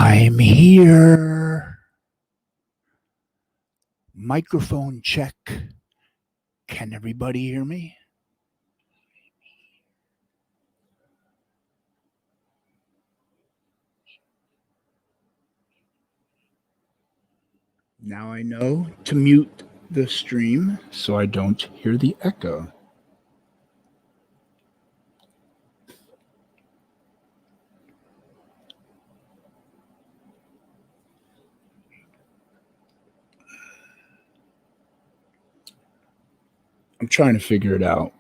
I'm here. Microphone check. Can everybody hear me? Now I know to mute the stream so I don't hear the echo. I'm trying to figure it out.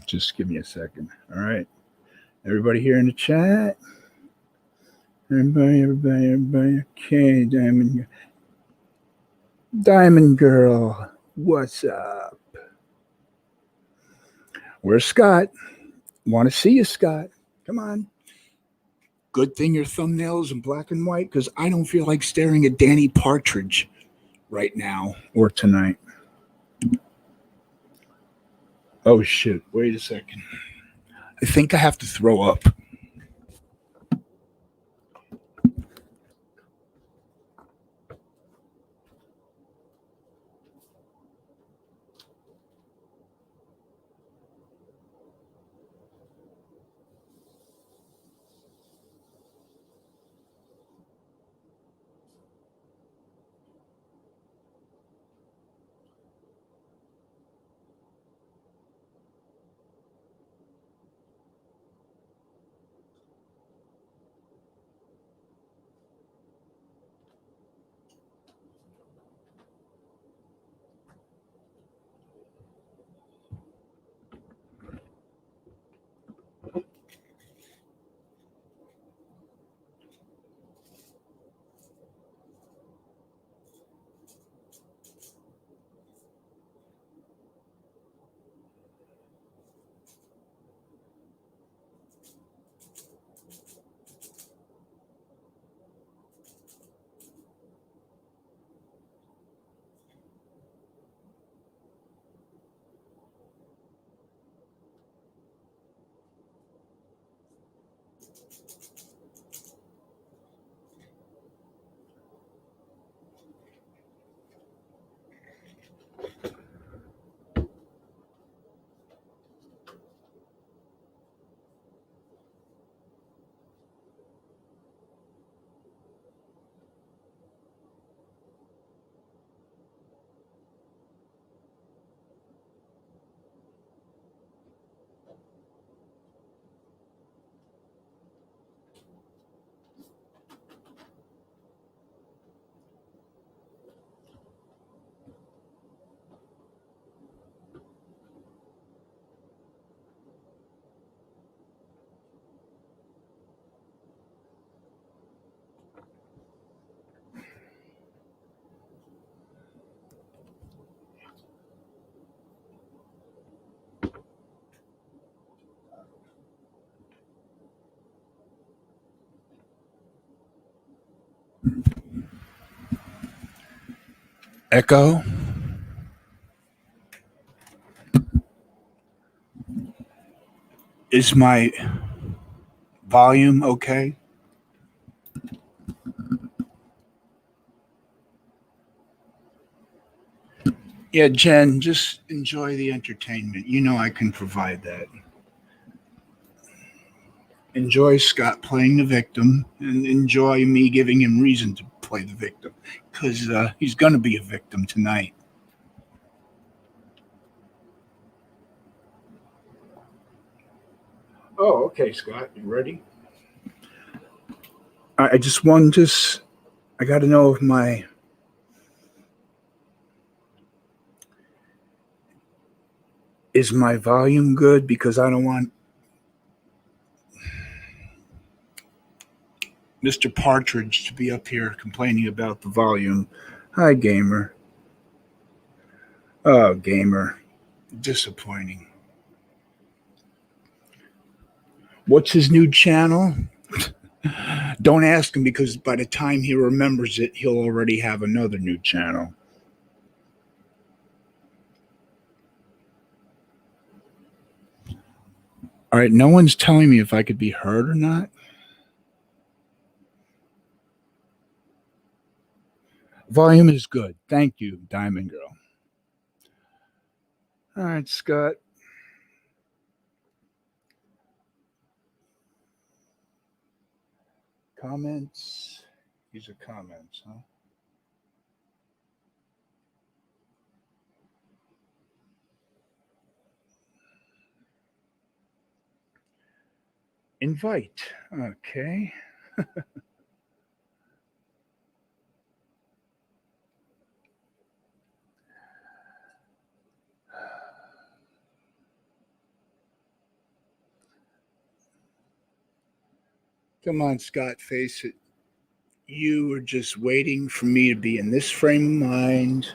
Just give me a second. All right. Everybody here in the chat? Everybody. Okay, Diamond Girl, what's up? Where's Scott? Want to see you, Scott. Come on. Good thing your thumbnail is in black and white because I don't feel like staring at Danny Partridge right now or tonight. Oh, shit. Wait a second. I think I have to throw up. Echo. Is my volume okay? Yeah, Jen, just enjoy the entertainment. You know I can provide that. Enjoy Scott playing the victim and enjoy me giving him reason to play the victim because he's going to be a victim tonight. Oh, okay, Scott. You ready? I just want just I got to know if my is my volume good because I don't want Mr. Partridge to be up here complaining about the volume. Hi, gamer. Oh, gamer. Disappointing. What's his new channel? Don't ask him because by the time he remembers it, he'll already have another new channel. All right, no one's telling me if I could be heard or not. Volume is good. Thank you, Diamond Girl. All right, Scott. Comments. These are comments, huh? Invite. Okay. Come on, Scott, face it. You were just waiting for me to be in this frame of mind,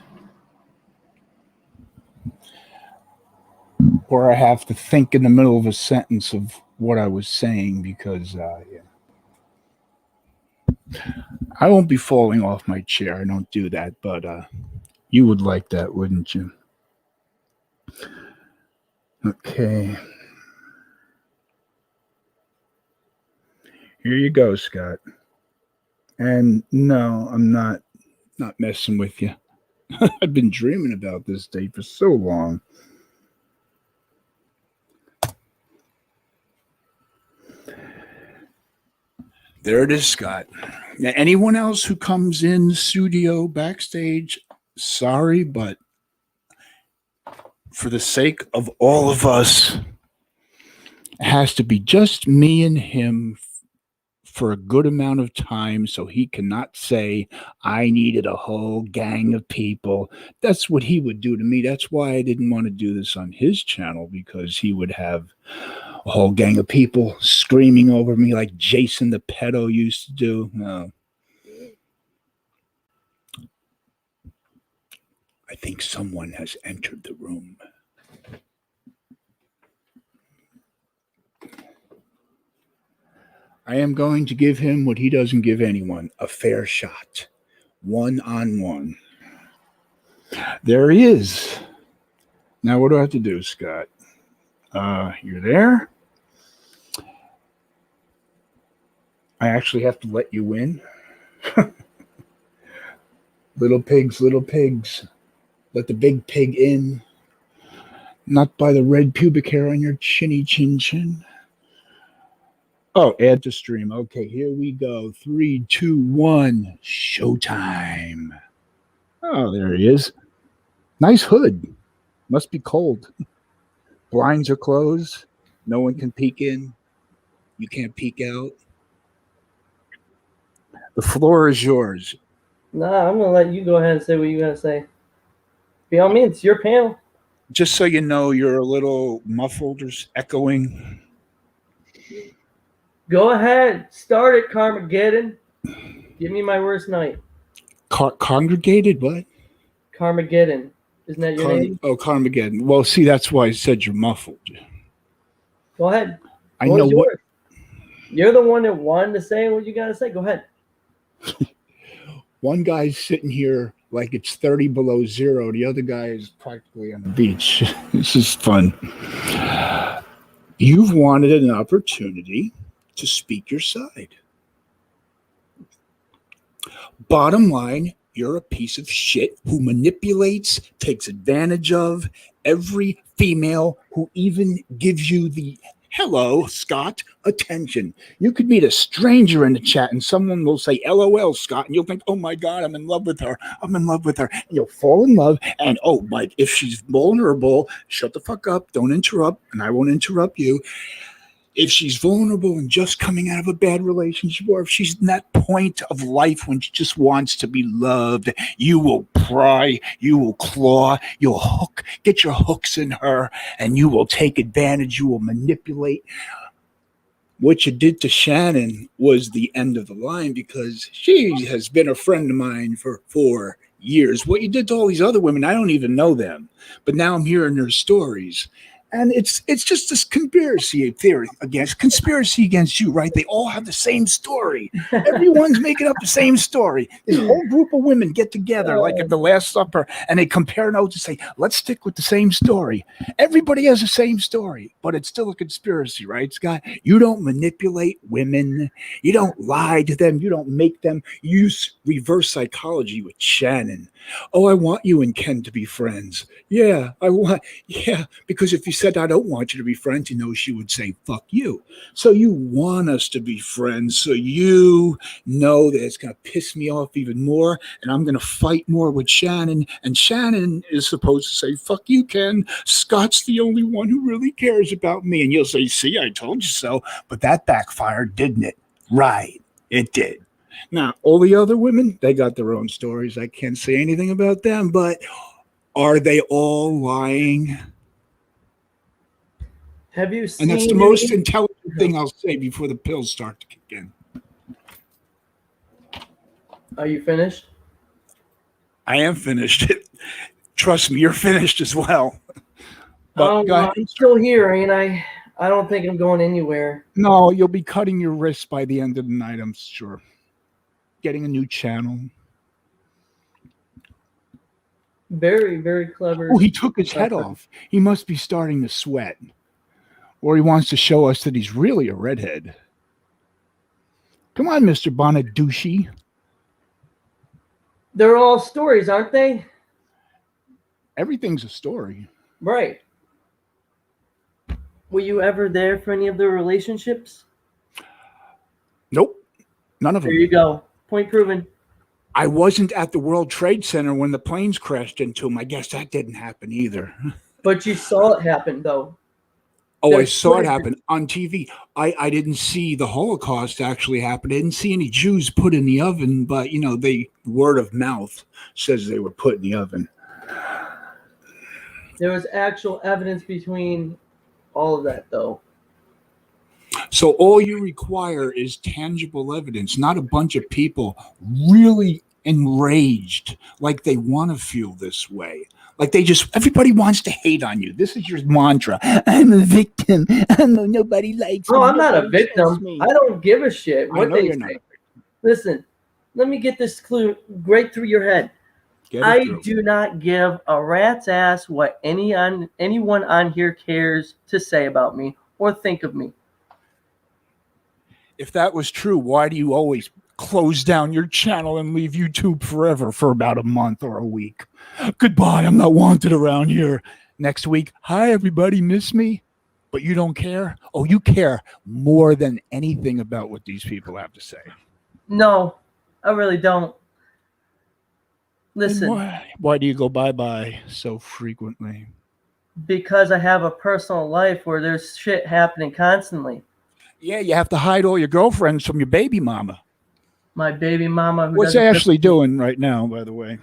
or I have to think in the middle of a sentence of what I was saying because, yeah. I won't be falling off my chair. I don't do that, but you would like that, wouldn't you? Okay. Here you go, Scott. And no, I'm not messing with you. I've been dreaming about this day for so long. There it is, Scott. Now, anyone else who comes in the studio backstage, sorry, but for the sake of all of us, it has to be just me and him for a good amount of time so he cannot say I needed a whole gang of people. That's what he would do to me. That's why I didn't want to do this on his channel, because he would have a whole gang of people screaming over me like Jason the pedo used to do. No. I think someone has entered the room. I am going to give him what he doesn't give anyone, a fair shot. 1-on-1. There he is. Now what do I have to do, Scott? You're there? I actually have to let you in. Little pigs, little pigs. Let the big pig in. Not by the red pubic hair on your chinny chin chin. Oh, add to stream. Okay, here we go. 3, 2, 1. Showtime. Oh, there he is. Nice hood. Must be cold. Blinds are closed. No one can peek in. You can't peek out. The floor is yours. Nah, I'm going to let you go ahead and say what you're going to say. Be all means, it's your panel. Just so you know, you're a little muffled or echoing. Go ahead. Start it, Carmageddon. Give me my worst night. Congregated? What? Carmageddon. Isn't that your name? Oh, Carmageddon. Well, see, that's why I said you're muffled. Go ahead. I know what. You're the one that wanted to say what you got to say. Go ahead. One guy's sitting here like it's 30 below zero. The other guy is practically on the beach. This is fun. You've wanted an opportunity to speak your side. Bottom line, you're a piece of shit who manipulates, takes advantage of every female who even gives you the hello, Scott, attention. You could meet a stranger in the chat and someone will say, LOL, Scott, and you'll think, oh my God, I'm in love with her. I'm in love with her. And you'll fall in love. And oh, Mike, if she's vulnerable, shut the fuck up. Don't interrupt. And I won't interrupt you. If she's vulnerable and just coming out of a bad relationship, or if she's in that point of life when she just wants to be loved, you will pry, you will claw, you'll hook, get your hooks in her, and you will take advantage, you will manipulate. What you did to Shannon was the end of the line, because she has been a friend of mine for 4 years. What you did to all these other women, I don't even know them, but now I'm hearing their stories. And it's just this conspiracy against you, right? They all have the same story. Everyone's making up the same story. This whole group of women get together like at the Last Supper, and they compare notes and say, let's stick with the same story. Everybody has the same story, but it's still a conspiracy, right, Scott? You don't manipulate women. You don't lie to them. You don't make them use reverse psychology with Shannon. Oh, I want you and Ken to be friends. Yeah, because if you said I don't want you to be friends, you know she would say fuck you. So you want us to be friends, so you know that it's going to piss me off even more, and I'm going to fight more with Shannon, and Shannon is supposed to say fuck you, Ken. Scott's the only one who really cares about me, and you'll say, see, I told you so. But that backfired, didn't it? Right, it did. Now, all the other women, they got their own stories. I can't say anything about them, but are they all lying? Have you seen? And that's the most intelligent thing I'll say before the pills start to kick in. Are you finished? I am finished. Trust me, you're finished as well. But I'm still here, ain't I? I don't think I'm going anywhere. No, you'll be cutting your wrists by the end of the night, I'm sure. Getting a new channel. Very, very clever. Oh, he took his head off. He must be starting to sweat. Or he wants to show us that he's really a redhead. Come on, Mr. Bonaducci. They're all stories, aren't they? Everything's a story. Right. Were you ever there for any of the relationships? Nope. None of them. There you go. Point proven. I wasn't at the World Trade Center when the planes crashed into them. I guess that didn't happen either. But you saw it happen, though. Oh, I saw it happen on TV. I didn't see the Holocaust actually happen. I didn't see any Jews put in the oven, but, you know, word of mouth says they were put in the oven. There was actual evidence between all of that, though. So all you require is tangible evidence, not a bunch of people really enraged, like they want to feel this way. Like everybody wants to hate on you. This is your mantra. I'm a victim. Nobody likes me. Oh, I'm not a victim. I don't give a shit what they say. Listen, let me get this clue right through your head. I do not give a rat's ass what anyone on here cares to say about me or think of me. If that was true, why do you always close down your channel and leave YouTube forever for about a month or a week? Goodbye, I'm not wanted around here. Next week, hi everybody, miss me? But you don't care? Oh, you care more than anything about what these people have to say. No, I really don't. Listen. Why do you go bye-bye so frequently? Because I have a personal life where there's shit happening constantly. Yeah, you have to hide all your girlfriends from your baby mama. My baby mama. What's Ashley doing right now, by the way?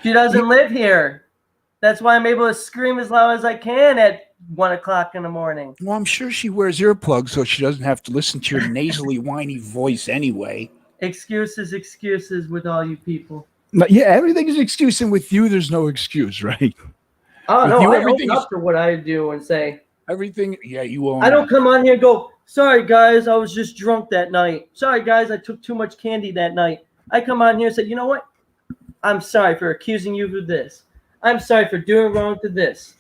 She doesn't live here. That's why I'm able to scream as loud as I can at 1 o'clock in the morning. Well, I'm sure she wears earplugs so she doesn't have to listen to your nasally, whiny voice anyway. Excuses with all you people. Yeah, everything is excuse, and with you, there's no excuse, right? Oh, no, I own up to what I do and say. Everything, yeah, you own. I don't come on here and go, sorry, guys, I was just drunk that night. Sorry, guys, I took too much candy that night. I come on here and say, you know what? I'm sorry for accusing you of this. I'm sorry for doing wrong to this.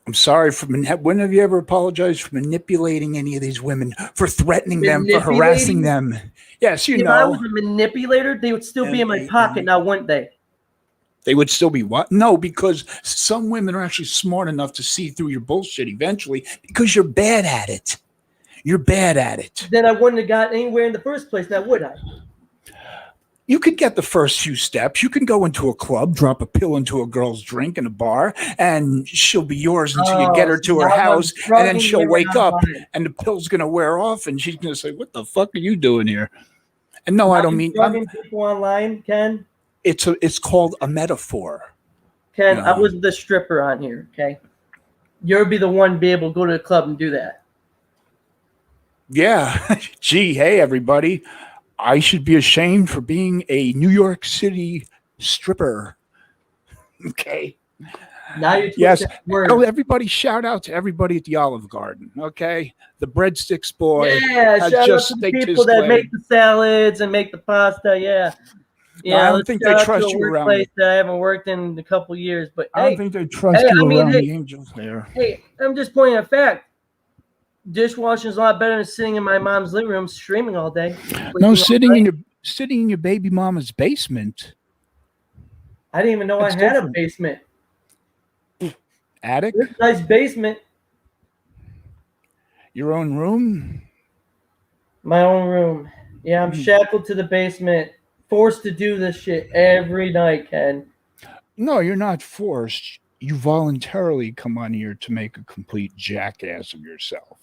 I'm sorry for when have you ever apologized for manipulating any of these women, for threatening them, for harassing them? Yes, you know. If I was a manipulator, they would still be in my pocket now, wouldn't they? They would still be what? No, because some women are actually smart enough to see through your bullshit eventually because you're bad at it. You're bad at it. Then I wouldn't have got anywhere in the first place, now would I? You could get the first few steps. You can go into a club, drop a pill into a girl's drink in a bar, and she'll be yours until you get her to her house, and then she'll wake up, and the pill's going to wear off, and she's going to say, what the fuck are you doing here? And no, I don't mean... drugging people online, Ken? It's called a metaphor. Ken, I was the stripper on here, okay? You'll be the one to be able to go to the club and do that. Yeah. Gee, hey, everybody. I should be ashamed for being a New York City stripper. Okay. Now you're yes. Oh, everybody shout out to everybody at the Olive Garden. Okay. The breadsticks boy. Yeah, shout out to the people that make the salads and make the pasta. Yeah. Yeah. No, I don't think they trust you around. Place that I haven't worked in a couple years, but I don't think they trust you around the angels there. Hey, I'm just pointing out a fact. Dishwashing is a lot better than sitting in my mom's living room streaming all day. No, sitting in your baby mama's basement. I didn't even know I had a basement. Attic? Nice basement. Your own room? My own room. Yeah, I'm shackled to the basement, forced to do this shit every night, Ken. No, you're not forced. You voluntarily come on here to make a complete jackass of yourself.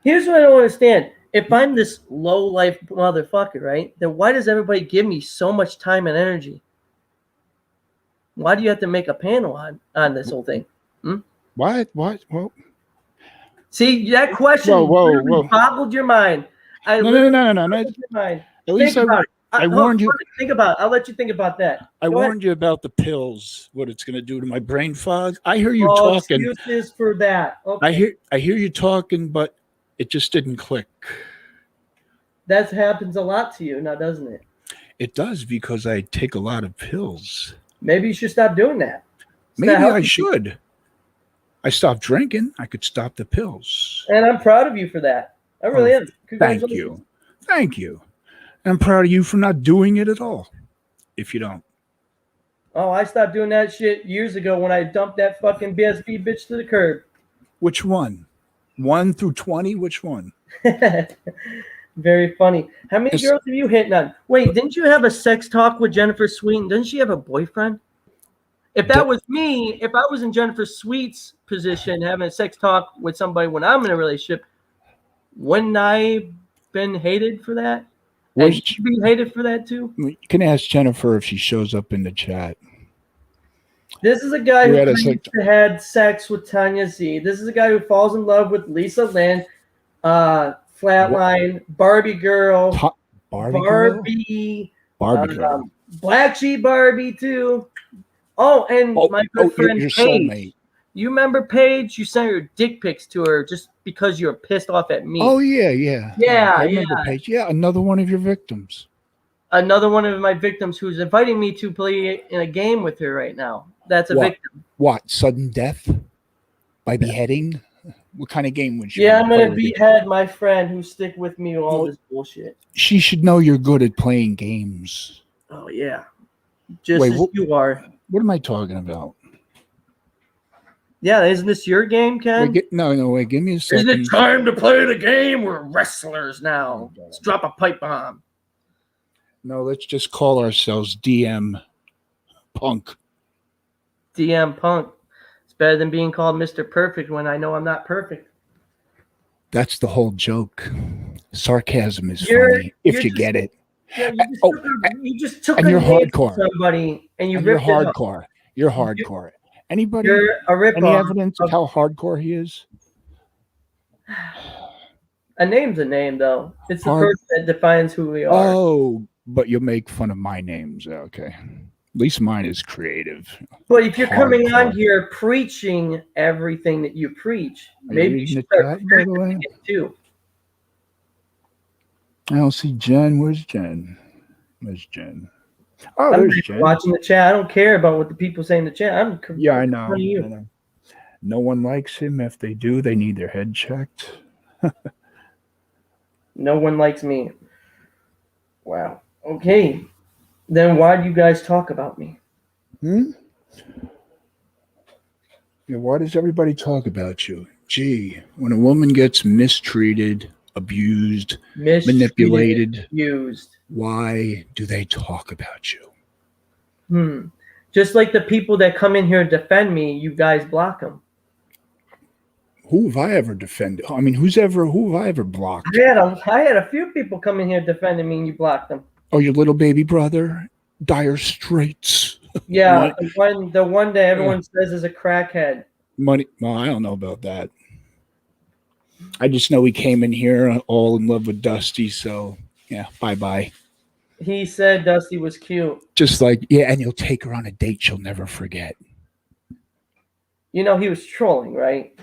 Here's what I don't understand. If I'm this low-life motherfucker, right, then why does everybody give me so much time and energy? Why do you have to make a panel on this whole thing? What? Well, see, that question boggled your mind. No. At least I warned you. Think about it. I'll let you think about that. I warned you about the pills, what it's going to do to my brain fog. I hear you talking. Excuses for that. Okay. I hear you talking, but it just didn't click. That happens a lot to you now, doesn't it? It does, because I take a lot of pills. Maybe you should stop doing that. Maybe I should. I stopped drinking. I could stop the pills. And I'm proud of you for that. I really am. Thank you. Thank you. I'm proud of you for not doing it at all, if you don't. Oh, I stopped doing that shit years ago when I dumped that fucking BSB bitch to the curb. Which one? 1 through 20? Which one? Very funny. How many girls have you hitting on? Wait, didn't you have a sex talk with Jennifer Sweet? Doesn't she have a boyfriend? If that was me, if I was in Jennifer Sweet's position, having a sex talk with somebody when I'm in a relationship, wouldn't I been hated for that? And she be hated for that too? You can ask Jennifer if she shows up in the chat. This is a guy who had sex with Tanya Z. This is a guy who falls in love with Lisa Lynn, Flatline, Barbie Girl, Barbie Girl, Black Sheep Barbie too. Oh, and my good friend Paige. Soulmate. You remember Paige? You sent her dick pics to her just because you were pissed off at me. Oh, yeah. I remember Paige. Yeah, another one of your victims. Another one of my victims who's inviting me to play in a game with her right now. That's a victim. What? Sudden death? By beheading? What kind of game would you? Yeah, I'm going to behead my friend who stick with me with all this bullshit. She should know you're good at playing games. Oh, yeah. Just as you are. What am I talking about? Yeah, isn't this your game, Ken? Wait, give me a second. Isn't it time to play the game? We're wrestlers now. Let's drop a pipe bomb. No, let's just call ourselves DM Punk. DM Punk. It's better than being called Mr. Perfect when I know I'm not perfect. That's the whole joke. Sarcasm is funny if you get it. Yeah, you just took and you're hardcore. Somebody and you ripped hardcore. You're hardcore. Anybody? You're a rip any evidence of how hardcore he is? A name's a name, though. It's the person that defines who we are. Oh, but you make fun of my names. Okay. At least mine is creative. But if you're coming on here preaching everything that you preach, maybe you should start preaching it too. I don't see Jen. Where's Jen? Oh, there's Jen. Watching the chat. I don't care about what the people say in the chat. I know. No one likes him. If they do, they need their head checked. No one likes me. Wow. Okay. Then why do you guys talk about me? Yeah, why does everybody talk about you? Gee, when a woman gets mistreated, abused, manipulated, why do they talk about you? Just like the people that come in here and defend me, you guys block them. Who have I ever defended? I mean, who have I ever blocked? I had a few people come in here defending me and you blocked them. Oh, your little baby brother? Dire Straits. Yeah, the one day everyone says is a crackhead. Money. Well, I don't know about that. I just know he came in here all in love with Dusty, so yeah, bye-bye. He said Dusty was cute. Just like, yeah, and you'll take her on a date she'll never forget. You know he was trolling, right?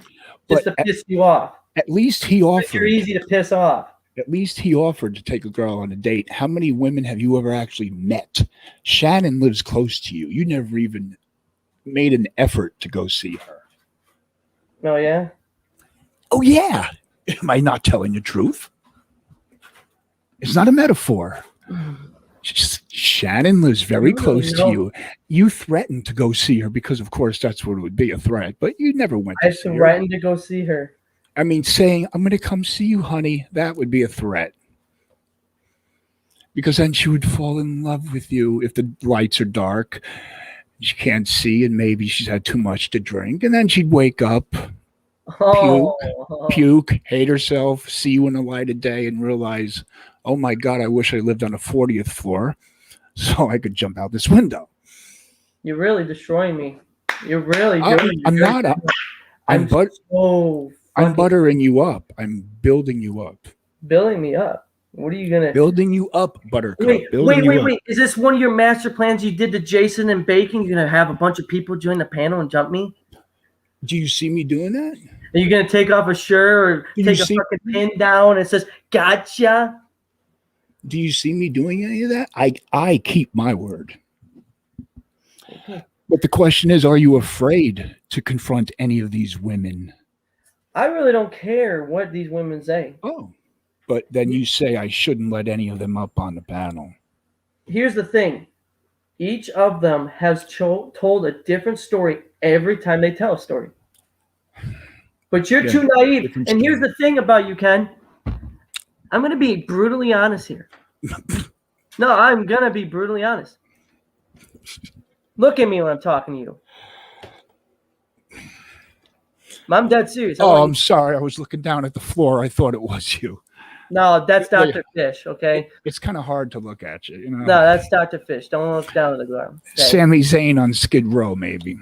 Just to piss you off. At least he offered. You're easy to piss off. At least he offered to take a girl on a date. How many women have you ever actually met? Shannon lives close to you. You never even made an effort to go see her. Oh, yeah? Oh, yeah. Am I not telling the truth? It's not a metaphor. Shannon lives very close to you. You threatened to go see her because, of course, that's what it would be, a threat. But you never went to see her. I threatened to go see her. I mean, saying, I'm going to come see you, honey, that would be a threat. Because then she would fall in love with you if the lights are dark. She can't see, and maybe she's had too much to drink. And then she'd wake up, puke, hate herself, see you in the light of day, and realize, oh my God, I wish I lived on the 40th floor so I could jump out this window. You're really destroying me. You're really doing I'm buttering you up. I'm building you up. Building me up? What are you going to... Building you up, Buttercup. Wait. Is this one of your master plans you did to Jason and Bacon? You're going to have a bunch of people join the panel and jump me? Do you see me doing that? Are you going to take off a shirt or take a fucking pin down and it says, gotcha? Do you see me doing any of that? I keep my word. Okay. But the question is, are you afraid to confront any of these women? I really don't care what these women say. Oh, but then you say I shouldn't let any of them up on the panel. Here's the thing. Each of them has told a different story every time they tell a story. But you're too naive. And here's the thing about you, Ken. I'm going to be brutally honest here. No, I'm going to be brutally honest. Look at me when I'm talking to you. I'm dead serious. I'm sorry. I was looking down at the floor. I thought it was you. No, that's Dr. Fish, okay? It's kind of hard to look at you. You know? No, that's Dr. Fish. Don't look down at the ground. Okay. Sami Zayn on Skid Row, maybe.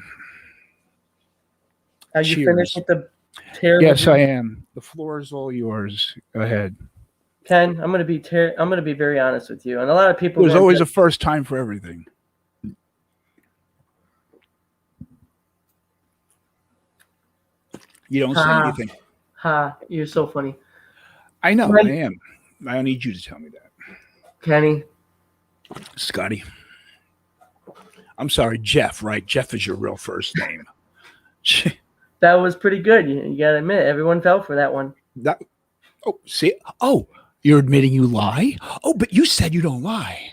Are you finished with the terrible? Yes, I am. The floor is all yours. Go ahead. Ken, I'm going to be very honest with you. And a lot of people... There's always a first time for everything. You don't say anything. You're so funny. I know, I am. I don't need you to tell me that. Kenny. Scotty. I'm sorry, Jeff, right? Jeff is your real first name. That was pretty good. You got to admit, everyone fell for that one. You're admitting you lie? Oh, but you said you don't lie.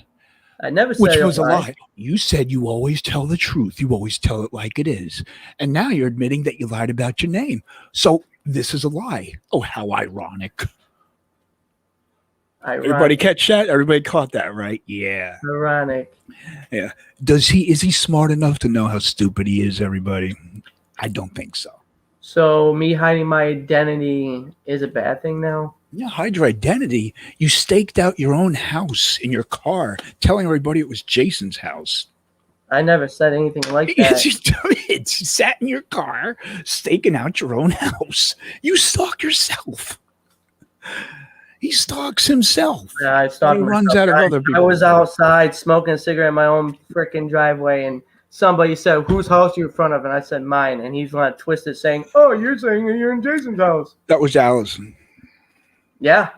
I never said Which was a lie. You said you always tell the truth. You always tell it like it is. And now you're admitting that you lied about your name. So this is a lie. Oh, how ironic. Everybody catch that? Everybody caught that, right? Yeah. Ironic. Yeah. Is he smart enough to know how stupid he is, everybody? I don't think so. So me hiding my identity is a bad thing now? Yeah, hide your identity. You staked out your own house in your car, telling everybody it was Jason's house. I never said anything like that. Yes, you did. You sat in your car, staking out your own house. You stalk yourself. He stalks himself. Yeah, I stalked myself. Runs out of other people. I was outside smoking a cigarette in my own freaking driveway, and somebody said, "Whose house are you in front of?" And I said, "Mine." And he's going to twist it, saying, "Oh, you're saying you're in Jason's house." That was Allison. Yeah.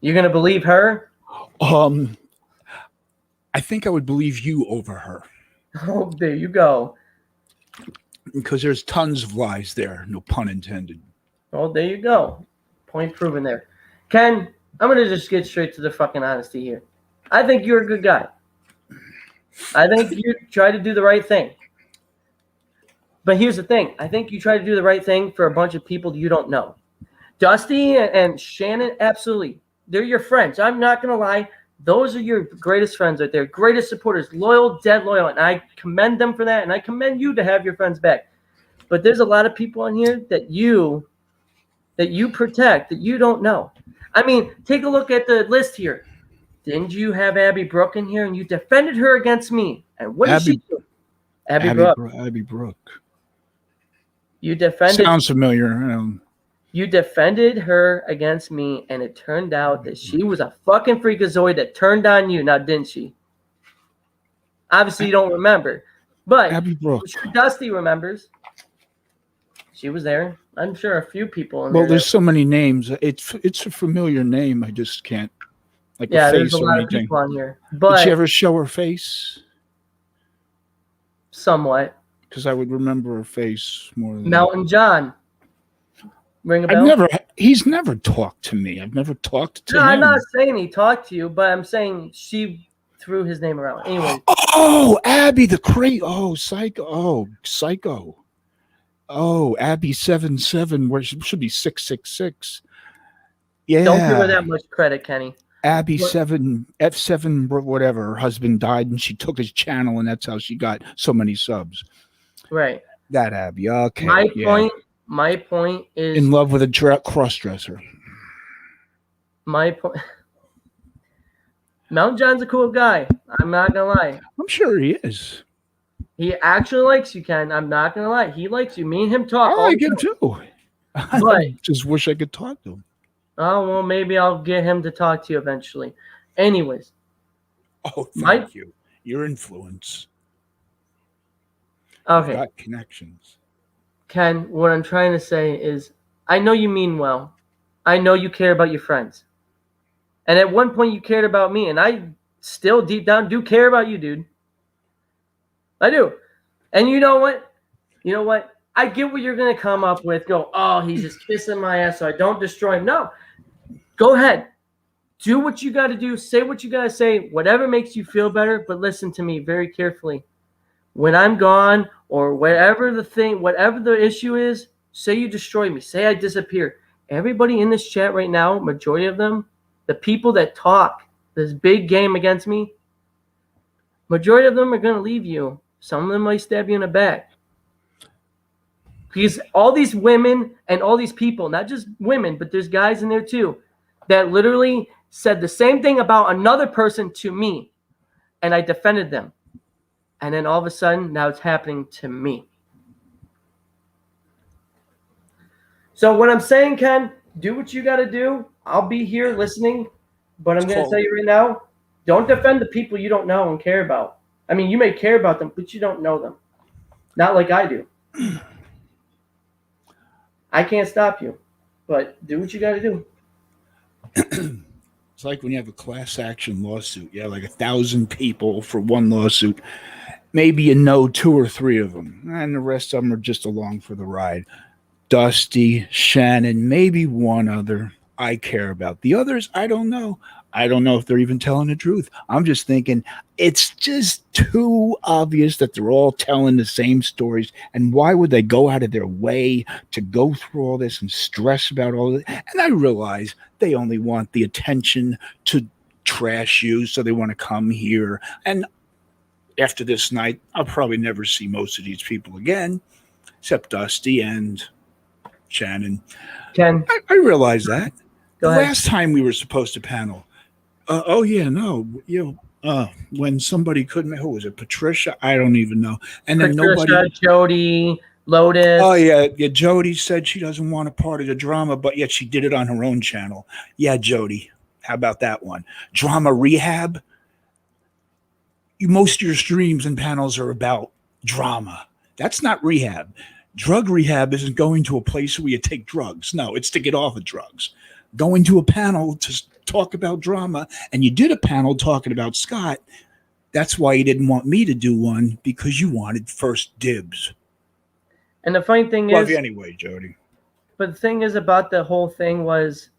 You're going to believe her? I think I would believe you over her. Oh, there you go. Because there's tons of lies there. No pun intended. Oh, there you go. Point proven there. Ken, I'm going to just get straight to the fucking honesty here. I think you're a good guy. I think you try to do the right thing. But here's the thing. I think you try to do the right thing for a bunch of people you don't know. Dusty and Shannon, absolutely. They're your friends. I'm not going to lie. Those are your greatest friends right there. Greatest supporters. Loyal, dead loyal. And I commend them for that. And I commend you to have your friends back. But there's a lot of people in here that you protect that you don't know. I mean, take a look at the list here. Didn't you have Abby Brooke in here and you defended her against me? And what did she do? Abby Brooke. You defended. Sounds familiar. You defended her against me, and it turned out that she was a fucking freakazoid that turned on you. Now, didn't she? Obviously, you don't remember. But Abby Brooke. Dusty remembers. She was there. I'm sure a few people in well, there. There's so many names. It's a familiar name. I just can't a there's face a or lot anything. of people on here. But did she ever show her face? Somewhat. Because I would remember her face more than Mountain John. Ring a bell? He's never talked to me. I've never talked to him. I'm not saying he talked to you, but I'm saying she threw his name around. Anyway. Oh, Abby the Crate. Oh, Psycho. Oh, Psycho. Oh, Abby 77, where she should be 666. Yeah. Don't give her that much credit, Kenny. Abby 7 F7 whatever. Her husband died and she took his channel and that's how she got so many subs. Right. That Abby. Okay. My point is in love with a cross-dresser. My point. Mountain John's a cool guy. I'm not gonna lie. I'm sure he is. He actually likes you, Ken. I'm not gonna lie. He likes you. Me and him talk. I like him too. I just wish I could talk to him. Oh well, maybe I'll get him to talk to you eventually. Anyways. Oh, thank you. Your influence. Okay. You've got connections. Ken, what I'm trying to say is, I know you mean well. I know you care about your friends. And at one point you cared about me, and I still deep down do care about you, dude. I do. And you know what? You know what? I get what you're going to come up with. Go, oh, he's just kissing my ass so I don't destroy him. No. Go ahead. Do what you got to do. Say what you got to say. Whatever makes you feel better. But listen to me very carefully. When I'm gone or whatever the issue is, say you destroy me. Say I disappear. Everybody in this chat right now, majority of them, the people that talk this big game against me, majority of them are going to leave you. Some of them might stab you in the back. Because all these women and all these people, not just women, but there's guys in there too, that literally said the same thing about another person to me, and I defended them. And then all of a sudden, now it's happening to me. So what I'm saying, Ken, do what you got to do. I'll be here listening, but I'm going to tell you right now, don't defend the people you don't know and care about. I mean, you may care about them, but you don't know them. Not like I do. I can't stop you, but do what you got to do. It's like when you have a class action lawsuit. You have like 1,000 people for one lawsuit. Maybe you know 2 or 3 of them, and the rest of them are just along for the ride. Dusty, Shannon, maybe one other I care about. The others, I don't know. I don't know if they're even telling the truth. I'm just thinking it's just too obvious that they're all telling the same stories. And why would they go out of their way to go through all this and stress about all this? And I realize they only want the attention to trash you, so they want to come here. And after this night, I'll probably never see most of these people again, except Dusty and Shannon. Ken, I realize that. Go ahead. Last time we were supposed to panel, when somebody couldn't, who was it, Patricia? I don't even know. And then Patricia, Jody, Lotus. Oh, yeah. Jody said she doesn't want a part of the drama, but yet she did it on her own channel. Yeah, Jody. How about that one? Drama Rehab. Most of your streams and panels are about drama. That's not rehab. Drug rehab isn't going to a place where you take drugs. No, it's to get off of drugs. Going to a panel to talk about drama, and you did a panel talking about Scott. That's why you didn't want me to do one, because you wanted first dibs. And the funny thing is, love you anyway, Jody. But the thing is about the whole thing was,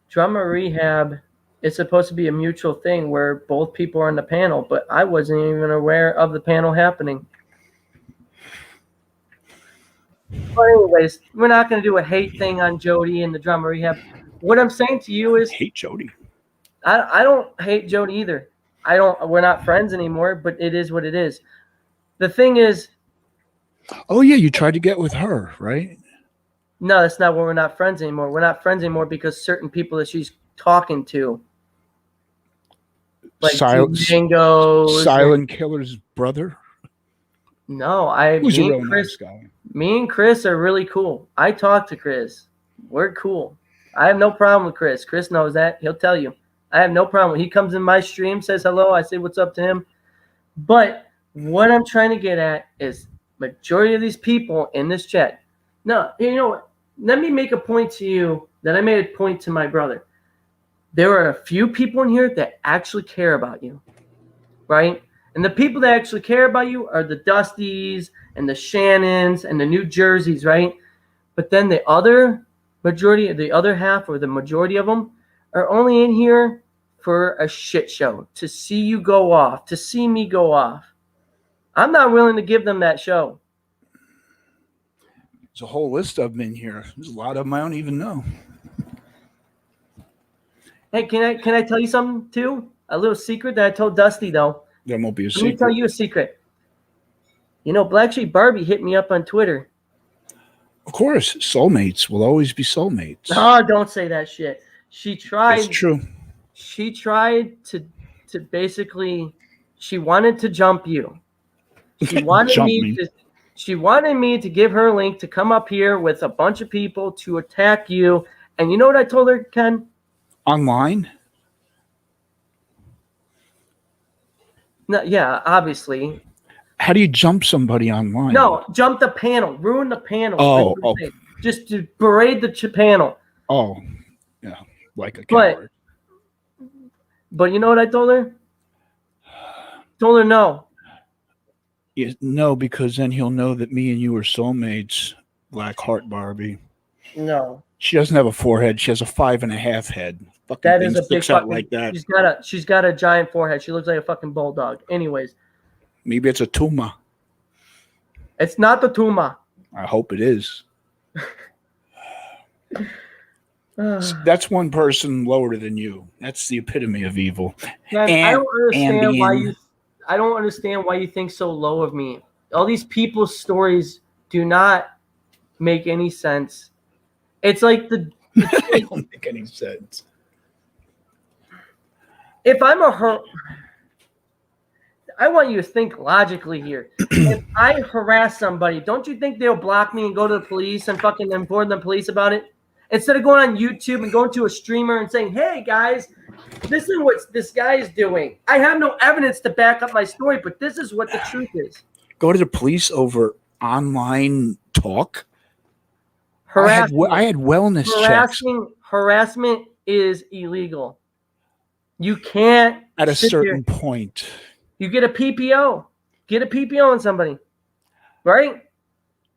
Drama Rehab is supposed to be a mutual thing where both people are on the panel, but I wasn't even aware of the panel happening. But anyways, we're not going to do a hate thing on Jody and the Drama Rehab. What I'm saying to you is, hate Jody. I don't hate Jody either. We're not friends anymore, but it is what it is. The thing is, oh yeah, you tried to get with her, right? No, that's not why we're not friends anymore. We're not friends anymore because certain people that she's talking to, like Silent Killer's brother. No, me and Chris are really cool. I talk to Chris. We're cool. I have no problem with Chris. Chris knows that. He'll tell you. I have no problem. He comes in my stream, says hello. I say what's up to him. But What I'm trying to get at is majority of these people in this chat. No, you know what? Let me make a point to you that I made a point to my brother. There are a few people in here that actually care about you, right? And the people that actually care about you are the Dusties and the Shannons and the New Jerseys, right? But then the other majority, the other half or the majority of them are only in here for a shit show, to see you go off, to see me go off. I'm not willing to give them that show. There's a whole list of them in here. There's a lot of them I don't even know. Hey, can I tell you something too? A little secret that I told Dusty though. There won't be a secret. Let me tell you a secret. You know, Black Sheep Barbie hit me up on Twitter. Of course, soulmates will always be soulmates. Oh, don't say that shit. She tried. It's true. She tried to basically. She wanted to jump you. She wanted She wanted me to give her a link to come up here with a bunch of people to attack you. And you know what I told her, Ken? Online? No, yeah, obviously. How do you jump somebody online? No, jump the panel, ruin the panel. Oh. Just to berate the panel. Oh, yeah, like a coward. But you know what I told her? Told her no. No, because then he'll know that me and you are soulmates, Black Heart Barbie. No. She doesn't have a forehead. She has a 5.5 head. Fucking that is a big fucking, like that. She's got a giant forehead. She looks like a fucking bulldog. Anyways. Maybe it's a tumor. It's not the tumor. I hope it is. That's one person lower than you. That's the epitome of evil. Man, I don't understand why you think so low of me. All these people's stories do not make any sense. It's like they don't make any sense. If I'm I want you to think logically here. If I harass somebody, don't you think they'll block me and go to the police and fucking inform the police about it? Instead of going on YouTube and going to a streamer and saying, hey, guys, this is what this guy is doing. I have no evidence to back up my story, but this is what the truth is. Go to the police over online talk? Harassment. I had wellness checks. Harassment is illegal. You can't. At a certain point. You get a PPO. Get a PPO on somebody. Right?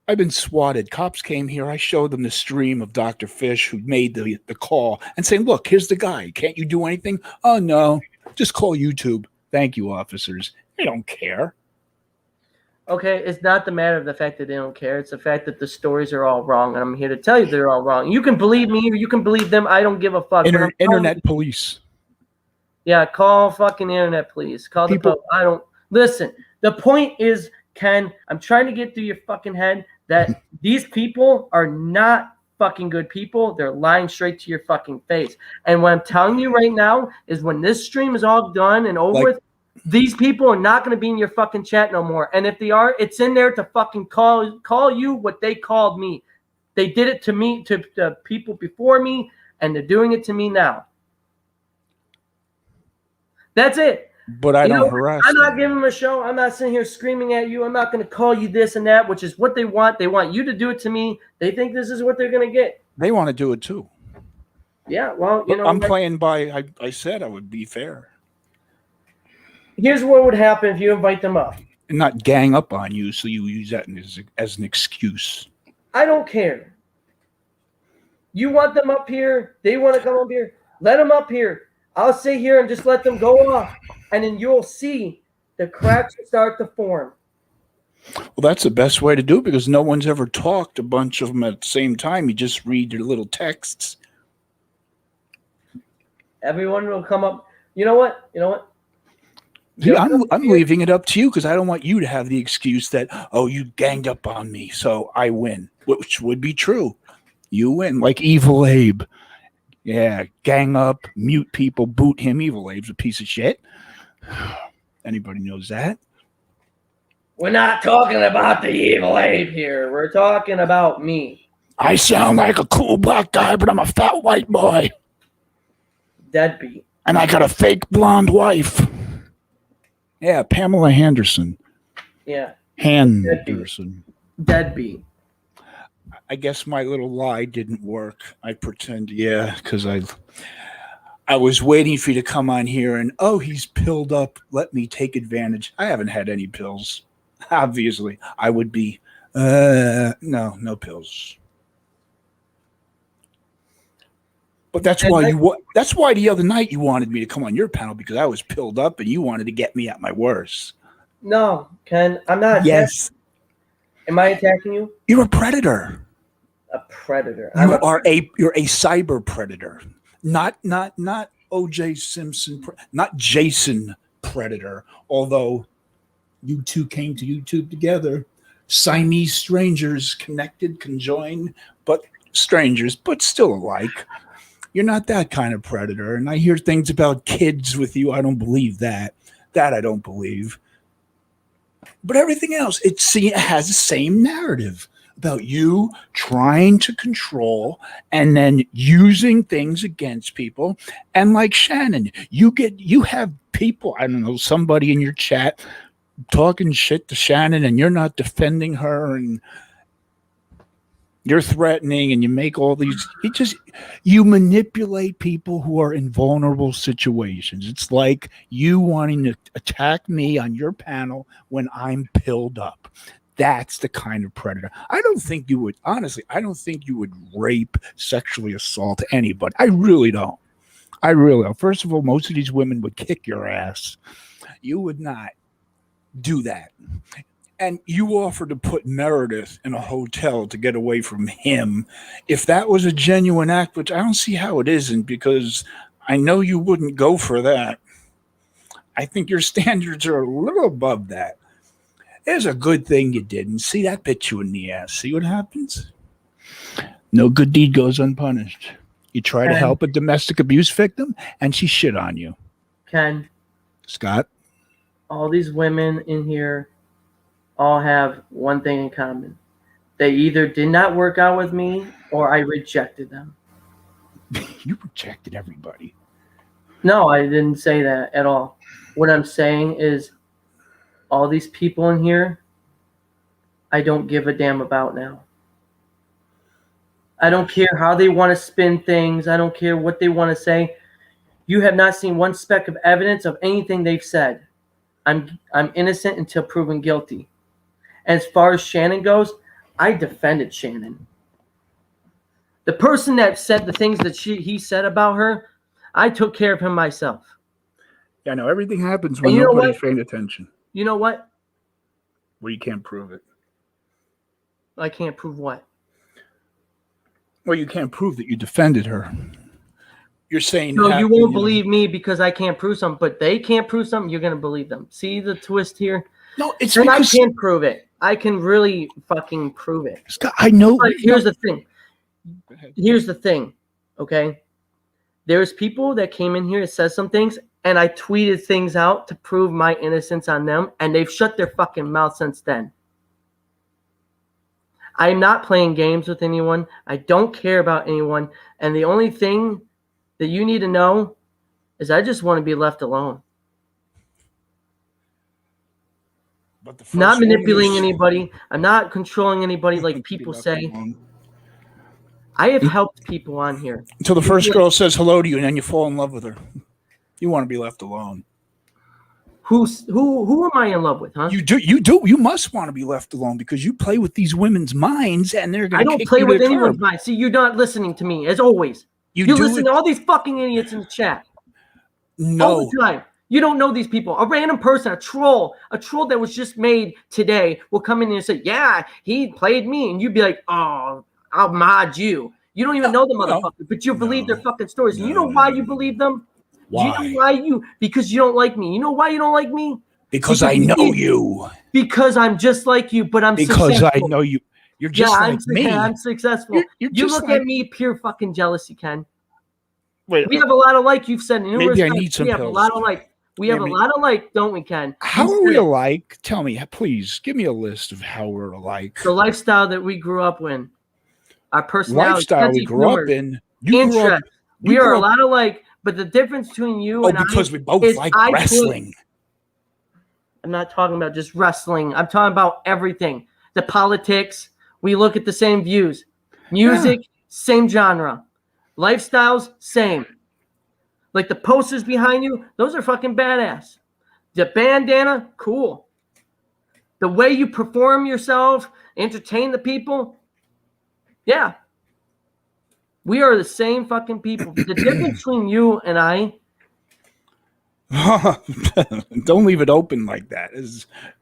I've been swatted. Cops came here. I showed them the stream of Dr. Fish who made the call and saying, look, here's the guy. Can't you do anything? Oh, no. Just call YouTube. Thank you, officers. They don't care. Okay, it's not the matter of the fact that they don't care. It's the fact that the stories are all wrong, and I'm here to tell you they're all wrong. You can believe me or you can believe them. I don't give a fuck. Internet police. Yeah, call fucking internet police. Call the police. I don't listen. The point is, Ken, I'm trying to get through your fucking head that these people are not fucking good people. They're lying straight to your fucking face. And what I'm telling you right now is when this stream is all done and over with, these people are not going to be in your fucking chat no more. And if they are, it's in there to fucking call you what they called me. They did it to me, to the people before me, and they're doing it to me now. That's it. But I don't harass I'm not giving them a show. I'm not sitting here screaming at you. I'm not going to call you this and that, which is what they want. They want you to do it to me. They think this is what they're going to get. They want to do it too. Yeah, well, you know. I'm playing by, I said I would be fair. Here's what would happen if you invite them up. And not gang up on you, so you use that as an excuse. I don't care. You want them up here. They want to come up here. Let them up here. I'll sit here and just let them go off. And then you'll see the cracks start to form. Well, that's the best way to do it because no one's ever talked a bunch of them at the same time. You just read your little texts. Everyone will come up. You know what? Yeah, I'm leaving it up to you because I don't want you to have the excuse that, oh, you ganged up on me, so I win, which would be true. You win, like Evil Abe. Yeah, gang up, mute people, boot him. Evil Abe's a piece of shit. Anybody knows that? We're not talking about the Evil Abe here. We're talking about me. I sound like a cool black guy, but I'm a fat white boy. Deadbeat. And I got a fake blonde wife. Yeah, Pamela Henderson. Yeah. Henderson. Deadbeat. I guess my little lie didn't work. I pretend, because I was waiting for you to come on here and, he's pilled up. Let me take advantage. I haven't had any pills. Obviously, I would be, no pills. But that's why the other night you wanted me to come on your panel, because I was pilled up and you wanted to get me at my worst. No, Ken, I'm not. Yes. Am I attacking you? You're a predator. A predator. You're a cyber predator. Not O.J. Simpson, not Jason Predator. Although you two came to YouTube together, Siamese strangers, connected, conjoined, but strangers, but still alike. You're not that kind of predator. And I hear things about kids with you. I don't believe that. That I don't believe. But everything else, it has the same narrative about you trying to control and then using things against people. And like Shannon, you have people, I don't know, somebody in your chat talking shit to Shannon, and you're not defending her, and you're threatening, and you make all these, you manipulate people who are in vulnerable situations. It's like you wanting to attack me on your panel when I'm pilled up. That's the kind of predator. I don't think you would rape, sexually assault anybody. I really don't. First of all, most of these women would kick your ass. You would not do that. And you offered to put Meredith in a hotel to get away from him. If that was a genuine act, which I don't see how it isn't, because I know you wouldn't go for that. I think your standards are a little above that. There's a good thing you did, and see, that bit you in the ass. See what happens? No good deed goes unpunished. You try to help a domestic abuse victim, and she shit on you. Ken. Scott. All these women in here all have one thing in common. They either did not work out with me or I rejected them. You rejected everybody. No, I didn't say that at all. What I'm saying is all these people in here, I don't give a damn about now. I don't care how they want to spin things. I don't care what they want to say. You have not seen one speck of evidence of anything they've said. I'm innocent until proven guilty. As far as Shannon goes, I defended Shannon. The person that said the things that he said about her, I took care of him myself. Yeah, no, everything happens when nobody's paying attention. You know what? Well, you can't prove it. I can't prove what? Well, you can't prove that you defended her. You're saying no, you won't believe me because I can't prove something, but they can't prove something. You're going to believe them. See the twist here? No, it's and because I can't prove it. I can really fucking prove it. Scott, I know. But here's the thing. Here's the thing. Okay. There's people that came in here and said some things, and I tweeted things out to prove my innocence on them, and they've shut their fucking mouth since then. I'm not playing games with anyone. I don't care about anyone. And the only thing that you need to know is I just want to be left alone. But not manipulating anybody. I'm not controlling anybody like people say. I have helped people on here. Until the first girl says hello to you and then you fall in love with her. You want to be left alone. Who am I in love with, huh? You do. You must want to be left alone because you play with these women's minds and they're going to I don't play with anyone's mind. See, you're not listening to me, as always. You listen to all these fucking idiots in the chat. No. All the time. You don't know these people. A random person, a troll that was just made today will come in and say, yeah, he played me. And you'd be like, oh, I'll mod you. You don't even know the motherfucker, but you believe their fucking stories. And you know why you believe them? Why? Do you know why because you don't like me. You know why you don't like me? Because I know you. Because I'm just like you, but I'm because successful. I know you. You're just like me. I'm successful. You look at me, pure fucking jealousy, Ken. Wait, we have a lot of like. You've said numerous maybe I times. need some we have pills. A lot of like. We have a lot of like, don't we, Ken? How are we alike? Tell me, please. Give me a list of how we're alike. The lifestyle that we grew up in. Our personality. Lifestyle we grew up in. We are a lot alike, but the difference between you and because we both like wrestling. I'm not talking about just wrestling. I'm talking about everything. The politics. We look at the same views. Music, same genre. Lifestyles, same. Like the posters behind you, those are fucking badass. The bandana, cool. The way you perform yourself, entertain the people, yeah. We are the same fucking people. The difference between you and I. Don't leave it open like that.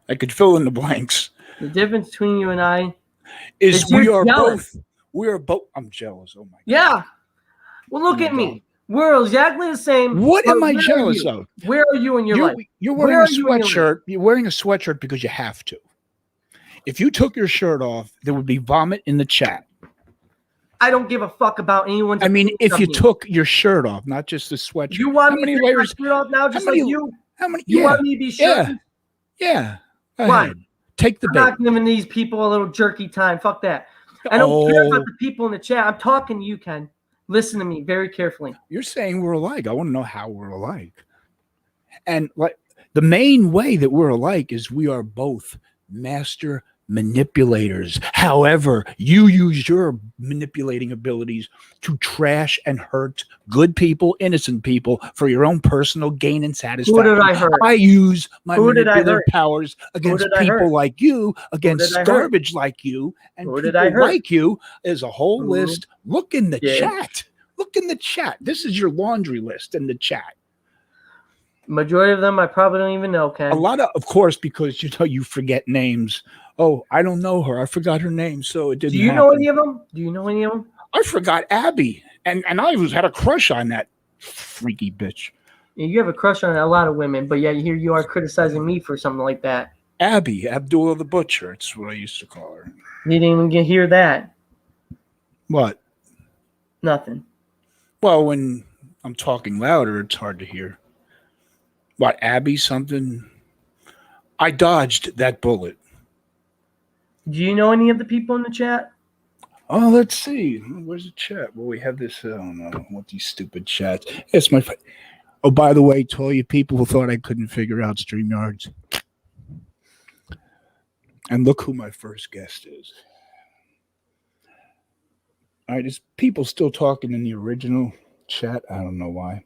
I could fill in the blanks. The difference between you and I is we are jealous. Both. We are both. I'm jealous. Oh my God. Yeah. Well, look at me. We're exactly the same. What am I jealous of? Where are you in your life? You're wearing a sweatshirt. You're wearing a sweatshirt because you have to. If you took your shirt off, there would be vomit in the chat. I don't give a fuck about anyone's. I mean, if you took your shirt off, not just the sweatshirt. You want me to take my shirt off now, just like you? How many? You want me to be shirtless? Yeah. Why? Take the bait. I'm not giving these people a little jerky time. Fuck that. I don't care about the people in the chat. I'm talking to you, Ken. Listen to me very carefully. You're saying we're alike. I want to know how we're alike. And like the main way that we're alike is we are both master manipulators. However, you use your manipulating abilities to trash and hurt good people, innocent people for your own personal gain and satisfaction. Who did I hurt? I use my manipulative powers against people like you, against garbage like you, and people like you. There's a whole list. Look in the chat. Look in the chat. This is your laundry list in the chat. Majority of them I probably don't even know, Ken. A lot of course, because you forget names. Oh, I don't know her. I forgot her name, so it didn't. Do you know any of them? Do you know any of them? I forgot Abby, and I had a crush on that freaky bitch. Yeah, you have a crush on a lot of women, but yet here you are criticizing me for something like that. Abby, Abdullah the Butcher. It's what I used to call her. You didn't even hear that. What? Nothing. Well, when I'm talking louder, it's hard to hear. What, Abby something? I dodged that bullet. Do you know any of the people in the chat? Oh, let's see. Where's the chat? Well, we have this. I don't know what these stupid chats. It's my. Oh, by the way, to all you people who thought I couldn't figure out StreamYards, and look who my first guest is. All right, is people still talking in the original chat? I don't know why.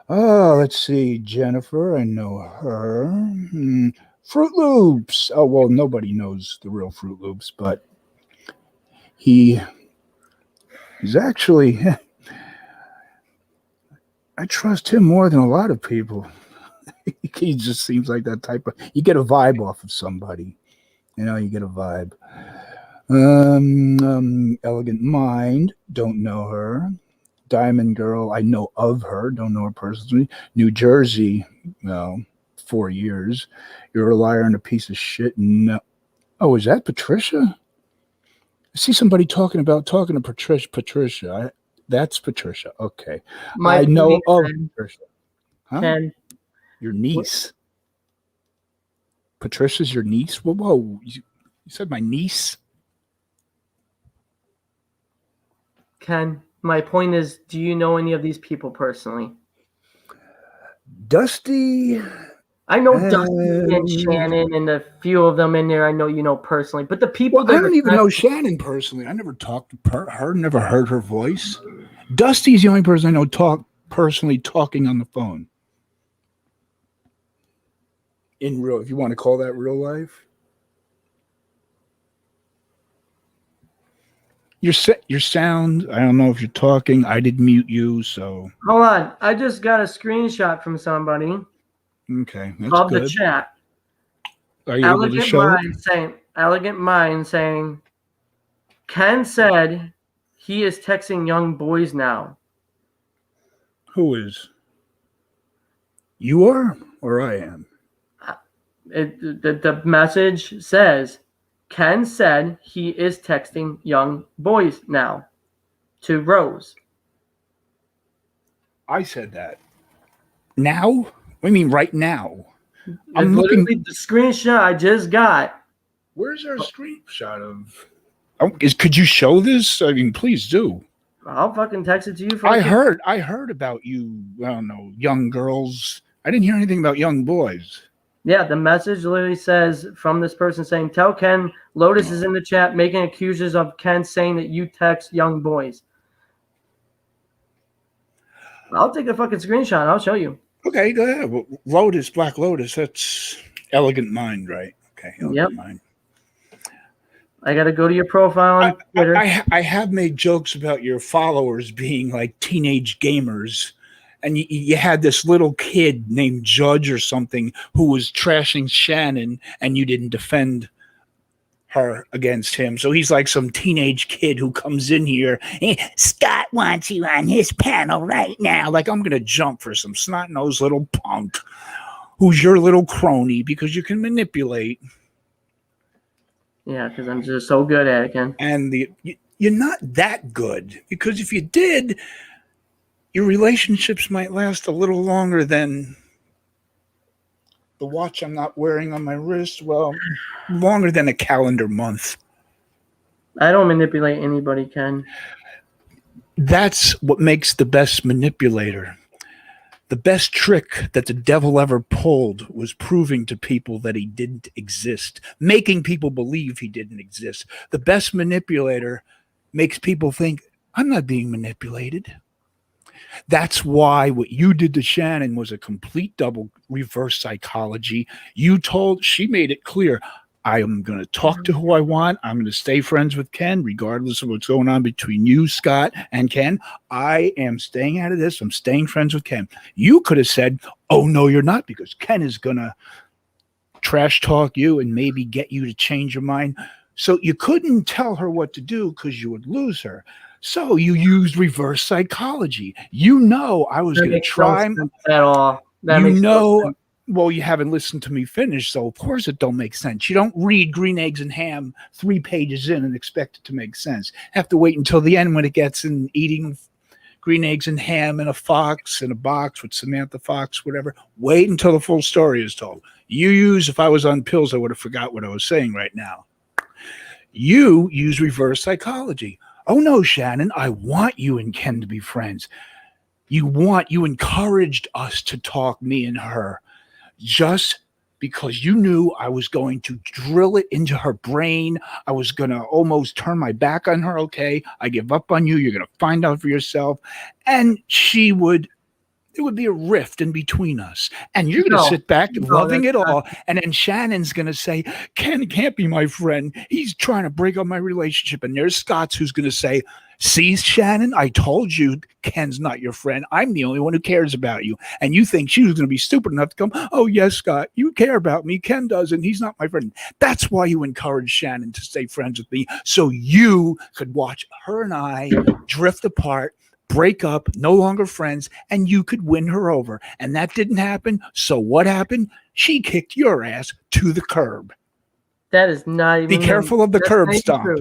Oh, let's see. Jennifer, I know her. Fruit Loops. Oh, well, nobody knows the real Fruit Loops, but he's actually, I trust him more than a lot of people. He just seems like that type of, you get a vibe off of somebody. You get a vibe. Elegant Mind, don't know her. Diamond Girl, I know of her, don't know her personally. New Jersey, 4 years. You're a liar and a piece of shit. No. Oh, is that Patricia? I see somebody talking to Patricia. That's Patricia. Okay. I know of Patricia. Huh? Ken. Your niece. What? Patricia's your niece? Whoa. You said my niece? Ken, my point is, do you know any of these people personally? Dusty. I know Dusty and Shannon and a few of them in there I know you know personally. But the people I don't even know Shannon personally. I never talked to her, never heard her voice. Dusty's the only person I know personally talking on the phone. In real, if you want to call that real life. Your sound, I don't know if you're talking. I did mute you, so. Hold on. I just got a screenshot from somebody. Okay, that's of good. The chat. Are you able to show Elegant Mind saying, Ken said he is texting young boys now. Who is? You are or I am? The message says, Ken said he is texting young boys now to Rose. I said that. Now? What do you mean right now? I'm looking at the screenshot I just got. Where's our screenshot of? Could you show this? I mean, please do. I'll fucking text it to you. I heard about you. I don't know, young girls. I didn't hear anything about young boys. Yeah, the message literally says from this person saying, tell Ken Lotus is in the chat making accusations of Ken saying that you text young boys. I'll take a fucking screenshot. I'll show you. Okay, go ahead. Well, Lotus, Black Lotus, that's Elegant Mind, right? Okay, Elegant Mind. I got to go to your profile on Twitter. I have made jokes about your followers being like teenage gamers. And you had this little kid named Judge or something who was trashing Shannon, and you didn't defend her against him. So he's like some teenage kid who comes in here. Scott wants you on his panel right now. Like, I'm going to jump for some snot-nosed little punk who's your little crony because you can manipulate. Yeah, because I'm just so good at it, Ken. And you're not that good, because if you did, your relationships might last a little longer than the watch I'm not wearing on my wrist. Well, longer than a calendar month. I don't manipulate anybody, Ken. That's what makes the best manipulator. The best trick that the devil ever pulled was proving to people that he didn't exist, making people believe he didn't exist. The best manipulator makes people think, I'm not being manipulated. That's why what you did to Shannon was a complete double reverse psychology. She made it clear, I am going to talk to who I want. I'm going to stay friends with Ken, regardless of what's going on between you, Scott, and Ken. I am staying out of this. I'm staying friends with Ken. You could have said, oh, no, you're not, because Ken is going to trash talk you and maybe get you to change your mind. So you couldn't tell her what to do because you would lose her. So you used reverse psychology. You know I was going to try. At all. Well, you haven't listened to me finish, so of course it don't make sense. You don't read Green Eggs and Ham 3 pages in and expect it to make sense. Have to wait until the end when it gets in eating green eggs and ham in a box with Samantha Fox, whatever. Wait until the full story is told. If I was on pills, I would have forgot what I was saying right now. You use reverse psychology. Oh no, Shannon, I want you and Ken to be friends. You encouraged us to talk, me and her, just because you knew I was going to drill it into her brain. I was going to almost turn my back on her. Okay, I give up on you. You're going to find out for yourself. And it would be a rift in between us. And you're going to sit back loving it all. And then Shannon's going to say, Ken can't be my friend. He's trying to break up my relationship. And there's Scott's who's going to say, see, Shannon, I told you Ken's not your friend. I'm the only one who cares about you. And you think she was going to be stupid enough to come, oh, yes, Scott, you care about me. Ken doesn't. He's not my friend. That's why you encouraged Shannon to stay friends with me, so you could watch her and I drift apart, break up, no longer friends, and you could win her over. And that didn't happen. So what happened? She kicked your ass to the curb. That is not even. Be careful of the curb stomp.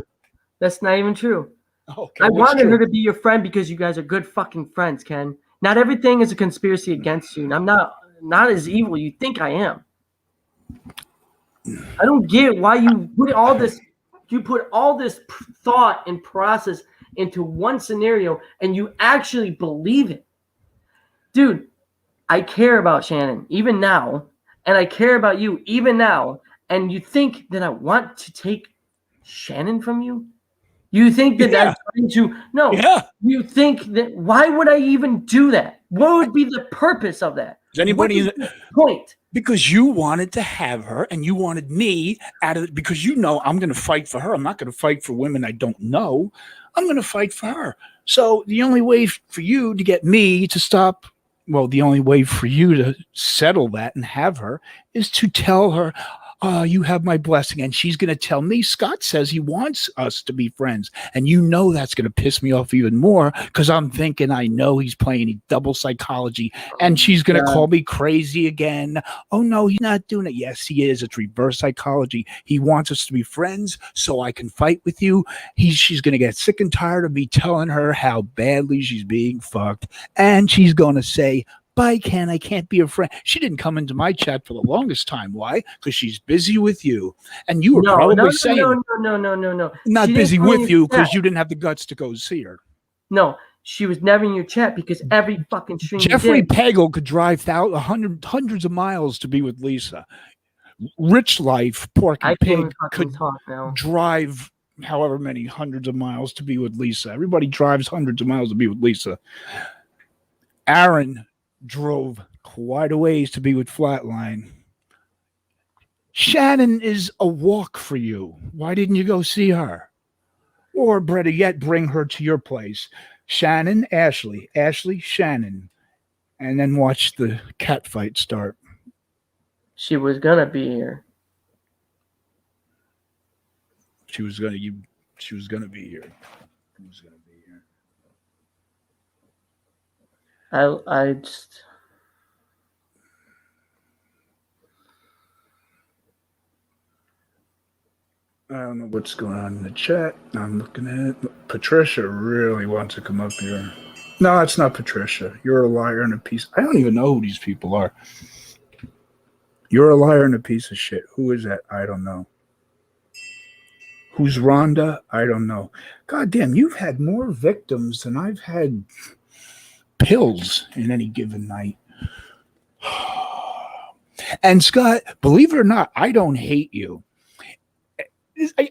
That's not even true. Okay, I wanted her to be your friend because you guys are good fucking friends, Ken. Not everything is a conspiracy against you. And I'm not as evil you think I am. I don't get why you put all this thought and process into one scenario and you actually believe it. Dude, I care about Shannon even now, and I care about you even now, and you think that I want to take Shannon from you? You think that I'm trying to you think that why would I even do that? What would be the purpose of that? Is anybody in the point? Because you wanted to have her and you wanted me out of it, because you know I'm going to fight for her. I'm not going to fight for women I don't know. I'm going to fight for her. So the only way for you to get me to stop, the only way for you to settle that and have her is to tell her, you have my blessing. And she's going to tell me, Scott says he wants us to be friends. And you know that's going to piss me off even more, because I'm thinking I know he's playing double psychology. And she's going to call me crazy again. Oh, no, he's not doing it. Yes, he is. It's reverse psychology. He wants us to be friends so I can fight with you. She's going to get sick and tired of me telling her how badly she's being fucked. And she's going to say, bye, Ken, I can't be a friend. She didn't come into my chat for the longest time. Why? Because she's busy with you. And you were probably saying, no. Not busy with you because you didn't have the guts to go see her. No, she was never in your chat because every fucking stream Jeffrey Pagel could drive hundreds of miles to be with Lisa. Rich Life, Porky Pig, could now. drive however many hundreds of miles to be with Lisa. Everybody drives hundreds of miles to be with Lisa. Aaron drove quite a ways to be with Flatline. Shannon is a walk for you. Why didn't you go see her? Or better yet, bring her to your place. Shannon, Ashley, Shannon. And then watch the cat fight start. She was gonna be here. She was gonna be here. She was gonna be here. I just. I don't know what's going on in the chat. I'm looking at it. Patricia really wants to come up here. No, it's not Patricia. You're a liar and a piece. I don't even know who these people are. You're a liar and a piece of shit. Who is that? I don't know. Who's Rhonda? I don't know. God damn, you've had more victims than I've had pills in any given night. And Scott, believe it or not, I don't hate you.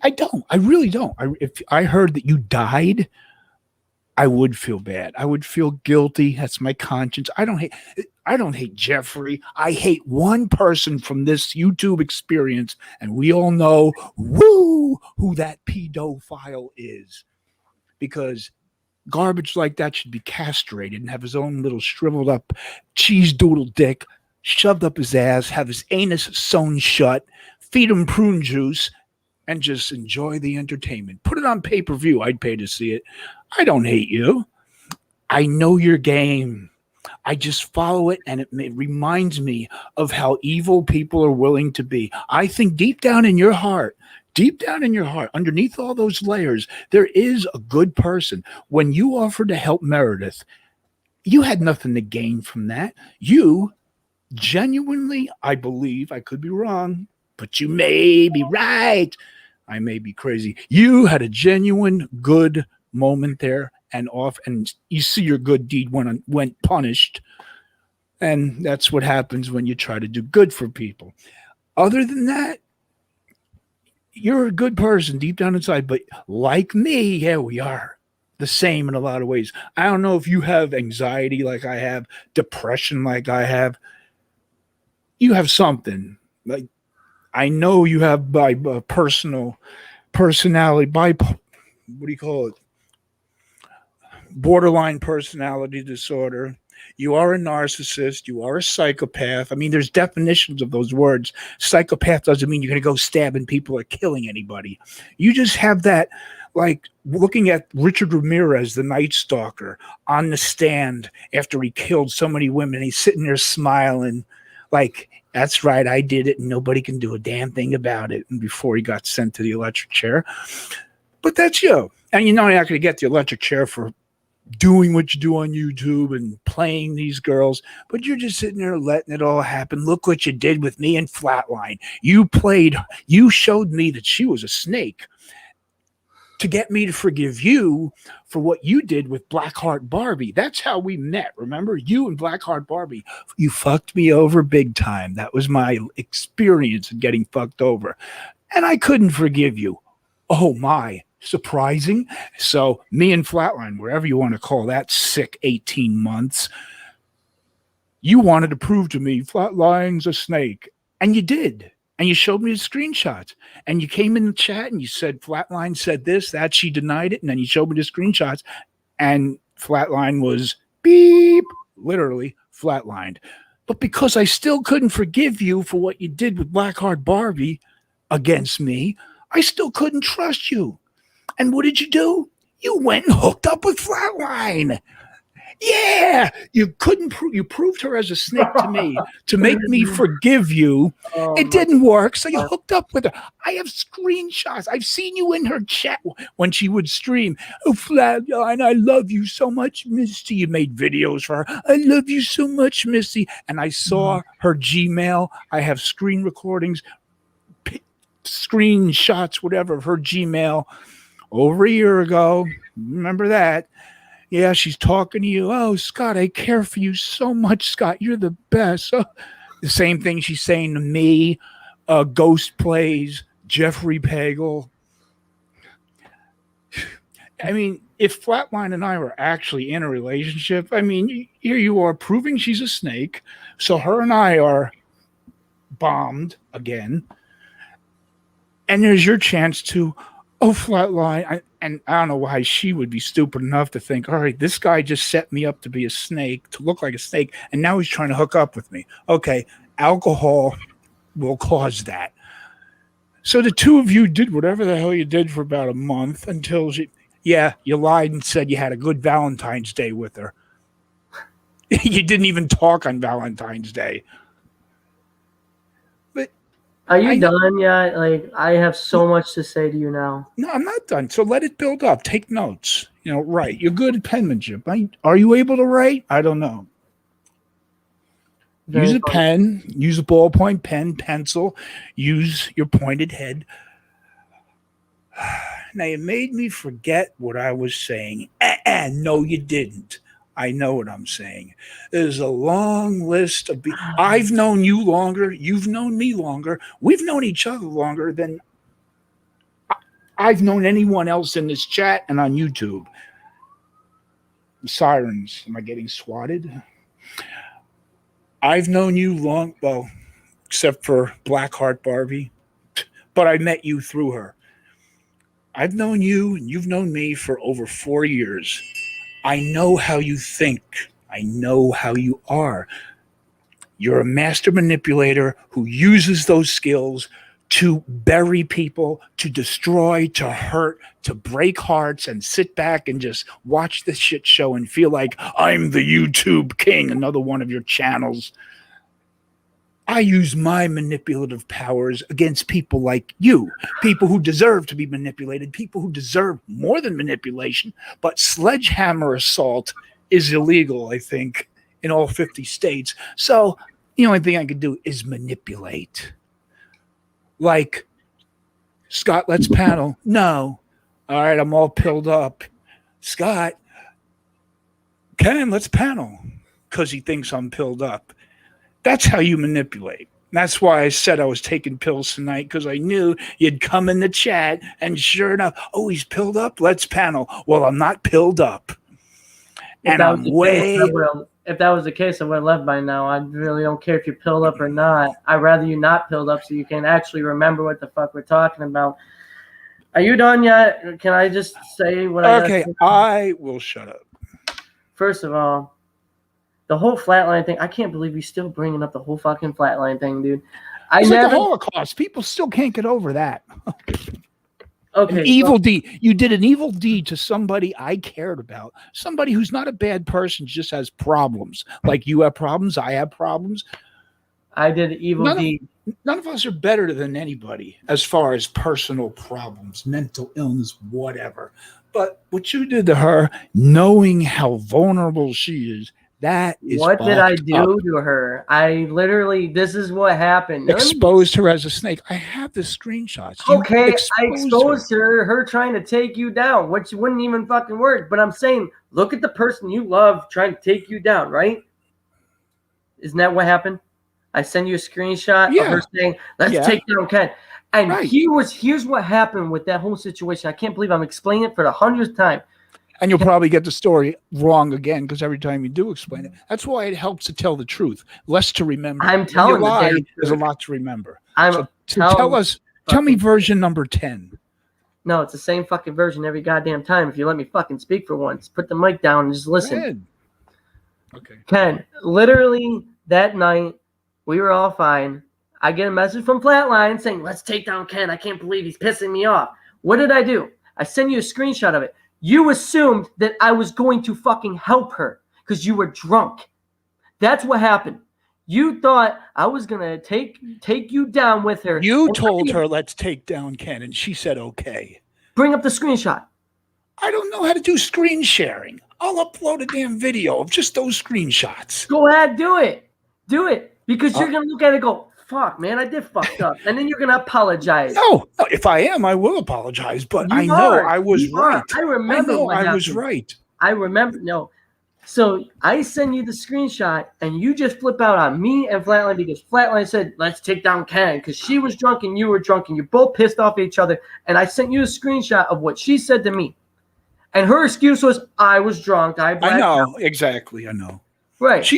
I don't. I really don't. If I heard that you died, I would feel bad. I would feel guilty. That's my conscience. I don't hate Jeffrey. I hate one person from this YouTube experience, and we all know who that pedophile is. Because garbage like that should be castrated and have his own little shriveled up cheese doodle dick shoved up his ass, have his anus sewn shut, feed him prune juice, and just enjoy the entertainment. Put it on pay-per-view. I'd pay to see it. I don't hate you. I know your game. I just follow it, and it reminds me of how evil people are willing to be. I think deep down in your heart, underneath all those layers, there is a good person. When you offered to help Meredith, you had nothing to gain from that. You genuinely, I believe, I could be wrong, but you may be right. I may be crazy. You had a genuine good moment there and you see your good deed went punished. And that's what happens when you try to do good for people. Other than that, you're a good person deep down inside, but like me, yeah, we are the same in a lot of ways. I don't know if you have anxiety like I have, depression like I have. You have something. Like, I know you have personality, what do you call it? Borderline personality disorder. You are a narcissist. You are a psychopath. I mean, there's definitions of those words. Psychopath doesn't mean you're going to go stabbing people or killing anybody. You just have that, like looking at Richard Ramirez, the Night Stalker, on the stand after he killed so many women. He's sitting there smiling like, that's right, I did it, and nobody can do a damn thing about it. And before he got sent to the electric chair. But that's you. And you know you're not going to get the electric chair for doing what you do on YouTube and playing these girls, but you're just sitting there letting it all happen. Look what you did with me and Flatline. You showed me that she was a snake to get me to forgive you for what you did with Blackheart Barbie. That's how we met. Remember, you and Blackheart Barbie, you fucked me over big time. That was my experience in getting fucked over. And I couldn't forgive you. Oh my, surprising. So me and Flatline, wherever you want to call that sick 18 months, you wanted to prove to me Flatline's a snake. And you did. And you showed me the screenshots. And you came in the chat and you said Flatline said this, that, she denied it. And then you showed me the screenshots. And Flatline was beep, literally flatlined. But because I still couldn't forgive you for what you did with Blackheart Barbie against me, I still couldn't trust you. And what did you do? You went and hooked up with Flatline. Yeah, you couldn't you proved her as a snake to me to make me forgive you. It didn't work, so you hooked up with her. I have screenshots. I've seen you in her chat when she would stream. Oh, Flatline, I love you so much, Misty. You made videos for her. I love you so much, Misty. And I saw her Gmail. I have screen recordings, screenshots, whatever, of her Gmail over a year ago. Remember that? Yeah, she's talking to you. Oh, Scott, I care for you so much, Scott. You're the best. Oh. The same thing she's saying to me Ghost Plays, Jeffrey Pagel. I mean, if Flatline and I were actually in a relationship, I mean, here you are proving she's a snake. So her and I are bombed again. And there's your chance to, Flatline. And I don't know why she would be stupid enough to think, all right, this guy just set me up to be a snake, to look like a snake. And now he's trying to hook up with me. Okay, alcohol will cause that. So the two of you did whatever the hell you did for about a month until you lied and said you had a good Valentine's Day with her. You didn't even talk on Valentine's Day. But are you done yet? Like, I have so much to say to you now. No, I'm not done. So let it build up. Take notes. Write. You're good at penmanship. Are you able to write? I don't know. Use a pen. Use a ballpoint pen, pencil. Use your pointed head. Now, you made me forget what I was saying. No, you didn't. I know what I'm saying. There's a long list of I've known you longer. You've known me longer. We've known each other longer than I've known anyone else in this chat and on YouTube. Sirens. Am I getting swatted? I've known you well, except for Blackheart Barbie. But I met you through her. I've known you and you've known me for over 4 years. I know how you think. I know how you are. You're a master manipulator who uses those skills to bury people, to destroy, to hurt, to break hearts, and sit back and just watch the shit show and feel like I'm the YouTube king, another one of your channels. I use my manipulative powers against people like you, people who deserve to be manipulated, people who deserve more than manipulation, but sledgehammer assault is illegal, I think, in all 50 states. So the only thing I could do is manipulate. Like, Scott, let's panel. No. All right, I'm all pilled up. Scott, Ken, let's panel. Because he thinks I'm pilled up. That's how you manipulate. That's why I said I was taking pills tonight, because I knew you'd come in the chat, and sure enough, he's pilled up? Let's panel. Well, I'm not pilled up. And I'm if that was the case, I would have left by now. I really don't care if you're pilled up or not. I'd rather you not pilled up so you can actually remember what the fuck we're talking about. Are you done yet? Can I just say what I will shut up. First of all, the whole Flatline thing, I can't believe you're still bringing up the whole fucking Flatline thing, dude. It's like the Holocaust. People still can't get over that. Okay. An evil deed. You did an evil deed to somebody I cared about. Somebody who's not a bad person, just has problems. Like you have problems, I have problems. I did an evil deed. None of us are better than anybody as far as personal problems, mental illness, whatever. But what you did to her, knowing how vulnerable she is, that is what did I do to her? I literally, this is what happened. Exposed her as a snake. I have the screenshots. Okay, I exposed her trying to take you down, which wouldn't even fucking work. But I'm saying, look at the person you love trying to take you down, right? Isn't that what happened? I send you a screenshot of her saying, let's take down Ken. And here's what happened with that whole situation. I can't believe I'm explaining it for the 100th time. And you'll probably get the story wrong again, because every time you do explain it, that's why it helps to tell the truth, less to remember. I'm telling you, there's a lot to remember. Tell me version number 10. No, it's the same fucking version every goddamn time. If you let me fucking speak for once, put the mic down and just listen. Okay. Ken, literally that night, we were all fine. I get a message from Flatline saying, let's take down Ken. I can't believe he's pissing me off. What did I do? I sent you a screenshot of it. You assumed that I was going to fucking help her because you were drunk. That's what happened. You thought I was going to take you down with her. You told her, let's take down Ken, and she said, okay. Bring up the screenshot. I don't know how to do screen sharing. I'll upload a damn video of just those screenshots. Go ahead, do it. Do it. Because you're going to look at it and go, fuck, man, I did fucked up. And then you're going to apologize. No, if I am, I will apologize. But I know I was right. I remember I was right. I remember. No, So I send you the screenshot, and you just flip out on me and Flatline because Flatline said, let's take down Ken because she was drunk and you were drunk and you're both pissed off at each other. And I sent you a screenshot of what she said to me. And her excuse was, I was drunk. I know, exactly. I know. Right.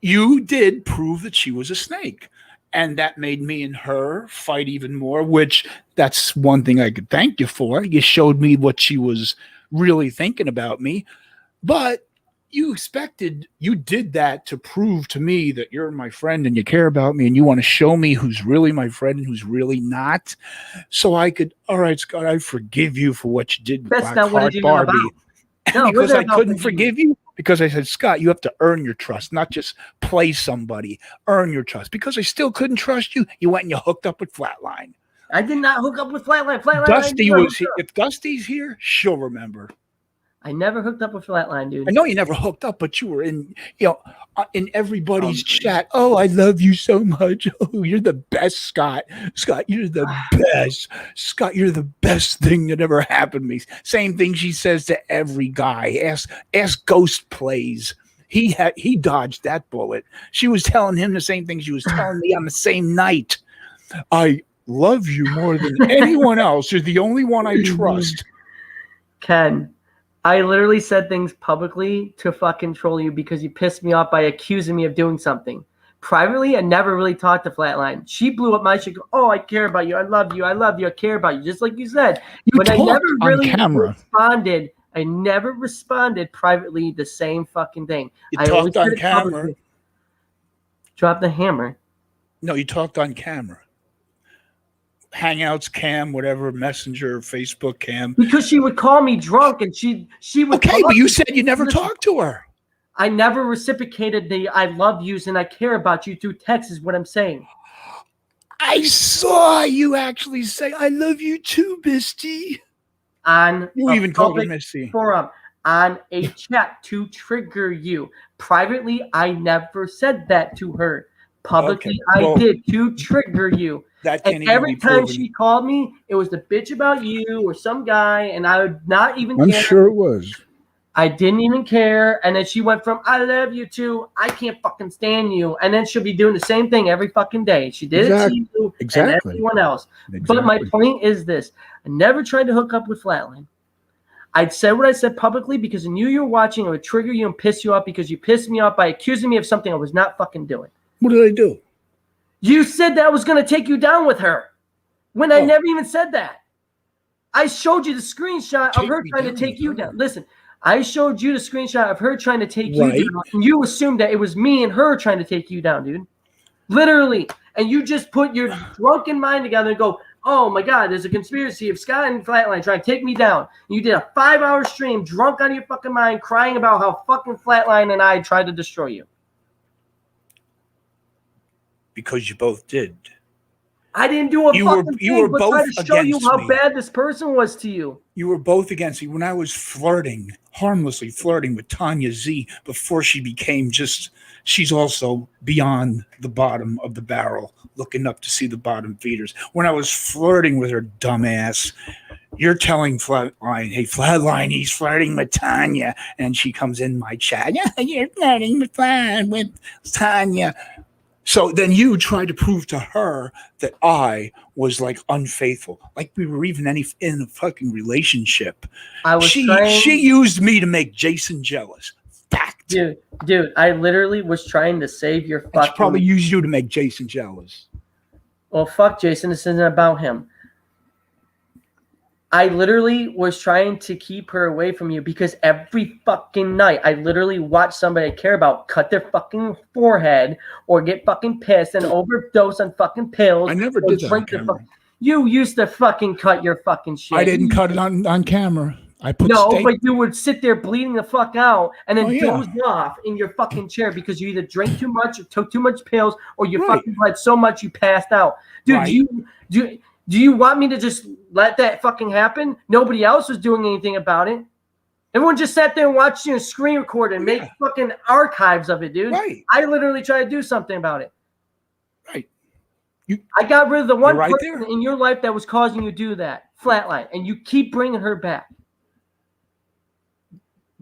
You did prove that she was a snake. And that made me and her fight even more, which that's one thing I could thank you for. You showed me what she was really thinking about me. But you did that to prove to me that you're my friend and you care about me and you want to show me who's really my friend and who's really not. So I could, all right, Scott, I forgive you for what you did with That's not what it's even about. No, because I couldn't forgive you. Because I said, Scott, you have to earn your trust, not just play somebody. Earn your trust. Because I still couldn't trust you, you went and you hooked up with Flatline. I did not hook up with Flatline. Dusty was here. If Dusty's here, she'll remember. I never hooked up with Flatline, dude. I know you never hooked up, but you were in everybody's chat. Oh, I love you so much. Oh, you're the best, Scott. Scott, you're the best. Scott, you're the best thing that ever happened to me. Same thing she says to every guy. Ask Ghost Plays. He dodged that bullet. She was telling him the same thing she was telling me on the same night. I love you more than anyone else. You're the only one I trust. Ken, I literally said things publicly to fucking troll you because you pissed me off by accusing me of doing something. Privately, I never really talked to Flatline. She blew up my shit. Oh, I care about you. I love you. I love you. I care about you. Just like you said. But I never really responded. I never responded privately the same fucking thing. You talked on camera. Drop the hammer. No, you talked on camera. Hangouts cam, whatever, Messenger, Facebook cam. Because she would call me drunk and she would. Okay, but you said you never talked to her. I never reciprocated the I love yous and I care about you through text is what I'm saying. I saw you actually say I love you too, Misty. You even called her Misty. Forum on a chat to trigger you. Privately, I never said that to her. Publicly, I did to trigger you. And every time she called me, it was the bitch about you or some guy, and I would not even care. I'm sure it was. I didn't even care. And then she went from I love you to I can't fucking stand you. And then she'll be doing the same thing every fucking day. She did it to you and everyone else. But my point is this. I never tried to hook up with Flatline. I'd said what I said publicly because I knew you were watching. It would trigger you and piss you off because you pissed me off by accusing me of something I was not fucking doing. What did I do? You said that I was going to take you down with her when I never even said that. I showed you the screenshot of her trying to take you down. Listen, I showed you the screenshot of her trying to take you down. And you assumed that it was me and her trying to take you down, dude. Literally. And you just put your drunken mind together and go, oh my God, there's a conspiracy of Scott and Flatline trying to take me down. And you did a 5-hour stream drunk out of your fucking mind crying about how fucking Flatline and I tried to destroy you. Because you both did. I didn't do a fucking thing. You were both against me. To show you how bad this person was to you. You were both against me when I was harmlessly flirting with Tanya Z before she became she's also beyond the bottom of the barrel, looking up to see the bottom feeders. When I was flirting with her dumbass, you're telling Flatline, hey, Flatline, he's flirting with Tanya. And she comes in my chat. Yeah, you're flirting with Tanya. So then you tried to prove to her that I was like unfaithful, like we were even in a fucking relationship. She used me to make Jason jealous. Fact. Dude, I literally was trying to save your fucking. She probably used you to make Jason jealous. Well, fuck Jason. This isn't about him. I literally was trying to keep her away from you because every fucking night I literally watch somebody I care about cut their fucking forehead or get fucking pissed and overdose on fucking pills. I never did that on camera. You used to fucking cut your fucking shit. I didn't cut it on camera. I put but you would sit there bleeding the fuck out and then doze off in your fucking chair because you either drank too much or took too much pills or you fucking bled so much you passed out. Dude, do you want me to just let that fucking happen? Nobody else was doing anything about it. Everyone just sat there and watched you screen record and make fucking archives of it, dude. Right. I literally tried to do something about it. Right. I got rid of the one person in your life that was causing you to do that, Flatline, and you keep bringing her back.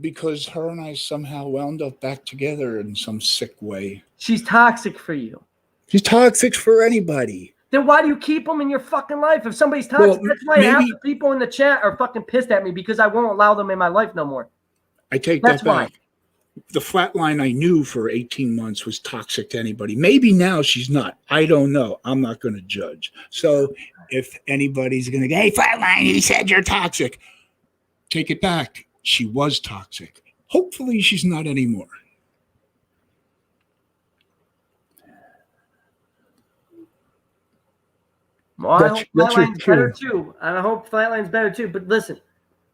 Because her and I somehow wound up back together in some sick way. She's toxic for you. She's toxic for anybody. Then why do you keep them in your fucking life? If somebody's toxic, that's why half the people in the chat are fucking pissed at me because I won't allow them in my life no more. I take that back. The flatline I knew for 18 months was toxic to anybody. Maybe now she's not. I don't know. I'm not going to judge. So if anybody's going to go, hey, flatline, he said you're toxic. Take it back. She was toxic. Hopefully she's not anymore. Well, I hope Flatline's better too. I hope Flatline's better too. But listen,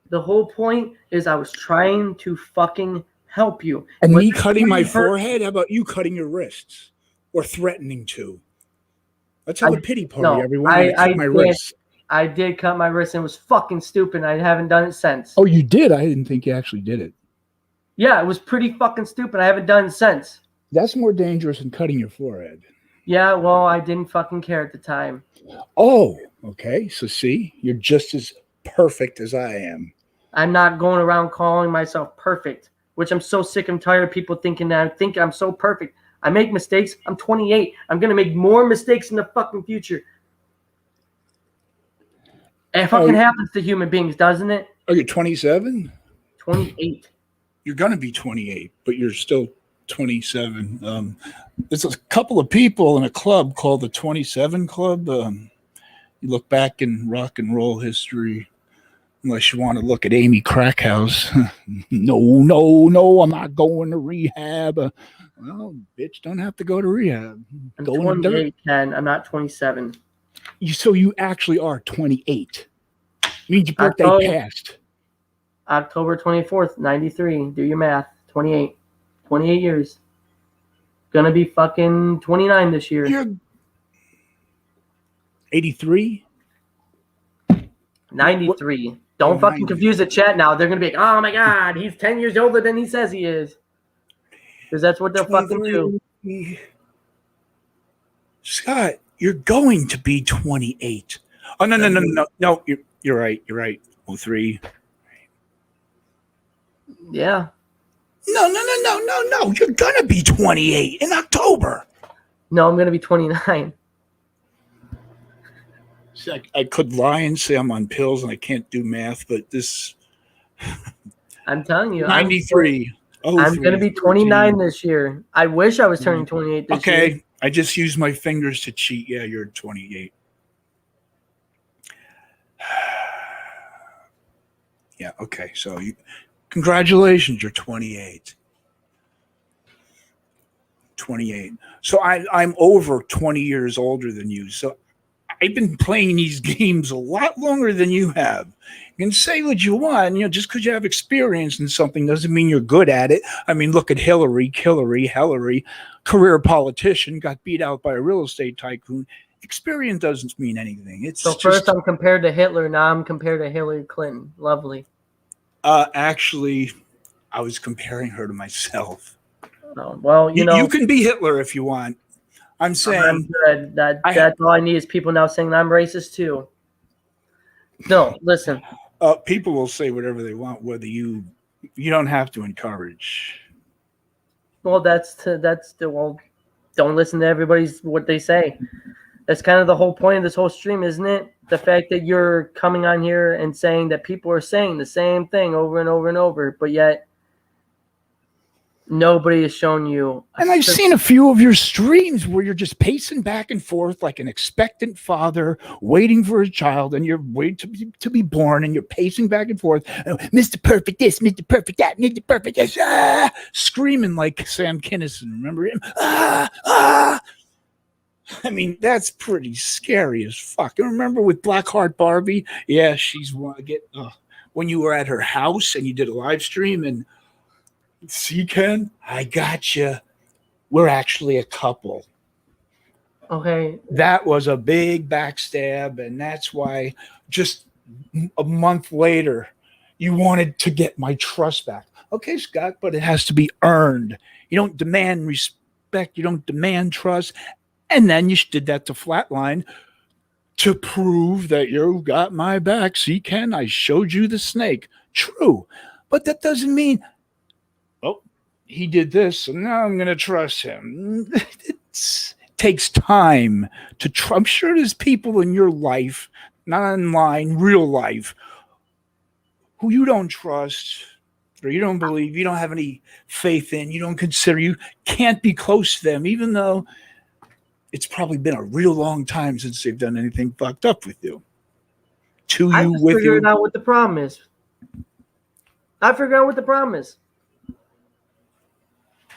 the whole point is I was trying to fucking help you. And me cutting my forehead? How about you cutting your wrists or threatening to? Let's have a pity party, everyone. I cut my wrists. I did cut my wrist and it was fucking stupid. I haven't done it since. Oh, you did? I didn't think you actually did it. Yeah, it was pretty fucking stupid. I haven't done it since. That's more dangerous than cutting your forehead. Yeah, well, I didn't fucking care at the time. Oh, okay. So see, you're just as perfect as I am. I'm not going around calling myself perfect, which I'm so sick and tired of people thinking that I think I'm so perfect. I make mistakes. I'm 28. I'm going to make more mistakes in the fucking future. It fucking happens to human beings, doesn't it? Oh, you're 27? 28. You're going to be 28, but you're still 27. There's a couple of people in a club called the 27 Club. You look back in rock and roll history, unless you want to look at Amy Crackhouse. No, I'm not going to rehab. Well, bitch, don't have to go to rehab. I'm 28, Ken. I'm not 27. So you actually are 28. Means your birthday passed. October 24th, 93. Do your math. 28. 28 years. Gonna be fucking 29 this year. You're 83? 93. Don't fucking confuse the chat now. They're gonna be like, oh my god, he's 10 years older than he says he is. Because that's what they'll fucking do. Scott, you're going to be 28. Oh, no. You're right. 03. Yeah. No. You're going to be 28 in October. No, I'm going to be 29. See, I could lie and say I'm on pills and I can't do math, but this... I'm telling you. 93. I'm going to be 29 this year. I wish I was turning 28 this year. Okay. I just used my fingers to cheat. Yeah, you're 28. Yeah, okay. So congratulations, you're 28. 28. So I'm over 20 years older than you. So I've been playing these games a lot longer than you have. You can say what you want, just because you have experience in something doesn't mean you're good at it. I mean, look at Hillary, career politician, got beat out by a real estate tycoon. Experience doesn't mean anything. First I'm compared to Hitler, now I'm compared to Hillary Clinton. Lovely. Actually, I was comparing her to myself. Oh, well, you can be Hitler if you want. I'm saying I'm good. That's all I need is people now saying I'm racist too. No, listen. People will say whatever they want, whether you don't have to encourage. Well, don't listen to everybody's what they say. That's kind of the whole point of this whole stream, isn't it? The fact that you're coming on here and saying that people are saying the same thing over and over and over, but yet nobody has shown you. And I've seen a few of your streams where you're just pacing back and forth like an expectant father waiting for a child, and you're waiting to be born, and you're pacing back and forth. Mr. Perfect this, Mr. Perfect that, Mr. Perfect this, screaming like Sam Kinison. Remember him? I mean, that's pretty scary as fuck. And remember with Blackheart Barbie? Yeah, when you were at her house and you did a live stream and see, Ken, I got you. We're actually a couple. Okay. That was a big backstab, and that's why just a month later you wanted to get my trust back. Okay, Scott, but it has to be earned. You don't demand respect. You don't demand trust. And then you did that to Flatline to prove that you got my back. See, Ken, I showed you the snake. True. But that doesn't mean oh, he did this, so now I'm going to trust him. It takes time to trust. I'm sure there's people in your life, not online, real life, who you don't trust, or you don't believe, you don't have any faith in, you don't consider, you can't be close to them, even though it's probably been a real long time since they've done anything fucked up with you. I just figured out what the problem is.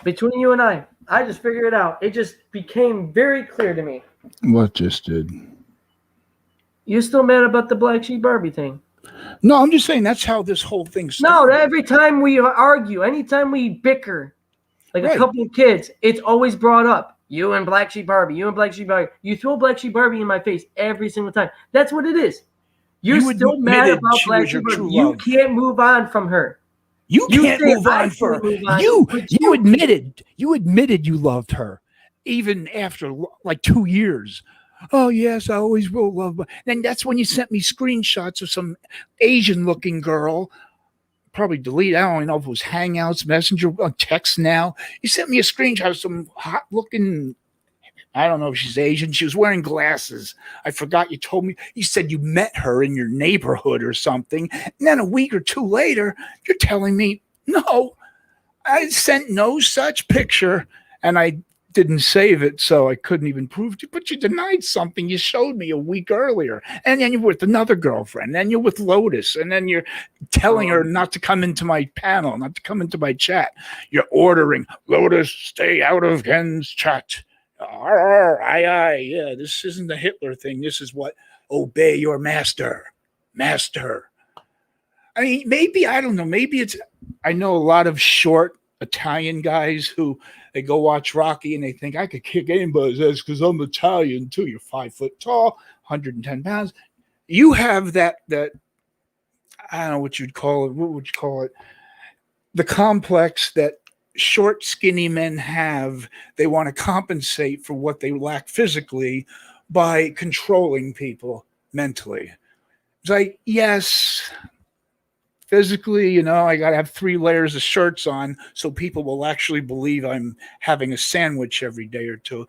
Between you and I just figured it out. It just became very clear to me. What just did? You still mad about the Black Sheep Barbie thing? No, I'm just saying that's how this whole thing started. No, every time we argue, anytime we bicker, like a couple of kids, it's always brought up. You and Black Sheep Barbie, you and Black Sheep Barbie. You throw Black Sheep Barbie in my face every single time. That's what it is. You're still mad about Black Sheep Barbie. You can't move on from her. You can't move on for her. You admitted you loved her, even after like 2 years. Oh yes, I always will love her. And that's when you sent me screenshots of some Asian-looking girl. Probably delete. I don't know if it was Hangouts, Messenger, text now. You sent me a screenshot of some hot-looking. I don't know if she's Asian. She was wearing glasses. I forgot you told me. You said you met her in your neighborhood or something. And then a week or two later, you're telling me, no, I sent no such picture. And I didn't save it, so I couldn't even prove it. But you denied something you showed me a week earlier. And then you're with another girlfriend. And then you're with Lotus. And then you're telling her not to come into my panel, not to come into my chat. You're ordering, Lotus, stay out of Ken's chat. Yeah, this isn't the Hitler thing. This is what obey your master. I mean, maybe, I don't know. Maybe it's, I know a lot of short Italian guys who they go watch Rocky and they think I could kick anybody's ass because I'm Italian too. You're 5 foot tall, 110 pounds. You have that, I don't know what you'd call it. What would you call it? The complex that short, skinny men have. They want to compensate for what they lack physically by controlling people mentally. It's like, yes, physically, I got to have 3 layers of shirts on so people will actually believe I'm having a sandwich every day or two.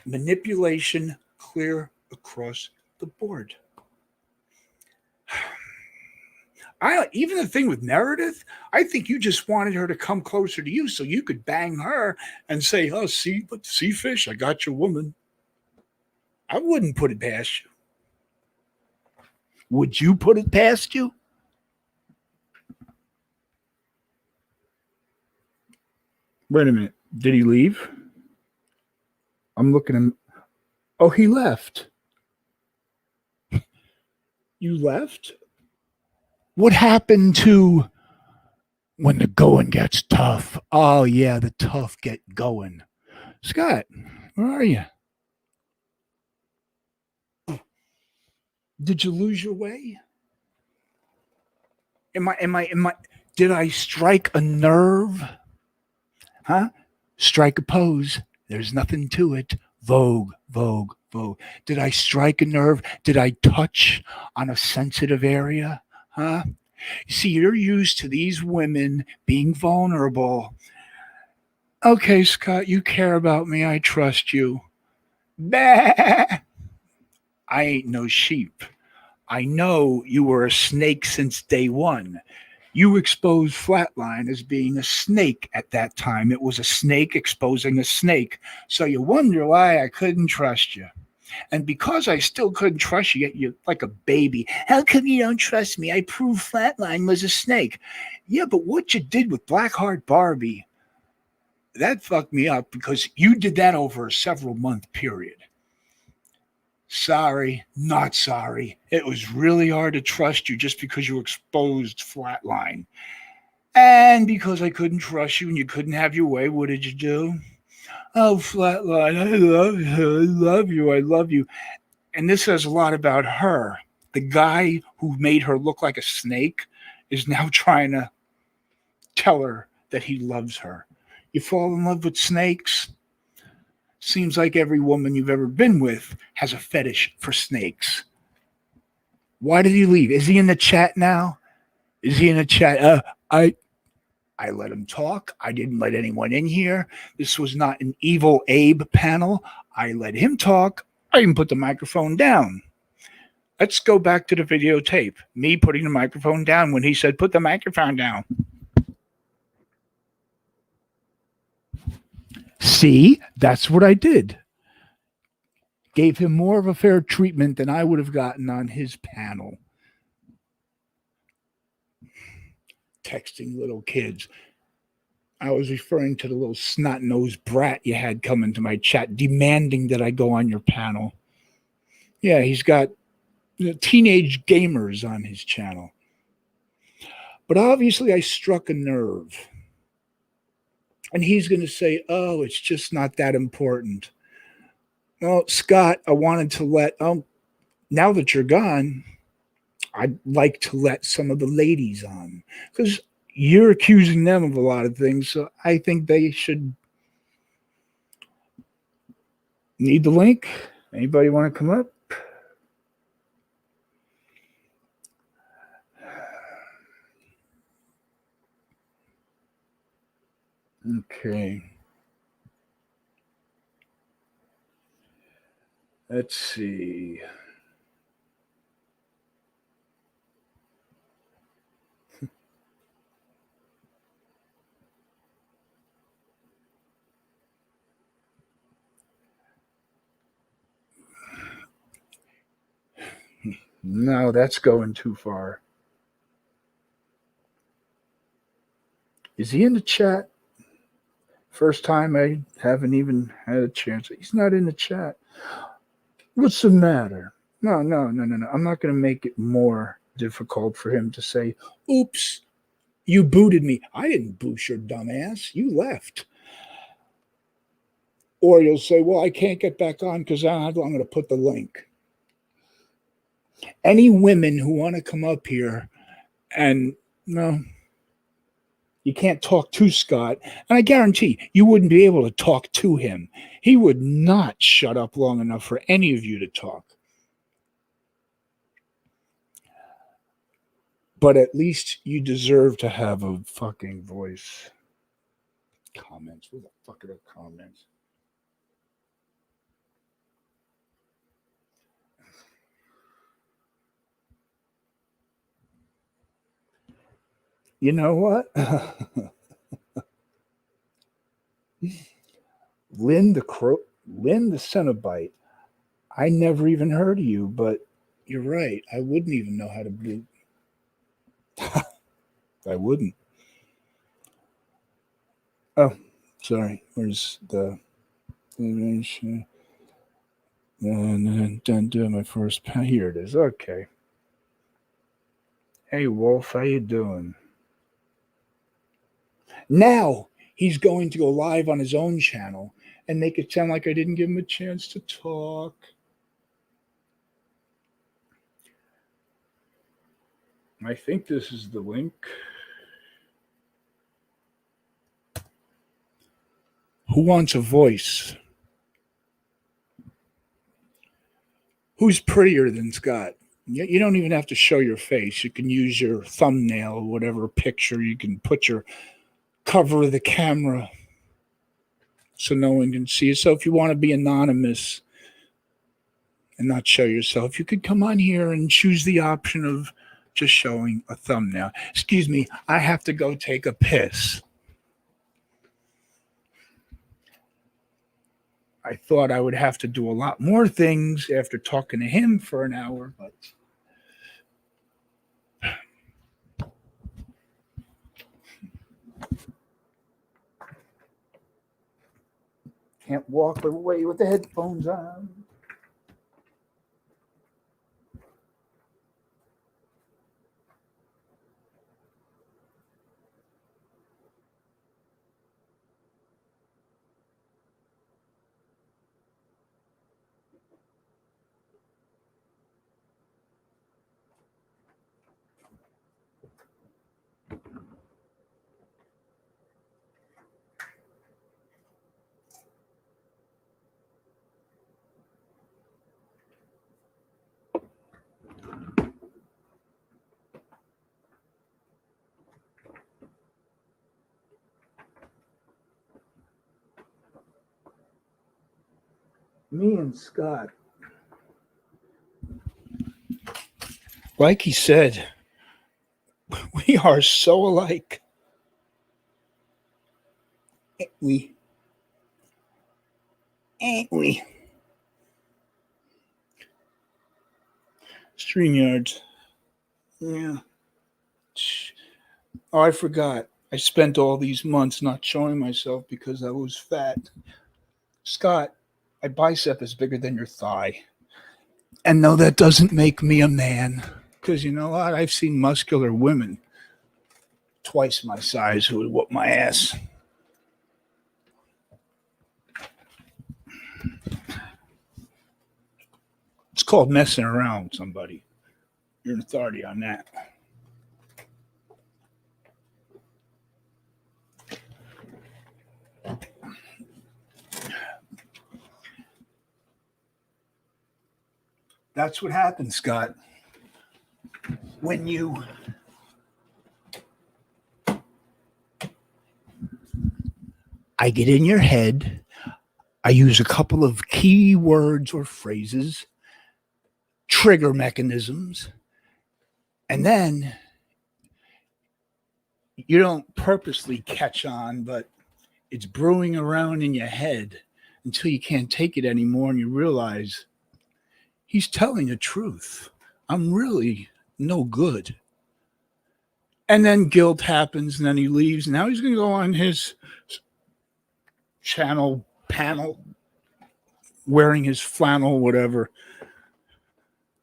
Manipulation clear across the board. Even the thing with Meredith, I think you just wanted her to come closer to you so you could bang her and say, oh, see fish, I got your woman. I wouldn't put it past you. Would you put it past you? Wait a minute. Did he leave? I'm looking at him. Oh, he left. You left? What happened to when the going gets tough? Oh, yeah, the tough get going. Scott, where are you? Did you lose your way? Did I strike a nerve? Huh? Strike a pose. There's nothing to it. Vogue. Did I strike a nerve? Did I touch on a sensitive area? Huh? See, you're used to these women being vulnerable. Okay, Scott, you care about me. I trust you. Bah! I ain't no sheep. I know you were a snake since day one. You exposed Flatline as being a snake at that time. It was a snake exposing a snake. So you wonder why I couldn't trust you. And because I still couldn't trust you, you're like a baby. How come you don't trust me? I proved Flatline was a snake. Yeah, but what you did with Blackheart Barbie, that fucked me up because you did that over a several-month period. Sorry, not sorry. It was really hard to trust you just because you exposed Flatline. And because I couldn't trust you and you couldn't have your way, what did you do? Oh, Flatline, I love you. And this says a lot about her. The guy who made her look like a snake is now trying to tell her that he loves her. You fall in love with snakes? Seems like every woman you've ever been with has a fetish for snakes. Why did he leave? Is he in the chat now? Is he in the chat? I let him talk. I didn't let anyone in here. This was not an evil Abe panel. I let him talk. I even put the microphone down. Let's go back to the videotape. Me putting the microphone down when he said, put the microphone down. See, that's what I did. Gave him more of a fair treatment than I would have gotten on his panel. Texting little kids. I was referring to the little snot-nosed brat you had come into my chat demanding that I go on your panel. Yeah, he's got teenage gamers on his channel. But obviously I struck a nerve. And he's going to say, oh, it's just not that important. Well, Scott, I wanted to let, now that you're gone, I'd like to let some of the ladies on. Because you're accusing them of a lot of things, so I think they should. Need the link? Anybody want to come up? Okay. Let's see. No, that's going too far. Is he in the chat? First time I haven't even had a chance. He's not in the chat. What's the matter? No. I'm not going to make it more difficult for him to say, oops, you booted me. I didn't boot your dumb ass. You left. Or you'll say, well, I can't get back on because I'm going to put the link. Any women who want to come up here and no, you can't talk to Scott. And I guarantee you wouldn't be able to talk to him. He would not shut up long enough for any of you to talk. But at least you deserve to have a fucking voice. Comments. Where the fuck are the comments? You know what? Lynn the Cenobite. I never even heard of you, but you're right. I wouldn't even know how to boot. I wouldn't. Oh, sorry. Where's the and then done doing my first. Here it is. Okay. Hey Wolf, how you doing? Now he's going to go live on his own channel and make it sound like I didn't give him a chance to talk. I think this is the link. Who wants a voice? Who's prettier than Scott? You don't even have to show your face. You can use your thumbnail, whatever picture. You can put your cover of the camera so no one can see it. So if you want to be anonymous and not show yourself, you could come on here and choose the option of just showing a thumbnail. Excuse me, I have to go take a piss. I thought I would have to do a lot more things after talking to him for an hour, but can't walk away with the headphones on. Me and Scott, like he said, we are so alike. Ain't we? StreamYards. Yeah. Oh, I forgot. I spent all these months not showing myself because I was fat. Scott, my bicep is bigger than your thigh. And no, that doesn't make me a man. Because you know what? I've seen muscular women twice my size who would whoop my ass. It's called messing around with somebody. You're an authority on that. That's what happens, Scott. When you I get in your head, I use a couple of key words or phrases, trigger mechanisms, and then you don't purposely catch on, but it's brewing around in your head until you can't take it anymore and you realize he's telling the truth. I'm really no good. And then guilt happens, and then he leaves. Now he's going to go on his panel wearing his flannel, whatever,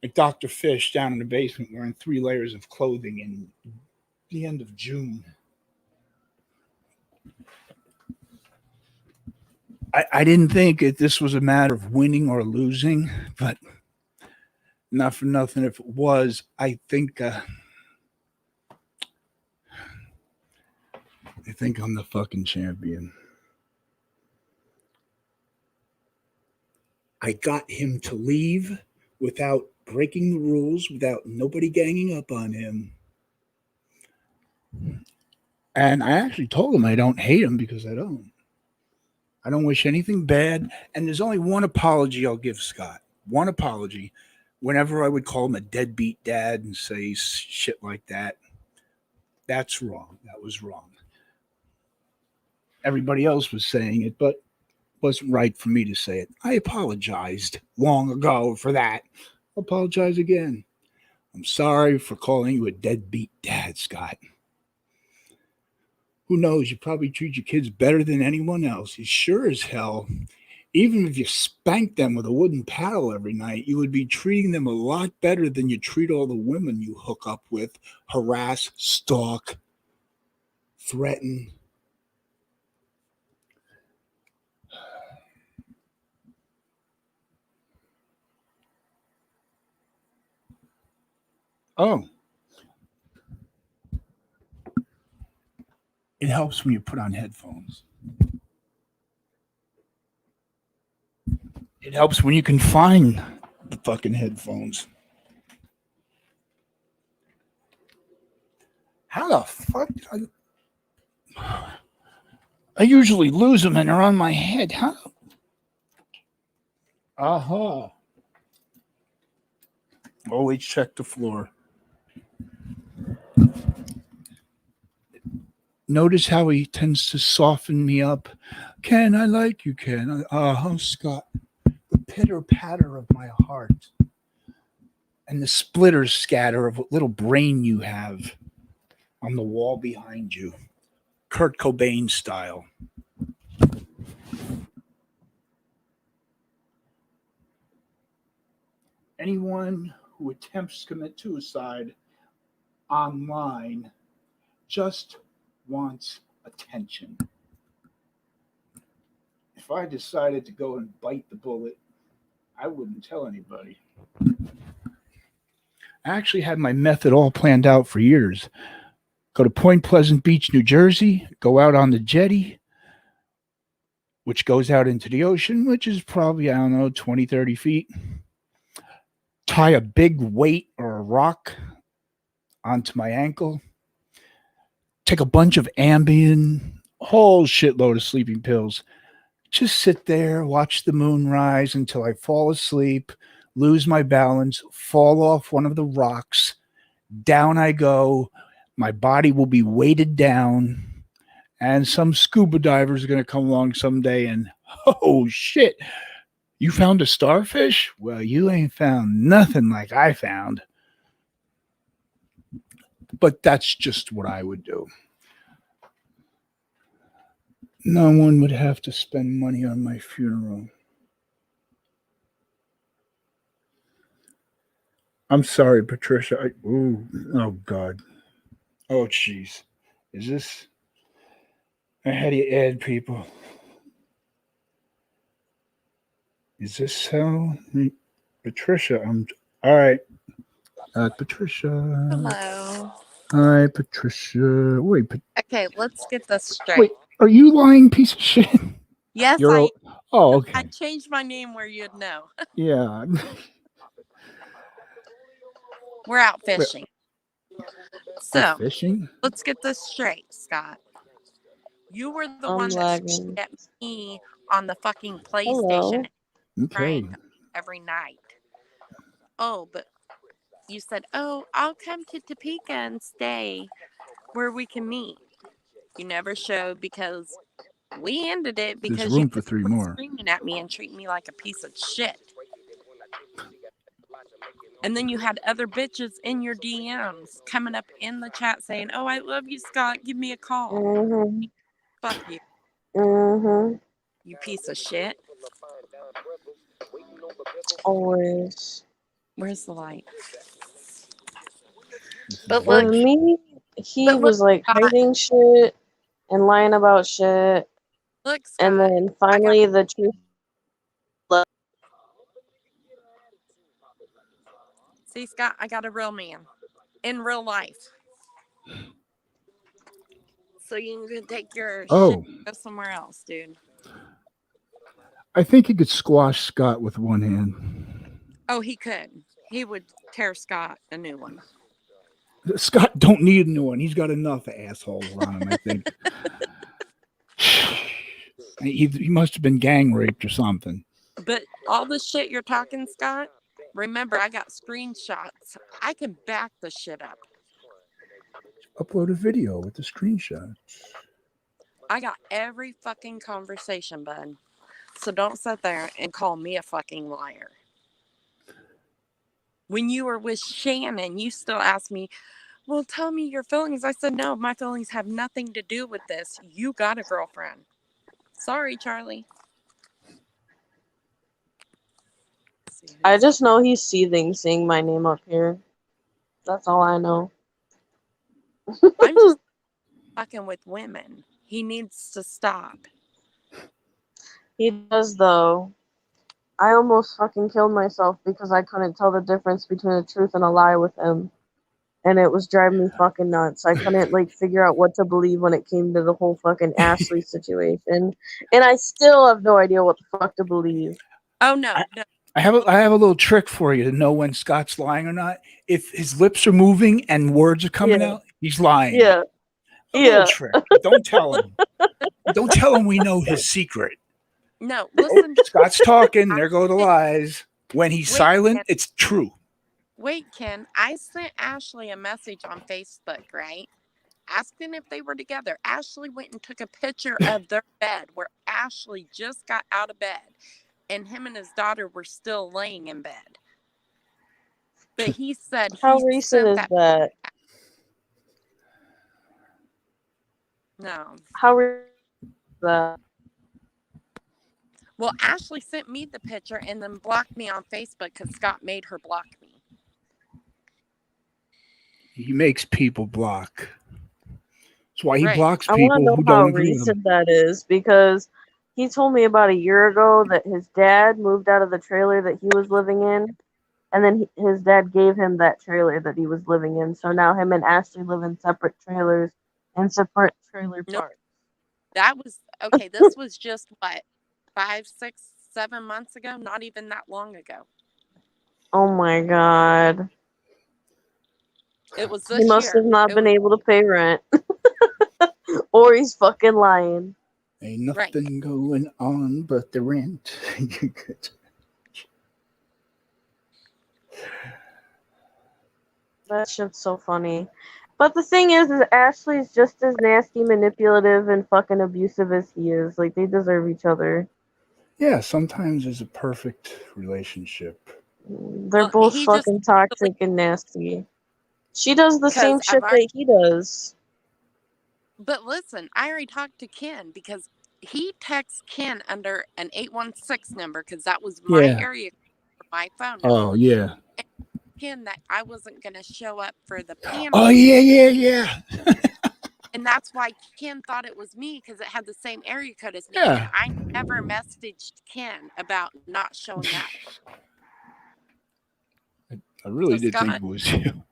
like Dr. Fish down in the basement wearing 3 layers of clothing in the end of June. I didn't think this was a matter of winning or losing, but not for nothing. If it was, I think I'm the fucking champion. I got him to leave without breaking the rules, without nobody ganging up on him. And I actually told him I don't hate him because I don't. I don't wish anything bad. And there's only one apology I'll give Scott. One apology. Whenever I would call him a deadbeat dad and say shit like that, that's wrong. That was wrong. Everybody else was saying it, but it wasn't right for me to say it. I apologized long ago for that. I'll apologize again. I'm sorry for calling you a deadbeat dad, Scott. Who knows? You probably treat your kids better than anyone else. You sure as hell, even if you spanked them with a wooden paddle every night, you would be treating them a lot better than you treat all the women you hook up with, harass, stalk, threaten. Oh. It helps when you put on headphones. It helps when you can find the fucking headphones. How the fuck did I usually lose them and they're on my head. How? Uh-huh. Always check the floor. Notice how he tends to soften me up. Ken, I like you, Ken. Scott. The pitter-patter of my heart. And the splitter scatter of what little brain you have on the wall behind you. Kurt Cobain style. Anyone who attempts to commit suicide online just wants attention. If I decided to go and bite the bullet, I wouldn't tell anybody. I actually had my method all planned out for years. Go to Point Pleasant Beach, New Jersey, go out on the jetty, which goes out into the ocean, which is probably, 20, 30 feet. Tie a big weight or a rock onto my ankle. Take a bunch of Ambien, a whole shitload of sleeping pills. just sit there, watch the moon rise until I fall asleep, lose my balance, fall off one of the rocks. Down I go. My body will be weighted down. And some scuba divers are going to come along someday and, oh shit, you found a starfish? Well, you ain't found nothing like I found. But that's just what I would do. No one would have to spend money on my funeral. I'm sorry, Patricia. Oh, God. Oh, jeez. Is this... How do you add people? Is this how? Patricia, I'm... All right. Patricia. Hello. Hi, Patricia. Wait. Okay, let's get this straight. Wait, are you lying piece of shit? Yes, Oh, okay. I changed my name where you'd know. Yeah. We're out fishing. So, fishing? let's get this straight, Scott. You were the one that at me on the fucking PlayStation every night. Oh, but you said, "Oh, I'll come to Topeka and stay where we can meet." You never showed because we ended it because there's room for 3 more. Screaming at me and treating me like a piece of shit. And then you had other bitches in your DMs coming up in the chat saying, "Oh, I love you, Scott. Give me a call." Mm-hmm. Fuck you. Mm-hmm. You piece of shit. Always. Where's the light? But for me, he was like hiding shit and lying about shit. Look, Scott, and then finally the truth. See, Scott, I got a real man in real life. So you can take your shit and go somewhere else, dude. I think he could squash Scott with one hand. Oh, he could. He would tear Scott a new one. Scott don't need a new one. He's got enough assholes on him, I think. He must have been gang raped or something. But all the shit you're talking, Scott, remember, I got screenshots. I can back the shit up. Upload a video with the screenshots. I got every fucking conversation, bud. So don't sit there and call me a fucking liar. When you were with Shannon, you still asked me, "Well, tell me your feelings." I said, "No, my feelings have nothing to do with this. You got a girlfriend." Sorry, Charlie. I just know he's seething seeing my name up here. That's all I know. I'm just fucking with women. He needs to stop. He does, though. I almost fucking killed myself because I couldn't tell the difference between a truth and a lie with him. And it was driving me fucking nuts. I couldn't, figure out what to believe when it came to the whole fucking Ashley situation. And I still have no idea what the fuck to believe. Oh, no. I have a little trick for you to know when Scott's lying or not. If his lips are moving and words are coming out, he's lying. Yeah. Little trick. Don't tell him. Don't tell him we know his secret. No, listen. Scott's talking. There go the lies. When he's silent, Ken, it's true. Wait, Ken. I sent Ashley a message on Facebook, right? Asking if they were together. Ashley went and took a picture of their bed where Ashley just got out of bed. And him and his daughter were still laying in bed. But he said... How recent is that? No. How recent is that? Well, Ashley sent me the picture and then blocked me on Facebook because Scott made her block me. He makes people block. That's why he blocks people. I want to know how recent that is, because he told me about a year ago that his dad moved out of the trailer that he was living in, and then his dad gave him that trailer that he was living in. So now him and Ashley live in separate trailers and separate trailer parks. That was, okay, this was just, what, 5, 6, 7 months ago? Not even that long ago. Oh my God. It was this He must have not been able to pay rent. Or he's fucking lying. Ain't nothing going on but the rent. That shit's so funny. But the thing is Ashley's just as nasty, manipulative, and fucking abusive as he is. Like, they deserve each other. Yeah, sometimes it's a perfect relationship. They're both fucking toxic and nasty. She does the same shit that he does. But listen, I already talked to Ken because he texts Ken under an 816 number because that was my area for my phone number. Oh, yeah. And Ken, that I wasn't going to show up for the panel. Oh, yeah. And that's why Ken thought it was me because it had the same area code as me. Yeah. And I never messaged Ken about not showing up. I really did think it was you.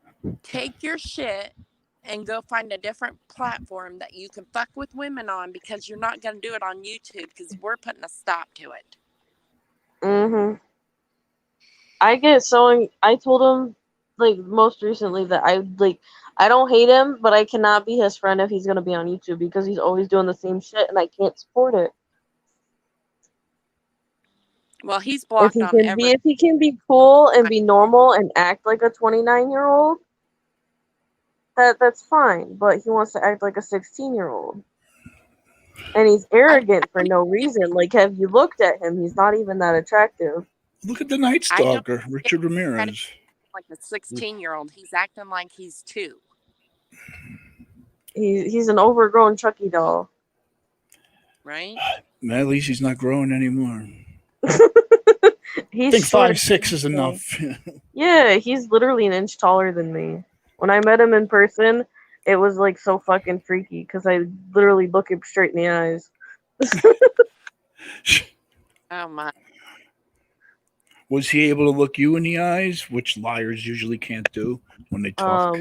Take your shit and go find a different platform that you can fuck with women on because you're not going to do it on YouTube because we're putting a stop to it. Mm-hmm. I told him, like, most recently that I don't hate him, but I cannot be his friend if he's going to be on YouTube because he's always doing the same shit and I can't support it. Well, he's blocked on everything. If he can be cool and be normal and act like a 29-year-old, that's fine. But he wants to act like a 16-year-old. And he's arrogant for no reason. Like, have you looked at him? He's not even that attractive. Look at the Night Stalker, Richard Ramirez. Like a 16-year-old. He's acting like he's 2. He's an overgrown Chucky doll. Right? At least he's not growing anymore. I think 5'6" is enough. Yeah, he's literally an inch taller than me. When I met him in person, it was like so fucking freaky because I literally look him straight in the eyes. Oh my. Was he able to look you in the eyes, which liars usually can't do when they talk?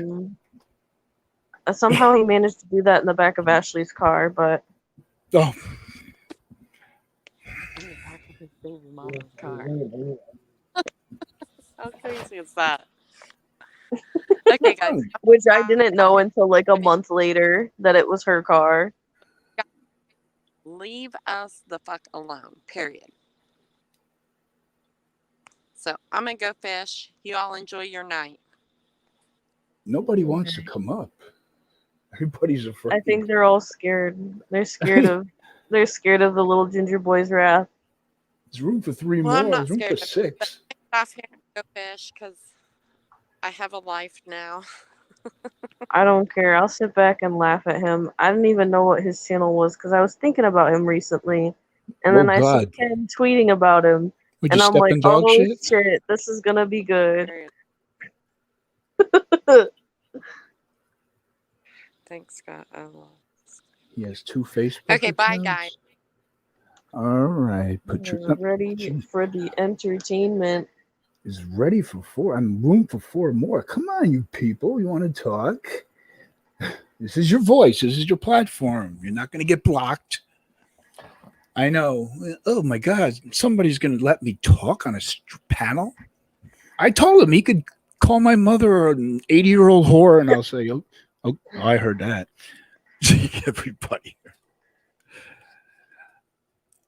Somehow he managed to do that in the back of Ashley's car, but oh. His baby mama's car. How crazy is that? Okay, guys. Which I didn't know until like a month later that it was her car. Leave us the fuck alone, period. So I'm gonna go fish. You all enjoy your night. Nobody wants to come up. Everybody's afraid. I think they're all scared. They're scared of the little ginger boy's wrath. There's room for 3 more. There's room for 6. Off here and go fish because I have a life now. I don't care. I'll sit back and laugh at him. I didn't even know what his channel was because I was thinking about him recently, and then I saw Ken tweeting about him, and I'm like, "Oh shit, this is gonna be good." Thanks, Scott. He has 2 Facebook. Okay, bye, guys. All right, put your ready for the entertainment. Is ready for 4. I'm room for 4 more. Come on, you people. You want to talk? This is your voice. This is your platform. You're not going to get blocked. I know. Oh my God, somebody's going to let me talk on a panel. I told him he could call my mother an 80-year-old whore, and I'll say, "Oh, I heard that." Everybody.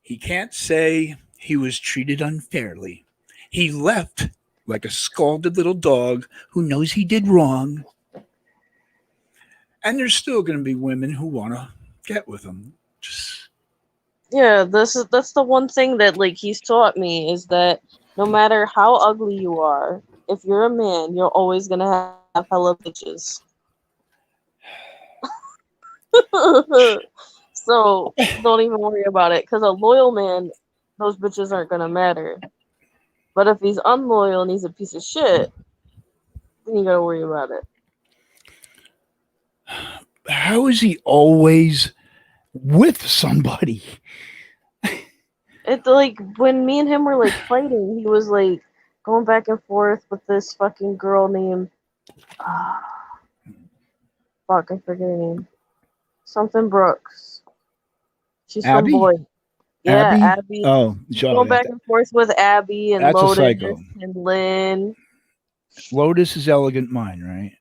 He can't say he was treated unfairly. He left like a scalded little dog who knows he did wrong. And there's still going to be women who want to get with him. Yeah, that's the one thing that like he's taught me is that no matter how ugly you are, if you're a man, you're always going to have hella bitches. So don't even worry about it, because a loyal man, those bitches aren't gonna matter. But if he's unloyal and he's a piece of shit, then you gotta worry about it. How is he always with somebody? It's like when me and him were like fighting, he was like going back and forth with this fucking girl named fuck, I forget her name. Something Brooks. She's Abby? some boy. Yeah, Abby. Oh, go back and forth with Abby and Lotus and Lynn. Lotus is Elegant Mind, right?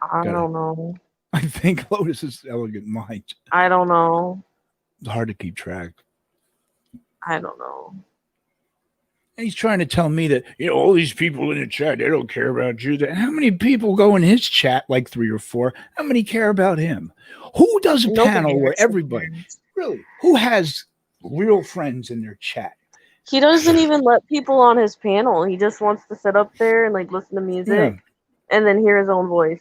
I don't know. I think Lotus is Elegant Mind. I don't know. It's hard to keep track. I don't know. And he's trying to tell me that, all these people in the chat, they don't care about you. And how many people go in his chat, like 3 or 4? How many care about him? Who does a panel where everybody, really, who has real friends in their chat? He doesn't even let people on his panel. He just wants to sit up there and like listen to music and then hear his own voice.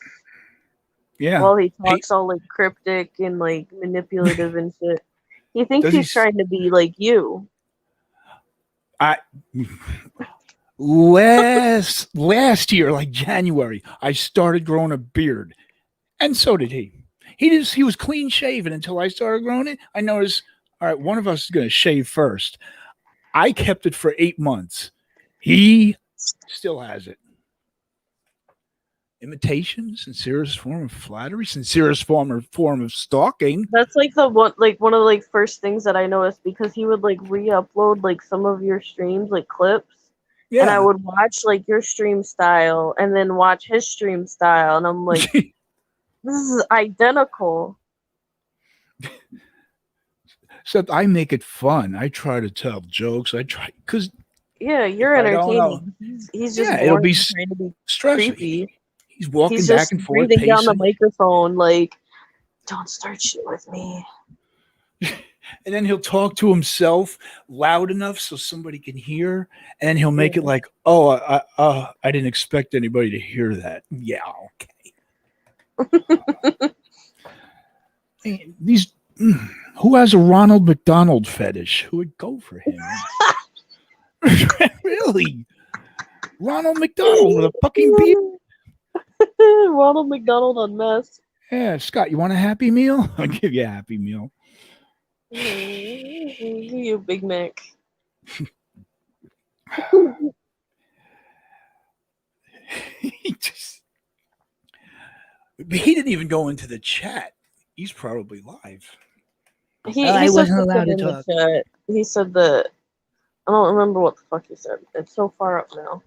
Yeah. While he talks all like cryptic and like manipulative and shit. He thinks he's trying to be like you. Last year, like January, I started growing a beard, and so did he. He was clean shaven until I started growing it. I noticed, all right, one of us is going to shave first. I kept it for 8 months. He still has it. Imitation, sincerest form of flattery, sincerest form of stalking. That's like one of the like first things that I noticed, because he would like re-upload like some of your streams, like clips. Yeah. And I would watch like your stream style and then watch his stream style, and I'm like, this is identical. Except I make it fun. I try to tell jokes. Because you're entertaining. He's just it'll be trying to be stressful. Creepy. He's walking back and forth, breathing down the microphone, like, don't start shit with me. And then he'll talk to himself loud enough so somebody can hear, and he'll make it like, "Oh, I didn't expect anybody to hear that." Yeah, okay. Who has a Ronald McDonald fetish? Who would go for him? Really, Ronald McDonald with a fucking beard. Ronald McDonald Unmasked. Yeah, Scott, you want a Happy Meal? I'll give you a Happy Meal. You Big Mac. He didn't even go into the chat. He's probably live. I wasn't allowed to talk. He said that, I don't remember what the fuck he said. It's so far up now.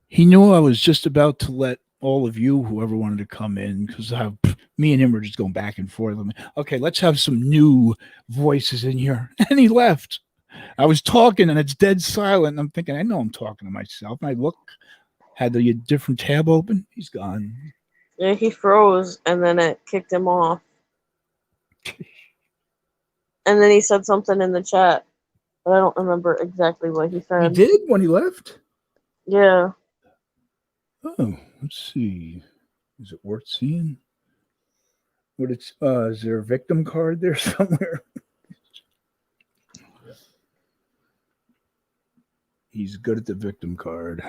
He knew I was just about to let all of you, whoever wanted to come in, because me and him were just going back and forth. Okay, let's have some new voices in here. And he left. I was talking and it's dead silent. And I'm thinking, I know I'm talking to myself. And I look, had the different tab open. He's gone. Yeah, he froze and then it kicked him off. And then he said something in the chat, but I don't remember exactly what he said. He did when he left? Yeah. Oh, let's see. Is it worth seeing? Is there a victim card there somewhere? He's good at the victim card.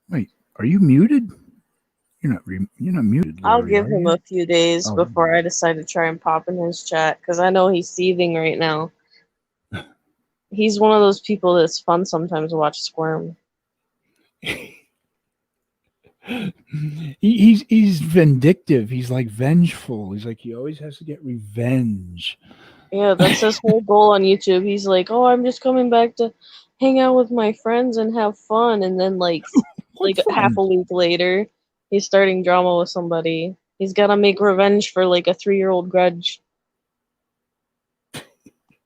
Wait, are you muted? You're not muted. Larry, I'll give him a few days before I decide to try and pop in his chat, because I know he's seething right now. He's one of those people that's fun sometimes to watch squirm. He's vindictive. He's like vengeful. He's like, he always has to get revenge. Yeah, that's his whole goal on YouTube. He's like, oh, I'm just coming back to hang out with my friends and have fun. And then like half a week later, he's starting drama with somebody. He's got to make revenge for like a 3-year-old grudge.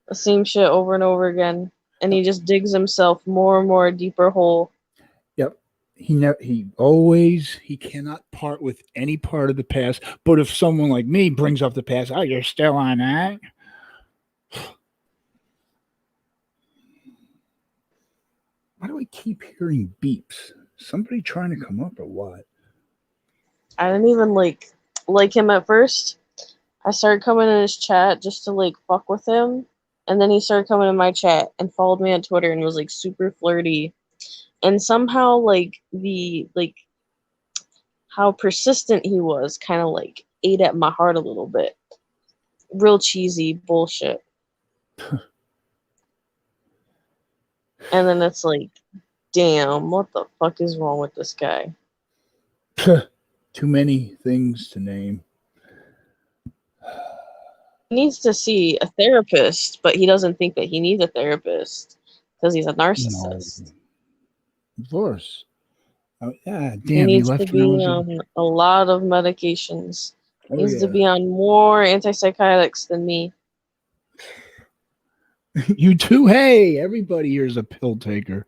The same shit over and over again, and he just digs himself more and more deeper hole. Yep. He cannot part with any part of the past. But if someone like me brings up the past, oh, you're still on that? Why do I keep hearing beeps? Somebody trying to come up or what? I didn't even like him at first. I started coming in his chat just to like fuck with him. And then he started coming in my chat and followed me on Twitter and was like super flirty. And somehow like how persistent he was kind of like ate at my heart a little bit. Real cheesy bullshit. And then it's like, damn, what the fuck is wrong with this guy? Too many things to name. He needs to see a therapist, but he doesn't think that he needs a therapist because he's a narcissist. No. Of course. Oh, yeah, damn. He needs to be on a lot of medications. He needs to be on more antipsychotics than me. You too? Hey, everybody here's a pill taker.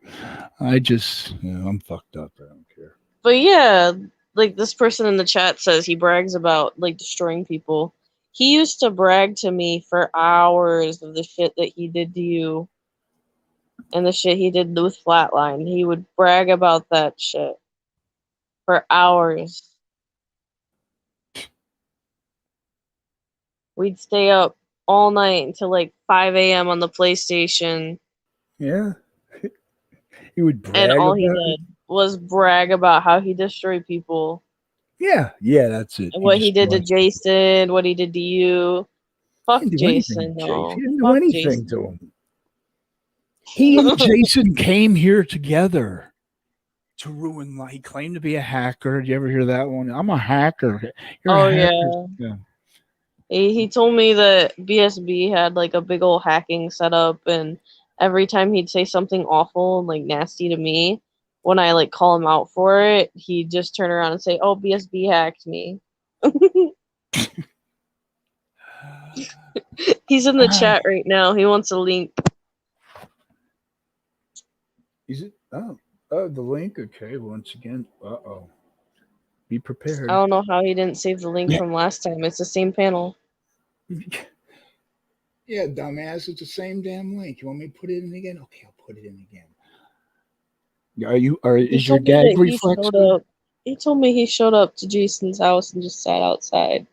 I'm fucked up. I don't care. But yeah, like this person in the chat says he brags about like destroying people. He used to brag to me for hours of the shit that he did to you and the shit he did with Flatline. He would brag about that shit for hours. We'd stay up all night until like 5 a.m. on the PlayStation. Yeah. He would brag and all about he did was brag about how he destroyed people. Yeah, that's it. And what he did to Jason, what he did to you. Fuck Jason, no. He didn't do anything to him. He and Jason came here together to ruin life. He claimed to be a hacker. Did you ever hear that one? I'm a hacker. You're a hacker. Yeah. He told me that BSB had like a big old hacking setup, and every time he'd say something awful and like nasty to me, when I like call him out for it, he'd just turn around and say, "Oh, BSB hacked me." He's in the chat right now. He wants a link. Is it? Oh, the link. Okay, once again. Be prepared. I don't know how he didn't save the link from last time. It's the same panel. Yeah, dumbass. It's the same damn link. You want me to put it in again? Okay, I'll put it in again. Is your gag reflex? He told me he showed up to Jason's house and just sat outside.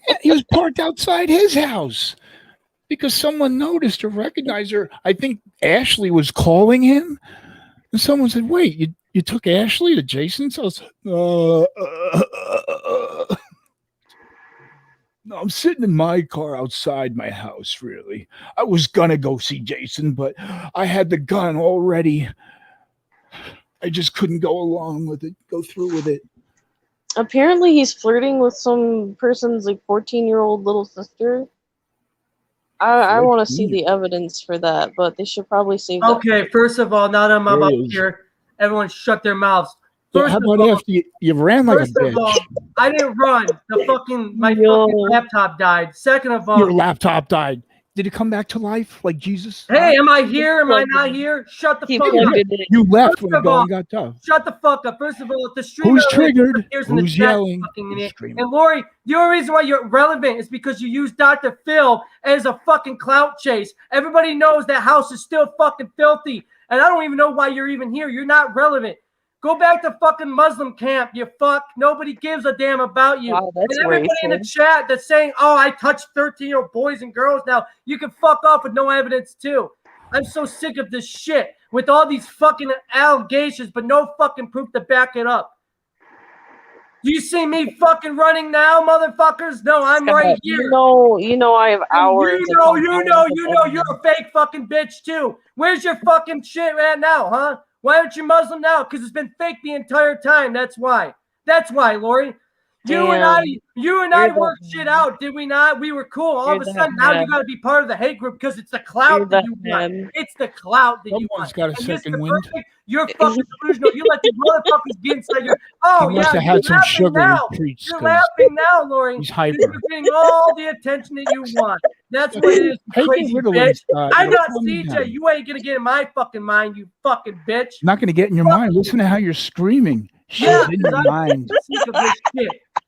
Yeah, he was parked outside his house because someone noticed or recognized her. I think Ashley was calling him, and someone said, "Wait, you took Ashley to Jason's house?" No, I'm sitting in my car outside my house, really. I was gonna go see Jason, but I had the gun already. I just couldn't go through with it. Apparently he's flirting with some person's like 14-year-old little sister. I want to see the evidence for that, but they should probably save that. Okay, first of all, now that I'm up here, everyone shut their mouths. How about after you ran like a bitch? First of all, I didn't run. My fucking laptop died. Second of all, your laptop died. Did it come back to life like Jesus? Hey, am I here? Am I not here? Shut the fuck up. You left when the going got tough. Shut the fuck up. First of all, if the streamer who's triggered? Who's yelling? And Lori, the only reason why you're relevant is because you use Dr. Phil as a fucking clout chase. Everybody knows that house is still fucking filthy. And I don't even know why you're even here. You're not relevant. Go back to fucking Muslim camp, you fuck. Nobody gives a damn about you. Wow, that's and everybody in the chat that's saying, "Oh, I touched 13-year-old boys and girls now," you can fuck off with no evidence too. I'm so sick of this shit with all these fucking allegations, but no fucking proof to back it up. Do you see me fucking running now, motherfuckers? No, I'm right here. You know I have hours. You know, you're a fake fucking bitch too. Where's your fucking shit right now, huh? Why aren't you Muslim now? Because it's been fake the entire time. That's why. That's why, Lori. You and I worked shit out, did we not? We were cool. All of a sudden, now you got to be part of the hate group because it's the clout that you want. It's the clout that you want. Someone's got a second wind. You're fucking delusional. You let these motherfuckers get inside your. Oh, he must have had some sugar treats. You're laughing now, Lori. He's hyper. You're getting all the attention that you want. That's what it is, you crazy bitch. I'm not CJ. You ain't gonna get in my fucking mind, you fucking bitch. I'm not gonna get in your mind. Listen to how you're screaming. She's in your mind.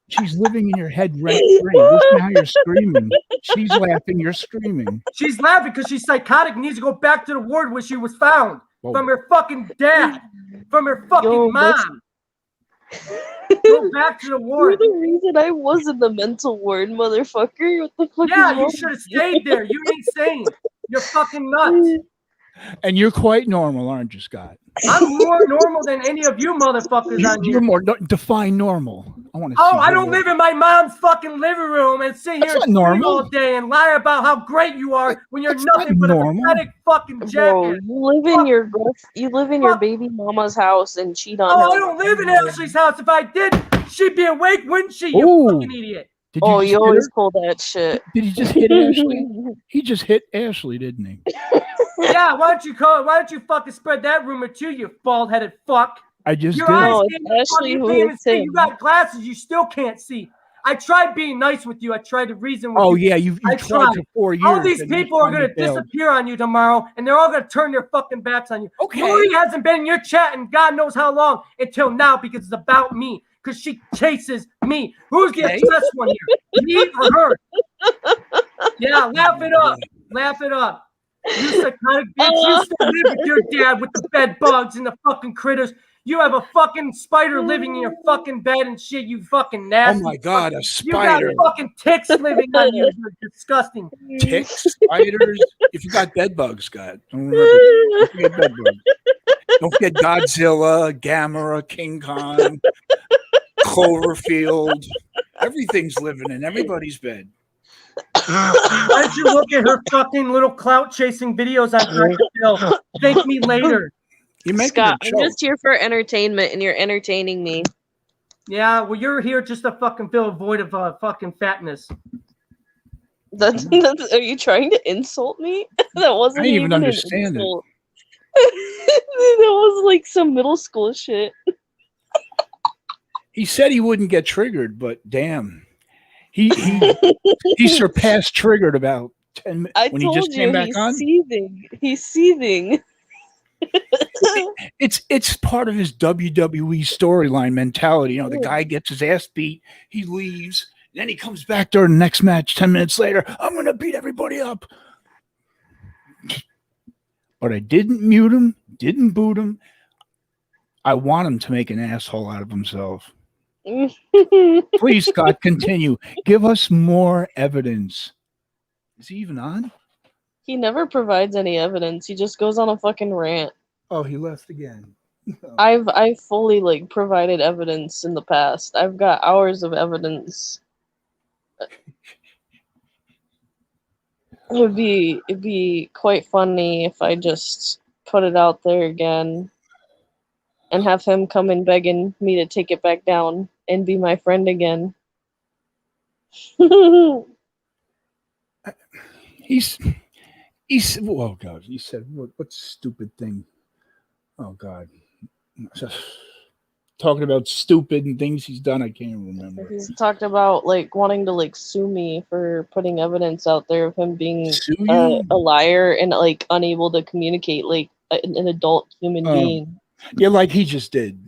She's living in your head rent-free. Listen to how you're screaming. She's laughing. You're screaming. She's laughing because she's psychotic and needs to go back to the ward where she was found. From her fucking dad. From her fucking mom. Go back to the ward. You're the reason I was in the mental ward, motherfucker. What the fuck? Yeah, you should have stayed there. You ain't sane. You're fucking nuts. And you're quite normal, aren't you, Scott? I'm more normal than any of you motherfuckers on here. You're more define normal. I want to. Oh, I don't live in my mom's fucking living room and sit here all day and lie about how great you are when you're nothing but a pathetic fucking jackass. You live in your baby mama's house and cheat on her. Oh, I don't live in Ashley's house. If I did, she'd be awake, wouldn't she? You fucking idiot. You always pull that shit. Did he just hit Ashley? He just hit Ashley, didn't he? Yeah, why don't you fucking spread that rumor too, you bald-headed fuck? I just Your did. eyes No, can't it's Ashley who hits him. You got glasses. You still can't see. I tried being nice with you. I tried to reason with you. Oh, yeah. You tried for 4 years. All these people are going to disappear on you tomorrow, and they're all going to turn their fucking backs on you. Okay. Lori hasn't been in your chat in God knows how long until now because it's about me. Because she chases me. Who's the obsessed one here? Me or her? Yeah, laugh it up. Laugh it up. You psychotic bitch. You still live with your dad with the bed bugs and the fucking critters. You have a fucking spider living in your fucking bed and shit, you fucking nasty. Oh my God, a spider. You got fucking ticks living on you. You're disgusting. Ticks, spiders. If you got bed bugs, Scott. Don't forget bed bugs. Don't forget Godzilla, Gamera, King Kong, Cloverfield. Everything's living in everybody's bed. Why don't you look at her fucking little clout chasing videos on Cracker Bill? Thank me later. Scott, I'm just here for entertainment, and you're entertaining me. Yeah, well, you're here just to fucking fill a void of fucking fatness. That's, are you trying to insult me? That wasn't I didn't even understand it. That was like some middle school shit. He said he wouldn't get triggered, but damn, he surpassed triggered about 10 minutes when he just came back on. Seething. He's seething. It's part of his WWE storyline mentality. You know, the guy gets his ass beat, he leaves, and then he comes back during the next match 10 minutes later. I'm gonna beat everybody up. But I didn't mute him, didn't boot him. I want him to make an asshole out of himself. Please, Scott, continue. Give us more evidence. Is he even on? He never provides any evidence. He just goes on a fucking rant. Oh, he left again. I've fully like provided evidence in the past. I've got hours of evidence. It'd be quite funny if I just put it out there again and have him come and begging me to take it back down and be my friend again. He's oh God, he said what stupid thing. Oh God. Talking about stupid and things he's done, I can't remember. He's talked about like wanting to like sue me for putting evidence out there of him being a liar and like unable to communicate like an adult human being. Yeah, like he just did.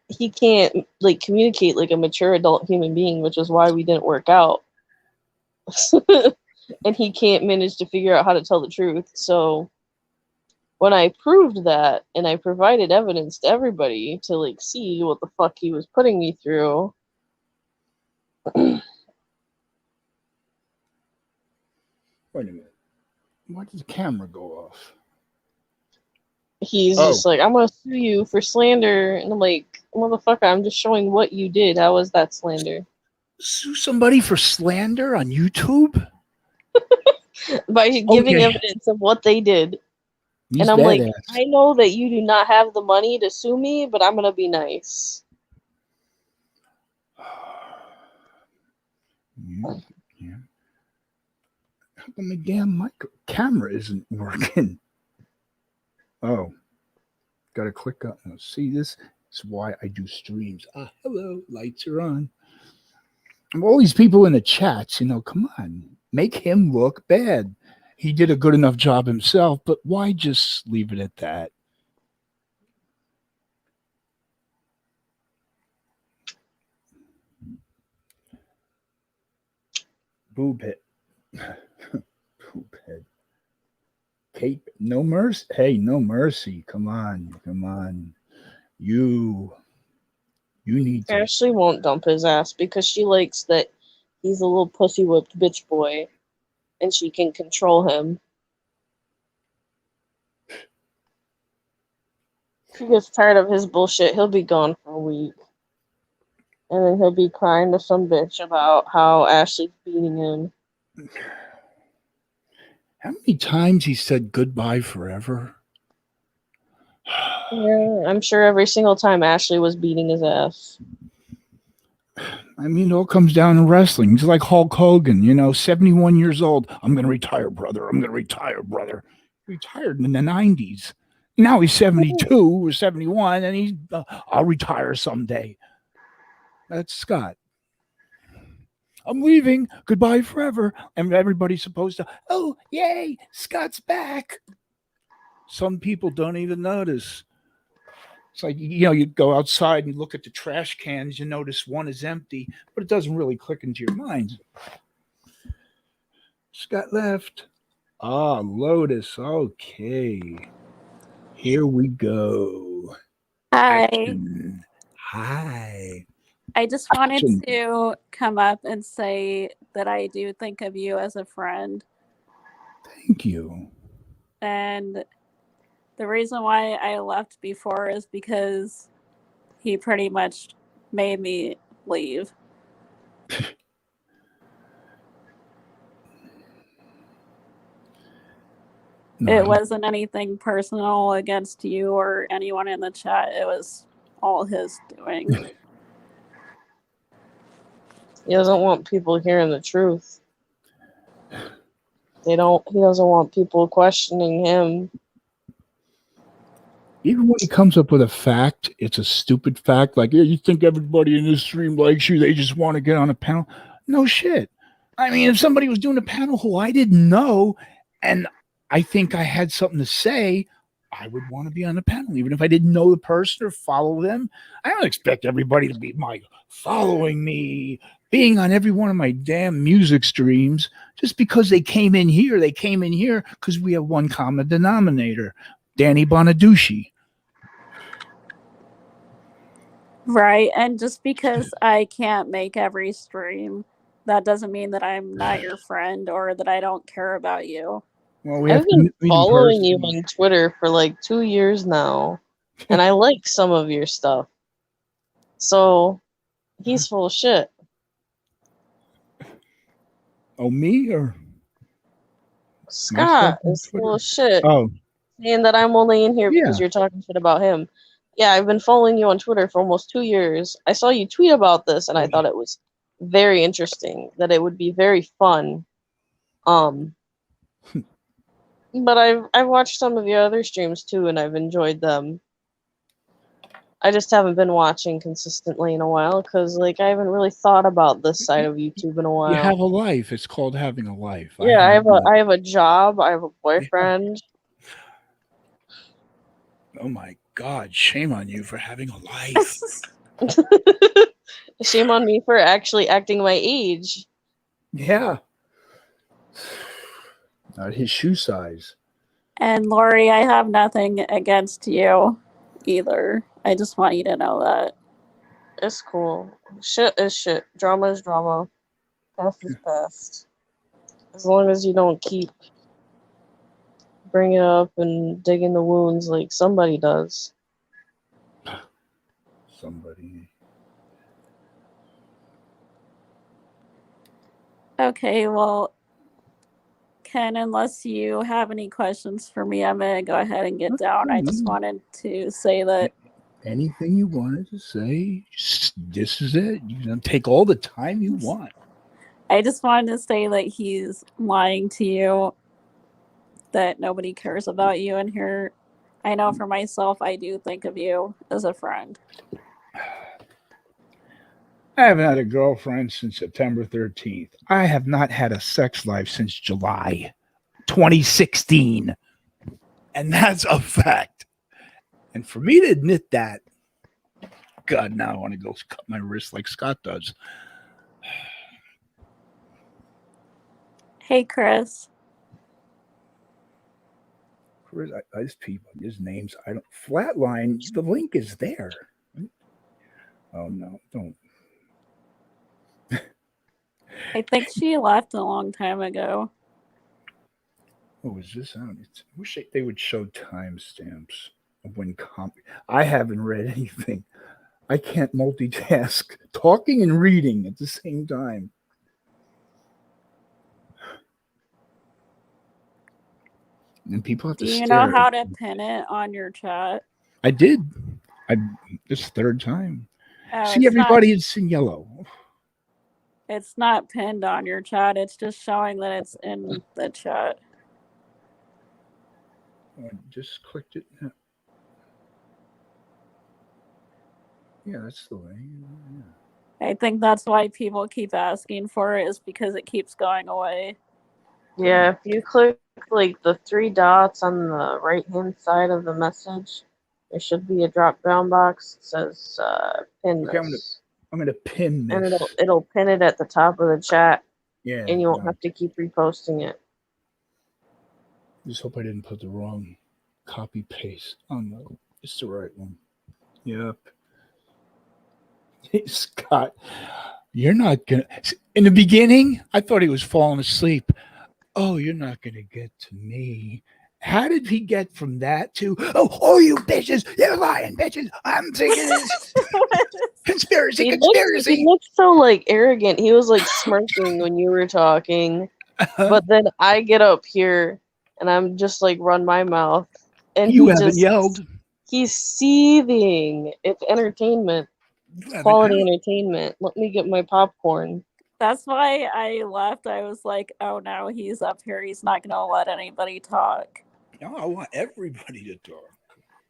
He can't like communicate like a mature adult human being, which is why we didn't work out. And he can't manage to figure out how to tell the truth. So when I proved that and I provided evidence to everybody to like see what the fuck he was putting me through. Wait a minute. Why did the camera go off? He's just like, I'm gonna sue you for slander. And I'm like, motherfucker, I'm just showing what you did. How was that slander? Sue somebody for slander on YouTube? By giving evidence of what they did. And I'm like, I know that you do not have the money to sue me, but I'm going to be nice. Yeah. How come my damn camera isn't working? Oh. Got to click up. See, this is why I do streams. Hello. Lights are on. All these people in the chats, come on. Make him look bad. He did a good enough job himself, but why just leave it at that? Boob head. Boob head. Cape, no mercy. Hey, no mercy. Come on. You need to. Ashley won't dump his ass because she likes that he's a little pussy whipped bitch boy. And she can control him. If he gets tired of his bullshit, he'll be gone for a week. And then he'll be crying to some bitch about how Ashley's beating him. How many times he said goodbye forever? Yeah, I'm sure every single time Ashley was beating his ass. I mean, it all comes down to wrestling. He's like Hulk Hogan, 71 years old. I'm going to retire, brother. Retired in the 90s. Now he's 72 or 71, and he's I'll retire someday. That's Scott. I'm leaving. Goodbye forever. And everybody's supposed to, oh, yay, Scott's back. Some people don't even notice. It's like, you go outside and look at the trash cans, you notice one is empty, but it doesn't really click into your mind. Scott left. Ah, Lotus. Okay. Here we go. Hi. Action. Hi. I just wanted to come up and say that I do think of you as a friend. Thank you. And the reason why I left before is because he pretty much made me leave. No, it wasn't anything personal against you or anyone in the chat. It was all his doing. He doesn't want people hearing the truth. He doesn't want people questioning him. Even when he comes up with a fact, it's a stupid fact. Like, yeah, you think everybody in this stream likes you, they just want to get on a panel. No shit. I mean, if somebody was doing a panel who I didn't know, and I think I had something to say, I would want to be on the panel, even if I didn't know the person or follow them. I don't expect everybody to be following me, being on every one of my damn music streams. Just because they came in here because we have one common denominator, Danny Bonaducci. Right, and just because I can't make every stream, that doesn't mean that I'm not your friend or that I don't care about you. Well, I've been following you on Twitter for like 2 years now, and I like some of your stuff. So, he's full of shit. Oh, me or? Scott is full of shit. Oh. Saying that I'm only in here because you're talking shit about him. Yeah, I've been following you on Twitter for almost 2 years. I saw you tweet about this, and I thought it was very interesting, that it would be very fun. But I've watched some of your other streams too, and I've enjoyed them. I just haven't been watching consistently in a while because, like, I haven't really thought about this side of YouTube in a while. You have a life. It's called having a life. Yeah, I have a job. I have a boyfriend. Oh my God! Shame on you for having a life. Shame on me for actually acting my age. Yeah. Not his shoe size. And Lori, I have nothing against you either. I just want you to know that. It's cool. Shit is shit. Drama is drama. Past is past. As long as you don't keep bringing it up and digging the wounds like somebody does. Somebody. Okay, well, Ken, unless you have any questions for me, I'm going to go ahead and get down. I just wanted to say that. Anything you wanted to say, this is it. You can take all the time you want. I just wanted to say that he's lying to you, that nobody cares about you in here. I know for myself, I do think of you as a friend. I haven't had a girlfriend since September 13th. I have not had a sex life since July 2016. And that's a fact. And for me to admit that, God, now I want to go cut my wrist like Scott does. Hey, Chris. Chris, these people, his names, I don't. Flatline, the link is there. Oh, no, don't. I think she left a long time ago. What was this? I wish they would show timestamps of when I haven't read anything. I can't multitask talking and reading at the same time. And people have to stare. Do you know how to pin it on your chat? I did. This third time. See, everybody is in yellow. It's not pinned on your chat. It's just showing that it's in the chat. I just clicked it. Yeah, that's the way. I think that's why people keep asking for it, is because it keeps going away. Yeah, if you click like the 3 dots on the right hand side of the message, there should be a drop down box that says pin this. I'm gonna pin this. And it'll pin it at the top of the chat. Yeah. And you won't have to keep reposting it. Just hope I didn't put the wrong copy paste. Oh no, it's the right one. Yep. Hey, Scott, you're not gonna. In the beginning, I thought he was falling asleep. Oh, you're not gonna get to me. How did he get from that to, oh, you bitches, you're lying bitches. I'm thinking this. conspiracy. He looked so like arrogant. He was like smirking when you were talking. But then I get up here and I'm just like run my mouth. And you haven't yelled. He's seething. It's entertainment. Quality entertainment. Let me get my popcorn. That's why I left. I was like, oh no, he's up here. He's not going to let anybody talk. No, I want everybody to talk.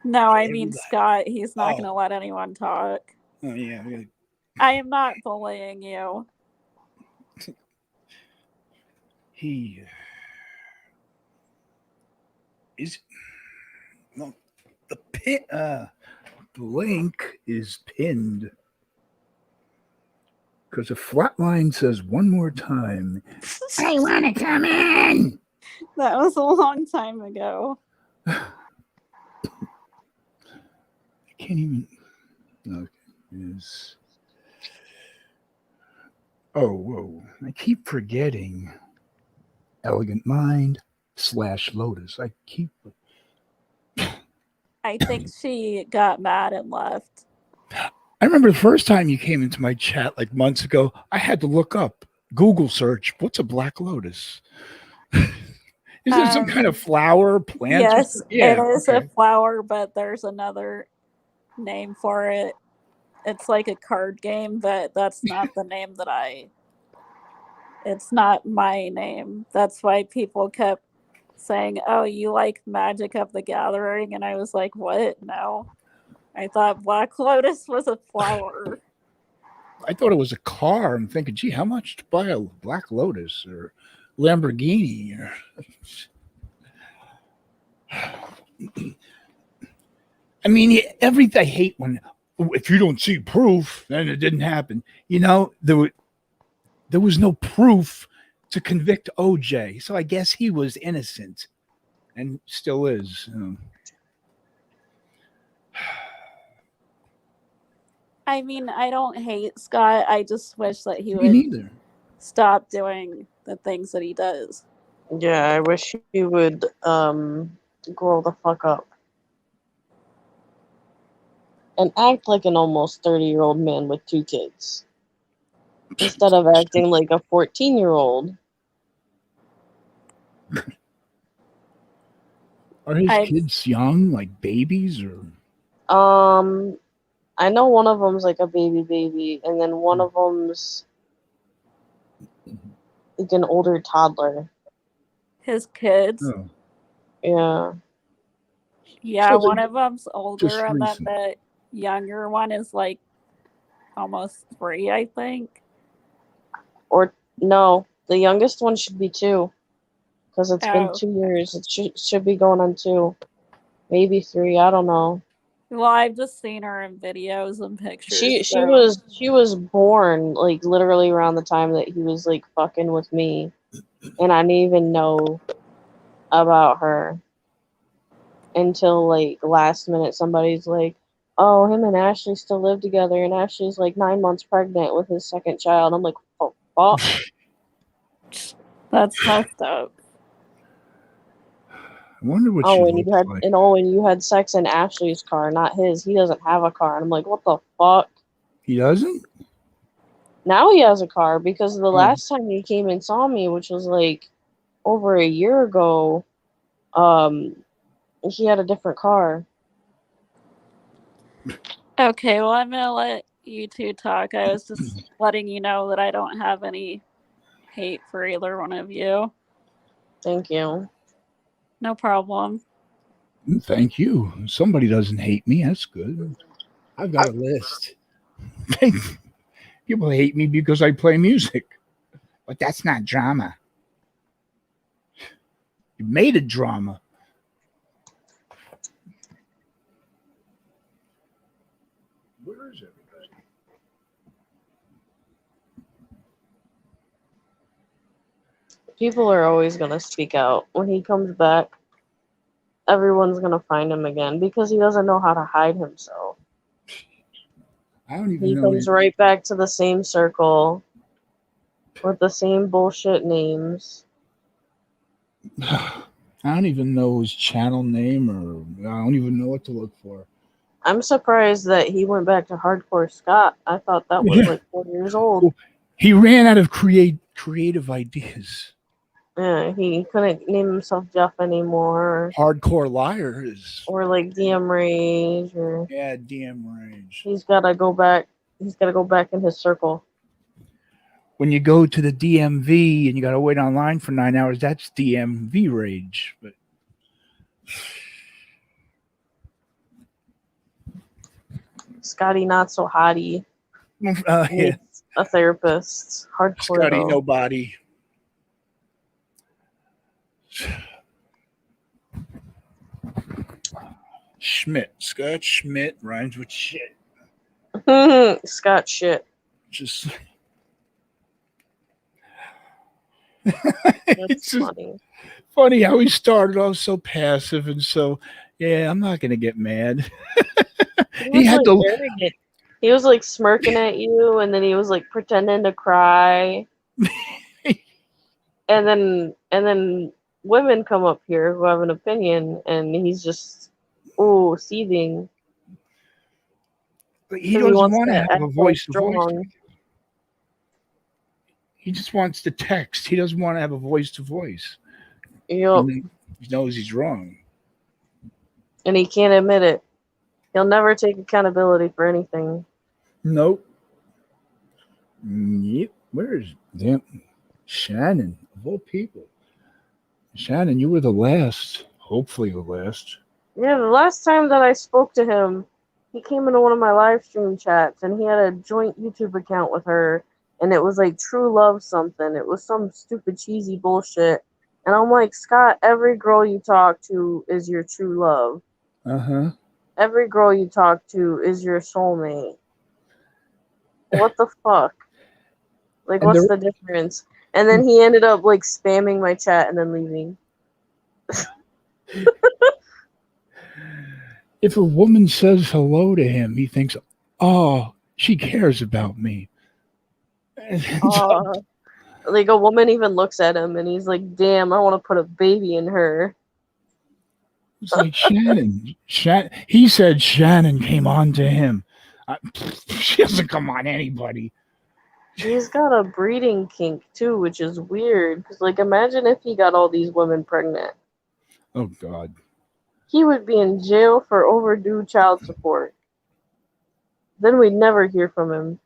No, I mean Scott. He's not going to let anyone talk. Oh, yeah. I am not bullying you. He is. No, the link is pinned because the flat line says one more time, I want to come in. That was a long time ago. I can't even. Okay, is. Oh, whoa. I keep forgetting Elegant Mind / Lotus. I think she got mad and left. I remember the first time you came into my chat like months ago, I had to look up, Google search, what's a black lotus? Is it some kind of flower, plant? Yes, it is a flower, but there's another name for it. It's like a card game, but that's not the name that it's not my name. That's why people kept saying, oh, you like Magic of the Gathering? And I was like, what? No. I thought Black Lotus was a flower. I thought it was a car. I'm thinking, gee, how much to buy a Black Lotus or Lamborghini? I mean, I hate when, if you don't see proof, then it didn't happen. You know, there was no proof to convict OJ, so I guess he was innocent and still is. I mean, I don't hate Scott. I just wish that he would stop doing the things that he does. Yeah, I wish he would grow the fuck up. And act like an almost 30-year-old man with 2 kids. Instead of acting like a 14-year-old. Are his kids young, like babies, or? I know one of them's like a baby, and then one of them's like an older toddler. His kids? Oh. Yeah. Yeah, so one of them's older, and then the younger one is like almost 3, I think. Or no, the youngest one should be 2, because it's been 2 years. It should be going on 2, maybe 3. I don't know. Well, I've just seen her in videos and pictures. She was born like literally around the time that he was like fucking with me, and I didn't even know about her until like last minute. Somebody's like, "Oh, him and Ashley still live together," and Ashley's like 9 months pregnant with his 2nd child. I'm like, "Oh, fuck." That's messed up. I wonder what and you had sex in Ashley's car, not his. He doesn't have a car. And I'm like, what the fuck? He doesn't? Now he has a car, because the last time he came and saw me, which was like over a year ago, he had a different car. Okay, well, I'm gonna let you two talk. I was just letting you know that I don't have any hate for either one of you. Thank you. No problem. Thank you. Somebody doesn't hate me. That's good. I've got a list. People hate me because I play music, but that's not drama. You made a drama. Where is everybody? People are always going to speak out. When he comes back, everyone's going to find him again because he doesn't know how to hide himself. I don't even he know. He comes right back to the same circle with the same bullshit names. I don't even know his channel name, or I don't even know what to look for. I'm surprised that he went back to Hardcore Scott. I thought that was like 4 years old. Well, he ran out of creative ideas. Yeah, he couldn't name himself Jeff anymore. Hardcore Liar is, or like DM Rage, or DM Rage. He's got to go back. He's got to go back in his circle. When you go to the DMV and you got to wait online for 9 hours, that's DMV Rage. But Scotty Not So Hottie. Yeah. A therapist. Hardcore. Scotty though. Nobody. Schmidt. Scott Schmidt rhymes with shit. Scott shit. Just That's funny. Funny how he started off so passive and so, yeah, I'm not gonna get mad. He had to. He was like smirking at you, and then he was like pretending to cry. and then women come up here who have an opinion, and he's just seething. But he doesn't want to have a voice to voice. He just wants to text. He doesn't want to have a voice to voice. Yep. He knows he's wrong. And he can't admit it. He'll never take accountability for anything. Nope. Yep. Where's Shannon, of all people? Shannon, you were the last. Hopefully the last. Yeah, the last time that I spoke to him, he came into one of my live stream chats, and he had a joint YouTube account with her, and it was like True Love something. It was some stupid cheesy bullshit. And I'm like, Scott, every girl you talk to is your true love. Uh-huh. Every girl you talk to is your soulmate. What the fuck? Like, and what's the difference? And then he ended up like spamming my chat and then leaving. If a woman says hello to him, he thinks, oh, she cares about me. Like a woman even looks at him and he's like, damn, I want to put a baby in her. It's like Shannon. He said Shannon came on to him. She doesn't come on anybody. He's got a breeding kink too, which is weird. Because, like, imagine if he got all these women pregnant. Oh, God. He would be in jail for overdue child support. Then we'd never hear from him.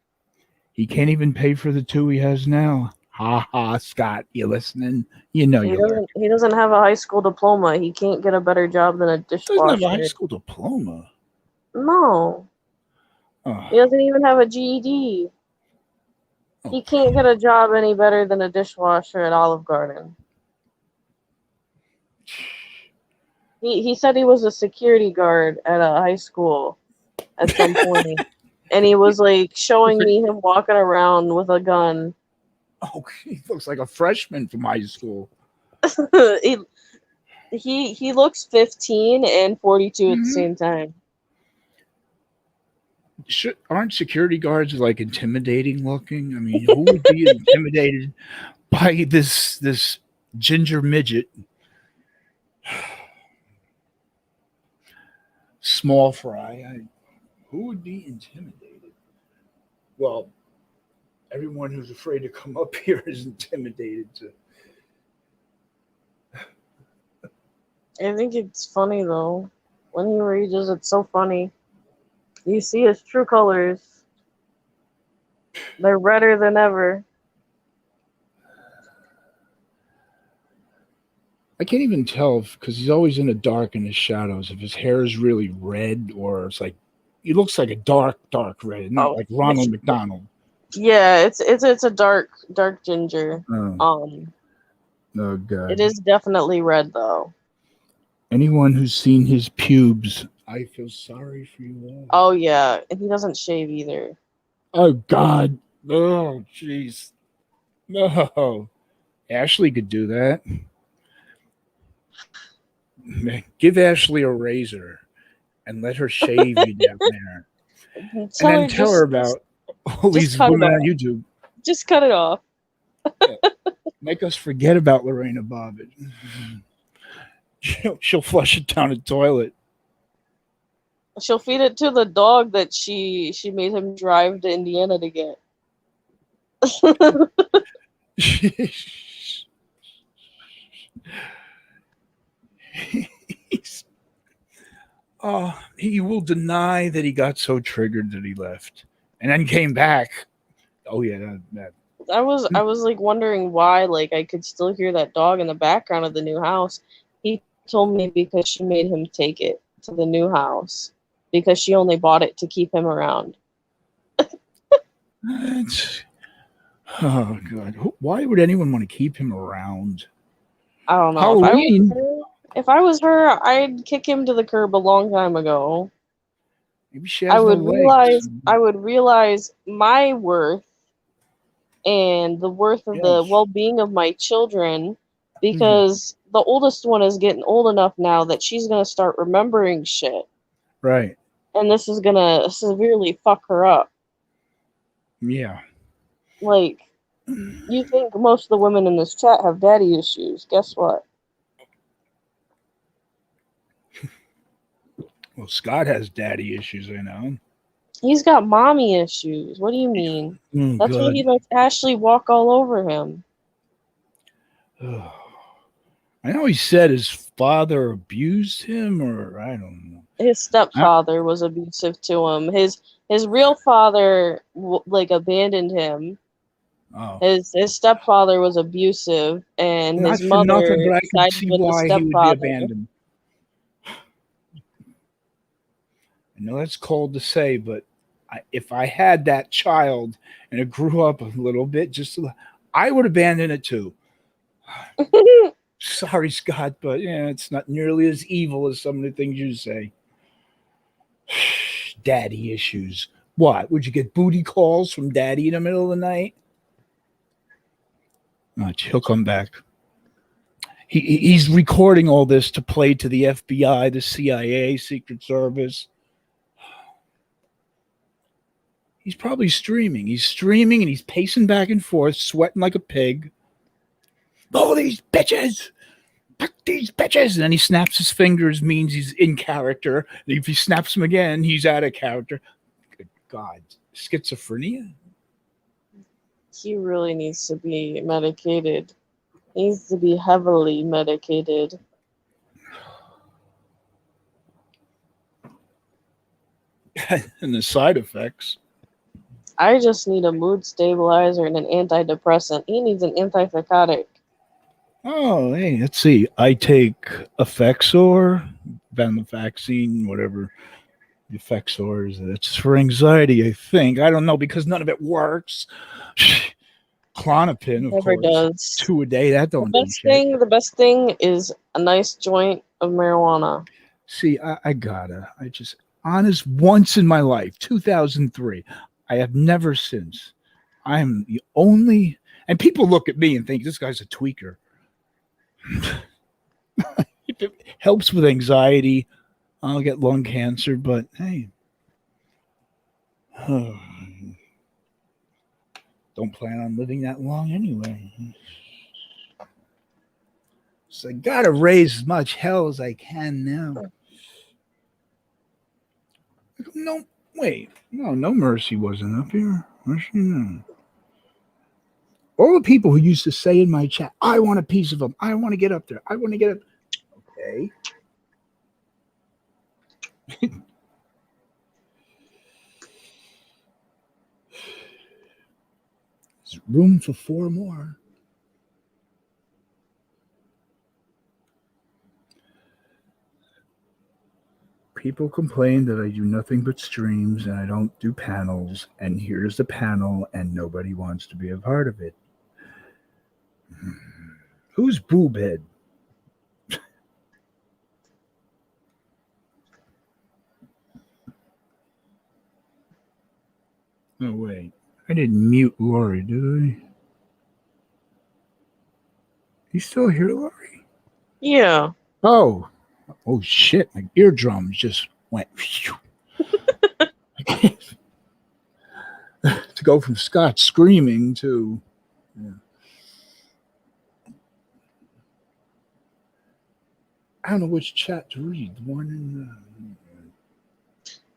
He can't even pay for the 2 he has now. Ha ha, Scott, you listening? You know he doesn't have a high school diploma. He can't get a better job than a dishwasher. He doesn't have a high school diploma. No. Oh. He doesn't even have a GED. Oh. He can't get a job any better than a dishwasher at Olive Garden. He said he was a security guard at a high school at some point. And he was like showing me him walking around with a gun. Oh, he looks like a freshman from high school. he looks 15 and 42 at the same time. Aren't security guards like intimidating looking? I mean, who would be intimidated by this ginger midget? Small fry. Who would be intimidated? Well, everyone who's afraid to come up here is intimidated to. I think it's funny though. When he rages, it's so funny. You see his true colors. They're redder than ever. I can't even tell because he's always in the dark in the shadows. If his hair is really red or it's like He looks like a dark red, not like Ronald McDonald. Yeah, it's a dark ginger. Oh God. It is definitely red though. Anyone who's seen his pubes, I feel sorry for you all. Oh yeah, and he doesn't shave either. Oh God. Oh jeez. No. Ashley could do that. Give Ashley a razor and let her shave you down there. And then tell her about all these women on YouTube. Just cut it off. Make us forget about Lorena Bobbitt. She'll flush it down the toilet. She'll feed it to the dog that she made him drive to Indiana to get. He will deny that he got so triggered that he left and then came back. Oh yeah, that. I was like wondering why like I could still hear that dog in the background of the new house. He told me because she made him take it to the new house because she only bought it to keep him around. Oh God! Why would anyone want to keep him around? I don't know. Halloween. If I was her, I'd kick him to the curb a long time ago. Maybe she has I would realize my worth and the worth of the well-being of my children, because the oldest one is getting old enough now that she's gonna start remembering shit. Right. And this is gonna severely fuck her up. Yeah. Like, you think most of the women in this chat have daddy issues. Guess what? Well, Scott has daddy issues, I know. He's got mommy issues. What do you mean? That's why he lets Ashley walk all over him. I know he said his father abused him, or I don't know. His stepfather was abusive to him. His real father like abandoned him. Oh. His stepfather was abusive, and his mother sided with the stepfather. He would be abandoned. I know that's cold to say, but if I had that child and it grew up a little bit, I would abandon it too. Sorry, Scott, but yeah, it's not nearly as evil as some of the things you say. Daddy issues. What? Would you get booty calls from daddy in the middle of the night? He'll come back. He's recording all this to play to the FBI, the CIA, Secret Service. He's probably streaming. He's streaming and he's pacing back and forth, sweating like a pig. Oh, these bitches! Fuck these bitches! And then he snaps his fingers, means he's in character. And if he snaps them again, he's out of character. Good God. Schizophrenia? He really needs to be medicated. He needs to be heavily medicated. And the side effects. I just need a mood stabilizer and an antidepressant. He needs an antipsychotic. Oh, hey, let's see. I take Effexor, venlafaxine, whatever. Effexor is. It's for anxiety, I think. I don't know because none of it works. Klonopin, of Never course. does. 2 a day. That don't do shit. The best thing is a nice joint of marijuana. See, I just honest once in my life, 2003. I have never since. I am the only, and people look at me and think this guy's a tweaker. If it helps with anxiety, I'll get lung cancer, but hey. Don't plan on living that long anyway. So I gotta raise as much hell as I can now. No, wait. No Mercy wasn't up here. Mercy, no. All the people who used to say in my chat, I want a piece of him. I want to get up there. I want to get up. Okay. There's room for 4 more. People complain that I do nothing but streams and I don't do panels, and here's the panel and nobody wants to be a part of it. Who's Boobhead? Oh, wait. I didn't mute Lori, did I? You still here, Lori? Yeah. Oh shit. My eardrums just went. To go from Scott screaming to. Yeah. I don't know which chat to read. The one in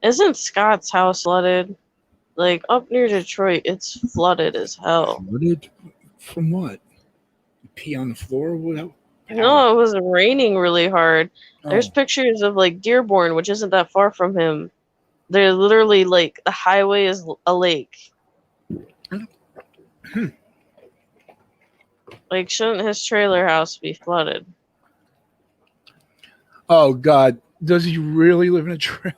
Isn't Scott's house flooded? Like, up near Detroit, it's flooded as hell. Flooded? From what? Pee on the floor? What? No, it was raining really hard. There's pictures of, like, Dearborn, which isn't that far from him. They're literally, like, the highway is a lake. Like, shouldn't his trailer house be flooded? Oh, God. Does he really live in a trailer?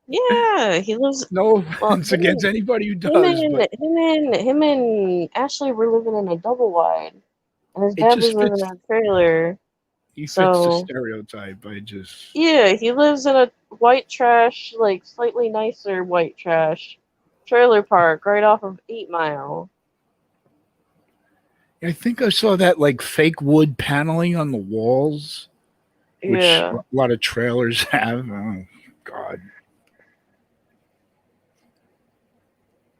Yeah, he lives. No offense against anybody who does. Him and Ashley were living in a double wide, and his dad was living in a trailer. He fits the stereotype. Yeah, he lives in a white trash, like slightly nicer white trash trailer park right off of 8 Mile. I think I saw that like fake wood paneling on the walls, which a lot of trailers have. Oh, God.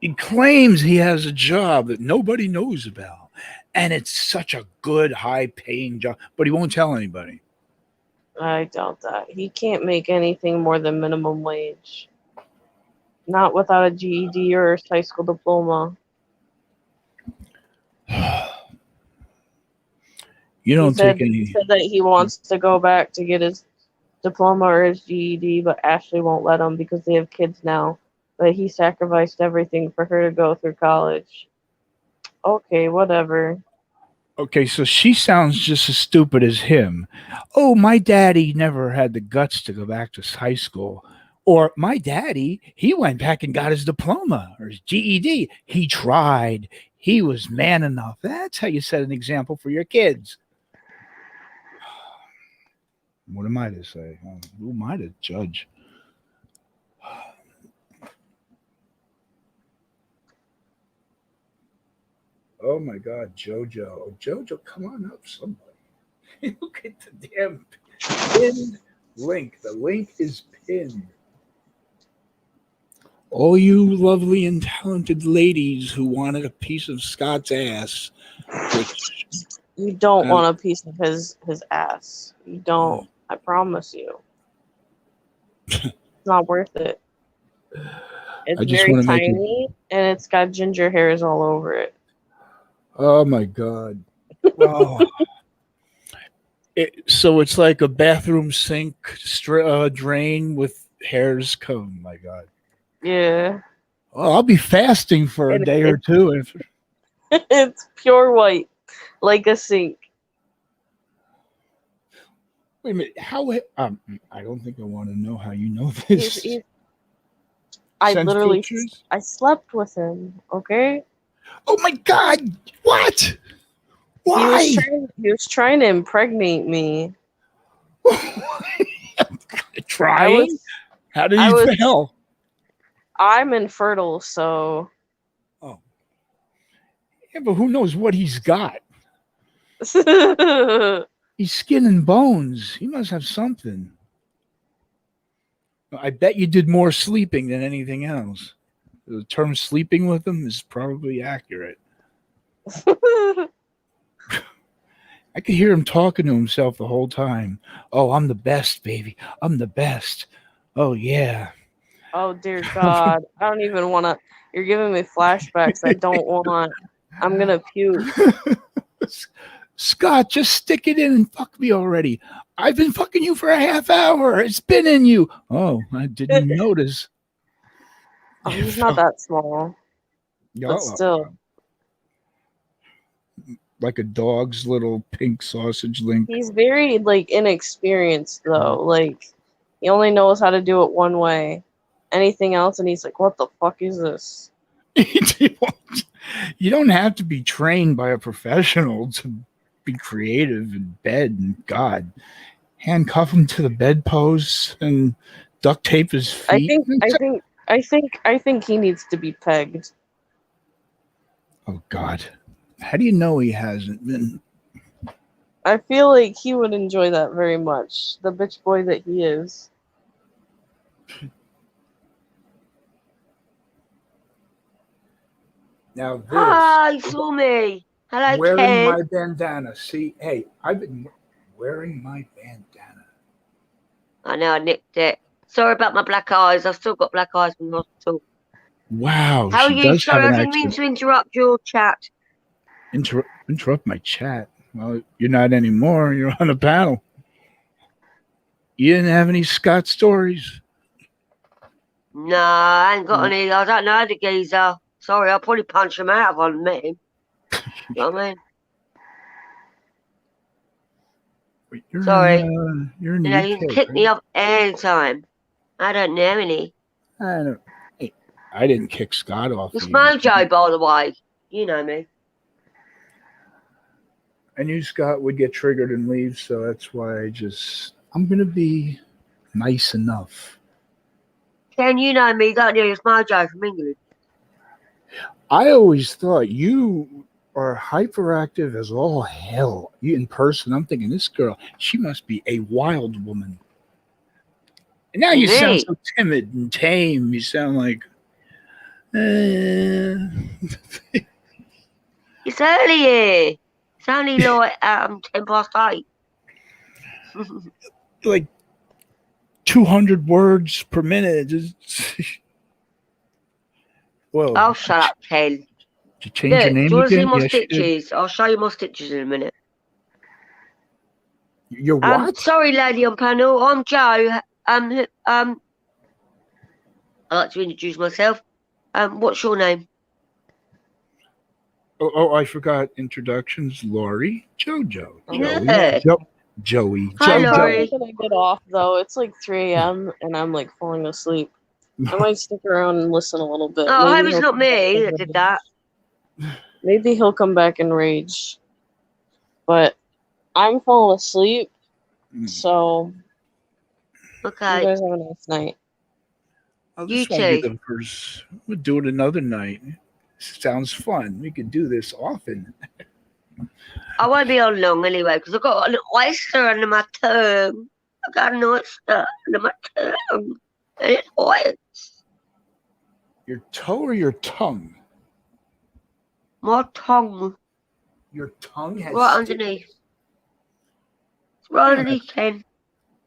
He claims he has a job that nobody knows about, and it's such a good, high-paying job, but he won't tell anybody. I doubt that. He can't make anything more than minimum wage. Not without a GED or a high school diploma. You don't take any. He said that he wants to go back to get his diploma or his GED, but Ashley won't let him because they have kids now. But he sacrificed everything for her to go through college. Okay, whatever. Okay, so she sounds just as stupid as him. Oh, my daddy never had the guts to go back to high school. Or my daddy, he went back and got his diploma or his GED. He tried. He was man enough. That's how you set an example for your kids. What am I to say? Who am I to judge? Oh my God, Jojo. Jojo, come on up, somebody. Look at the damn pinned link. The link is pinned. All you lovely and talented ladies who wanted a piece of Scott's ass. Which, you don't want a piece of his ass. You don't. I promise you. It's not worth it. It's very tiny, and it's got ginger hairs all over it. Oh my God. Oh. So it's like a bathroom sink drain with hairs come. My God. Yeah. Well, I'll be fasting for a day or two. It's pure white, like a sink. Wait a minute. How? I don't think I want to know how you know this. I literally, I slept with him. Okay. Oh my God! What? Why? He was trying to impregnate me. Trying? How did you fail? I'm infertile, so. Oh. Yeah, but who knows what he's got? He's skin and bones. He must have something. I bet you did more sleeping than anything else. The term sleeping with him is probably accurate. I could hear him talking to himself the whole time. Oh, I'm the best, baby. I'm the best. Oh, yeah. Oh, dear God. I don't even want to. You're giving me flashbacks. I don't want. I'm going to puke. Scott, just stick it in and fuck me already. I've been fucking you for a half hour. It's been in you. Oh, I didn't notice. Oh, he's not that small. But still. Like a dog's little pink sausage link. He's very, like, inexperienced, though. Like, He only knows how to do it one way. Anything else, and he's like, "What the fuck is this?" You don't have to be trained by a professional to be creative in bed. And God, handcuff him to the bedposts and duct tape his feet. I think he needs to be pegged. Oh God, how do you know he hasn't been? I feel like he would enjoy that very much. The bitch boy that he is. Now this. Hi, saw me. Hello, wearing Ken. my bandana. See, hey, I've been wearing my bandana. I know, I nicked it. Sorry about my black eyes. I've still got black eyes from the hospital. Wow. How are you? Sorry, I didn't mean to interrupt your chat. Interrupt my chat? Well, you're not anymore. You're on a panel. You didn't have any Scott stories? No, I ain't got any. I don't know the geezer. Sorry, I'll probably punch him out if I met him. You know what I mean? Wait, you're sorry. You're in the you can kick me up anytime. I don't know any. I didn't kick Scott off. It's Mojo, by the way. You know me. I knew Scott would get triggered and leave, so that's why I'm going to be nice enough. Ken, you know me, don't you? It's Mojo from England. I always thought you are hyperactive as all hell. You in person, I'm thinking this girl, she must be a wild woman. And now you sound so timid and tame. You sound like... It's early here. It's only like 8:10. Like 200 words per minute. Well, oh, shut up, Ken. Did you change your name do you want to see again? my stitches? I'll show you my stitches in a minute. You're what? Sorry, lady on panel. I'm Joe. I'd like to introduce myself. What's your name? Oh, I forgot introductions. Laurie, JoJo, Yeah. Joey. Hi, Laurie. I'm gonna get off though. It's like 3 a.m. and I'm like falling asleep. I might stick around and listen a little bit. Oh, I hope it's not me that did that. Maybe he'll come back and rage. But I'm falling asleep, so okay. You guys have a nice night. You too. We'll do it another night. Sounds fun. We could do this often. I won't be on long anyway because I've got an oyster under my tongue. I got an oyster under my tongue. And it hurts. Your toe or your tongue? My tongue. Your tongue has right underneath. It's right underneath, Ken.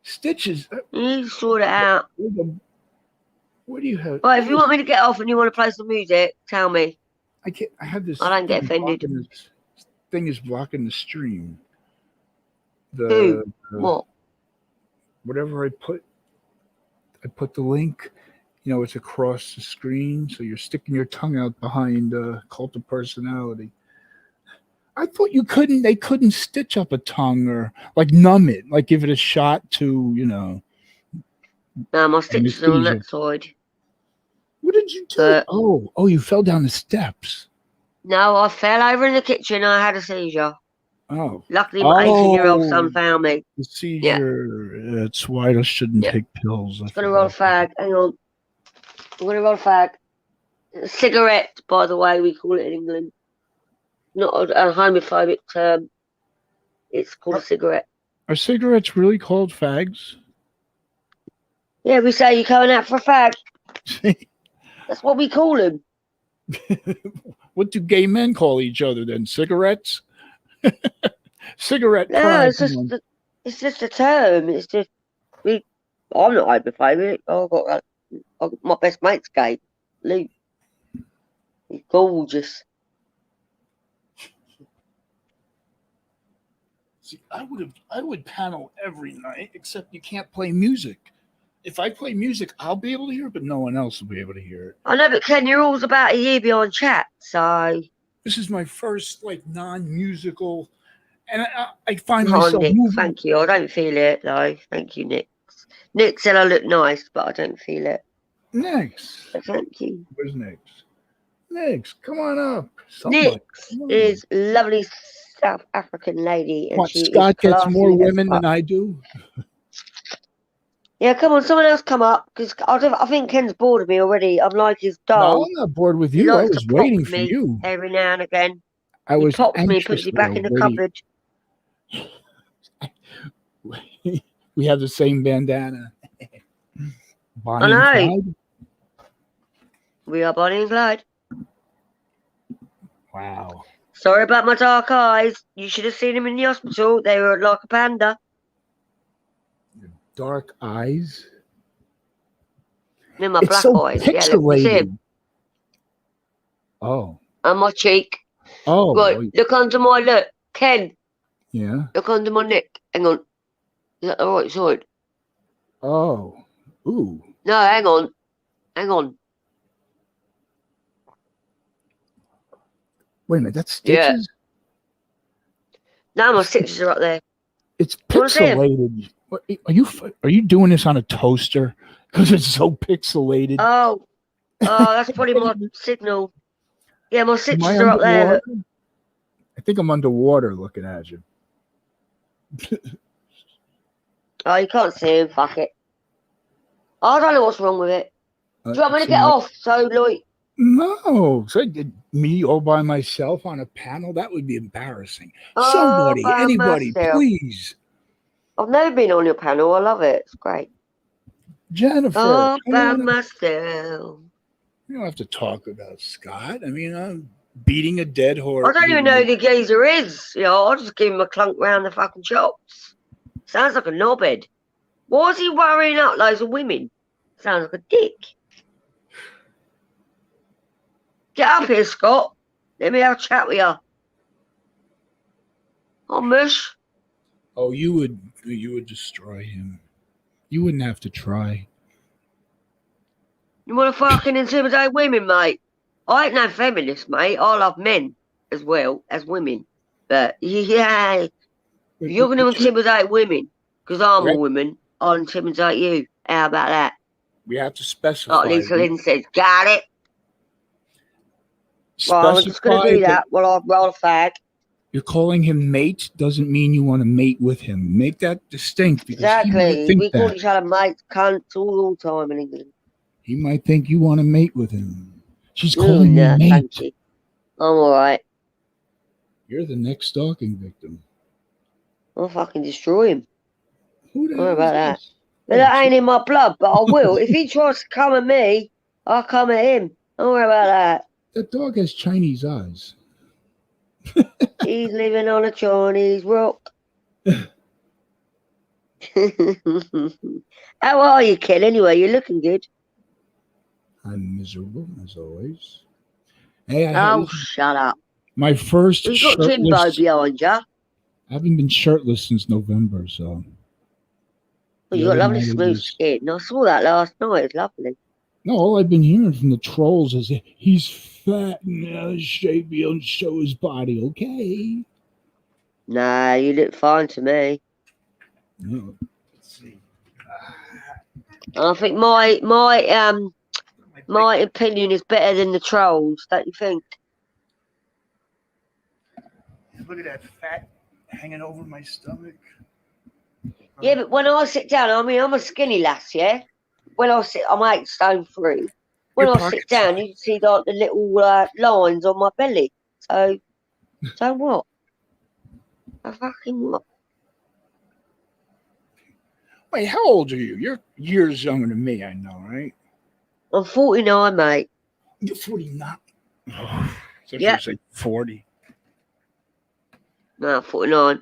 Stitches. You need to sort it out. What do you have? Right, if you want me to get off and you want to play some music, tell me. I can't. I have this. I don't get offended. This thing is blocking the stream. What? Whatever I put the link. You know, it's across the screen, so you're sticking your tongue out behind Cult of Personality. I thought they couldn't stitch up a tongue or like numb it, like give it a shot to, you know. No, my stitches are on that side. What did you do? Oh, you fell down the steps. No, I fell over in the kitchen. I had a seizure. Oh. Luckily, my 18-year-old son found me. The seizure. Yeah. That's why I shouldn't take pills. I'm going to roll a fag. Hang on. I'm going to roll a fag. A cigarette, by the way, we call it in England. Not a homophobic term. It's called a cigarette. Are cigarettes really called fags? Yeah, we say you're going out for a fag. That's what we call them. What do gay men call each other then? Cigarettes? Cigarette. No, it's just a term. It's just I'm not homophobic. I've got my best mate's gay, Luke. He's gorgeous. See, I would panel every night, except you can't play music. If I play music, I'll be able to hear it, but no one else will be able to hear it. I know, but Ken, you're always about a year behind chat, so... This is my first, non-musical, and I find myself Nick, moving. thank you. I don't feel it, though. Thank you, Nick. Nick said I look nice, but I don't feel it. Nix. Thank you. Where's Nix? Nix, come on up. Somebody. Nix is lovely South African lady, and What, she Scott is gets more classy as women fuck. than I do? Yeah, come on, someone else come up, because I think Ken's bored of me already. I'm like his No, doll. I'm not bored with He you. I likes was to pop waiting for me you. every now and again. I was He pops me, puts me back in the cupboard. We have the same bandana. Bonnie I and know. Clyde. We are Bonnie and Clyde. Wow. Sorry about my dark eyes. You should have seen him in the hospital. They were like a panda. Dark eyes. And my It's black so eyes. Yeah, look, you see pixelated. him. Oh. On my cheek. Oh. Right, look under my look. Ken, Yeah. look under my neck. Hang on. Is that the right side? Oh. Ooh. No, hang on. Hang on. Wait a minute. That's stitches? Yeah. No, my stitches are up there. It's pixelated. What, are you doing this on a toaster? Because it's so pixelated. Oh, that's probably my signal. Yeah, my stitches are up there. Look. I think I'm underwater looking at you. Oh, you can't see him. Fuck it. I don't know what's wrong with it. Do you want me to get off? So, like. No. So me all by myself on a panel? That would be embarrassing. Oh, Somebody, anybody, please. I've never been on your panel. I love it. It's great. Jennifer. All by myself. You don't have to talk about Scott. I mean, I'm beating a dead horse. I don't even know who the geezer is. You know, I'll just give him a clunk round the fucking chops. Sounds like a knobhead. Why is he worrying out loads of women? Sounds like a dick. Get up here, Scott. Let me have a chat with you. Oh, mush. Oh, you would destroy him. You wouldn't have to try. You want to fucking intimidate women, mate? I ain't no feminist, mate. I love men as well as women. But, yeah, if you're going to intimidate women, because I'm a woman, I'll intimidate you. How about that? We have to specify. Like Lisa Lynn says, got it? Well, I'm just going to do that while I roll a fag. You're calling him mate doesn't mean you want to mate with him. Make that distinct. Because exactly. We call each other mates, cunts all the time in England. He might think you want to mate with him. She's calling me mate. Thank you. I'm all right. You're the next stalking victim. I'll fucking destroy him. Who the hell about that? But that ain't in my blood, but I will. If he tries to come at me, I'll come at him. Don't worry about that. That dog has Chinese eyes. He's living on a Chinese rock. How are you, Ken? Anyway, you're looking good. I'm miserable, as always. Hey, shut up. My first You've got Jimbo behind you. I haven't been shirtless since November, so. Well, you've got lovely smooth skin. I saw that last night. It's lovely. No, all I've been hearing from the trolls is he's fat and out of shape. He don't show his body, okay? Nah, you look fine to me. No. Let's see. I think my opinion is better than the trolls, don't you think? Look at that fat hanging over my stomach. Yeah, but when I sit down, I mean, I'm a skinny lass, yeah? When I sit, I'm 8 stone 3. When I sit down, you can see like the little lines on my belly. So what? I fucking what? Wait, how old are you? You're years younger than me, I know, right? I'm 49, mate. You're 49. Oh, so yeah. Say 40. No, 49.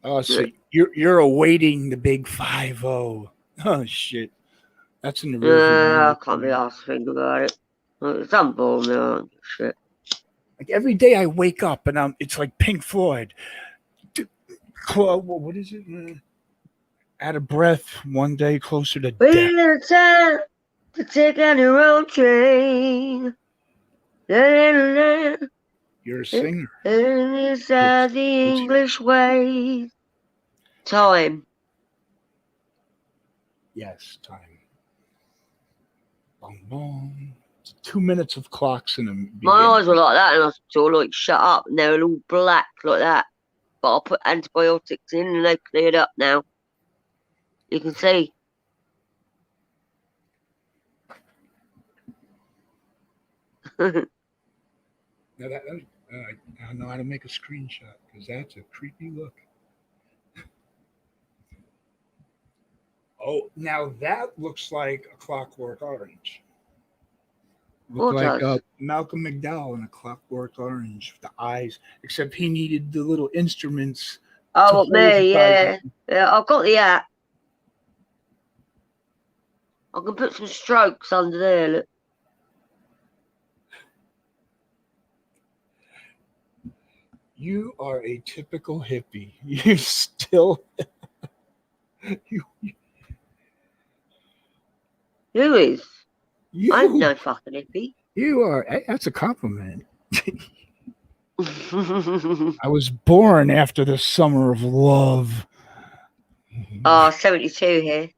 Oh, so you're awaiting the big 5-0. Oh shit. That's in the rear. I can't be asked to think about it. It's unborn, shit. Like every day I wake up and it's like Pink Floyd. What is it? Out of breath, one day closer to death. It's time to take on your own train. You're a singer. Inside the English way. Time. Yes, time. Boom, boom. 2 minutes of clocks in them. My eyes were like that, and I sort of like shut up, and they were all black like that. But I put antibiotics in, and they cleared up now. You can see. Now I know how to make a screenshot because that's a creepy look. Oh, now that looks like a Clockwork Orange. Look like Malcolm McDowell in a Clockwork Orange with the eyes, except he needed the little instruments. Oh, me, yeah. Yeah, I've got the app. I can put some strokes under there, look. You are a typical hippie. You still... Who is? I'm no fucking hippie. You are. That's a compliment. I was born after the summer of love. Oh, 72 here.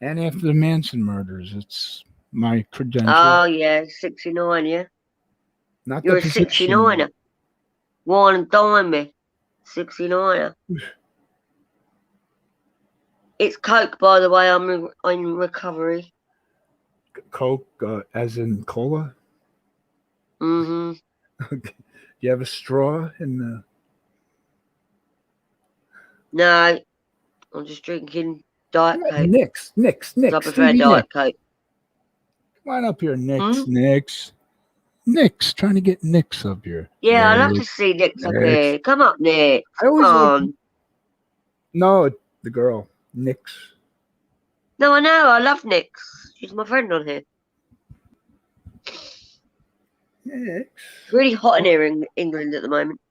And after the Manson murders. It's my credential. Oh, yeah, 69, yeah. Not You're a 69er. Wine and dime me. 69er. It's Coke, by the way. I'm in recovery. Coke, as in cola? Mm-hmm. Okay. Do you have a straw in the... No. I'm just drinking Diet Coke. Nix. I prefer Diet Coke. Come on up here, Nix. Nix, trying to get Nix up here. Yeah, I'd love to see Nix up here. Come up, Nix. Come on. No, the girl, Nix. No, I know. I love Nix. She's my friend on here. Nix. Really hot in here in England at the moment.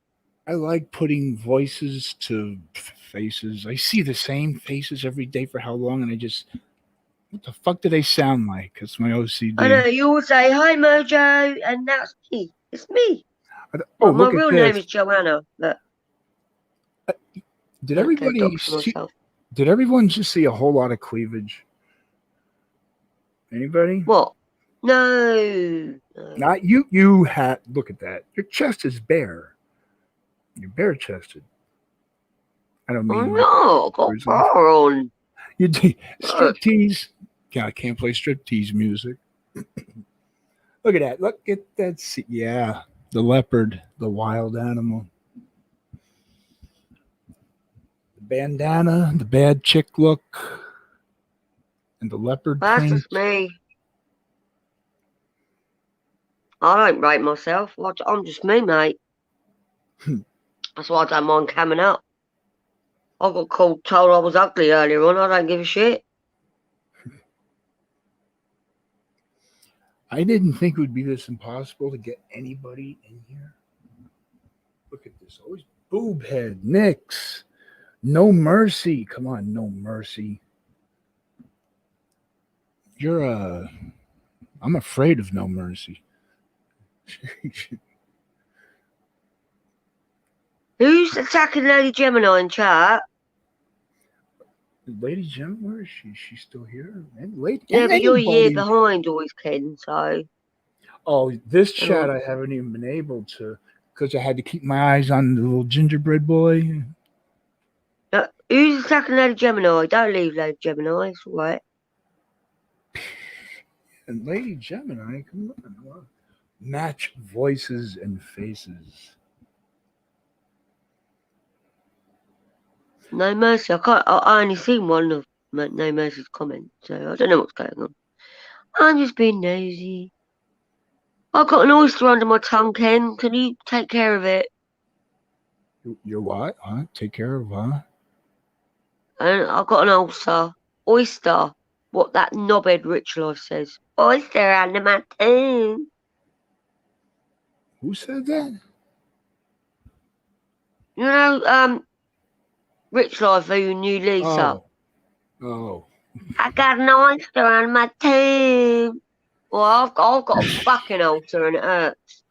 I like putting voices to faces. I see the same faces every day for how long, and I just... What the fuck do they sound like? It's my OCD. I know, you all say, hi, Mojo, and that's me. It's me. Oh, my real name is Joanna. But did everybody see, did everyone just see a whole lot of cleavage? Anybody? What? No. Not you. You had... Look at that. Your chest is bare. You're bare-chested. I don't mean... Oh, no, got far on. You do striptease. Yeah, I can't play striptease music. Look at that. Look at that. Yeah, the leopard, the wild animal. The bandana, the bad chick look, and the leopard. That's just me. I don't rate myself. I'm just me, mate. That's why I don't mind coming up. I got told I was ugly earlier on. I don't give a shit. I didn't think it would be this impossible to get anybody in here. Look at this. Always boob head. Nix. No mercy. Come on, no mercy. I'm afraid of no mercy. Who's attacking Lady Gemini in chat? Lady Gemini, where is she? She's still here? But you're a year behind always, Ken, so... Oh, this chat I haven't even been able to, because I had to keep my eyes on the little gingerbread boy. Who's attacking Lady Gemini? Don't leave Lady Gemini, it's all right. And Lady Gemini, come on. Match voices and faces. No Mercy. I only seen one of No Mercy's comments, so I don't know what's going on. I'm just being nosy. I've got an oyster under my tongue, Ken. Can you take care of it? You're what? Huh? Take care of what? And I've got an ulcer. Oyster. What that knobhead Rich Life says. Oyster under my tongue. Who said that? You know, Rich Life, who knew Lisa. Oh. I got an oyster on my tongue. Well, I've got a fucking ulcer and it hurts.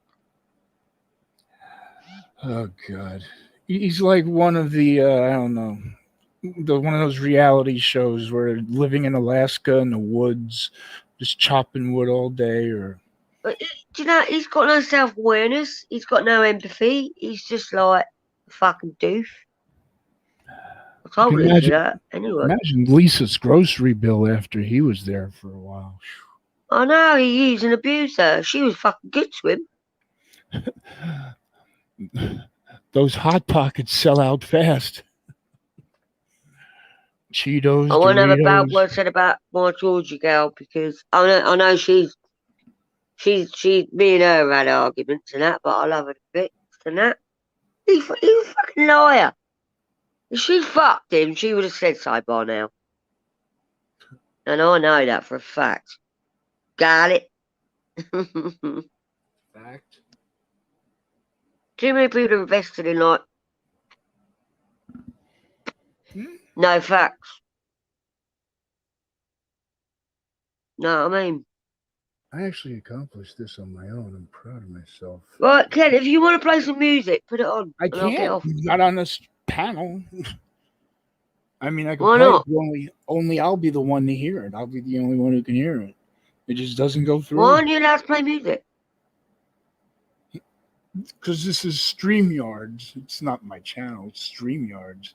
Oh, God. He's like one of the, I don't know, one of those reality shows where they're living in Alaska in the woods, just chopping wood all day. Or do you know, he's got no self-awareness. He's got no empathy. He's just like a fucking doof. I told Lisa that anyway. Imagine Lisa's grocery bill after he was there for a while. I know, he used and abused her. She was fucking good to him. Those Hot Pockets sell out fast. Cheetos. I won't have a bad word said about my Georgie girl because I know she me and her had arguments and that, but I love her a bit and that. He's a fucking liar. If she fucked him, she would have said so by now. And I know that for a fact. Got it? Fact. Too many people are invested in like no facts. Know what I mean? I actually accomplished this on my own. I'm proud of myself. Right, Ken, if you want to play some music, put it on. I can't. Not on this panel. I mean, I can Why play not? it, only I'll be the one to hear it. I'll be the only one who can hear it. It just doesn't go through. Why aren't you allowed to play music? Because this is StreamYards. It's not my channel. It's StreamYards.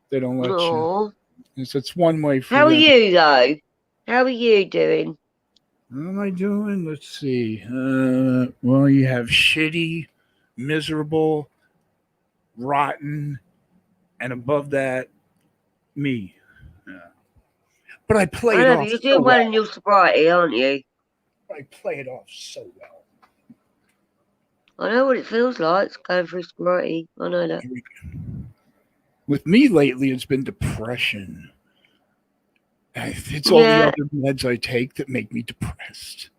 They don't let you. It's one way for How are you, though? How are you doing? What am I doing? Let's see. Well, you have shitty, miserable, rotten, and above that, me. But I play it off. You're doing well in your sobriety, aren't you? I play it off so well. I know what it feels like. It's going through sobriety. I know that. With me lately, it's been depression. It's all the other meds I take that make me depressed.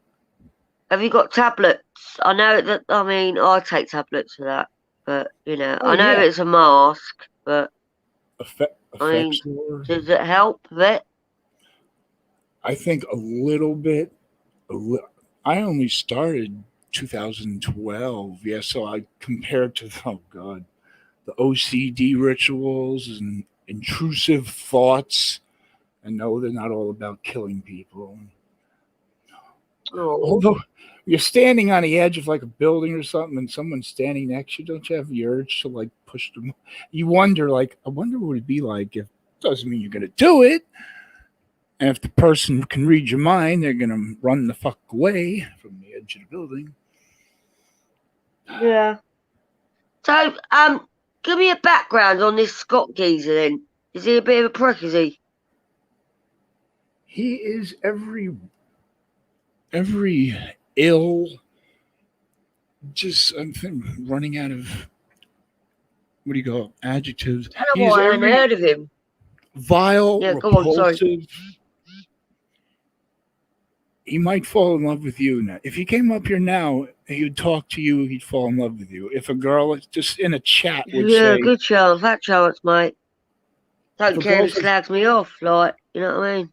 Have you got tablets? I know that. I mean, I take tablets for that, but you know, I know it's a mask, but I mean, does it help a bit? I think a little bit. I only started 2012. Yeah, so I compared to the OCD rituals and intrusive thoughts. And no, they're not all about killing people. Although you're standing on the edge of like a building or something and someone's standing next to you, don't you have the urge to like push them? You wonder, like, I wonder what it'd be like if it doesn't mean you're going to do it. And if the person can read your mind, they're going to run the fuck away from the edge of the building. Yeah. So, give me a background on this Scott geezer then. Is he a bit of a prick, is he? He is every ill, just I'm running out of, what do you call adjectives? I don't know why I haven't heard of him. Vile, repulsive. Go on, sorry. He might fall in love with you now. If he came up here now, he would talk to you, he'd fall in love with you. If a girl just in a chat would say... good chance, that chance, mate. Don't care if he slags me off, like, you know what I mean?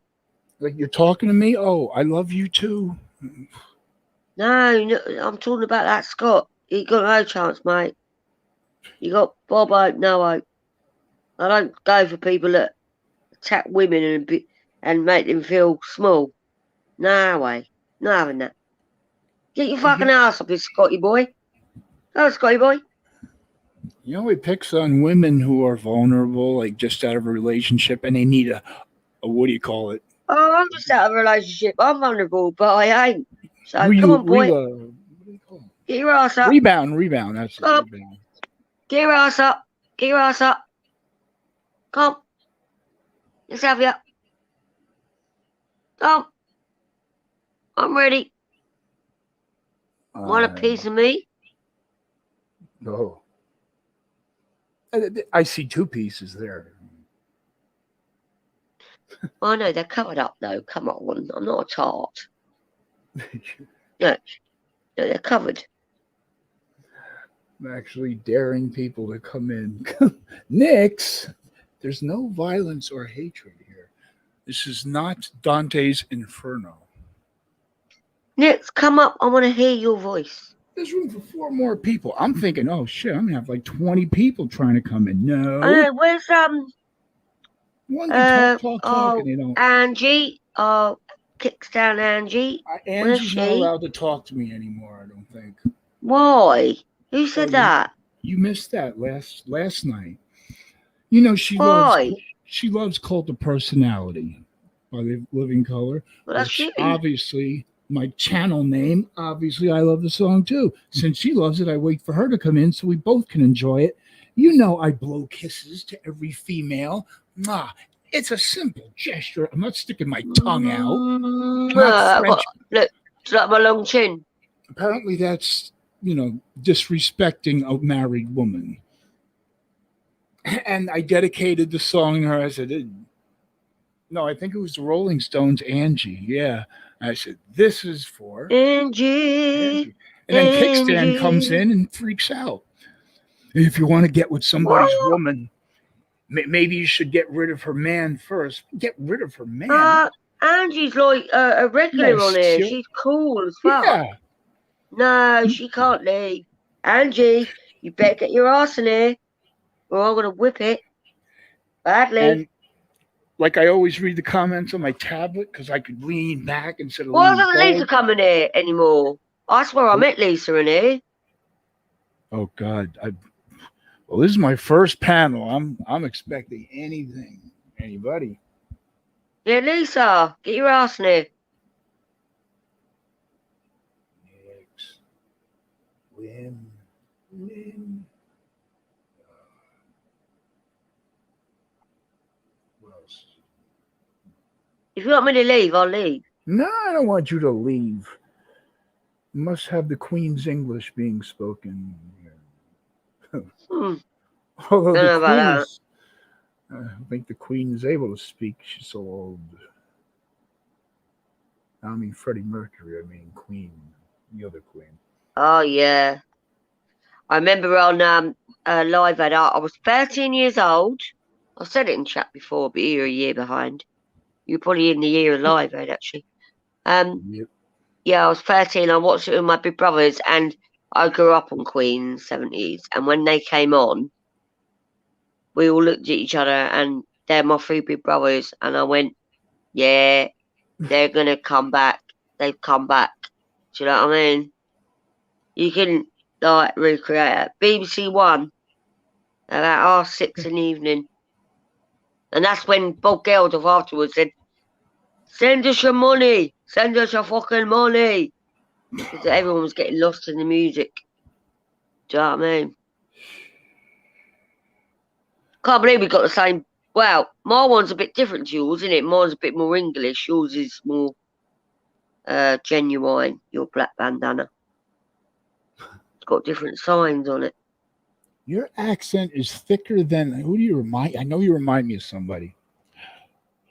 Like, you're talking to me? Oh, I love you too. No, I'm talking about that Scott. He got no chance, mate. You got Bob hope, no hope. I don't go for people that attack women and make them feel small. No way. Not having that. Get your fucking ass up, you Scotty boy. Oh, Scotty boy. You know, he picks on women who are vulnerable, like just out of a relationship, and they need a what do you call it? Oh, I'm just out of a relationship. I'm vulnerable, but I ain't. So come on, boy. What do you call it? Get your ass up. Rebound. That's it. Rebound. Get your ass up. Get your ass up. Come. Let's have you. Come. I'm ready. Want a piece of me? No. I see two pieces there. I know they're covered up though. Come on, I'm not a tart. No, they're covered. I'm actually daring people to come in. Nix, there's no violence or hatred here. This is not Dante's Inferno. Nix, come up. I want to hear your voice. There's room for 4 more people. I'm thinking, oh shit, I'm gonna have like 20 people trying to come in. No. I know, Talking, you know. Angie. Kicks down Angie. Angie's not allowed to talk to me anymore, I don't think. Why? Who said that? You missed that last night. You know, she loves Cult of Personality by Living Color. Well, that's which obviously my channel name. Obviously, I love the song too. Since she loves it, I wait for her to come in so we both can enjoy it. You know, I blow kisses to every female. Mwah. It's a simple gesture. I'm not sticking my tongue out. Look, slap my long chin. Apparently, that's, you know, disrespecting a married woman. And I dedicated the song to her. I said, no, I think it was the Rolling Stones, Angie. Yeah. I said, this is for Angie. And then Kickstand comes in and freaks out. If you want to get with somebody's woman, maybe you should get rid of her man first. Get rid of her man. Angie's like a regular on here. She's cool as well. Yeah. No, she can't leave. Angie, you better get your ass in here, or I'm going to whip it badly. And like I always read the comments on my tablet because I could lean back instead of Why doesn't Lisa come in here anymore? I swear I met Lisa in here. Oh, God. Well, this is my first panel. I'm expecting anything. Anybody. Yeah, Lisa, get your ass in here. Next. Win. What else? If you want me to leave, I'll leave. No, I don't want you to leave. You must have the Queen's English being spoken. Although the Queen I don't think the Queen is able to speak. She's so old. I don't mean Freddie Mercury. I mean Queen, the other Queen. Oh, yeah. I remember on Live Aid, I was 13 years old. I've said it in chat before, but you're a year behind. You're probably in the year of Live Aid, actually. Yep. Yeah, I was 13. I watched it with my big brothers, and I grew up on Queen in the 70s. And when they came on, we all looked at each other, and they're my three big brothers. And I went, yeah, they're going to come back. They've come back. Do you know what I mean? You can, like, recreate it. BBC One, about 6:30 in the evening. And that's when Bob Geldof afterwards said, send us your money. Send us your fucking money. Because everyone was getting lost in the music. Do you know what I mean? Can't believe we got the same. Well, my one's a bit different to yours, isn't it? Mine's a bit more English. Yours is more genuine. Your black bandana. It's got different signs on it. Your accent is thicker than. Who do you remind? I know you remind me of somebody.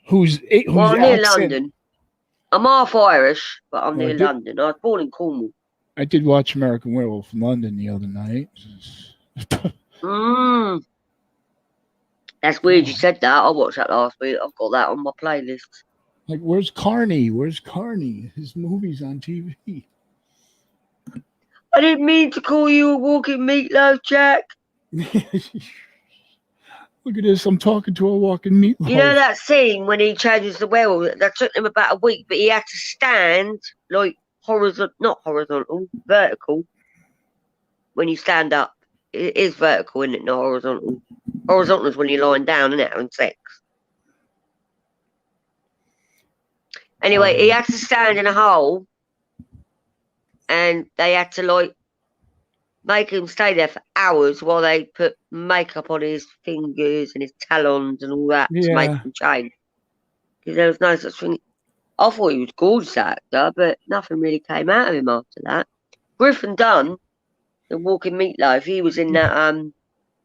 Who's well, I'm near London. I'm half Irish, but I'm near London. I was born in Cornwall. I did watch American Werewolf in London the other night. That's weird you said that. I watched that last week. I've got that on my playlist. Like, where's Carney? Where's Carney? His movie's on TV. I didn't mean to call you a walking meatloaf, Jack. Look at this. I'm talking to a walking meatloaf. You know that scene when he changes the werewolf? That took him about a week, but he had to stand like not horizontal, vertical. When you stand up, it is vertical, isn't it? Not horizontal. Horizontal is when you're lying down, isn't it, having sex. Anyway, he had to stand in a hole, and they had to like make him stay there for hours while they put makeup on his fingers and his talons and all that to make him change. Because there was no such thing. I thought he was a gorgeous actor, but nothing really came out of him after that. Griffin Dunn, the Walking Meatloaf, he was in that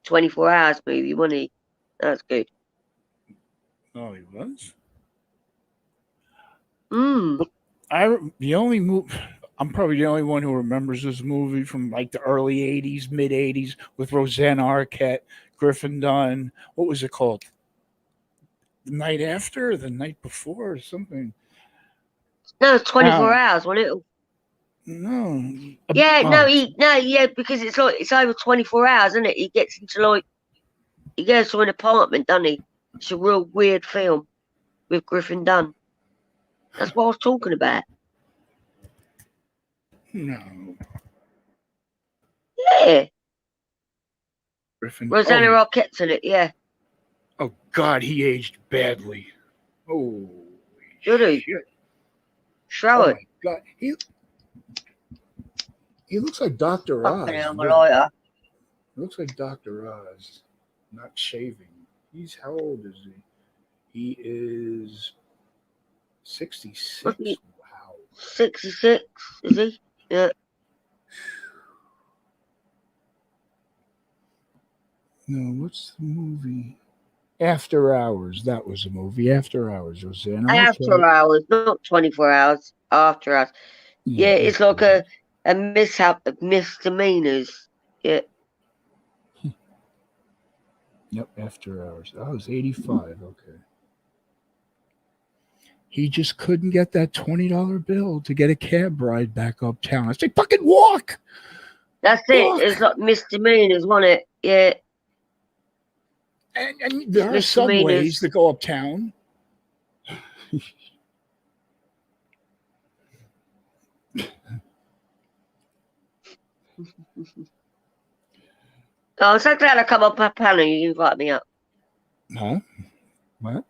24 Hours movie, wasn't he? That's good. Oh, he was? The only movie... I'm probably the only one who remembers this movie from like the early 80s, mid 80s with Rosanna Arquette, Griffin Dunn. What was it called? The Night After or the Night Before or something? No, it's 24 Hours, wasn't it? No. Yeah, because it's over 24 hours, isn't it? He gets into he goes to an apartment, doesn't he? It's a real weird film with Griffin Dunn. That's what I was talking about. No. Yeah. Griffin. Rosanna Arquette's in it, yeah. Oh, God, he aged badly. Oh, Did he? shit. Show Oh, it. my God. He looks like Dr. Oz. Fucking hell, my lighter. He looks like Dr. Oz. Not shaving. How old is he? He is 66. Wow. 66, is he? Yeah. No, what's the movie? After Hours. That was a movie. After Hours, Rosanna. After Hours, not 24 hours. After Hours. Yeah, it's like a mishap of misdemeanors. Yeah. Yep, After Hours. Oh, it was 85. Okay. He just couldn't get that $20 bill to get a cab ride back uptown. I say, fucking walk. That's it. It's like misdemeanors, wasn't it? Yeah. And there are subways that go uptown. Oh, I'm so glad I come up a panel. You invite me up. Huh? What?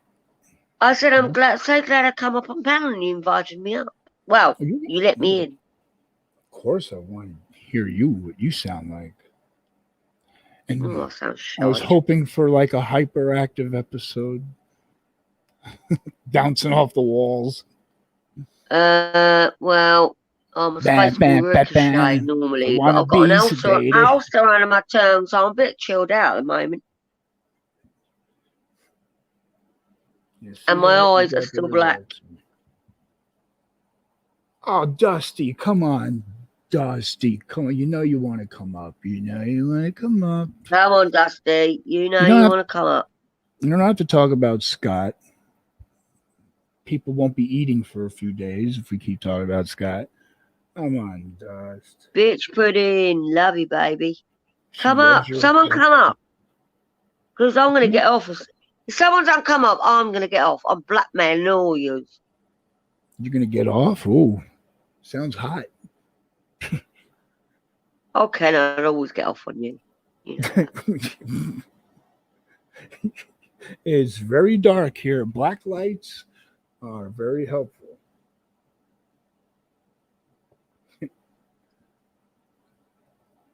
I said I'm so glad I come up on panel and you invited me up. Well, you let me in. Of course, I want to hear what you sound like. And I was hoping for like a hyperactive episode, bouncing off the walls. Well, I'm supposed to be ricochet normally, but I've got an ulcer under my tongue, so I'm a bit chilled out at the moment. Yes, and my eyes are still black. Oh, Dusty, come on. Dusty, come on. You know you want to come up. You know you want to come up. Come on, Dusty. You know you want to come up. You don't have to talk about Scott. People won't be eating for a few days if we keep talking about Scott. Come on, Dust. Bitch pudding. Love you, baby. Come up. Someone come up. Because I'm going to get off. If someone don't come up, I'm going to get off. I'm blackmailing all you. You're going to get off? Oh, sounds hot. Okay, no, I'd always get off on you. know. It's very dark here. Black lights are very helpful.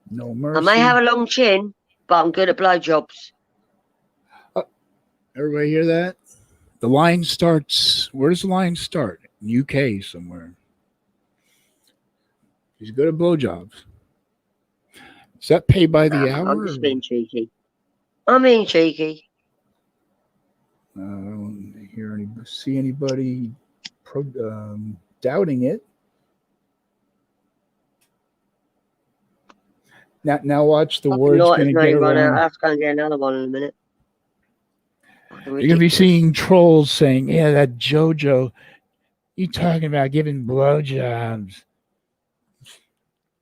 No mercy. I may have a long chin, but I'm good at blowjobs. Everybody hear that? The line starts. Where does the line start? UK somewhere. He's good at blowjobs. Is that paid by the hour? I'm just being cheeky. I'm being cheeky. I don't see anybody doubting it. Now watch the words going to get around. I'm going to get another one in a minute. You're going to be seeing trolls saying, yeah, that JoJo, you talking about giving blowjobs.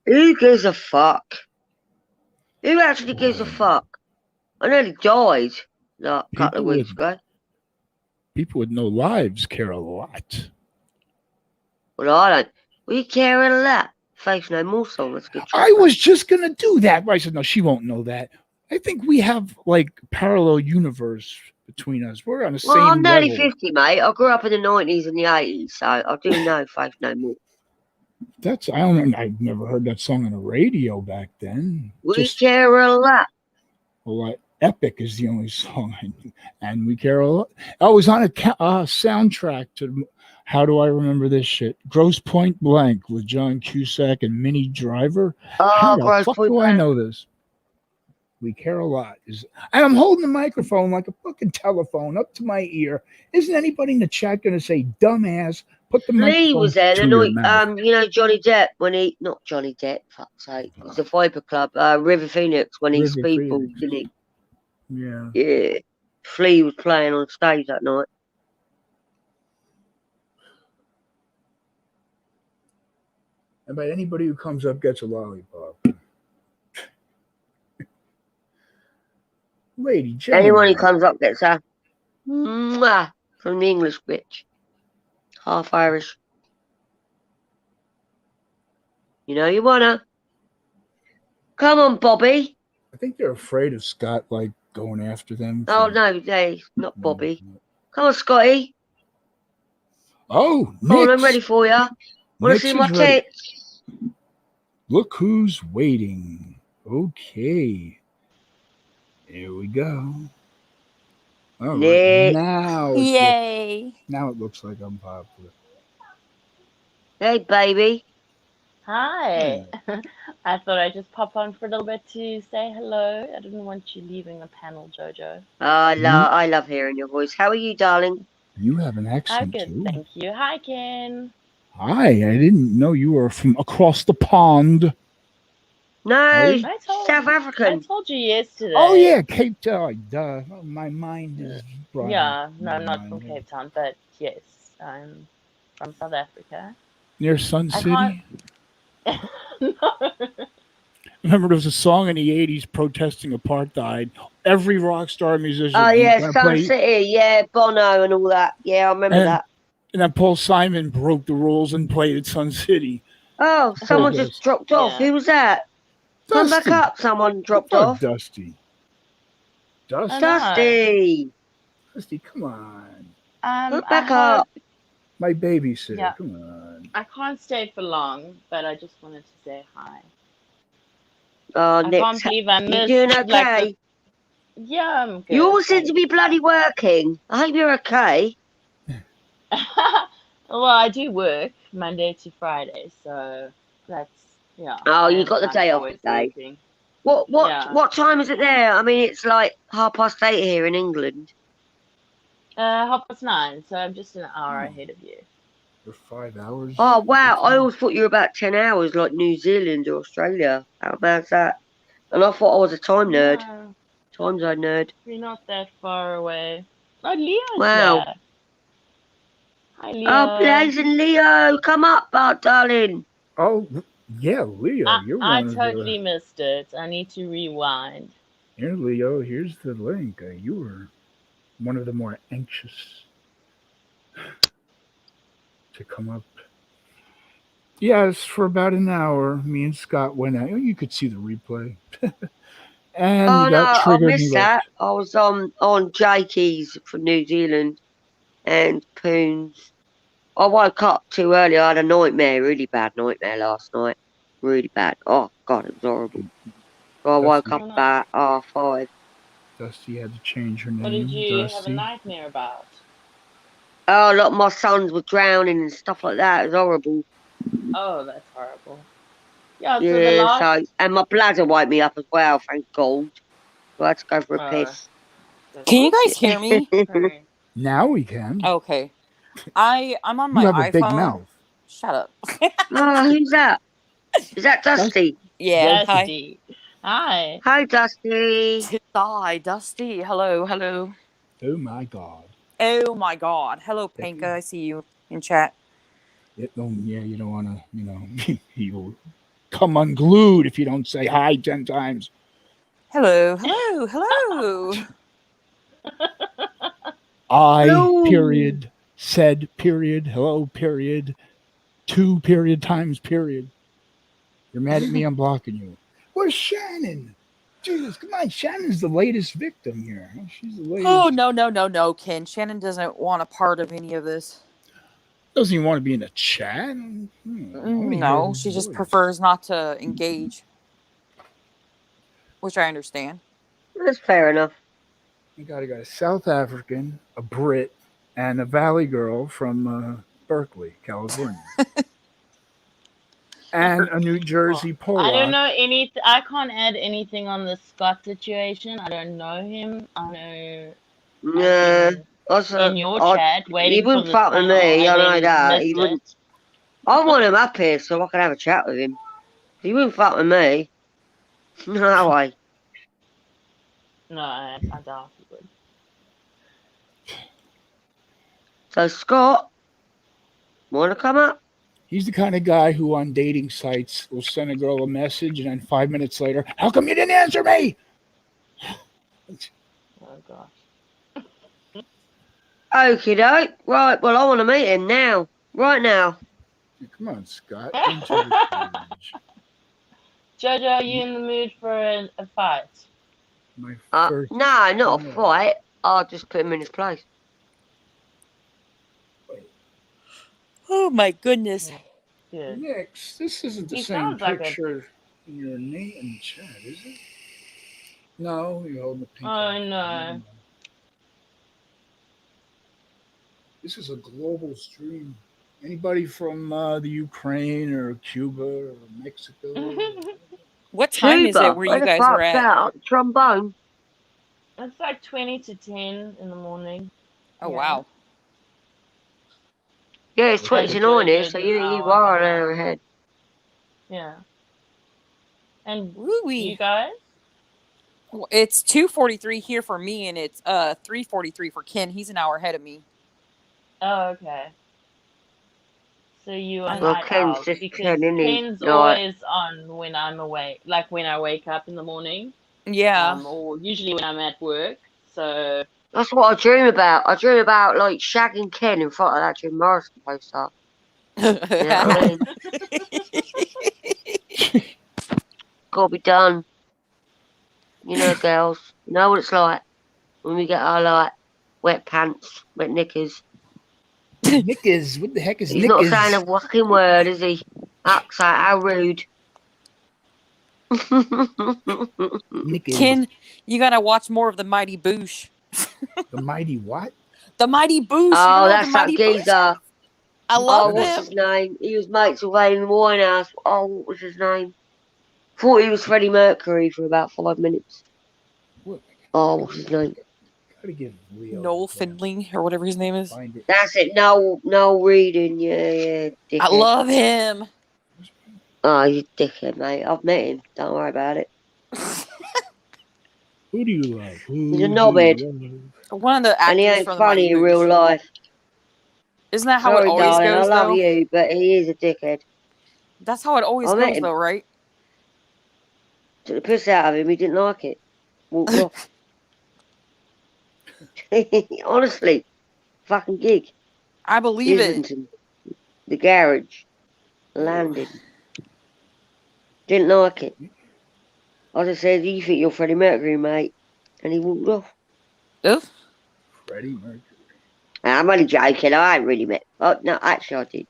Who gives a fuck? Who actually gives a fuck? I nearly died a couple of weeks ago. People with no lives care a lot. Well, I don't. We care a lot. Face No More song. That's good. I was just going to do that. I said, no, she won't know that. I think we have like parallel universe between us. We're on the same level. I'm nearly 50, mate. I grew up in the 90s and the 80s, so I do know Face No More. I've never heard that song on the radio back then. We care a lot. Well, Epic is the only song I knew, and we care a lot. I was on a soundtrack to, how do I remember this shit? Grosse Point Blank with John Cusack and Minnie Driver. How the fuck do I know this? We care a lot. And I'm holding the microphone like a fucking telephone up to my ear. Isn't anybody in the chat going to say, dumbass, put the microphone Lee was there, to your mouth? you know, Johnny Depp, not Johnny Depp, fuck's sake. It was the Viper Club, River Phoenix, when he's people, didn't he? Yeah. Yeah. Flea was playing on stage that night. And by anybody who comes up gets a lollipop. Lady Jane. Anyone who comes up gets a Mwah, from the English bitch. Half Irish. You know you wanna. Come on, Bobby. I think they're afraid of Scott, like, going after them. Oh, no, not Bobby. Come on, Scotty. Oh, Come on, I'm ready for you. Want to see my tits? Look who's waiting. Okay. Here we go. All right. Now Yay. Now it looks like I'm popular. Hey, baby. Hi. I thought I'd just pop on for a little bit to say hello. I didn't want you leaving the panel, Jojo. I love hearing your voice. How are you, darling? You have an I'm accent good, too. thank you. Hi, Ken. Hi, I didn't know you were from across the pond. No, South I African. told you yesterday. Oh yeah, Cape Town. Duh. My mind is bright. Yeah, no, I'm not from Cape Town, but yes, I'm from South Africa. Near Sun City? No. Remember there was a song in the 80s protesting apartheid. Every rock star musician. Oh yeah, Sun City, yeah, Bono and all that. Yeah, I remember that. And then Paul Simon broke the rules and played at Sun City. Oh, someone just dropped off. Who was that? Come back up. Someone dropped off. Dusty. Dusty, come on. come back up. My babysitter. Yeah. Come on. I can't stay for long, but I just wanted to say hi. Oh, I can't believe I missed. You doing okay? Yeah, I'm good. You all seem to be bloody working. I hope you're okay. Well, I do work Monday to Friday, so that's Oh, you got the day off today. Working. What time is it there? I mean, it's like 8:30 here in England. 9:30, so I'm just an hour ahead of you. For 5 hours. Oh wow! I always thought you were about 10 hours, like New Zealand or Australia. How bad's that? And I thought I was a time nerd, No, time zone nerd. we're not that far away. Oh, Leo's Wow. there. Hi, Leo. Oh, blazing Leo, come up, darling. Oh, yeah, Leo. You're I one of totally missed it. I need to rewind. Here, Leo, here's the link. You were one of the more anxious to come up. Yes, for about an hour, me and Scott went out. You could see the replay. And Oh you no, got I triggered. missed that. I was on Jakey's from New Zealand and Poons. I woke up too early. I had a nightmare, really bad nightmare last night. Really bad. Oh God, it was horrible. So I woke up about 5:30. Dusty had to change her name. What did you have a Dusty. nightmare about? Oh, look, my sons were drowning and stuff like that. It was horrible. Oh, that's horrible. Yeah, so Yeah, the last... and my bladder woke me up as well, thank God. So I had to go for a piss. Can you guys hear me? Now we can. Okay. I'm on my You have iPhone. a big mouth. Shut up. Oh, who's that? Is that Dusty? Yeah. Dusty. Hi. Hi, Dusty. Hi, Dusty. Hello. Oh my God. Oh my God. Hello, Panka. I see you in chat. You don't want to, he will come unglued if you don't say hi 10 times. Hello. I, period, said, period, hello, period, 2 period times, period. You're mad at me, I'm blocking you. Where's Shannon? Jesus, come on. Shannon's the latest victim here. She's the latest. Oh, no, Ken. Shannon doesn't want a part of any of this. Doesn't even want to be in a chat? No, she just prefers not to engage. Which I understand. That's fair enough. You got a South African, a Brit, and a Valley girl from Berkeley, California. And a New Jersey Polak. I don't know anything. I can't add anything on the Scott situation. I don't know him. I know. Also, in your chat, waiting he wouldn't fuck with me. I know that. He wouldn't. I want him up here so I can have a chat with him. He wouldn't fuck with me. No way. No, I doubt he would. So Scott, want to come up? He's the kind of guy who on dating sites will send a girl a message and then 5 minutes later, how come you didn't answer me? Oh gosh. Okie doke. Right, well, I want to meet him now. Right now. Come on, Scott. Jojo, are you in the mood for a fight? No, not a fight. I'll just put him in his place. Oh my goodness. Good. Next, this isn't the same picture in your name in the chat, is it? No, you're holding a pink. Oh no. This is a global stream. Anybody from the Ukraine or Cuba or Mexico? What time is it where you guys are at? Trombone. It's like 20 to 10 in the morning. Oh, wow. Yeah, it's 20 to 9 here, so you are an hour ahead. Yeah. And Woo-wee. You guys? Well, it's 2:43 here for me, and it's 3:43 for Ken. He's an hour ahead of me. Oh, okay. So you are Well, night Ken's owls, just because Ken's always on when I'm awake, like when I wake up in the morning. Yeah. Or usually when I'm at work. So that's what I dream about. I dream about like shagging Ken in front of that Jim Morrison poster. You know what I mean? Gotta be done. You know, girls. You know what it's like when we get our like wet pants, wet knickers. Knickers? What the heck is He's knickers? not saying a fucking word, is he? That's how rude. Ken, you gotta watch more of the Mighty Boosh. The Mighty what? The Mighty Boosh. Oh, you know that's that geezer. I love what's his name? He was mates with Amy Winehouse. Oh, what was his name? Thought he was Freddie Mercury for about 5 minutes. What? Oh, what's his name? Gotta give Leo Noel Findling or whatever his name is. That's it. Noel Reading. Yeah. Dickhead. I love him. Oh, you dickhead, mate. I've met him. Don't worry about it. Who do you love? He's a knobhead. One of the actors and he ain't from funny in real life. Isn't that how Sorry, it always darling, goes, I love though? you, but he is a dickhead. That's how it always I met goes, him. though, right? Took the piss out of him. He didn't like it. Walked off. Honestly, fucking gig. I believe Islington, the garage, landed. Didn't like it. I just said, "You think you're Freddie Mercury, mate?" And he walked off. Oof. Freddie Mercury. I'm only joking. I ain't really met. Oh no, actually, I did.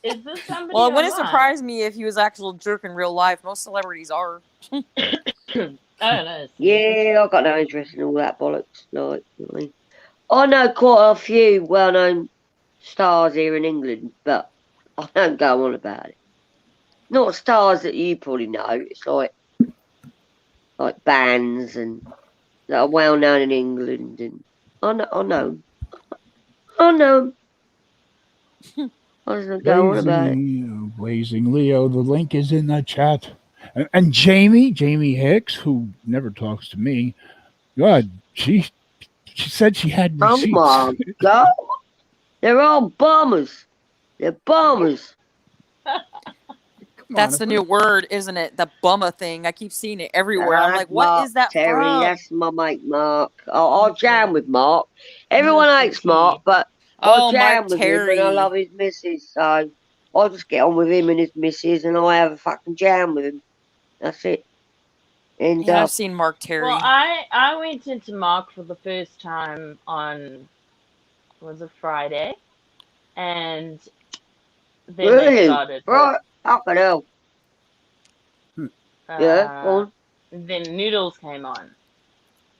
Is this somebody? Well, it wouldn't online? surprise me if he was actual jerk in real life. Most celebrities are. I don't know. Yeah, I've got no interest in all that bollocks. Like, you know what I mean? I know quite a few well-known stars here in England, but I don't go on about it. Not stars that you probably know. It's like bands and that are well known in England, and I know. I just don't go on about it. Blazing Leo, the link is in the chat. And Jamie Hicks, who never talks to me, God, she said she had receipts. Oh my God. They're all bombers. They're bombers. That's the new word, isn't it? The bummer thing. I keep seeing it everywhere. I'm like, what is that Terry, from? that's my mate Mark. I'll jam with Mark. Everyone hates Mark, but I jam with him and I love his missus. So I just get on with him and his missus and I have a fucking jam with him. That's it. And Yeah, I've seen Mark Terry. Well, I went into Mark for the first time on, was it Friday? And then they started. Right. Fucking hell. Yeah, go on. Then Noodles came on.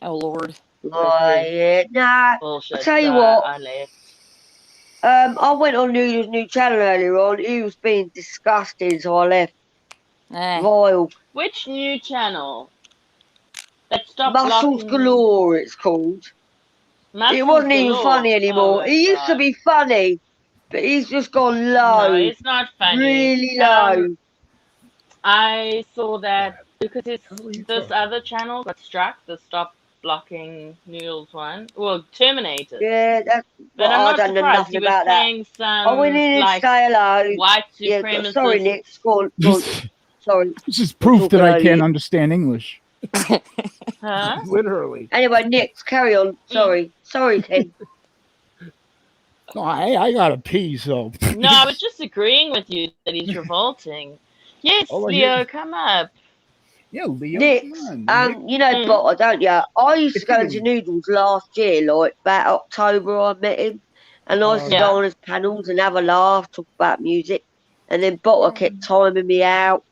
Oh, Lord. Oh, yeah. Nah. Bullshit. I'll tell you so what. I left. I went on Noodles' new channel earlier on. He was being disgusting, so I left. Vile. Which new channel? That stopped Muscles Galore, it's called. It wasn't even funny anymore. He used to be funny, but he's just gone low. No, it's not funny. Really low. I saw that because this other channel got struck, the Stop Blocking Noodles one. Well, terminated. Yeah, that's. But I'm not don't know surprised. nothing He was about that. saying some I went in and like say hello. white Yeah, supremacist. sorry, Nick. Go on. Sorry. This is proof that I can't understand English. Huh? Literally. Anyway, Nick, carry on. Sorry, Ken. No, I gotta pee. So. No, I was just agreeing with you that he's revolting. Yes, Leo, come up. Yeah, Leo. Nick, come on. you know Botter, don't you? I used to go into Noodles last year, like about October. I met him, and I used to go on his panels and have a laugh, talk about music, and then Botter kept timing me out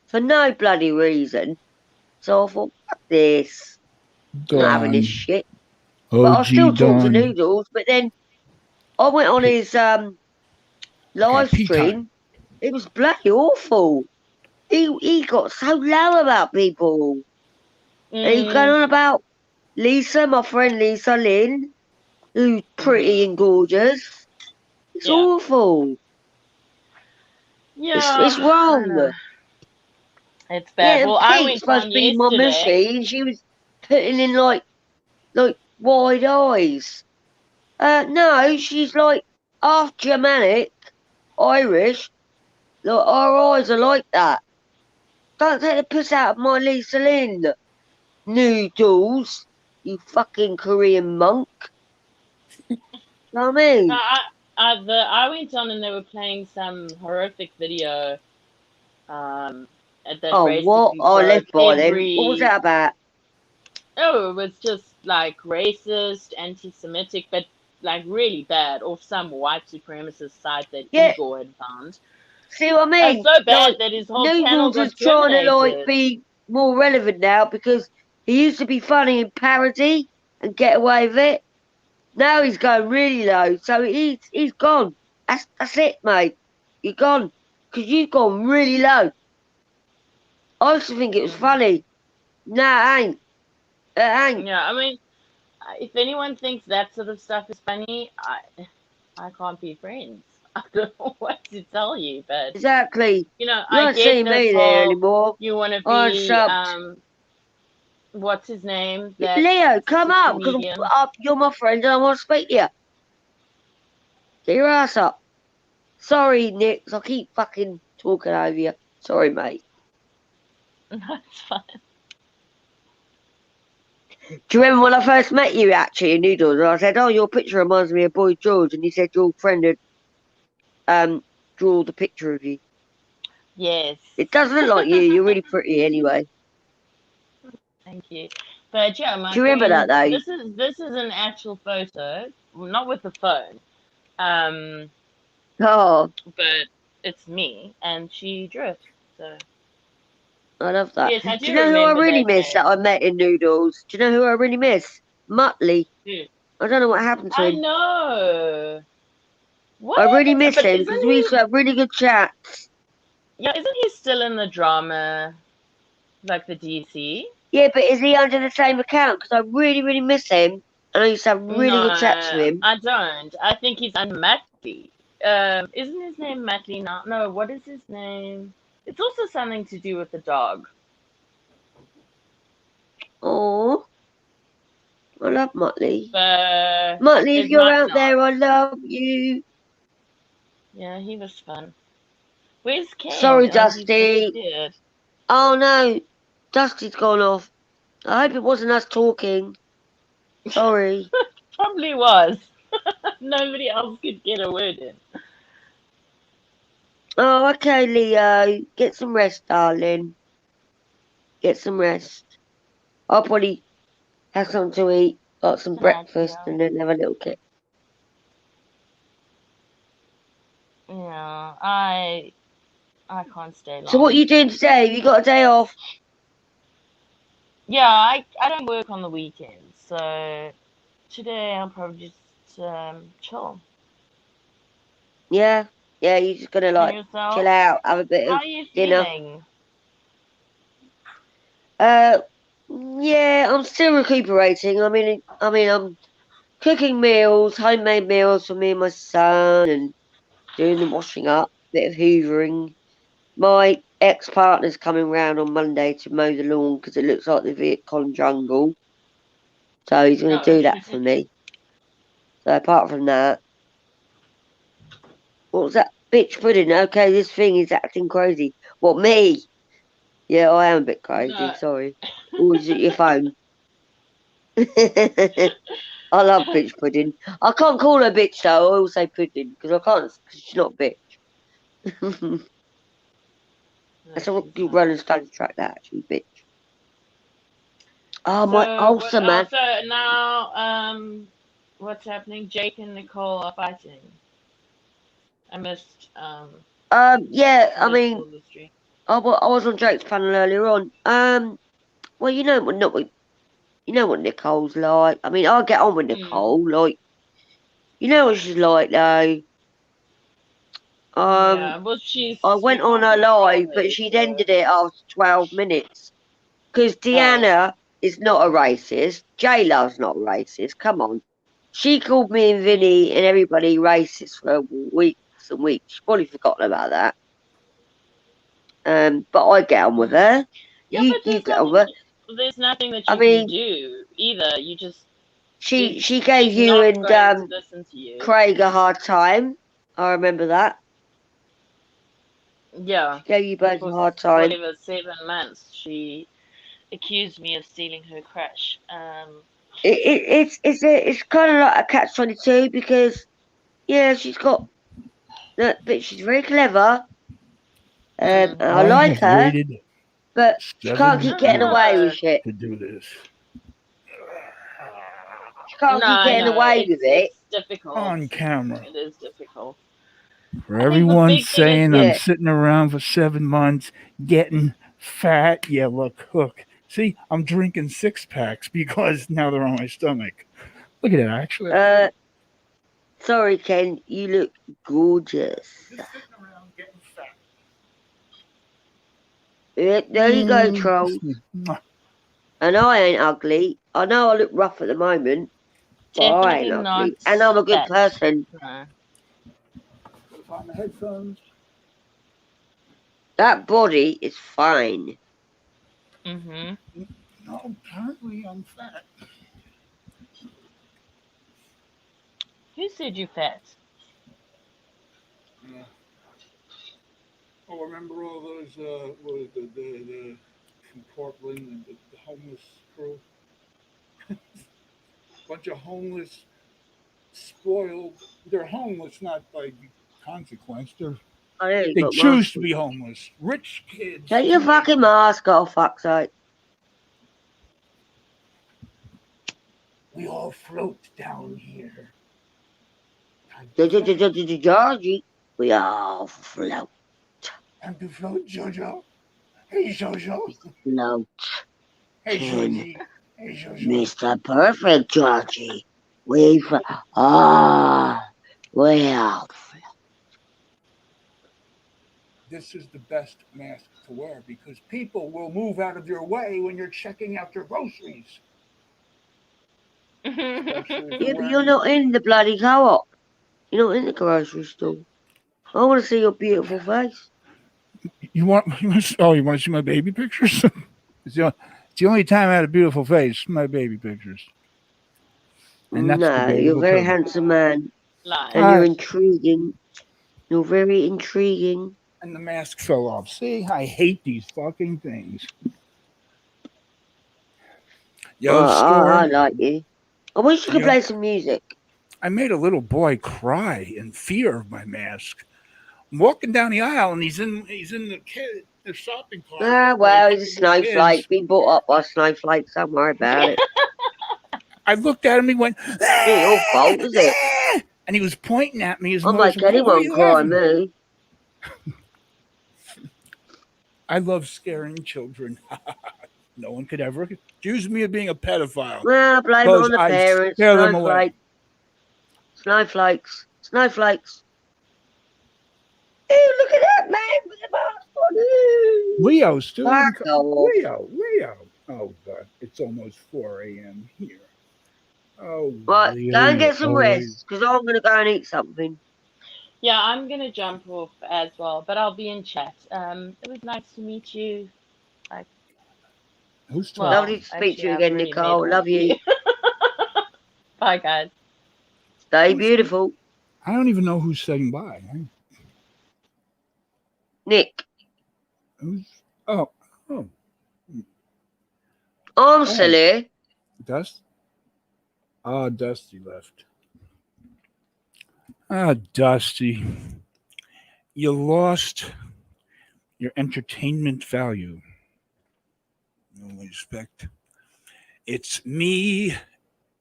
for no bloody reason. So I thought, fuck this, I'm not having this shit. But I still talk to Noodles. But then I went on his live stream. It was bloody awful. He got so low about people. And he was going on about Lisa, my friend Lisa Lynn, who's pretty and gorgeous. It's awful. Yeah, it's wrong. It's bad. Yeah, well, Pete's I went supposed to be my machine. She was putting in like wide eyes. No, she's like half Germanic, Irish. Look, our eyes are like that. Don't take the piss out of my Lisa Lynn. Noodles, you fucking Korean monk. You know what I mean? I went on and they were playing some horrific video. At that what? I left by then. What was that about? Oh, it was just like racist, anti-Semitic, but like really bad, off some white supremacist site that Igor had found. See what I mean? It's so bad that his whole channel got is trying to be more relevant now because he used to be funny in parody and get away with it. Now he's going really low, so he's gone. That's it, mate. You're gone because you've gone really low. I used to think it was funny. Nah, it ain't. It ain't. Yeah, I mean, if anyone thinks that sort of stuff is funny, I can't be friends. I don't know what to tell you, but exactly. You know, you don't see me there anymore. You want to be what's his name? Leo, come up because you're my friend and I want to speak to you. Get your ass up. Sorry, Nick, I keep fucking talking over you. Sorry, mate. That's fine. Do you remember when I first met you actually in Noodles? And I said, "Oh, your picture reminds me of Boy George," and you said your friend had draw the picture of you. Yes. It does look like you. You're really pretty anyway. Thank you. But yeah, do you remember that though? This is an actual photo, not with the phone. But it's me, and she drew it. So. I love that. Yes, do you know who I really miss that I met in Noodles? Do you know who I really miss? Muttley. I don't know what happened to him. I know. What? I really miss him because we used to have really good chats. Yeah, isn't he still in the drama, like the DC? Yeah, but is he under the same account? Because I really, really miss him. And I used to have really good chats with him. I don't. I think he's under Muttley. Isn't his name Muttley now? No, what is his name? It's also something to do with the dog. Oh, I love Muttley. Muttley, if you're out there, I love you. Yeah, he was fun. Where's Ken? Sorry, Dusty. Oh no, Dusty's gone off. I hope it wasn't us talking. Sorry. Probably was. Nobody else could get a word in. Oh, okay, Leo. Get some rest, darling. Get some rest. I'll probably have something to eat, got some breakfast, and then have a little kip. Yeah, I can't stay long. So what are you doing today? Have you got a day off? Yeah, I don't work on the weekends, so today I'll probably just chill. Yeah, you're just gonna like chill out, have a bit of dinner. How are you feeling? Yeah, I'm still recuperating. I mean, I'm cooking meals, homemade meals for me and my son, and doing the washing up, bit of hoovering. My ex-partner's coming round on Monday to mow the lawn because it looks like the Viet Cong jungle. So he's going to do that for me. So apart from that, what was that? Bitch pudding. Okay, this thing is acting crazy. What, me? Yeah, I am a bit crazy. No. Sorry. Always at your phone. I love bitch pudding. I can't call her bitch though. I always say pudding because I can't. Cause she's not a bitch. That's a good Rolling Stones track. That actually, bitch. Oh my awesome man. So now, what's happening? Jake and Nicole are fighting. I missed. Yeah. I mean, I was on Jake's panel earlier on. Well, you know what Nicole's like. I mean, I get on with Nicole. Like, you know what she's like, though. Yeah, well, I went on her live, but she'd ended it after 12 minutes. Because Deanna is not a racist. J-Love's not a racist. Come on. She called me and Vinny and everybody racist for weeks and weeks. She's probably forgotten about that. But I get on with her. Yeah, you get on with her. There's nothing that you can do either. You just she gave you and Craig a hard time. I remember that. Yeah. She gave you both a hard time. For 7 months, she accused me of stealing her crush. It's kind of like a catch-22 because she's got, but she's very clever. I like her, but she can't keep getting away with shit. To do this. She can't keep getting away with it. It's difficult. On camera. It is difficult. For everyone saying I'm sitting around for 7 months getting fat, yeah, look, see, I'm drinking 6-packs because now they're on my stomach. Look at that, actually. Sorry, Ken, you look gorgeous. Just sitting around getting fat. There you go, troll. I know I ain't ugly. I know I look rough at the moment, but I ain't ugly. And I'm a good person. No. On the headphones. That body is fine. Mm-hmm. No, apparently I'm fat. Who said you fat? Yeah. Oh, remember all those the from Portland, the homeless crew? Bunch of homeless, spoiled. They're homeless, not by consequence. They choose to be homeless. Rich kids. Take your fucking mask off, fuck's sake. We all float down here. Georgie, we all float. Time to float, Jojo. Hey, Jojo. Float. Hey, Georgie. Hey, Jojo. Mr. Perfect, Georgie. We all float. This is the best mask to wear because people will move out of your way when you're checking out your groceries. Yeah, but you're not in the bloody co-op. You're not in the grocery store. I want to see your beautiful face. You want to see my baby pictures? It's the only time I had a beautiful face, my baby pictures. And that's you're a very handsome man. And you're intriguing. You're very intriguing. And the mask fell off. See, I hate these fucking things. I like you. I wish you could play some music. I made a little boy cry in fear of my mask. I'm walking down the aisle and he's in the shopping cart. Well, he's a snowflake. Being brought up by snowflakes. Don't worry about it. I looked at him. He went. It's not your fault, is it? And he was pointing at me. I'm like, anyone cry me. I love scaring children. No one could ever accuse me of being a pedophile. Well, blame it on the parents. Snowflakes. Snowflakes. Hey, look at that man with the mask on. Leo still. Leo. Oh, God. It's almost 4 a.m. here. Oh, right. Go and get some rest because I'm going to go and eat something. Yeah, I'm going to jump off as well, but I'll be in chat. It was nice to meet you. Who's talking? Lovely to speak to you again, Nicole. Love you. Bye, guys. Stay beautiful. I don't even know who's saying bye. Nick. Oh, Oh. I'm silly. Dusty left. Dusty. You lost your entertainment value. No respect. It's me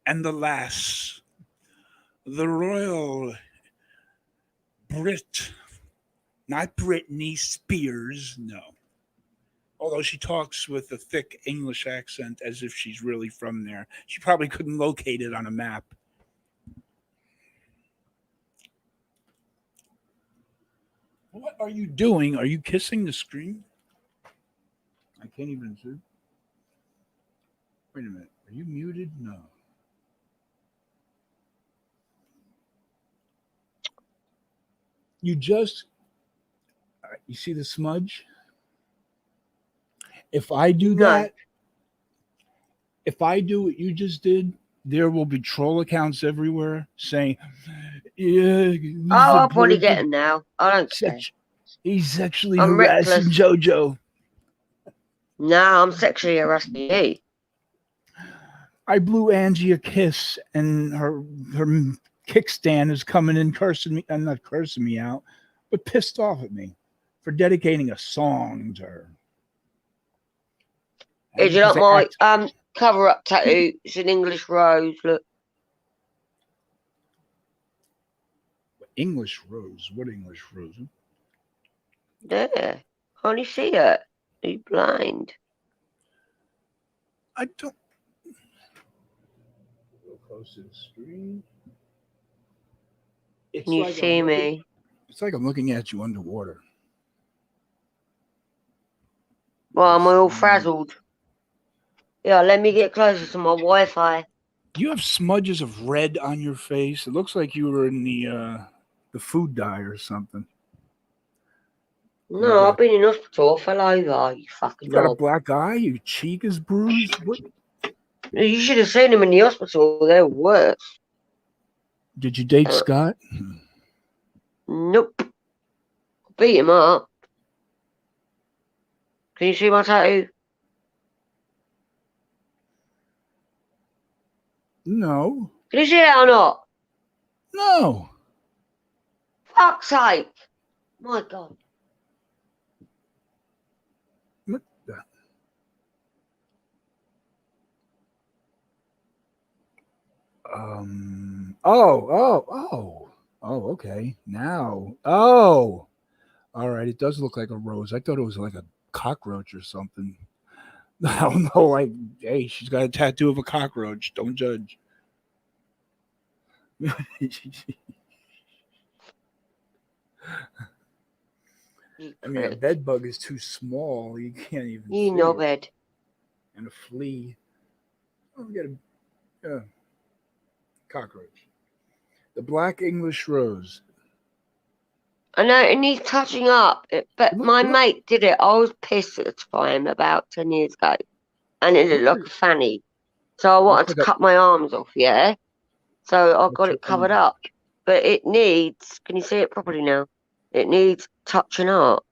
and the lass. The royal Brit. Not Britney Spears, no. Although she talks with a thick English accent as if she's really from there. She probably couldn't locate it on a map. What are you doing? Are you kissing the screen? I can't even see. Wait a minute. Are you muted? No. You see the smudge? If I do that, if I do what you just did, there will be troll accounts everywhere saying, "Yeah, I'll probably get him now. I don't care. He's sexually harassing JoJo." No, I'm sexually harassing you. I blew Angie a kiss, and her kickstand is coming in cursing me. I'm not cursing me out, but pissed off at me for dedicating a song to her. Hey, do you like my cover-up tattoo? It's an English rose. Look. English rose? What English rose? There. Can't you see it? Are you blind? I don't. Go close to the screen. Can you see me? It's like I'm looking at you underwater. Well, I'm all frazzled. Yeah, let me get closer to my Wi-Fi. You have smudges of red on your face. It looks like you were in the food dye or something. No, I've been in hospital. I fell over. You fucking got a black eye? Your cheek is bruised? What? You should have seen him in the hospital. They're worse. Did you date Scott? Nope. Beat him up. Can you see my tattoo? No. Can you see that or not? No. Fuck's sake. My God. What the? Oh, okay. Now. Oh. All right. It does look like a rose. I thought it was like a cockroach or something. I don't know. Like, hey, she's got a tattoo of a cockroach. Don't judge. I mean, a bed bug is too small. You can't even see know it. bed. And a flea. Oh, we got a cockroach. The black English rose. I know it needs touching up, but my mate did it. I was pissed at the time about 10 years ago, and it looked like a fanny. So I wanted to cut my arms off, yeah? So I got it covered up. But it needs, can you see it properly now? It needs touching up.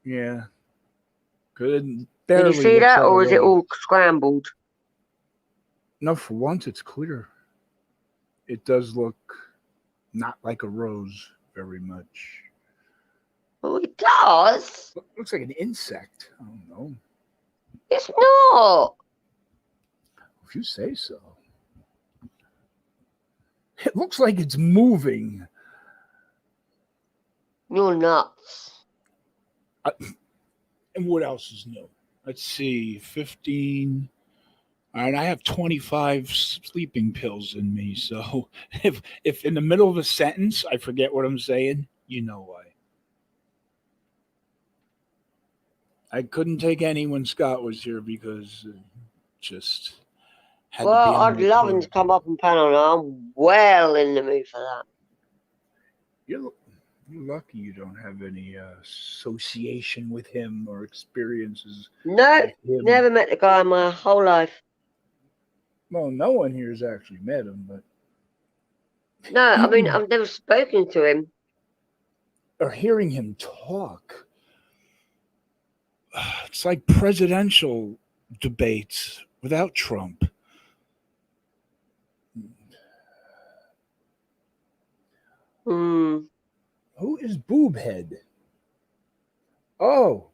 Yeah. Good. Can you see that, or is it all scrambled? No, for once it's clear. It does look not like a rose very much. Oh, it does. Looks like an insect. I don't know. It's not. If you say so. It looks like it's moving. You're nuts. And what else is new? Let's see. 15. All right, I have 25 sleeping pills in me. So if in the middle of a sentence I forget what I'm saying, you know why. I couldn't take any when Scott was here because just had to be on I'd love him to come up and panel. I'm well in the mood for that. You're lucky you don't have any association with him or experiences. No, never met the guy in my whole life. Well, no one here has actually met him, but... No, I mean, I've never spoken to him. Or hearing him talk. It's like presidential debates without Trump. Hmm. Who is Boobhead? Oh,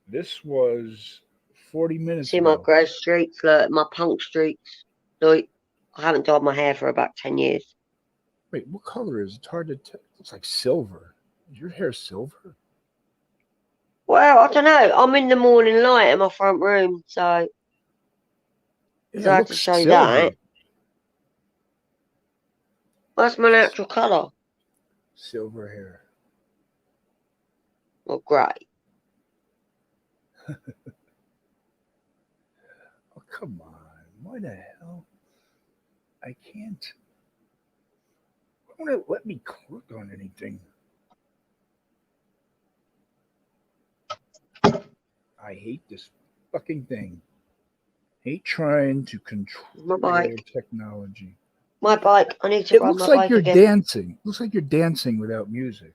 this was 40 minutes See ago. my grey streaks, look, my punk streaks. Like, I haven't dyed my hair for about 10 years. Wait, what color is it? It's hard to tell. It's like silver. Is your hair silver? Well, I don't know. I'm in the morning light in my front room, so Yeah, I it have to looks show silver. that. That's my natural colour. Silver hair. Or grey. Oh, come on. Why the hell? I can't. I want to let me click on anything. I hate this fucking thing. Hate trying to control My bike. technology. My bike. I need to It ride looks my like bike you're again. dancing. Looks like you're dancing without music.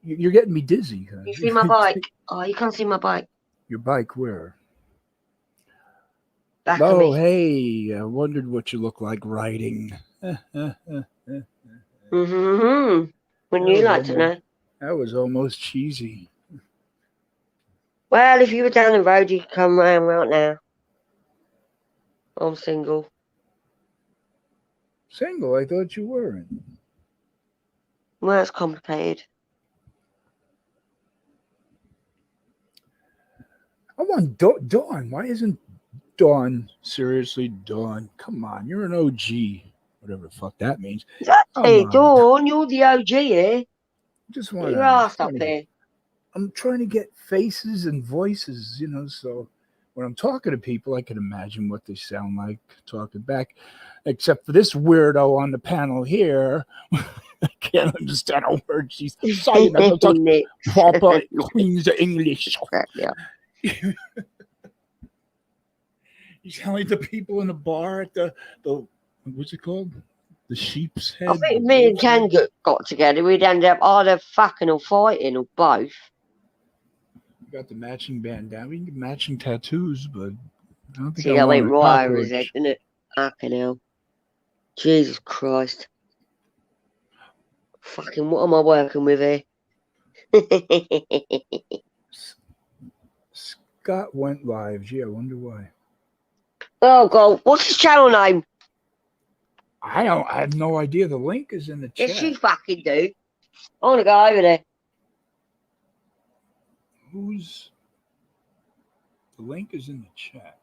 You're getting me dizzy. You see my bike? Oh, you can't see my bike. Your bike where? Back of Oh, me. hey, I wondered what you look like riding. Mm-hmm. Wouldn't you like to know? That was almost cheesy. Well, if you were down the road, you could come round right now. I'm single. Single? I thought you weren't. Well, it's complicated. I want Dawn. Why isn't Dawn? Seriously, Dawn. Come on, you're an OG. Whatever the fuck that means. Hey, Dawn, you're the OG here. Just Get want your ass up here. I'm trying to get faces and voices, so when I'm talking to people, I can imagine what they sound like talking back. Except for this weirdo on the panel here. I can't understand a word she's saying. I don't talk proper Queen's English. Yeah. You sound like the people in the bar at the what's it called? The Sheep's Head. I think if me and Ken got together, we'd end up either fucking or fighting or both. We got the matching bandana. We can get matching tattoos, but I don't think See, that went right over his head, didn't it? Fucking hell. Jesus Christ. Fucking, what am I working with here? Scott went live. Gee, I wonder why. Oh, God. What's his channel name? I have no idea. The link is in the chat. Yes, you fucking do. I want to go over there. The link is in the chat.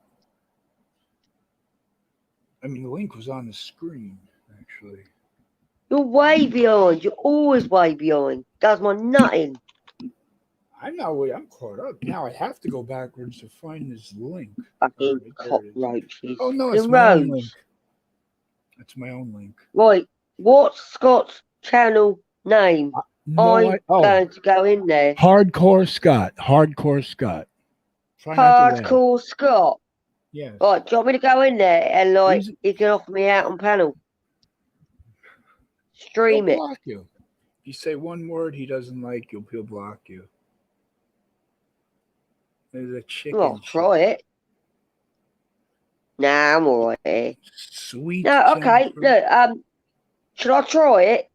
I mean, the link was on the screen, actually. You're way behind. You're always way behind. Does my nutting. I'm not way. I'm caught up. Now I have to go backwards to find this link. Fucking cockroaches. Oh, no, it's my own link. It's my own link. Right. What's Scott's channel name? I'm going to go in there. Hardcore Scott. Hardcore Scott. Hardcore Scott. Yes. Right, do you want me to go in there and he can offer me out on panel? Stream it. Block you. If you say one word he doesn't like, he'll block you. There's a chicken. Well, I'll try it. Nah, I'm alright here. Sweet. No, okay. Look, should I try it?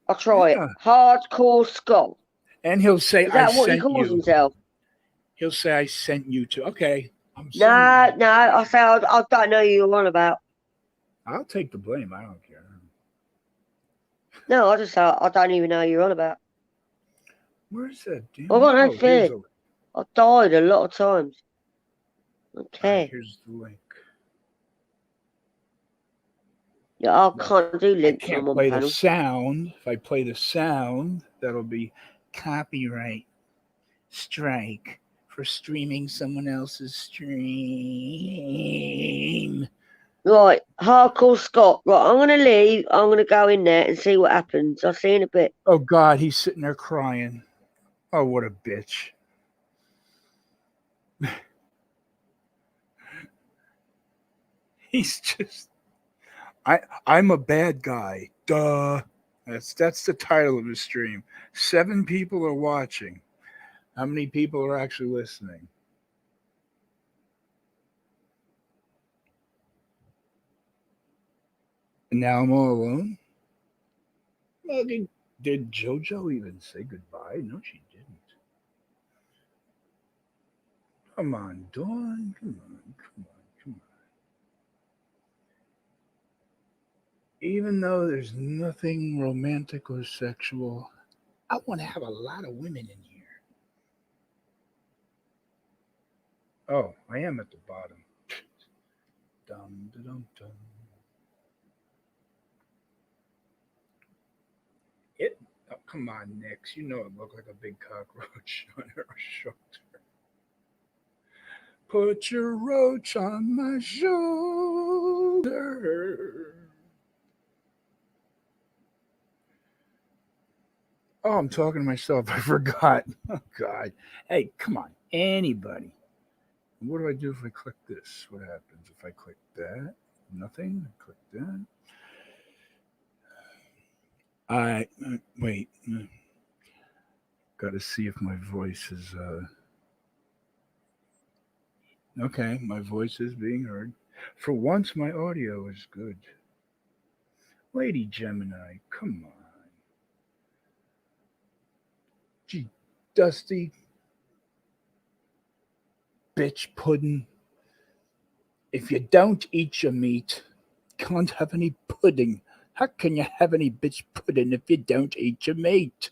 I'll try it. Hardcore Scott. And he'll say, is that what he calls himself? He'll say, I sent you to. Okay. No, I say, I don't know who you're on about. I'll take the blame. I don't care. No, I just say, I don't even know who you're on about. Where's that? I've got no fear. I've died a lot of times. Okay. Here's the link. Yeah, I can't do links. I can't play the sound. If I play the sound, that'll be copyright strike for streaming someone else's stream. Right, Hardcore Scott. Right, I'm going to leave. I'm going to go in there and see what happens. I'll see you in a bit. Oh, God, he's sitting there crying. Oh, what a bitch. He's just... I'm a bad guy. Duh. That's the title of the stream. 7 people are watching. How many people are actually listening? And now I'm all alone? Well, did JoJo even say goodbye? No, she didn't. Come on, Dawn. Come on. Even though there's nothing romantic or sexual, I want to have a lot of women in here. Oh, I am at the bottom. Dum, dum, dum. Oh, come on, Nix. You know it looked like a big cockroach on her shoulder. Put your roach on my shoulder. Oh, I'm talking to myself. I forgot. Oh, God. Hey, come on. Anybody. What do I do if I click this? What happens if I click that? Nothing. I click that. Wait. Got to see if my voice is... Okay, my voice is being heard. For once, my audio is good. Lady Gemini, come on. Gee, Dusty. Bitch pudding. If you don't eat your meat, you can't have any pudding. How can you have any bitch pudding if you don't eat your meat?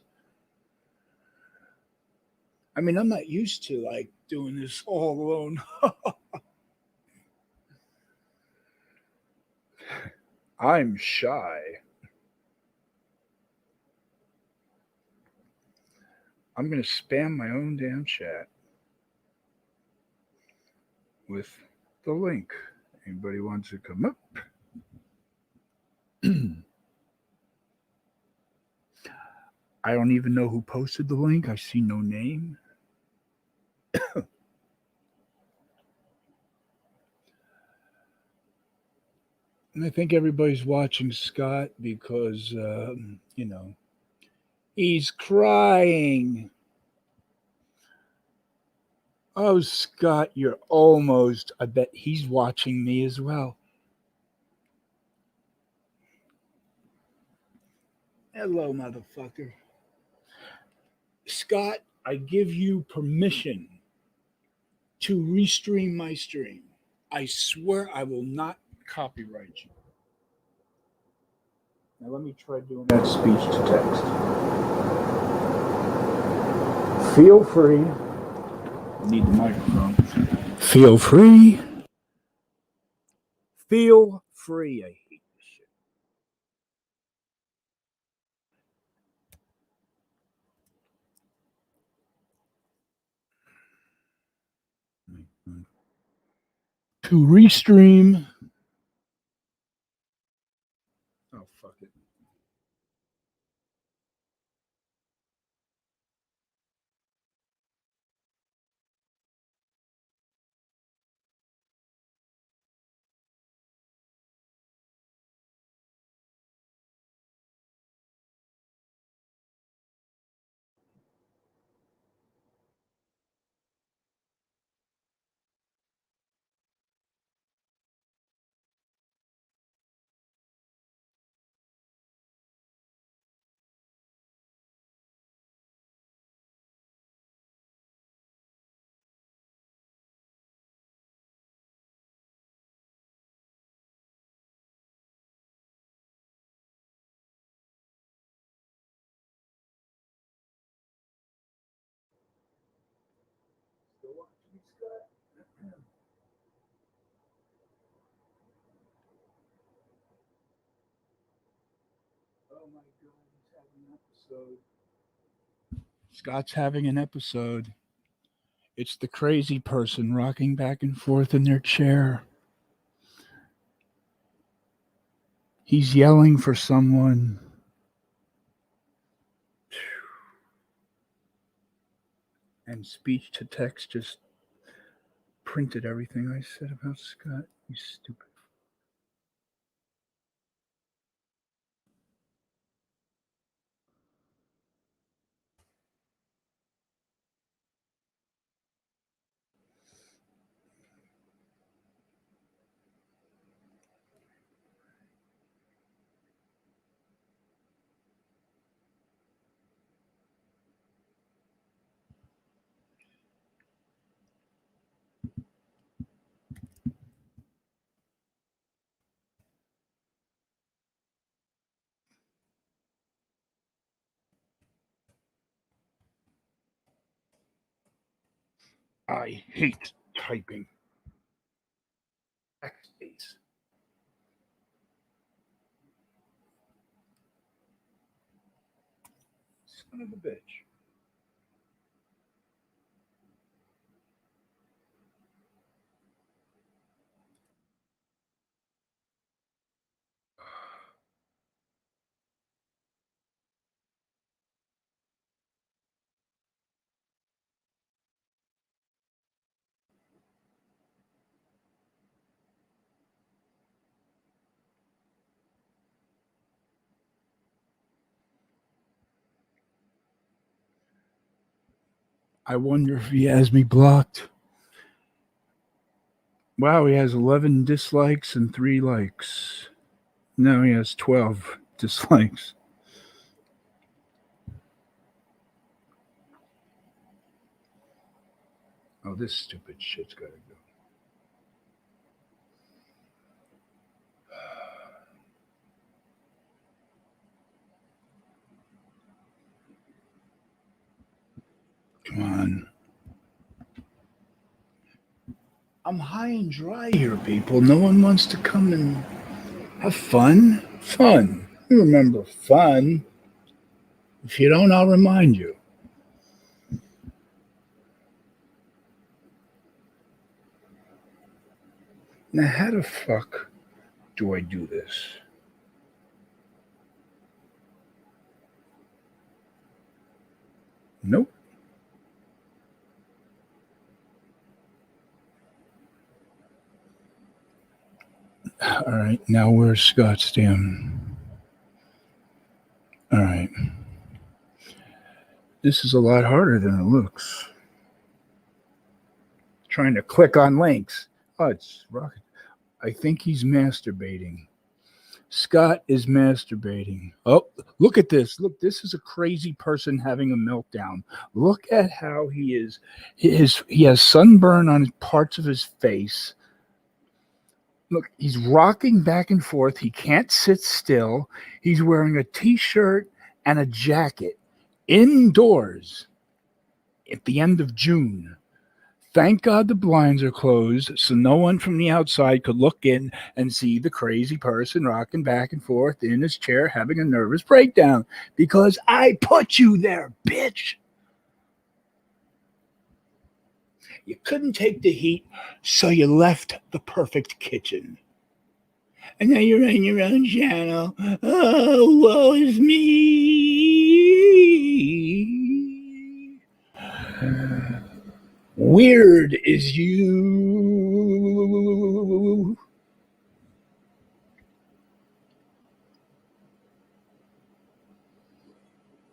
I mean, I'm not used to, like, doing this all alone. I'm shy. I'm going to spam my own damn chat with the link. Anybody wants to come up? I don't even know who posted the link. I see no name. And I think everybody's watching Scott because, he's crying. Oh, Scott, you're almost. I bet he's watching me as well. Hello, motherfucker. Scott, I give you permission to restream my stream. I swear I will not copyright you. Now let me try doing that speech to text. Feel free. I need the microphone. Feel free. Feel free. I hate this shit. To restream. Oh, fuck it. Oh my God, he's having an episode. Scott's having an episode. It's the crazy person rocking back and forth in their chair. He's yelling for someone. And speech to text just printed everything I said about Scott. You stupid. I hate typing. Backspace. Son of a bitch. I wonder if he has me blocked. Wow, he has 11 dislikes and 3 likes. No, he has 12 dislikes. Oh, this stupid shit's gotta go. Come on. I'm high and dry here, people. No one wants to come and have fun. Fun. You remember fun. If you don't, I'll remind you. Now, how the fuck do I do this? Nope. All right, now where's Scottsdale? All right. This is a lot harder than it looks. Trying to click on links. Oh, it's rocket. I think he's masturbating. Scott is masturbating. Oh, look at this. Look, this is a crazy person having a meltdown. Look at how he is. He has sunburn on parts of his face. Look, he's rocking back and forth. He can't sit still. He's wearing a t-shirt and a jacket indoors at the end of June. Thank God the blinds are closed so no one from the outside could look in and see the crazy person rocking back and forth in his chair having a nervous breakdown because I put you there, bitch. You couldn't take the heat, so you left the perfect kitchen. And now you're on your own channel. Oh, woe is me. Weird is you.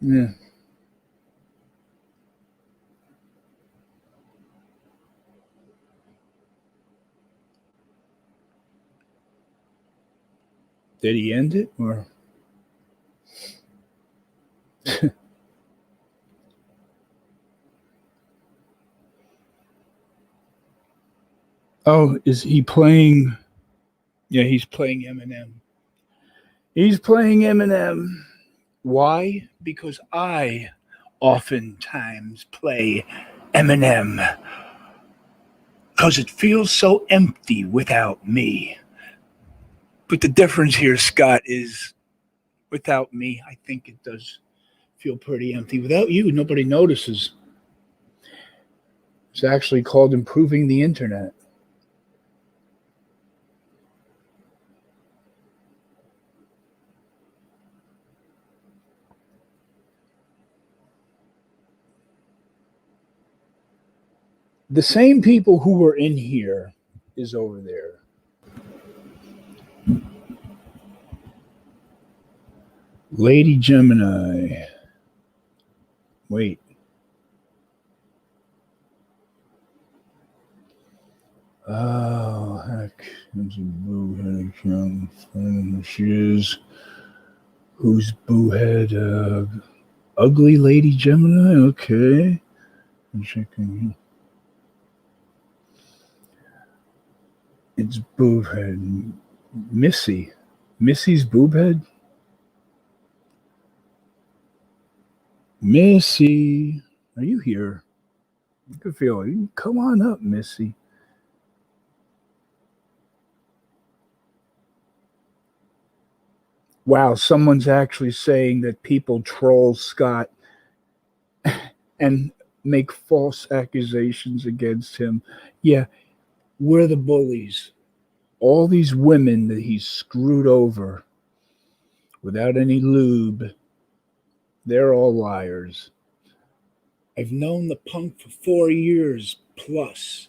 Yeah. Did he end it or? Oh, is he playing? Yeah, he's playing Eminem. He's playing Eminem. Why? Because I oftentimes play Eminem. Because it feels so empty without me. But the difference here, Scott, is without me, I think it does feel pretty empty. Without you, nobody notices. It's actually called improving the internet. The same people who were in here is over there. Lady Gemini. Wait. Oh, heck. There's a boohead account. She is. Who's boohead? Ugly Lady Gemini? Okay. I'm checking. It's boobhead. Missy. Missy's boobhead? Missy, are you here? You can feel it. Come on up, Missy. Wow, someone's actually saying that people troll Scott and make false accusations against him. Yeah, we're the bullies. All these women that he's screwed over without any lube, they're all liars. I've known the punk for 4 years plus.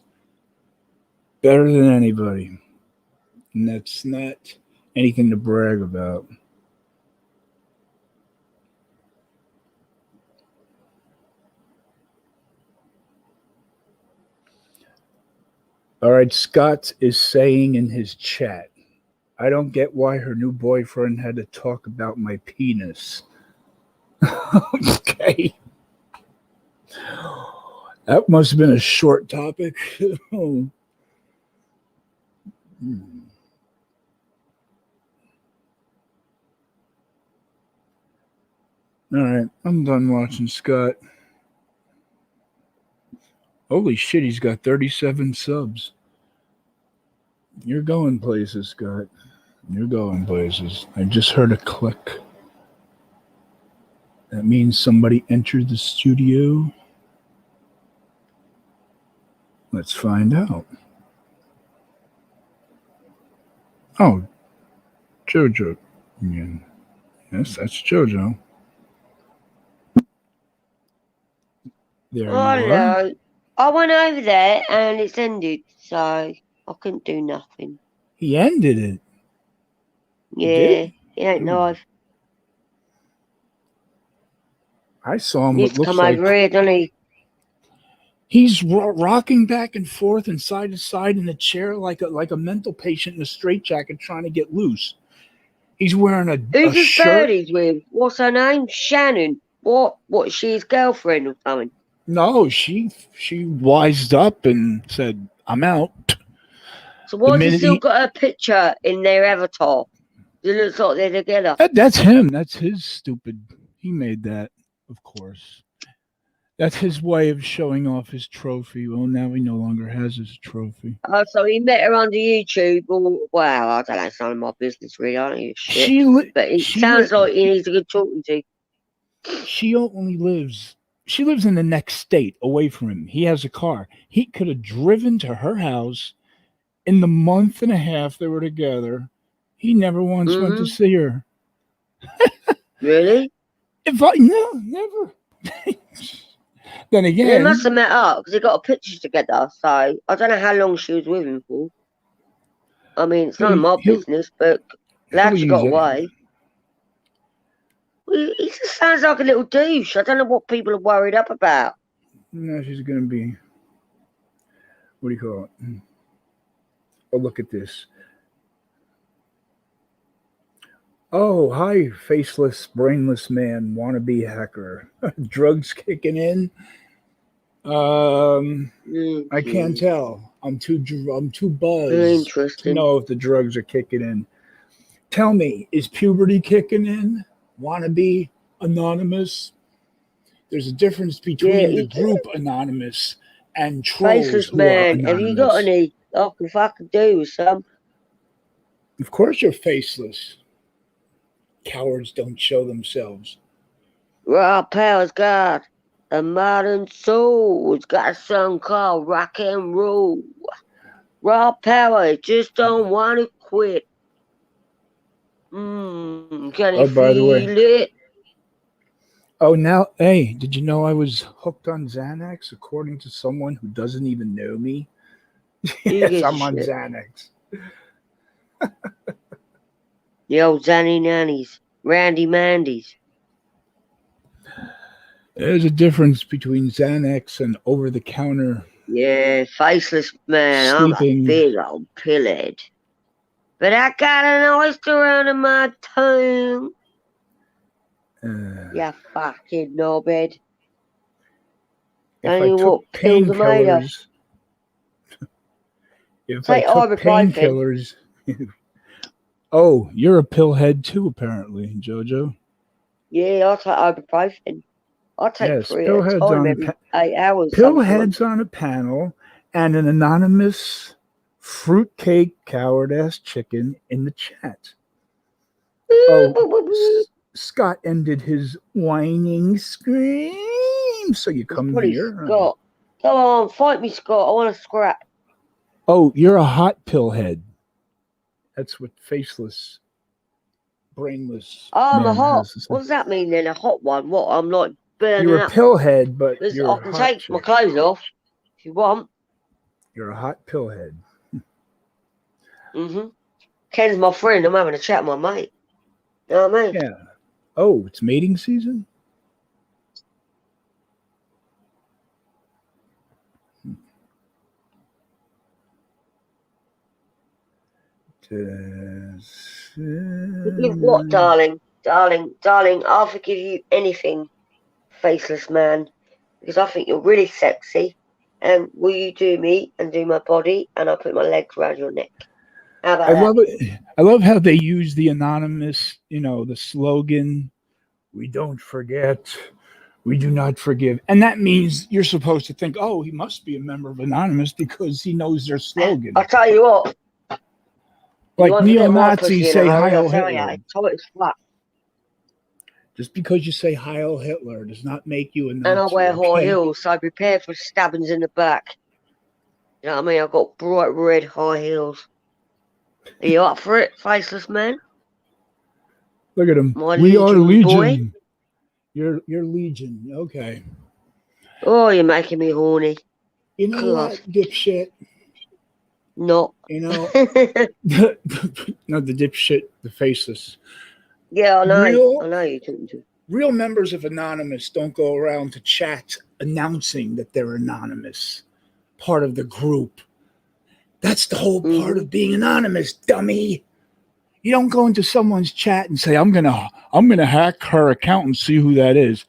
Better than anybody. And that's not anything to brag about. All right, Scott is saying in his chat, I don't get why her new boyfriend had to talk about my penis. Okay. That must have been a short topic. All right, I'm done watching Scott. Holy shit, he's got 37 subs. You're going places, Scott. You're going places. I just heard a click. That means somebody entered the studio. Let's find out. Oh, Jojo. Yeah. Yes, that's Jojo. There you are. I went over there and it's ended, so I couldn't do nothing. He ended it. Yeah, he ain't live. I saw him. He needs to come over here, doesn't he? He's rocking back and forth and side to side in the chair like a mental patient in a straitjacket trying to get loose. He's wearing a Who's his shirt. bird he's with? What's her name? Shannon. What? She his girlfriend or something? No, she wised up and said, "I'm out." So why has he still got her picture in their avatar? It looks like they're together. That's him. That's his stupid. He made that, of course. That's his way of showing off his trophy. Well, now he no longer has his trophy. Oh, so he met her on the YouTube. Wow, I don't know. It's none of my business, really. I don't give a shit. But it sounds like he needs a good talking to. She lives in the next state away from him. He has a car. He could have driven to her house in the month and a half they were together. He never once went to see her. Really? No, never. Then again, they must have met up because they got a picture together. So I don't know how long she was with him for. I mean, it's none of my business, but glad she got away. He just sounds like a little douche. I don't know what people are worried up about. No, she's going to be, what do you call it? Oh, look at this. Oh, hi, faceless, brainless man, wannabe hacker. Drugs kicking in? I can't tell. I'm too buzzed to know if the drugs are kicking in. Tell me, is puberty kicking in? Wannabe anonymous? There's a difference between the group anonymous and trolls. Faceless man, have you got any? I can fucking do with some. Of course you're faceless. Cowards don't show themselves. Raw Power's got a modern soul. It's got a song called Rock and Roll. Raw Power just don't want to quit. Can you feel it? Oh, now, hey, did you know I was hooked on Xanax according to someone who doesn't even know me? Yes, I'm on Xanax. The old Zanny Nannies, Randy Mandies. There's a difference between Xanax and over-the-counter. Yeah, faceless man. Sleeping. I'm a big old pillhead. But I got an oyster under my tongue. You fucking knobhead. Don't you know what pills are made of? If I took painkillers... Oh, you're a pillhead too, apparently, Jojo. Yeah, I take ibuprofen. I'll take Yes, 3 at a time every 8 hours. Pillheads on a panel and an anonymous fruitcake coward ass chicken in the chat. Oh, Scott ended his whining scream, so you come here. Scott. Come on, fight me, Scott. I want to scrap. Oh, you're a hot pillhead. That's what faceless, brainless. I'm a hot. What does that mean then? A hot one? What? I'm like burning You're a up. pillhead, but you're I can take my clothes off if you want. You're a hot pillhead. Ken's my friend. I'm having a chat with my mate. You know what I mean? Yeah. Oh, it's mating season? What, darling? Darling, I'll forgive you anything, faceless man, because I think you're really sexy. And will you do me and do my body, and I'll put my legs around your neck? How about that? Love it. I love how they use the anonymous, the slogan, "We don't forget, we do not forgive." And that means you're supposed to think, oh, he must be a member of Anonymous because he knows their slogan. I'll tell you what. Like neo-Nazis say Heil Hitler. Just because you say Heil Hitler does not make you a Nazi. And I wear high heels, so prepare for stabbings in the back. You know what I mean? I've got bright red high heels. Are you up for it, faceless man? Look at him. We are Legion. Boy. You're Legion. Okay. Oh, you're making me horny. You know what, dipshit? No. You know, no, the dipshit, the faceless. Yeah, I know. I know you couldn't do. Real members of Anonymous don't go around to chat announcing that they're anonymous, part of the group. That's the whole part of being anonymous, dummy. You don't go into someone's chat and say, I'm gonna hack her account and see who that is.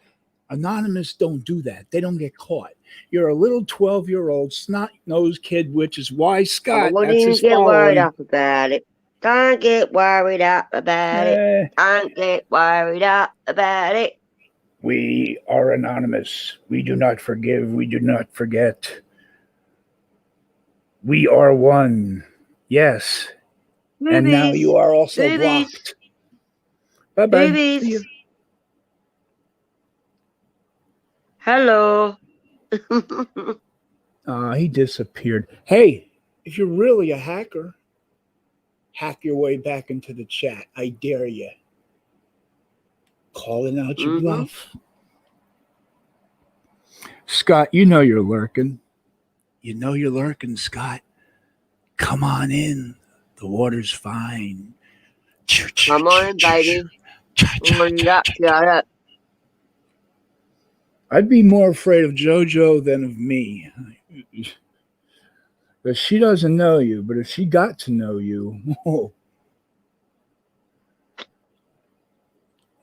Anonymous don't do that. They don't get caught. You're a little 12-year-old snot-nosed kid, which is why Scott. Don't get worried up about it. Don't get worried up about it. Don't get worried up about it. We are anonymous. We do not forgive. We do not forget. We are one. Yes. Movies. And now you are also blocked. Bye-bye. Movies. Hello. He disappeared. Hey, if you're really a hacker, hack your way back into the chat. I dare you. Calling out your bluff. Scott, you know you're lurking. You know you're lurking, Scott. Come on in. The water's fine. Come on in, baby. I'd be more afraid of JoJo than of me. Because she doesn't know you, but if she got to know you,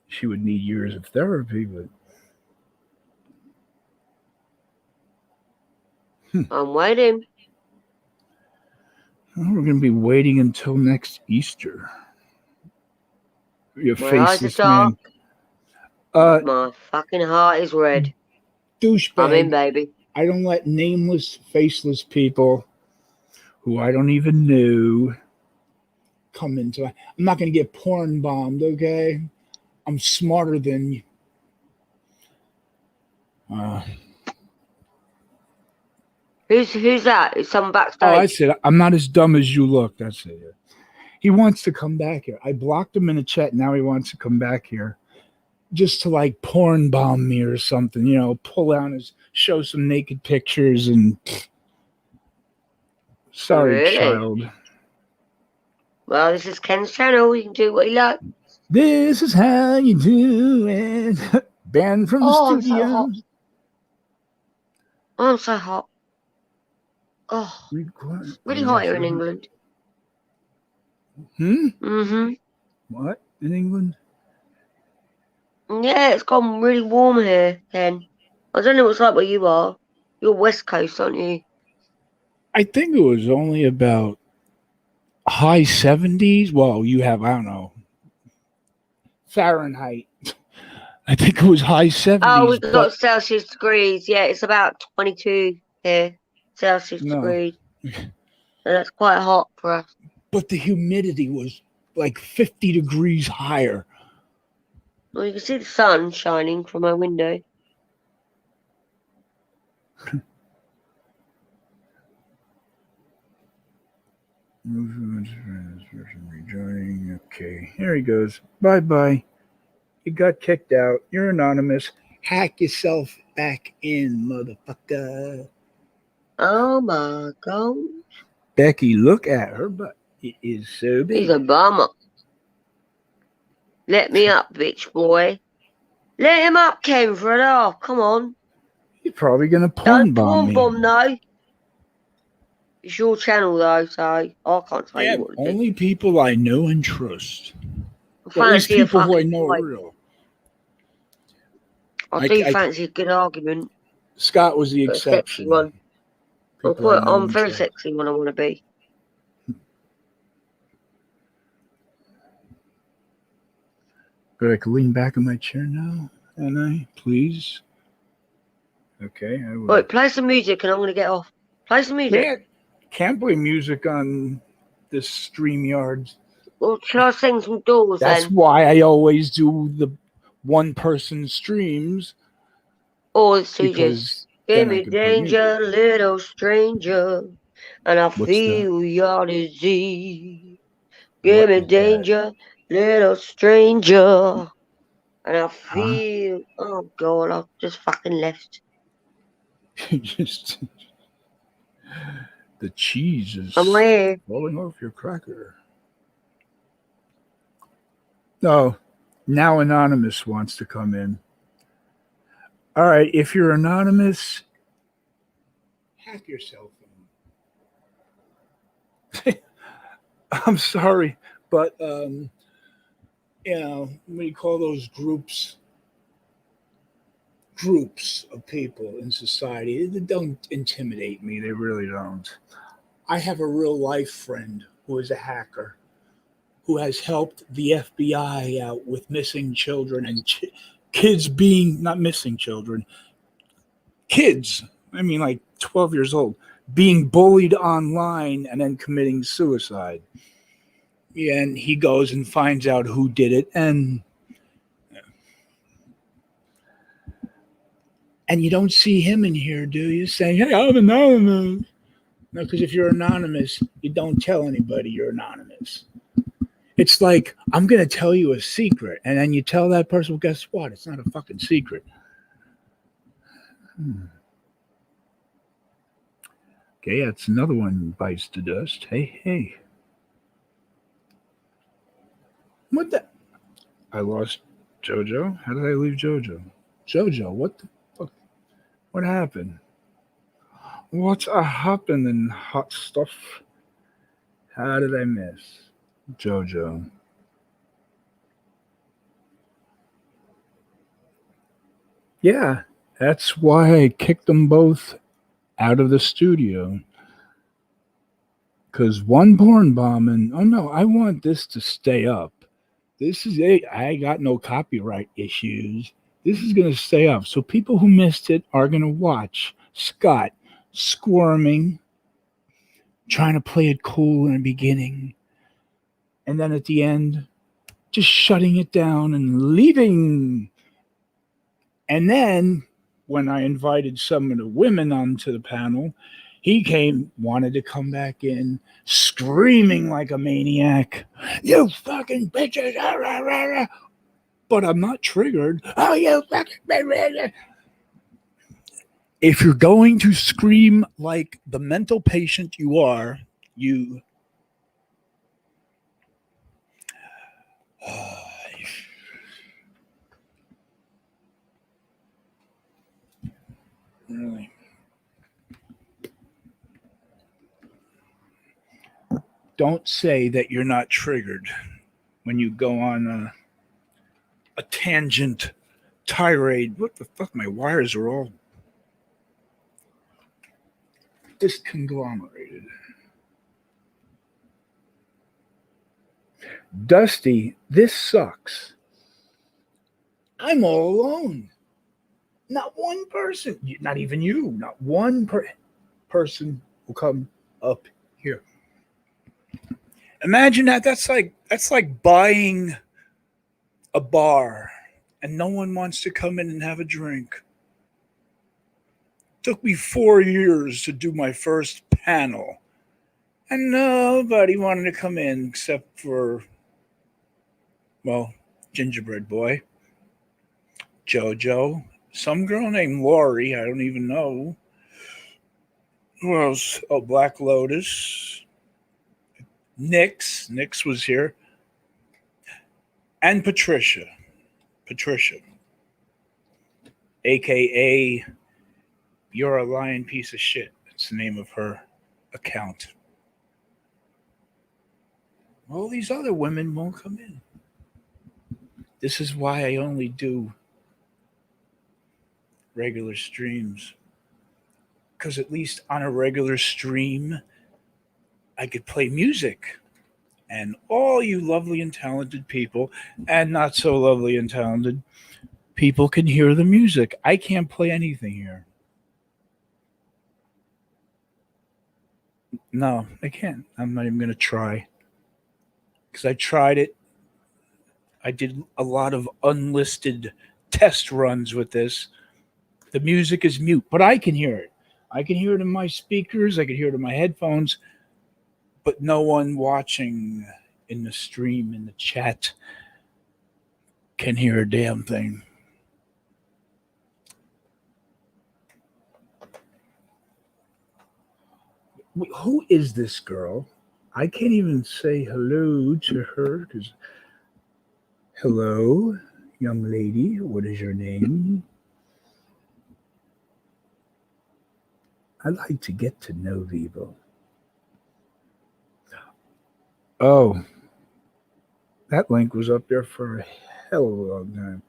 she would need years of therapy, but I'm waiting. We're going to be waiting until next Easter. Your faceless man. My fucking heart is red. Douchebag. I'm in, baby. I don't let nameless, faceless people who I don't even know come into. I'm not going to get porn bombed, okay? I'm smarter than you. Who's that? Is someone backstage? Oh, that's it. I'm not as dumb as you look. That's it. He wants to come back here. I blocked him in the chat. Now he wants to come back here. Just to like porn bomb me or something, pull out show some naked pictures and sorry, really? Child. Well, this is Ken's channel. You can do what you like. This is how you do it. Banned from the studio. I'm so hot. Oh, it's really hot here in England. What? In England? Yeah, it's gone really warm here, Ken. I don't know what it's like where you are. You're West Coast, aren't you? I think it was only about high 70s. Well, you have, I don't know, Fahrenheit. I think it was high 70s. Oh, we've got Celsius degrees. Yeah, it's about 22 here, Celsius degrees. So that's quite hot for us. But the humidity was like 50 degrees higher. Well, you can see the sun shining from my window. Rejoining. Okay, here he goes. Bye-bye. You got kicked out. You're anonymous. Hack yourself back in, motherfucker. Oh my god. Becky, look at her butt. It is so big. He's a bummer. Let me up, bitch boy. Let him up, Kenford. Oh, come on. You're probably going to porn bomb me. Don't porn bomb, no. It's your channel, though, so I can't tell you what to do. Only people I know and trust. Well, at least people who I know are real. I do fancy a good argument. Scott was the exception. One. I'm very sexy when I want to be. But I can lean back in my chair now, and I please. Okay, I will. Wait, play some music, and I'm going to get off. Play some music. Can't play music on this StreamYard. Well, should I sing some Doors then? That's why I always do the one-person streams. Or it's just give me danger, little stranger, and I feel your disease. Give me danger, little stranger, and I feel. Oh God, I've just fucking left. Just the cheese is falling off your cracker. No, now Anonymous wants to come in. All right, if you're anonymous, hack yourself in. I'm sorry, but you know, we call those groups of people in society. They don't intimidate me. They really don't. I have a real life friend who is a hacker, who has helped the FBI out with missing children and kids being, not missing children, kids, I mean like 12 years old, being bullied online and then committing suicide. And he goes and finds out who did it, and you don't see him in here, do you? Saying, hey, I'm anonymous. No, because if you're anonymous, you don't tell anybody you're anonymous. It's like, I'm going to tell you a secret. And then you tell that person, well, guess what? It's not a fucking secret. Okay, that's another one bites the dust. Hey. What the? I lost JoJo? How did I leave JoJo? JoJo, what the fuck? What happened? What's happening, hot stuff? How did I miss JoJo? Yeah, that's why I kicked them both out of the studio. Because one porn bombing, oh no, I want this to stay up. This is it. I got no copyright issues. This is going to stay up. So people who missed it are going to watch Scott squirming, trying to play it cool in the beginning. And then at the end, just shutting it down and leaving. And then when I invited some of the women onto the panel, he wanted to come back in, screaming like a maniac. You fucking bitches. Rah, rah, rah, rah. But I'm not triggered. Oh, you fucking bitches. If you're going to scream like the mental patient you are, you... Really? Don't say that you're not triggered when you go on a tangent tirade. What the fuck? My wires are all disconglomerated. Dusty, this sucks. I'm all alone. Not one person, not even you, not one person will come up here. Imagine that. That's like buying a bar and no one wants to come in and have a drink. Took me 4 years to do my first panel, and nobody wanted to come in except for, well, Gingerbread Boy, JoJo, some girl named Lori, I don't even know. Who else? Oh, Black Lotus. Nyx was here. And Patricia, a.k.a. You're a Lying Piece of Shit. That's the name of her account. All these other women won't come in. This is why I only do regular streams. Because at least on a regular stream, I could play music. And all you lovely and talented people, and not so lovely and talented people, can hear the music. I can't play anything here. No, I can't. I'm not even going to try. Because I tried it. I did a lot of unlisted test runs with this. The music is mute, but I can hear it. I can hear it in my speakers. I can hear it in my headphones. But no one watching in the stream, in the chat, can hear a damn thing. Who is this girl? I can't even say hello to her because, hello, young lady, what is your name? I like to get to know people. Oh, that link was up there for a hell of a long time.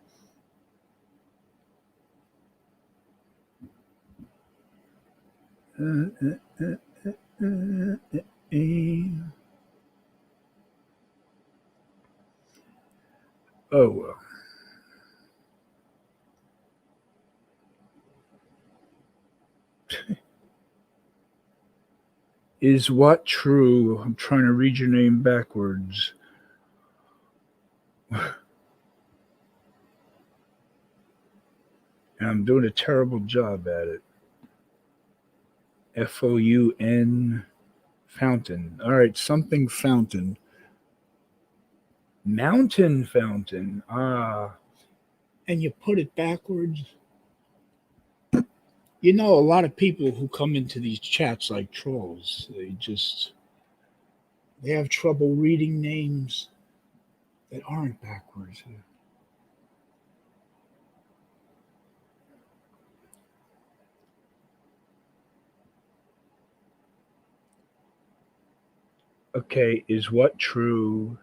Oh, well. Is what true? I'm trying to read your name backwards. And I'm doing a terrible job at it. Foun fountain. All right, something fountain. Mountain fountain. Ah. And you put it backwards. You know, a lot of people who come into these chats like trolls, they have trouble reading names that aren't backwards. Okay, is what true?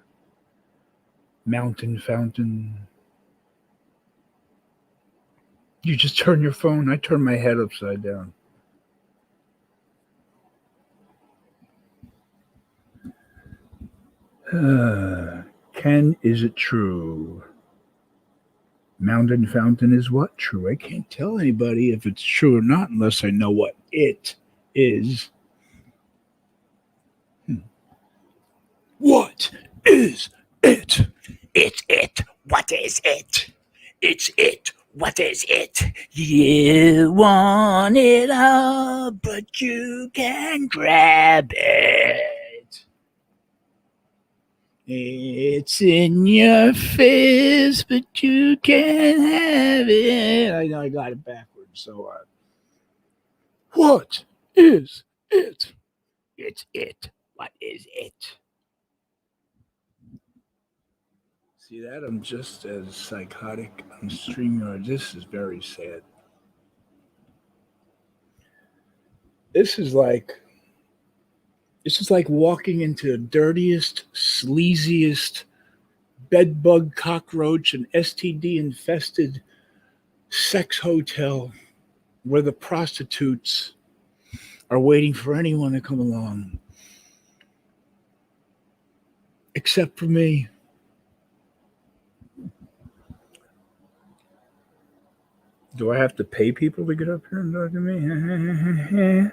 Mountain fountain. You just turn your phone. I turn my head upside down. Ken, is it true? Mountain fountain is what true? I can't tell anybody if it's true or not unless I know what it is. What is it? It's it. What is it? It's it. What is it? You want it all, but you can grab it. It's in your face, but you can't have it. I know I got it backwards. So, what is it? It's it. What is it? See that? I'm just as psychotic on StreamYard. This is very sad. This is like walking into the dirtiest, sleaziest, bedbug, cockroach, and STD-infested sex hotel where the prostitutes are waiting for anyone to come along. Except for me. Do I have to pay people to get up here and talk to me?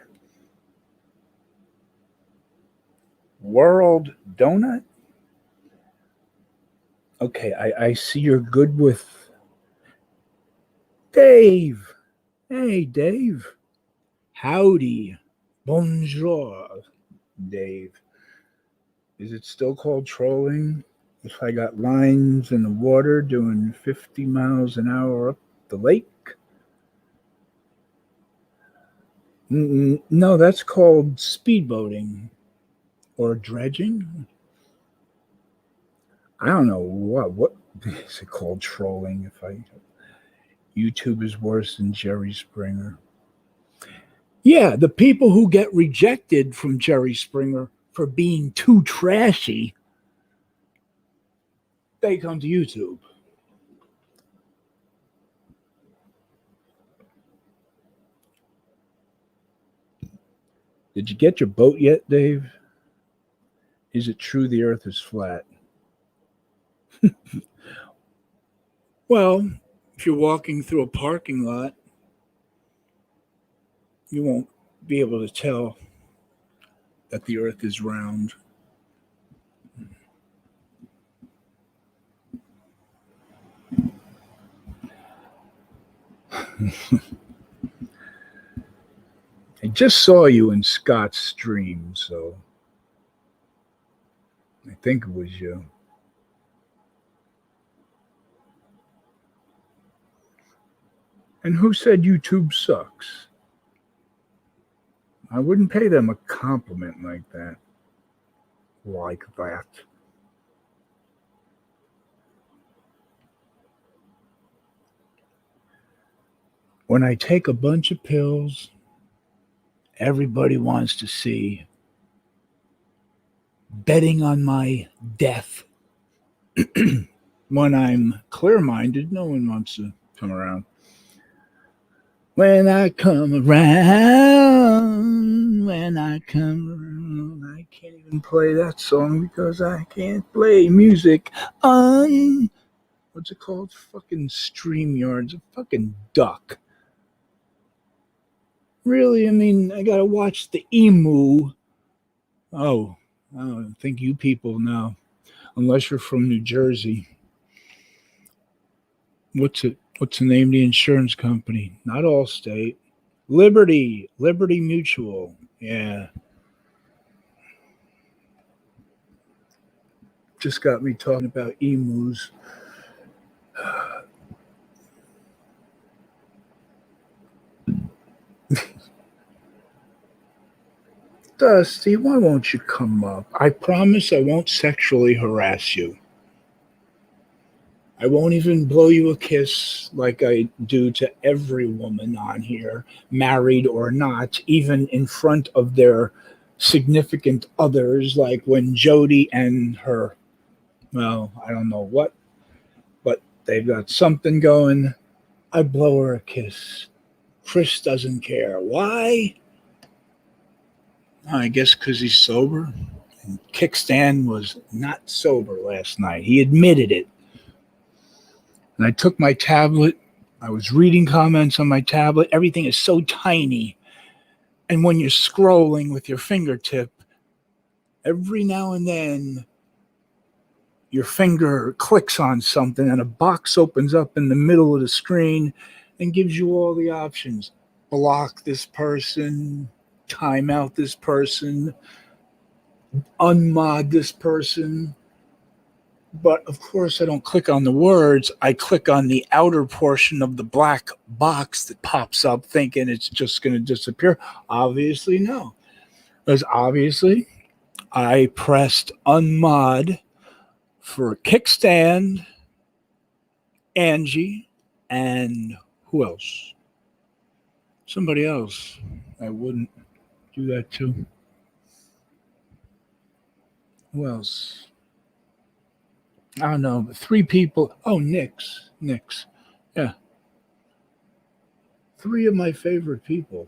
World Donut? Okay, I see you're good with Dave. Hey, Dave. Howdy. Bonjour, Dave. Is it still called trolling if I got lines in the water doing 50 miles an hour up the lake? No, that's called speedboating or dredging. I don't know what is it called trolling. YouTube is worse than Jerry Springer. Yeah, the people who get rejected from Jerry Springer for being too trashy, they come to YouTube. Did you get your boat yet, Dave? Is it true the earth is flat? Well, if you're walking through a parking lot, you won't be able to tell that the earth is round. I just saw you in Scott's stream, so I think it was you. And who said YouTube sucks? I wouldn't pay them a compliment like that. When I take a bunch of pills, everybody wants to see betting on my death. When I'm clear-minded, no one wants to come around. When I come around, I can't even play that song because I can't play music on, what's it called? Fucking StreamYard's a fucking duck. Really? I mean, I gotta watch the emu. Oh, I don't think you people know, unless you're from New Jersey. What's the name of the insurance company? Not Allstate. Liberty Mutual. Yeah. Just got me talking about emus. Dusty, why won't you come up? I promise I won't sexually harass you. I won't even blow you a kiss like I do to every woman on here, married or not, even in front of their significant others, like when Jody and her, well, I don't know what, but they've got something going. I blow her a kiss. Chris doesn't care. Why? I guess because he's sober. And Kickstand was not sober last night. He admitted it. And I took my tablet. I was reading comments on my tablet. Everything is so tiny. And when you're scrolling with your fingertip, every now and then your finger clicks on something and a box opens up in the middle of the screen and gives you all the options. Block this person, time out this person, unmod this person. But of course, I don't click on the words. I click on the outer portion of the black box that pops up thinking it's just going to disappear. Obviously, no. Because obviously, I pressed unmod for Kickstand, Angie, and who else? Somebody else. I wouldn't do that to. Who else? I don't know. 3 people. Oh, Nix. Yeah. 3 of my favorite people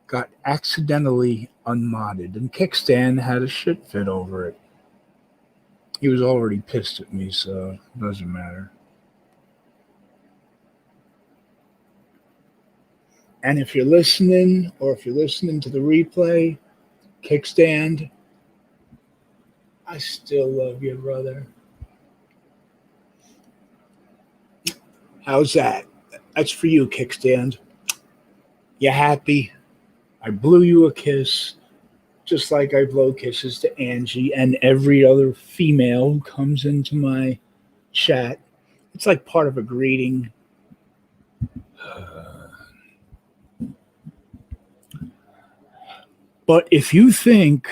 got accidentally unmodded, and Kickstand had a shit fit over it. He was already pissed at me, so it doesn't matter. And if you're listening, or if you're listening to the replay, Kickstand, I still love you, brother. How's that? That's for you, Kickstand. You happy? I blew you a kiss, just like I blow kisses to Angie and every other female who comes into my chat. It's like part of a greeting. But if you think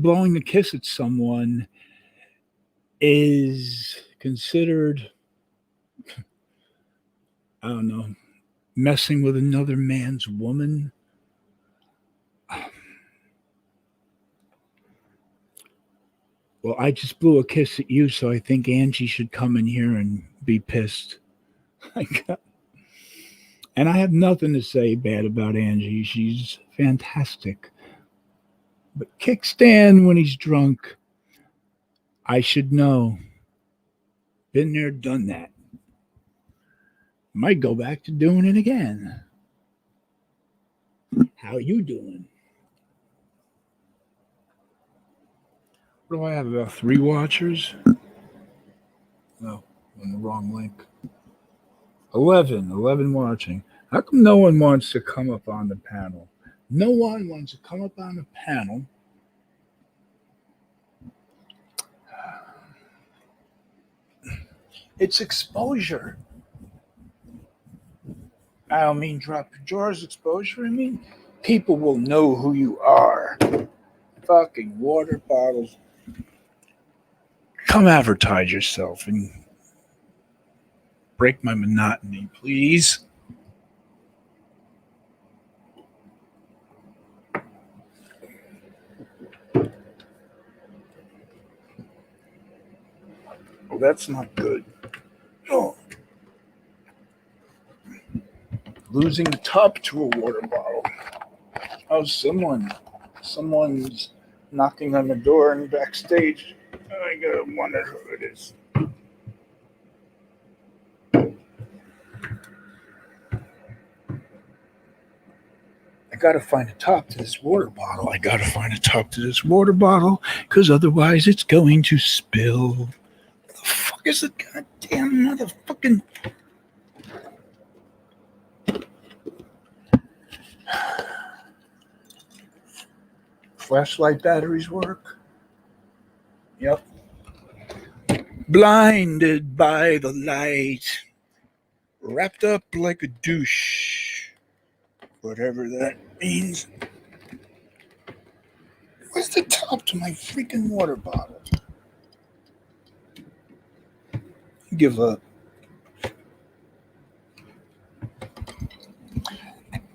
blowing a kiss at someone is considered, I don't know, messing with another man's woman, well, I just blew a kiss at you, so I think Angie should come in here and be pissed. And I have nothing to say bad about Angie. She's fantastic. But Kickstand, when he's drunk, I should know. Been there, done that. Might go back to doing it again. How you doing? What do I have, about 3 watchers? No, on the wrong link. 11 watching. How come no one wants to come up on the panel? No one wants to come up on the panel. It's exposure. I don't mean drop your drawers exposure. I mean people will know who you are. Fucking water bottles. Come advertise yourself and break my monotony, please. Oh, that's not good. Oh. Losing the top to a water bottle. Oh, someone's knocking on the door and backstage. I gotta wonder who it is. I gotta find a top to this water bottle. Because otherwise it's going to spill. What the fuck is the goddamn motherfucking... Flashlight batteries work? Yep. Blinded by the light. Wrapped up like a douche. Whatever that means. Where's the top to my freaking water bottle? Give up.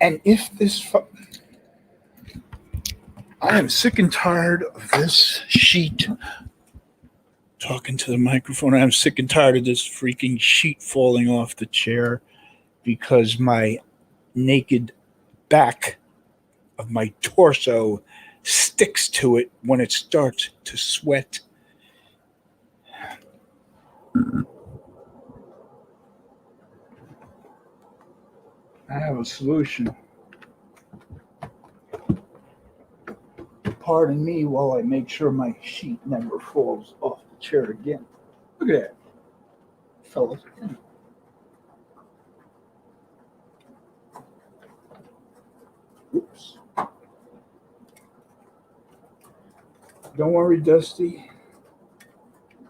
And if this... I am sick and tired of this sheet. Talking to the microphone. I'm sick and tired of this freaking sheet falling off the chair because my naked back of my torso sticks to it when it starts to sweat. I have a solution. Pardon me while I make sure my sheet never falls off the chair again. Look at that. Fell off again. Oops. Don't worry, Dusty.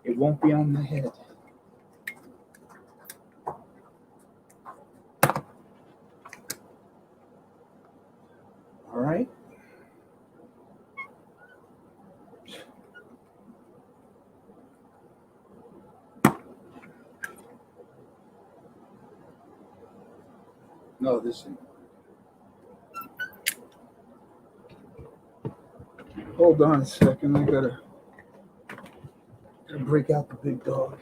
It won't be on the head. All right. No, this thing. Hold on a second. I gotta break out the big dog.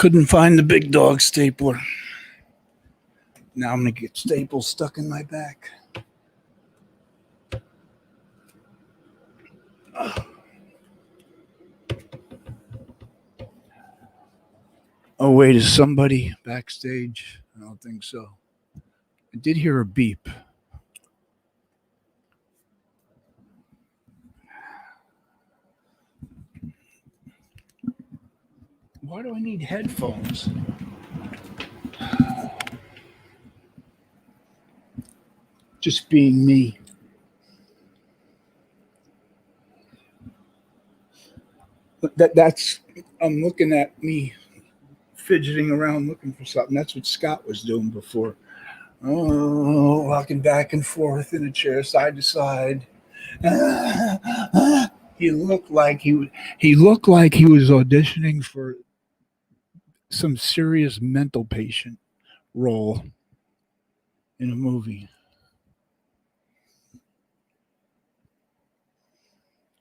Couldn't find the big dog stapler. Now I'm going to get staples stuck in my back. Oh, wait, is somebody backstage? I don't think so. I did hear a beep. Why do I need headphones? Just being me. That's I'm looking at me fidgeting around looking for something. That's what Scott was doing before. Oh, rocking back and forth in a chair, side to side. He looked like he was auditioning for some serious mental patient role in a movie.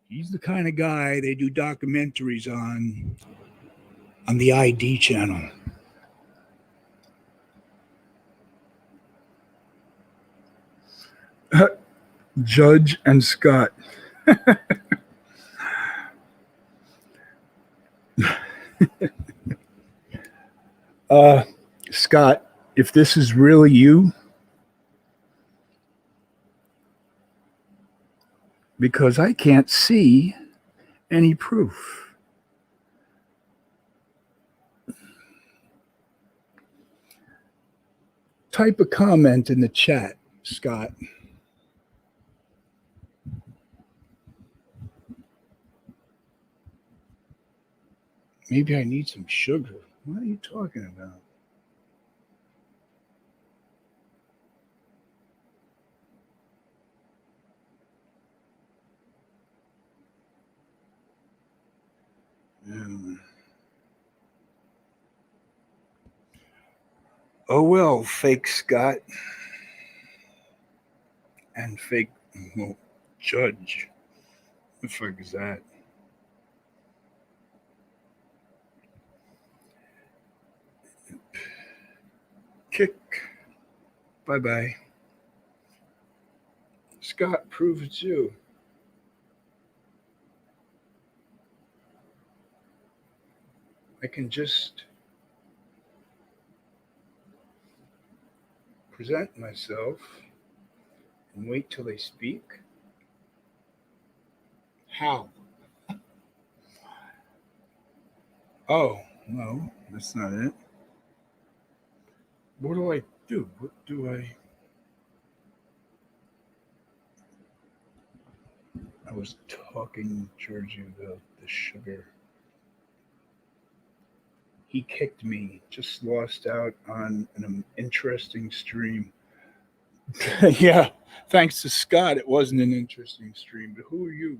He's the kind of guy they do documentaries on the ID channel. Judge and Scott. Scott, if this is really you, because I can't see any proof. Type a comment in the chat, Scott. Maybe I need some sugar. What are you talking about? Oh well, fake Scott and fake Judge. What the fuck is that? Kick. Bye-bye. Scott, prove it's you. I can just present myself and wait till they speak. How? Oh, no, that's not it. What do I do? What do I... I was talking Georgie about the sugar. He kicked me, just lost out on an interesting stream. Yeah, thanks to Scott, it wasn't an interesting stream, but who are you?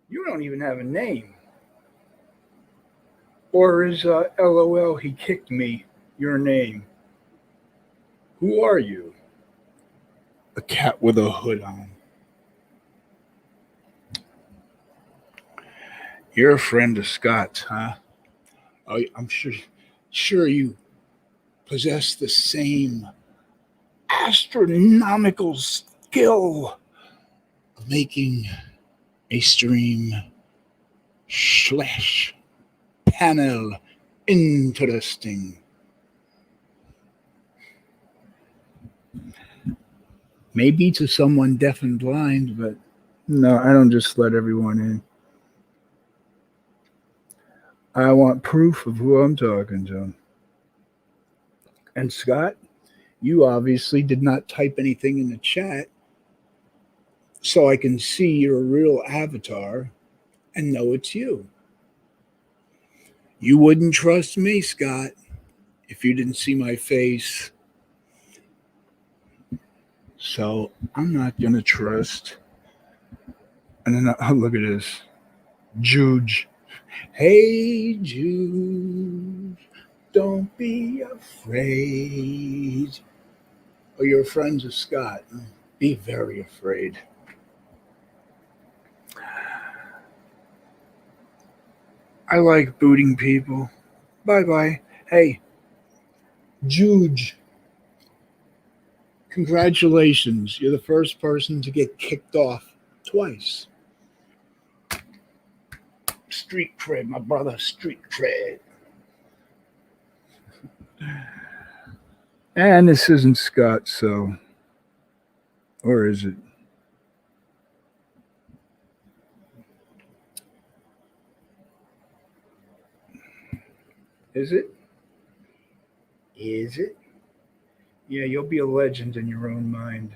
You don't even have a name. Or is LOL, he kicked me, your name? Who are you? A cat with a hood on. You're a friend of Scott's, huh? Oh, I'm sure you possess the same astronomical skill of making a stream slash panel interesting. Maybe to someone deaf and blind, but no, I don't just let everyone in. I want proof of who I'm talking to. And Scott, you obviously did not type anything in the chat so I can see your real avatar and know it's you. You wouldn't trust me, Scott, if you didn't see my face. So I'm not going to trust. And then look at this. Juge. Hey, Juge, don't be afraid. Oh, you're friends of Scott. Be very afraid. I like booting people. Bye-bye. Hey, Juge, congratulations. You're the first person to get kicked off twice. Street cred, my brother, street cred. And this isn't Scott, so. Or is it? Is it? Is it? Yeah, you'll be a legend in your own mind.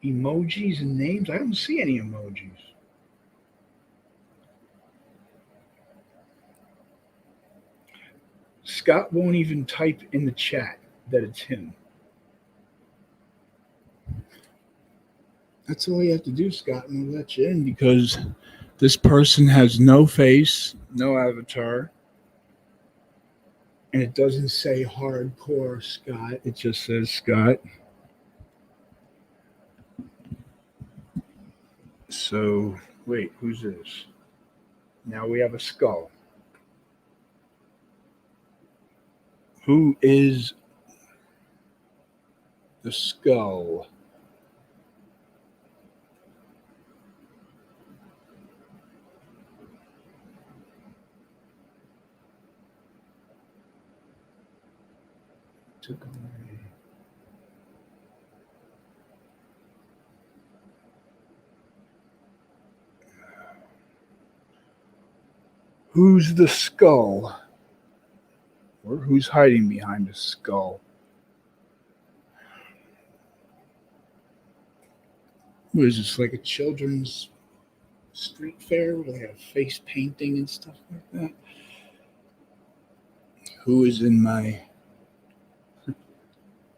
Emojis and names? I don't see any emojis. Scott won't even type in the chat that it's him. That's all you have to do, Scott, and we'll let you in because this person has no face, no avatar, and it doesn't say hardcore Scott. It just says Scott. So, wait, who's this? Now we have a skull. Who is the skull? Took away. Who's the skull? Or who's hiding behind the skull? What is this, like a children's street fair where they have face painting and stuff like that? Who is in my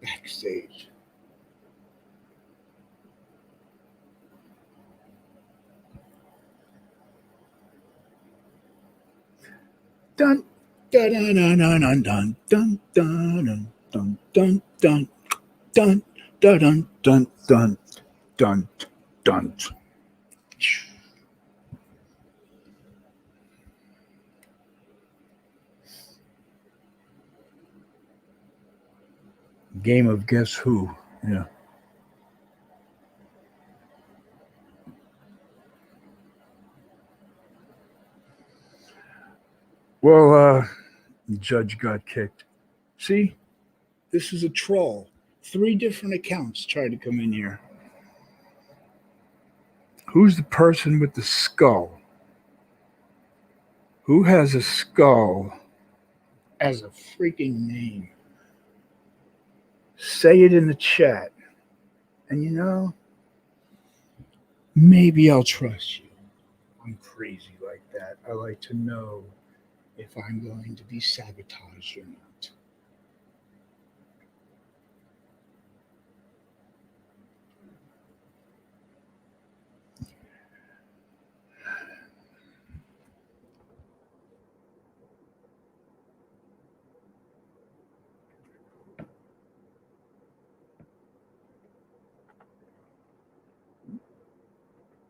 backstage? Dun dun dun dun dun dun dun dun dun dun dun dun dun dun dun dun dun. Game of Guess Who. Yeah. Well, the judge got kicked. See, this is a troll. 3 different accounts tried to come in here. Who's the person with the skull? Who has a skull as a freaking name? Say it in the chat. And you know, maybe I'll trust you. I'm crazy like that. I like to know if I'm going to be sabotaged or not.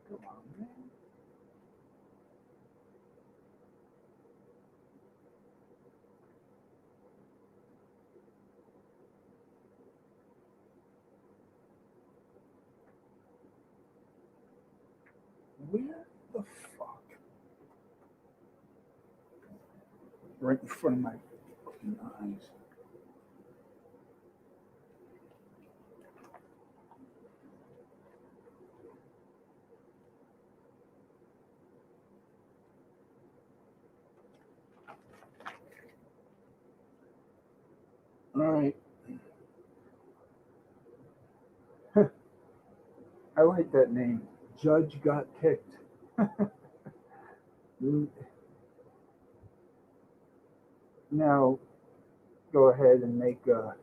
Come on, man. Where the fuck? Right in front of my fucking eyes. All right. I like that name. Judge got kicked. Now, go ahead and make a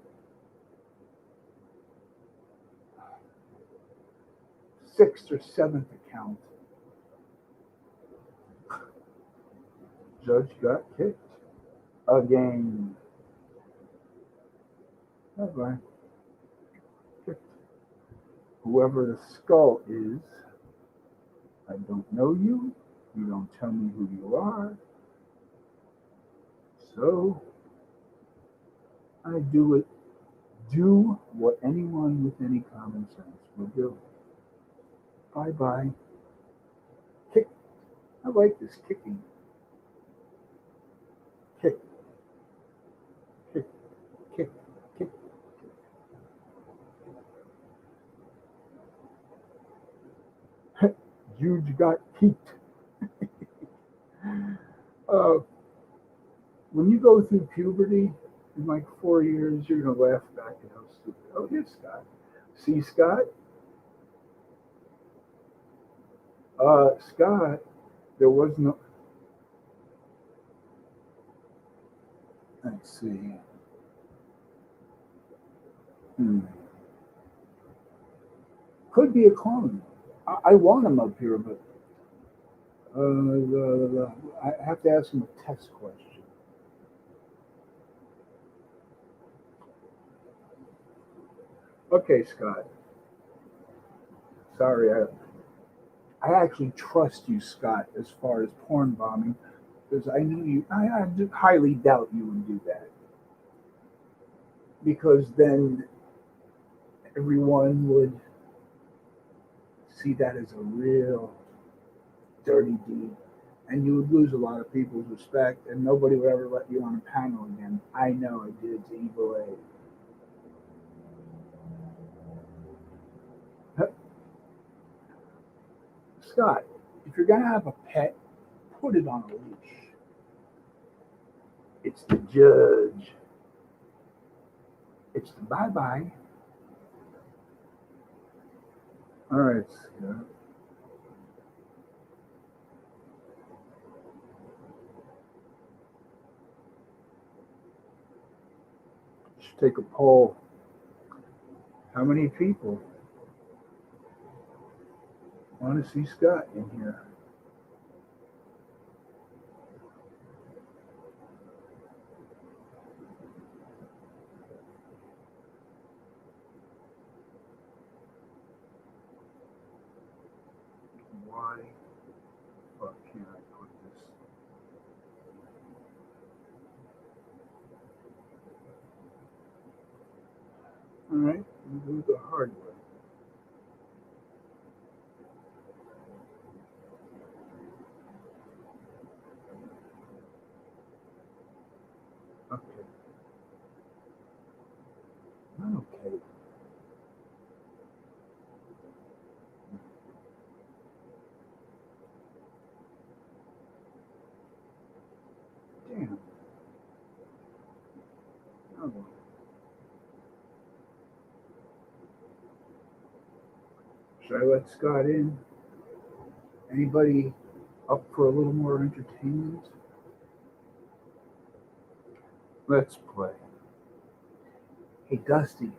6th or 7th account. Judge got kicked again. Bye-bye. Kicked. Whoever the skull is, I don't know you. You don't tell me who you are. So I do what anyone with any common sense would do. Bye-bye. Kick. I like this kicking. Kick. Kick. Kick. Kick. Juge got peaked. When you go through puberty in like 4 years, you're going to laugh back at how stupid. Oh, here's Scott. See, Scott? Scott, there was no. Let's see. Could be a clone. I want him up here, but I have to ask him a test question. Okay, Scott. Sorry, I actually trust you, Scott, as far as porn bombing, because I knew you. I highly doubt you would do that, because then everyone would see that as a real dirty deed, and you would lose a lot of people's respect, and nobody would ever let you on a panel again. I know I did it to Evil A. Scott, if you're going to have a pet, put it on a leash. It's the judge. It's the bye-bye. All right, Scott. Should take a poll. How many people want to see Scott in here? Why the fuck can't I put this? All right, we'll do the hard way. Okay. Not okay. Damn. Oh. Should I let Scott in? Anybody up for a little more entertainment? Let's play. Hey, Dusty.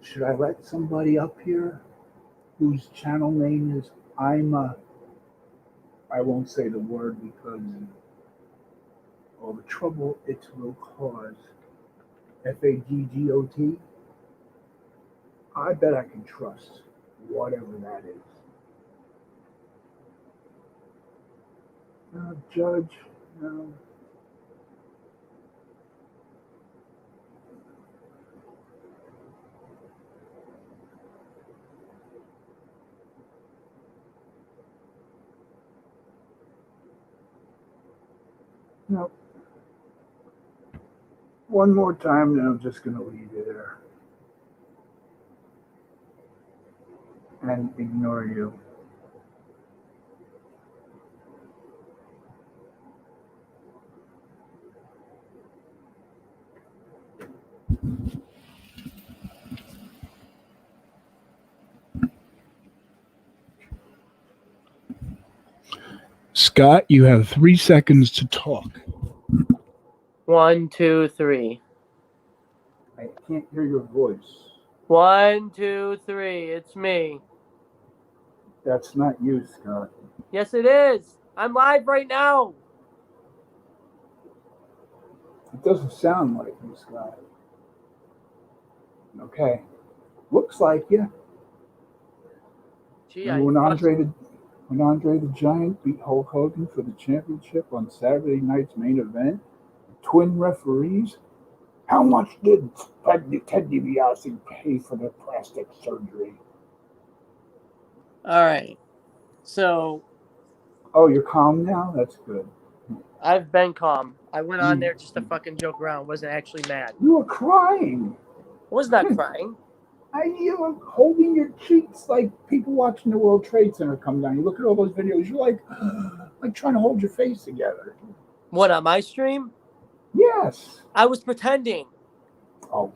Should I let somebody up here whose channel name is I won't say the word because all the trouble it will cause. Faggot. I bet I can trust whatever that is. Judge, no. No. One more time, then I'm just going to leave you there and ignore you. Scott, you have 3 seconds to talk. 1, 2, 3. I can't hear your voice. 1, 2, 3. It's me. That's not you, Scott. Yes, it is. I'm live right now. It doesn't sound like you, Scott. Okay. Looks like you. Gee, Remember when Andre When Andre the Giant beat Hulk Hogan for the championship on Saturday night's main event, twin referees. How much did Ted DiBiase pay for the plastic surgery? All right. So. Oh, you're calm now? That's good. I've been calm. I went on there just to fucking joke around. Wasn't actually mad. You were crying. I was not crying. You were holding your cheeks like people watching the World Trade Center come down. You look at all those videos. You're like trying to hold your face together. What, on my stream? Yes. I was pretending. Oh,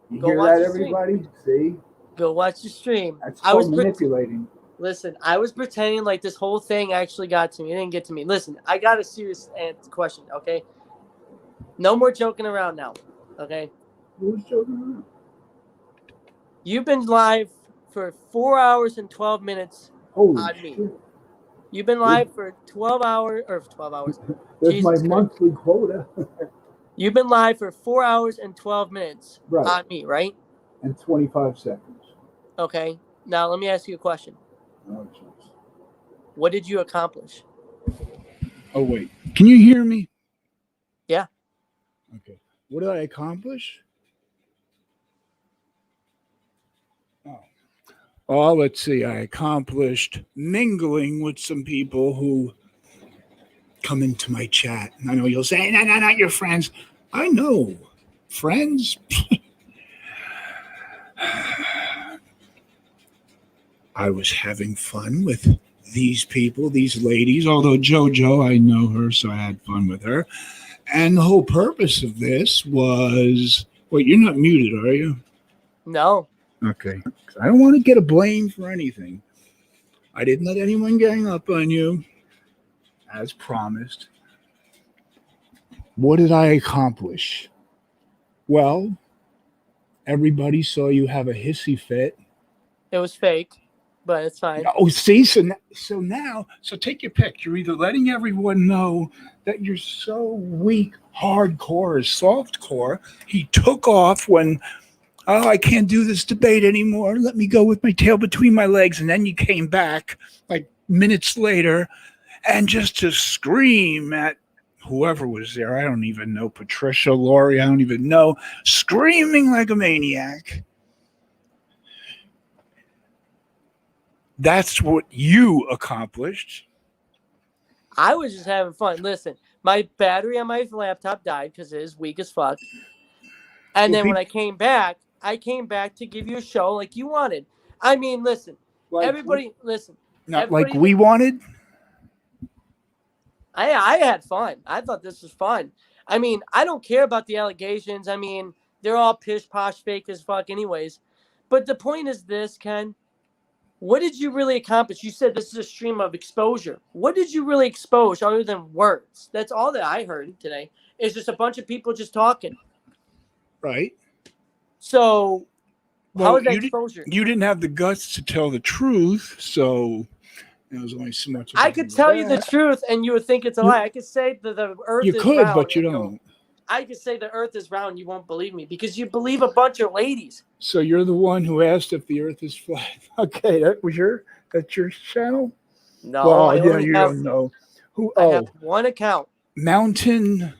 you hear that, everybody? See? Go watch the stream. That's called manipulating. Listen, I was pretending like this whole thing actually got to me. It didn't get to me. Listen, I got a serious question, okay? No more joking around now, okay? Who's joking around? You've been live for 4 hours and 12 minutes on me. Shit. You've been live for 12 hours. That's Jesus my Christ. monthly quota. You've been live for 4 hours and 12 minutes on me, right? And 25 seconds. Okay. Now, let me ask you a question. Oh, jeez. What did you accomplish? Oh, wait. Can you hear me? Yeah. Okay. What did I accomplish? Oh, let's see. I accomplished mingling with some people who come into my chat. I know you'll say, no, not your friends. I know. Friends? I was having fun with these people, these ladies, although JoJo, I know her, so I had fun with her. And the whole purpose of this was, wait, you're not muted, are you? No. Okay. I don't want to get a blame for anything. I didn't let anyone gang up on you, as promised. What did I accomplish? Well, everybody saw you have a hissy fit. It was fake, but it's fine. Oh, see, so now, take your pick. You're either letting everyone know that you're so weak, hardcore, or softcore. He took off when, oh, I can't do this debate anymore. Let me go with my tail between my legs. And then you came back like minutes later and just to scream at whoever was there. I don't even know. Patricia, Lori, I don't even know. Screaming like a maniac. That's what you accomplished. I was just having fun. Listen, my battery on my laptop died because it is weak as fuck. And then when I came back to give you a show like you wanted. I mean, listen, everybody, listen. Not like we wanted? I had fun. I thought this was fun. I mean, I don't care about the allegations. I mean, they're all pish posh fake as fuck anyways. But the point is this, Ken. What did you really accomplish? You said this is a stream of exposure. What did you really expose other than words? That's all that I heard today. It's just a bunch of people just talking. Right. So, how is that exposure? You didn't have the guts to tell the truth, so there was only so much. I could tell you the truth, and you would think it's a lie. I could say that the earth is round. You could, but you don't. I could say the earth is round. You won't believe me because you believe a bunch of ladies. So you're the one who asked if the earth is flat. Okay, that's your channel? No, well, yeah, you don't know. I have one account. Mountain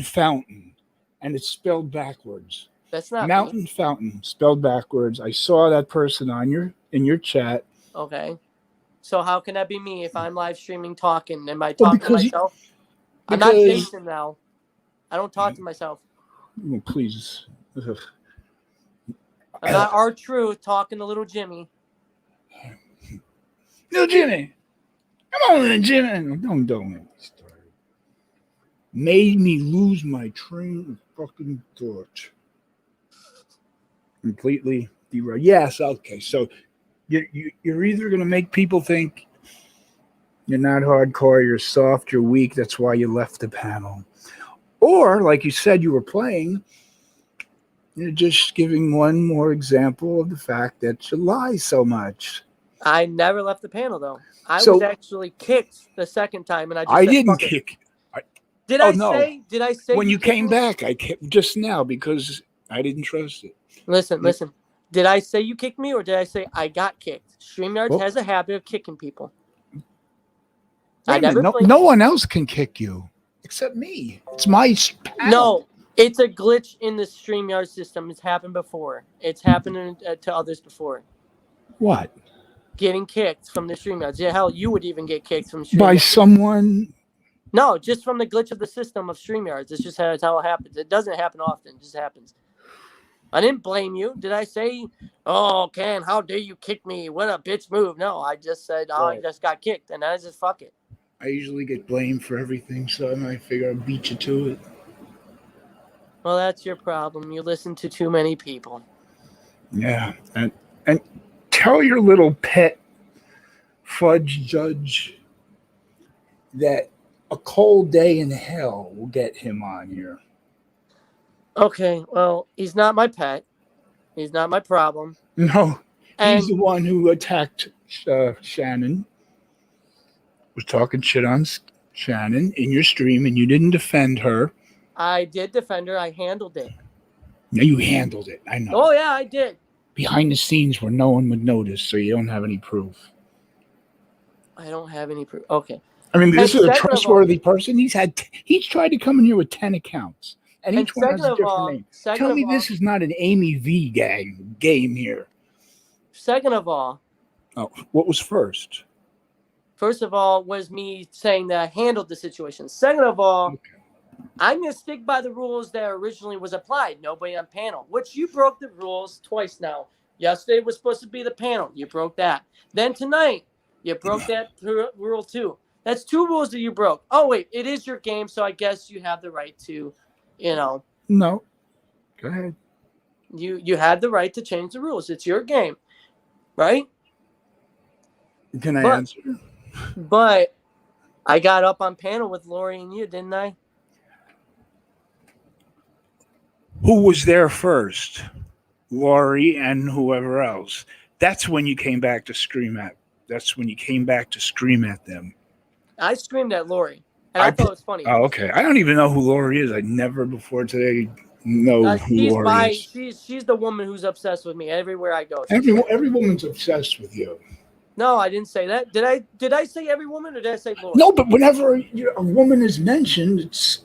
Fountain, and it's spelled backwards. That's not Mountain Fountain, spelled backwards. I saw that person in your chat. Okay. So how can that be me if I'm live streaming talking? Am I talking to myself? I'm not Jason now. I don't talk to myself. Oh, please. I'm not R-Truth talking to little Jimmy. Little Jimmy. Come on, little Jimmy. Don't get me started. Made me lose my train of fucking thought. Completely derailed. Yes, okay. So you're either going to make people think you're not hardcore, you're soft, you're weak. That's why you left the panel. Or, like you said, you were playing, you're just giving one more example of the fact that you lie so much. I never left the panel, though. I was actually kicked the second time, and I didn't kick. Did I say when you came back? I kicked just now because I didn't trust it. Listen. Did I say you kicked me, or did I say I got kicked? StreamYards has a habit of kicking people. No one else can kick you except me. It's my panel. No, it's a glitch in the StreamYard system. It's happened before. It's happened to others before. What? Getting kicked from the StreamYards. Yeah, hell, you would even get kicked from StreamYards. By someone? No, just from the glitch of the system of StreamYards. It's just how it happens. It doesn't happen often. It just happens. I didn't blame you. Did I say, oh, Ken, how dare you kick me? What a bitch move. No, I just said, I just got kicked. And I just fuck it. I usually get blamed for everything, so I figure I'll beat you to it. Well, that's your problem. You listen to too many people. Yeah. And tell your little pet fudge judge that a cold day in hell will get him on here. Okay, well, he's not my pet. He's not my problem. No, he's the one who attacked Shannon. Was talking shit on Shannon in your stream, and you didn't defend her. I did defend her. I handled it. No, you handled it. I know. Oh, yeah, I did. Behind the scenes where no one would notice, so you don't have any proof. I don't have any proof. Okay. I mean, this is a trustworthy person. He's tried to come in here with 10 accounts. And each one has a different name. Tell me this is not an Amy V game here. Second of all. Oh, what was first? First of all was me saying that I handled the situation. Second of all, I'm going to stick by the rules that originally was applied. Nobody on panel, which you broke the rules twice now. Yesterday was supposed to be the panel. You broke that. Then tonight, you broke that rule too. That's 2 rules that you broke. Oh, wait, it is your game, so I guess you have the right to, No. Go ahead. You had the right to change the rules. It's your game, right? Can I answer? But I got up on panel with Lori and you, didn't I? Who was there first? Lori and whoever else. That's when you came back to scream at. That's when you came back to scream at them. I screamed at Lori, and I thought it was funny. Oh, okay. I don't even know who Lori is. I never before today know who Lori is. She's the woman who's obsessed with me everywhere I go. Every woman's obsessed with you. No, I didn't say that. Did I say every woman or did I say Lori? No, but whenever a woman is mentioned, it's.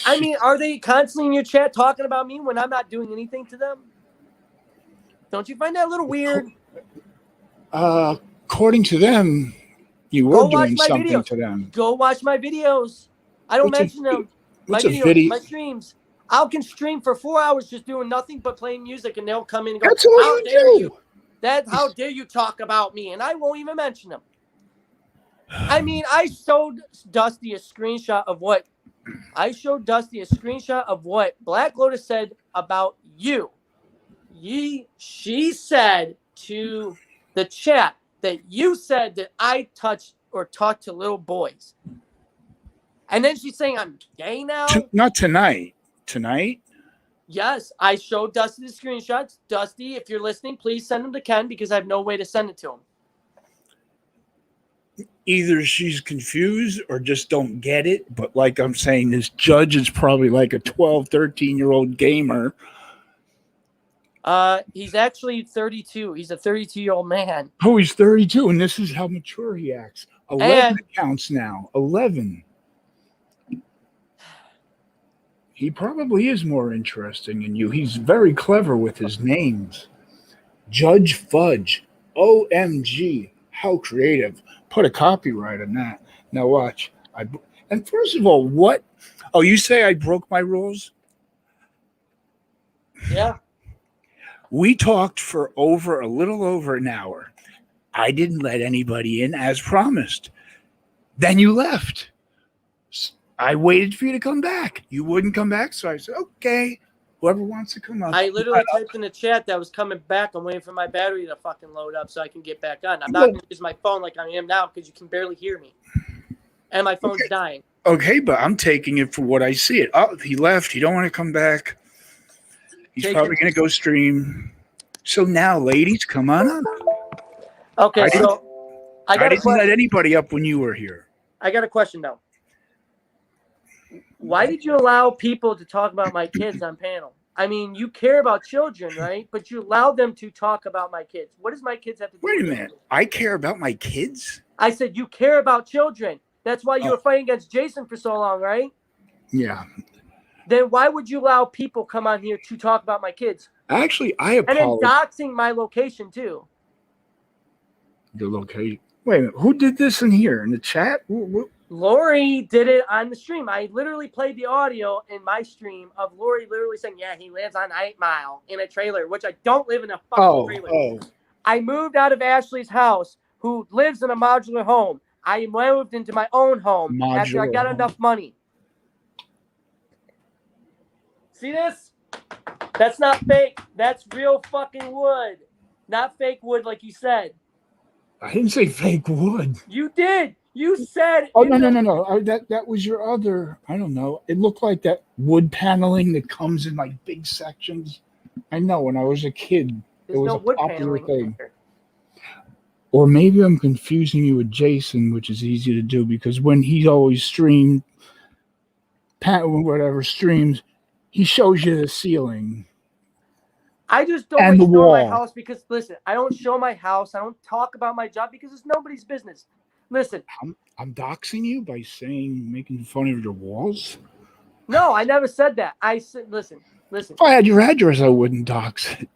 I mean, are they constantly in your chat talking about me when I'm not doing anything to them? Don't you find that a little weird? According to them, you were doing something to them. Go watch my videos. I don't mention them. My videos, my streams. I can stream for 4 hours just doing nothing but playing music, and they'll come in and go, "That's all how you dare do. you? How dare you talk about me?" And I won't even mention them. I mean, I showed Dusty a screenshot of what Black Lotus said about you. She said to the chat that you said that I touched or talked to little boys. And then she's saying I'm gay now? Not tonight. Tonight? Yes, I showed Dusty the screenshots. Dusty, if you're listening, please send them to Ken because I have no way to send it to him. Either she's confused or just don't get it. But like I'm saying, this judge is probably like a 12, 13-year-old gamer. He's actually 32. He's a 32-year-old man. Oh, he's 32, and this is how mature he acts. 11 accounts now. 11. He probably is more interesting in you. He's very clever with his names. Judge Fudge. OMG. How creative. Put a copyright on that. Now watch. And first of all, what? Oh, you say I broke my rules? Yeah. We talked for a little over an hour. I didn't let anybody in as promised. Then you left. I waited for you to come back. You wouldn't come back, so I said, okay, whoever wants to come up. I literally typed in the chat that I was coming back. I'm waiting for my battery to fucking load up so I can get back on. I'm not going to use my phone like I am now because you can barely hear me. And my phone's dying. Okay, but I'm taking it for what I see it. Oh, he left. He don't want to come back. He's probably going to go stream. So now, ladies, come on up. Okay, I didn't let anybody up when you were here. I got a question, though. Why did you allow people to talk about my kids on panel? I mean, you care about children, right? But you allow them to talk about my kids. What does my kids have to do Wait a with minute. it? I care about my kids? I said you care about children. That's why you were fighting against Jason for so long, right? Yeah. Then why would you allow people come on here to talk about my kids? Actually, I apologize. And then doxing my location, too. Your location. Wait a minute. Who did this in here? In the chat? Lori did it on the stream. I literally played the audio in my stream of Lori literally saying, yeah, he lives on 8 Mile in a trailer, which I don't live in a fucking trailer. I moved out of Ashley's house, who lives in a modular home. I moved into my own home after I got enough money. See this? That's not fake. That's real fucking wood. Not fake wood like you said. I didn't say fake wood. You did. You said. Oh, no. That was your other, I don't know. It looked like that wood paneling that comes in like big sections. I know when I was a kid, it was a popular thing. Or maybe I'm confusing you with Jason, which is easy to do because when he always streams, he shows you the ceiling. I just don't like show my house because, listen, I don't show my house. I don't talk about my job because it's nobody's business. Listen. I'm doxing you by making fun of your walls? No, I never said that. I said, listen. If I had your address, I wouldn't dox it.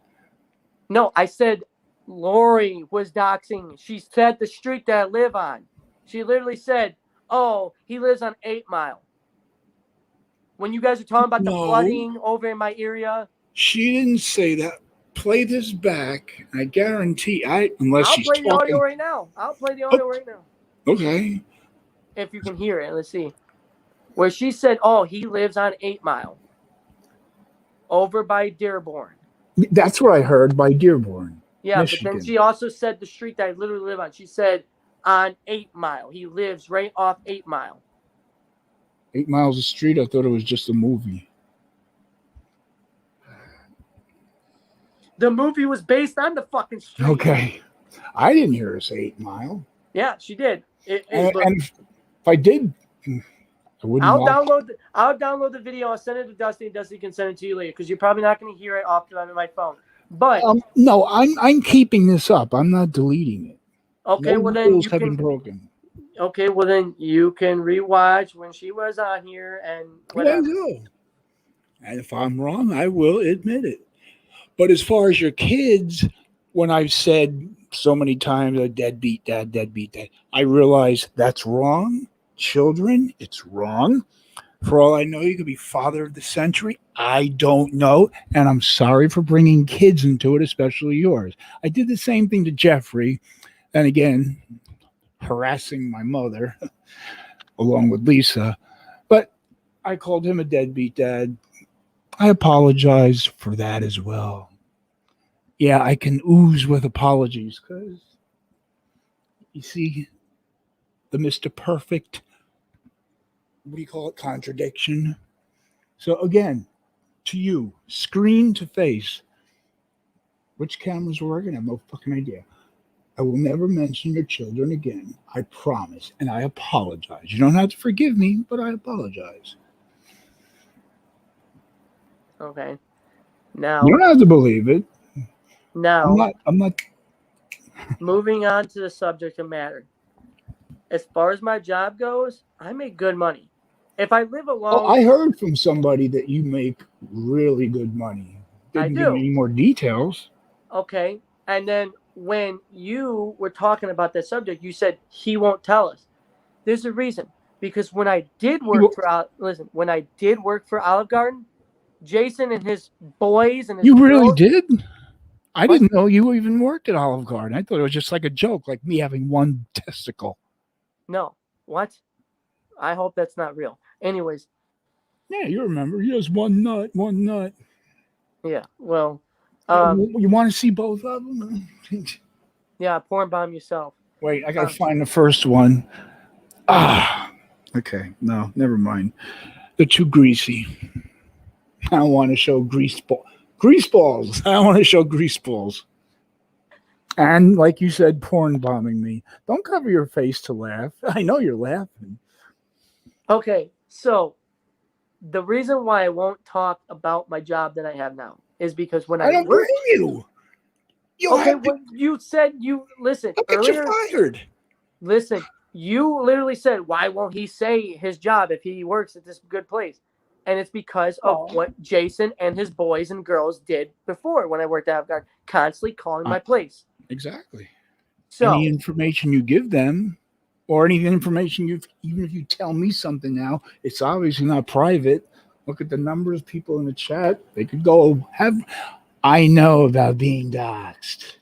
No, I said Lori was doxing. She said the street that I live on. She literally said, oh, he lives on 8 Mile. When you guys are talking about the flooding over in my area. She didn't say that. Play this back. I guarantee I'll play the audio right now. I'll play the audio right now. Okay. If you can hear it, let's see. Where she said, oh, he lives on 8 Mile. Over by Dearborn. That's what I heard, by Dearborn. Yeah, Michigan. But then she also said the street that I literally live on. She said on 8 Mile. He lives right off 8 Mile. 8 Miles of street? I thought it was just a movie. The movie was based on the fucking street. Okay. I didn't hear her say 8 Mile. Yeah, she did. And if I did, I wouldn't. I'll download the video. I'll send it to Dusty, and Dusty can send it to you later because you're probably not going to hear it off on my phone. But no, I'm keeping this up. I'm not deleting it. Okay, no well then rules have been broken. Okay, well then you can rewatch when she was on here and whatever. I will. And if I'm wrong, I will admit it. But as far as your kids, when I've said so many times, deadbeat dad, I realize that's wrong. Children, it's wrong. For all I know, you could be father of the century. I don't know. And I'm sorry for bringing kids into it, especially yours. I did the same thing to Jeffrey. And again, harassing my mother along with Lisa. But I called him a deadbeat dad. I apologize for that as well. Yeah, I can ooze with apologies because you see the Mr. Perfect, what do you call it, contradiction. So again, to you, screen to face, which camera's working? I have no fucking idea. I will never mention your children again. I promise. And I apologize. You don't have to forgive me, but I apologize. Okay. Now you don't have to believe it. Now I'm not moving on to the subject of matter. As far as my job goes, I make good money. If I live alone, I heard from somebody that you make really good money. Didn't give me any more details. Okay. And then when you were talking about that subject, you said he won't tell us. There's a reason. Because when I did work when I did work for Olive Garden, Jason and his boys and his You really did? I didn't know you even worked at Olive Garden. I thought it was just like a joke, like me having one testicle. No. What? I hope that's not real. Anyways. Yeah, you remember. He has one nut. Yeah, well. You want to see both of them? Yeah, porn bomb yourself. Wait, I got to find the first one. Okay. No, never mind. They're too greasy. I don't want to show grease balls. I don't want to show grease balls. And like you said, porn bombing me. Don't cover your face to laugh. I know you're laughing. Okay, so the reason why I won't talk about my job that I have now is because when I don't blame you. When you said listen earlier, you're fired. Listen, you literally said, why won't he say his job if he works at this good place? And it's because of what Jason and his boys and girls did before when I worked at Avguard, constantly calling my place. Exactly. So any information you give them, or any information even if you tell me something now, it's obviously not private. Look at the number of people in the chat. They could go have. I know about being doxxed.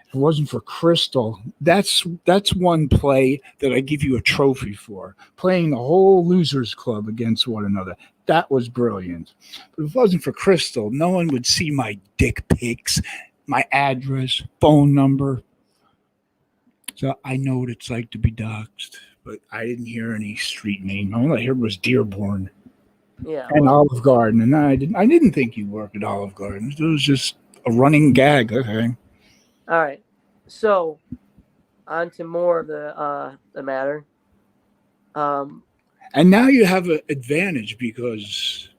If it wasn't for Crystal, that's one play that I give you a trophy for. Playing the whole losers club against one another. That was brilliant. But if it wasn't for Crystal, no one would see my dick pics, my address, phone number. So I know what it's like to be doxxed, but I didn't hear any street name. All I heard was Dearborn. Yeah. And Olive Garden. And I didn't think you worked at Olive Garden. It was just a running gag. Okay. All right. So on to more of the matter. And now you have an advantage because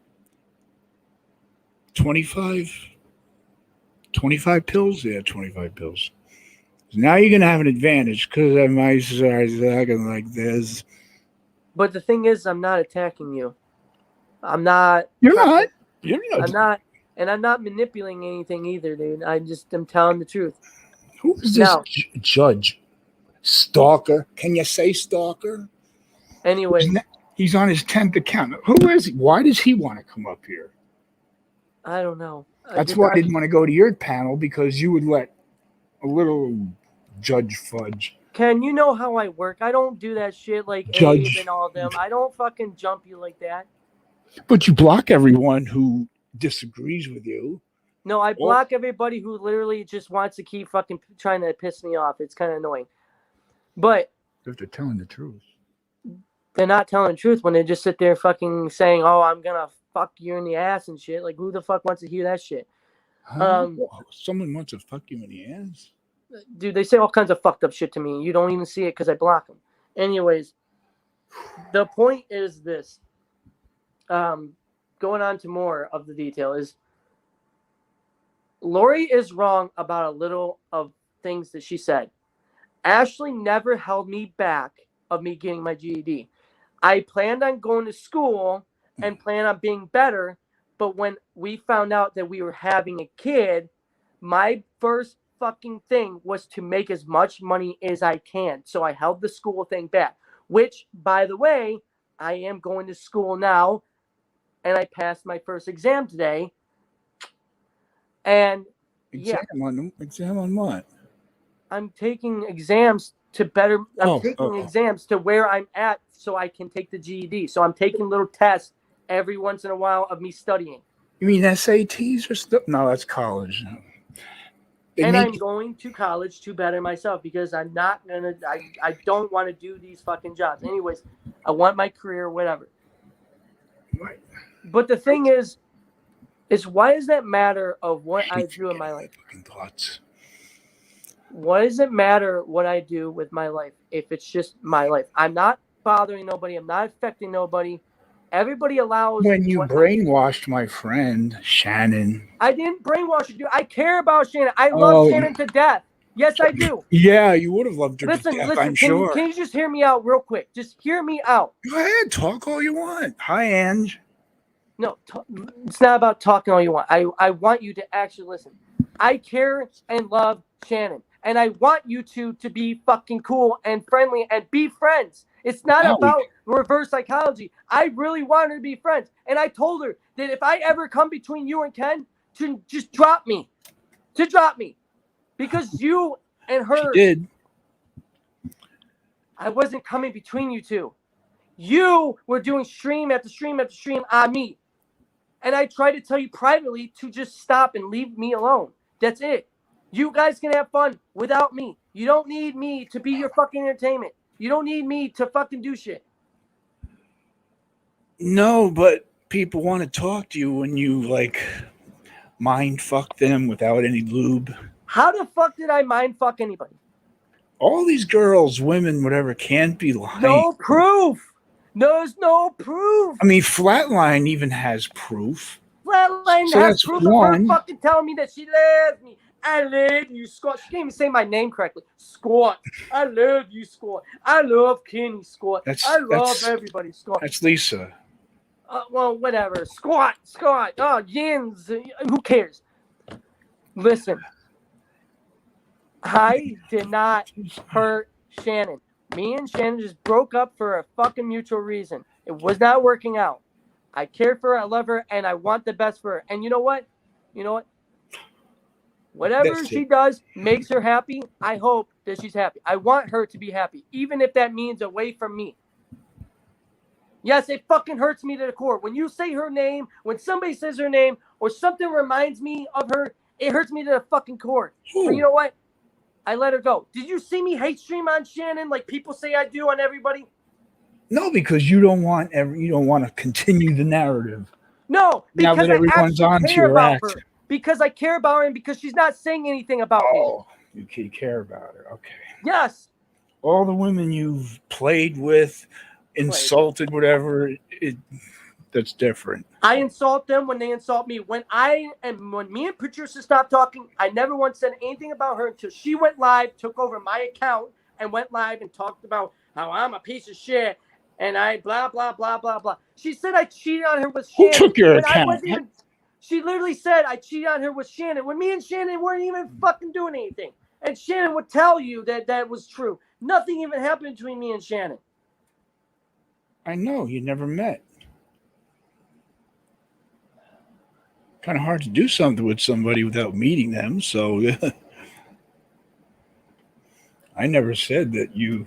25 pills? Yeah, 25 pills. So now you're going to have an advantage because I might start talking like this. But the thing is, I'm not attacking you. I'm not. You're not. I'm not. And I'm not manipulating anything either, dude. I just am telling the truth. Who is this judge? Stalker? Can you say stalker? Anyway. He's on his 10th account. Who is he? Why does he want to come up here? I don't know. That's why I didn't want to go to your panel, because you would let a little Judge Fudge. Ken, you know how I work. I don't do that shit like Abe and all of them. I don't fucking jump you like that. But you block everyone who disagrees with you. No, I block everybody who literally just wants to keep fucking trying to piss me off. It's kind of annoying. But if they're telling the truth. They're not telling the truth when they just sit there fucking saying, oh, I'm going to fuck you in the ass and shit. Like, who the fuck wants to hear that shit? Someone wants to fuck you in the ass? Dude, they say all kinds of fucked up shit to me. You don't even see it because I block them. Anyways, the point is this. Going on to more of the detail is Lori is wrong about a little of things that she said. Ashley never held me back of me getting my GED. I planned on going to school and planned on being better, but when we found out that we were having a kid, my first fucking thing was to make as much money as I can. So I held the school thing back, which, by the way, I am going to school now, and I passed my first exam today. And exam on what? I'm taking exams to better. I'm taking exams to where I'm at, so I can take the GED. So I'm taking little tests every once in a while of me studying. You mean SATs or stuff? No, that's college. I'm going to college to better myself because I'm not gonna. I don't want to do these fucking jobs. Anyways, I want my career, whatever. Right. But the thing is why does that matter of what I do in my life? Why does it matter what I do with my life if it's just my life? I'm not bothering nobody. I'm not affecting nobody. Everybody allows. When you brainwashed my friend Shannon. I didn't brainwash you, dude. I care about Shannon. I love Shannon to death. Yes, I do. Yeah, you would have loved her to death, I'm sure. Can you just hear me out real quick? Just hear me out. Go ahead. Talk all you want. Hi, Ange. No, it's not about talking all you want. I want you to actually listen. I care and love Shannon. And I want you two to be fucking cool and friendly and be friends. It's not about reverse psychology. I really want her to be friends. And I told her that if I ever come between you and Ken, to just drop me. To drop me. Because you and her. She did. I wasn't coming between you two. You were doing stream after stream after stream on me. And I tried to tell you privately to just stop and leave me alone. That's it. You guys can have fun without me. You don't need me to be your fucking entertainment. You don't need me to fucking do shit. No, but people want to talk to you when you, like, mind fuck them without any lube. How the fuck did I mind fuck anybody? All these girls, women, whatever, can't be lying. No proof. There's no proof. I mean, Flatline even has proof. Flatline So has that's proof of one. her fucking telling me that she loves me. I love you, Scott. She can't even say my name correctly. Scott. I love you, Scott. I love Kenny, Scott. I love everybody, Scott. That's Lisa. Well, whatever. Scott. Oh, Jens. Who cares? Listen. I did not hurt Shannon. Me and Shannon just broke up for a fucking mutual reason. It was not working out. I care for her, I love her, and I want the best for her. And you know what? Whatever she does makes her happy. I hope that she's happy. I want her to be happy, even if that means away from me. Yes, it fucking hurts me to the core. When you say her name, when somebody says her name, or something reminds me of her, it hurts me to the fucking core. But you know what? I let her go. Did you see me hate stream on Shannon like people say I do on everybody? No, because you don't want to continue the narrative. No, because now that everyone's on to your act. Her. Because I care about her and because she's not saying anything about me. Oh, you care about her. Okay. Yes. All the women you've played with, insulted, whatever, that's different. I insult them when they insult me. When me and Patricia stopped talking, I never once said anything about her until she went live, took over my account, and went live and talked about how I'm a piece of shit and I blah blah blah blah blah. She said I cheated on her with Shannon. Who took your account? She literally said I cheated on her with Shannon when me and Shannon weren't even fucking doing anything. And Shannon would tell you that was true. Nothing even happened between me and Shannon. I know, you never met. Kind of hard to do something with somebody without meeting them, so I never said that you...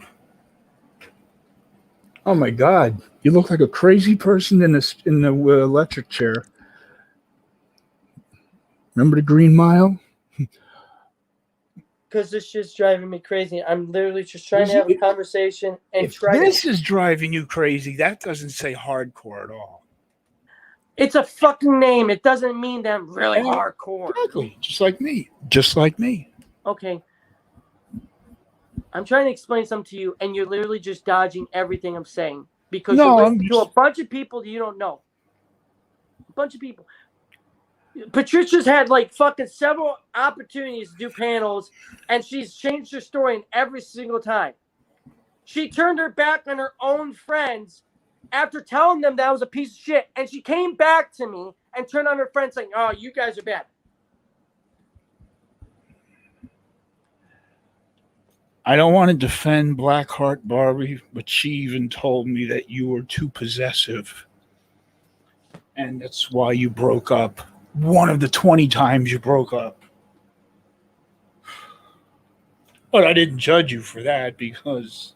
Oh my God, you look like a crazy person in the electric chair. Remember the Green Mile? Because this shit's driving me crazy. I'm literally just trying to have a conversation and This is driving you crazy. That doesn't say hardcore at all. It's a fucking name. It doesn't mean that I'm really hardcore. Exactly. Just like me. Just like me. Okay. I'm trying to explain something to you, and you're literally just dodging everything I'm saying. Because you're listening to a bunch of people that you don't know. A bunch of people. Patricia's had like fucking several opportunities to do panels, and she's changed her story in every single time. She turned her back on her own friends after telling them that I was a piece of shit, and she came back to me and turned on her friends saying, "Oh, you guys are bad." I don't want to defend Blackheart Barbie, but she even told me that you were too possessive, and that's why you broke up. One of the 20 times you broke up. But I didn't judge you for that because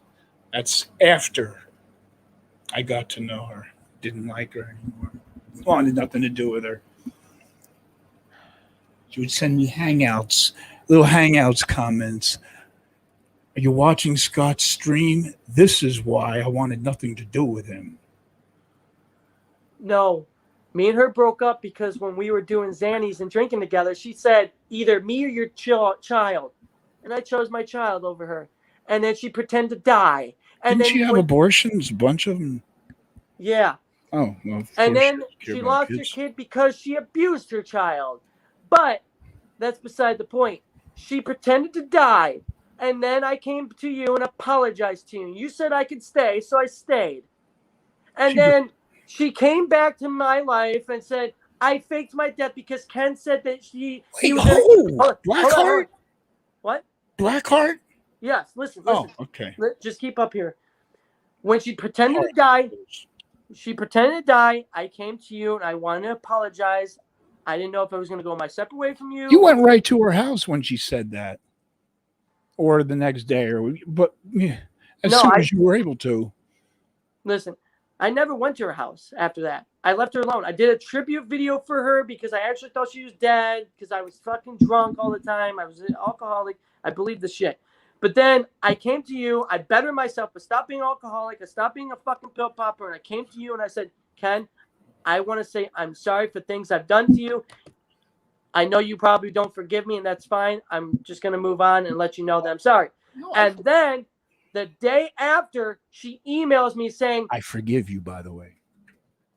that's after I got to know her. Didn't like her anymore. Wanted nothing to do with her. She would send me hangouts, little hangouts comments. Are you watching Scott's stream? This is why I wanted nothing to do with him. No. Me and her broke up because when we were doing Xannies and drinking together, she said, either me or your child. And I chose my child over her. And then she pretended to die. And Didn't she have abortions? A bunch of them? Yeah. Oh, well. And then she lost her kid because she abused her child. But that's beside the point. She pretended to die. And then I came to you and apologized to you. You said I could stay, so I stayed. And then... she came back to my life and said, I faked my death because Ken said that he was Blackheart? What? Blackheart? Yes, listen. Oh, okay. Just keep up here. When she pretended to die, I came to you and I wanted to apologize. I didn't know if I was going to go my separate way from you. You went right to her house when she said that. Or the next day. But as soon as you were able to. Listen. I never went to her house after that. I left her alone. I did a tribute video for her because I actually thought she was dead because I was fucking drunk all the time. I was an alcoholic. I believed the shit. But then I came to you. I bettered myself. I stopped being an alcoholic. I stopped being a fucking pill popper. And I came to you and I said, Ken, I want to say I'm sorry for things I've done to you. I know you probably don't forgive me, and that's fine. I'm just going to move on and let you know that I'm sorry. And then The day after, she emails me saying, I forgive you, by the way.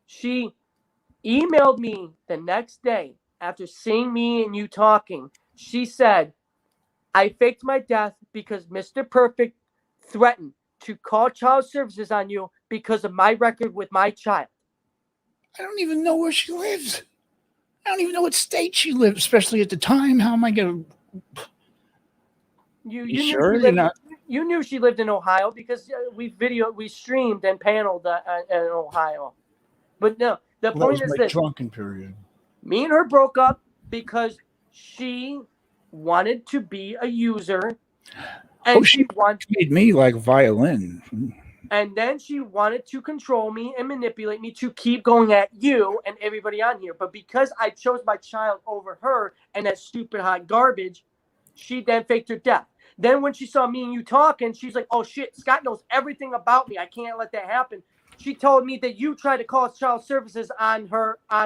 She emailed me the next day after seeing me and you talking. She said, I faked my death because Mr. Perfect threatened to call child services on you because of my record with my child. I don't even know where she lives. I don't even know what state she lives, especially at the time. How am I going to... You sure you're not? You knew she lived in Ohio because we streamed and paneled in Ohio. But no, the point is this: drunken period. Me and her broke up because she wanted to be a user, and she made me like violin. And then she wanted to control me and manipulate me to keep going at you and everybody on here. But because I chose my child over her and that stupid hot garbage, she then faked her death. Then when she saw me and you talking, she's like, oh shit, Scott knows everything about me. I can't let that happen. She told me that you tried to call child services on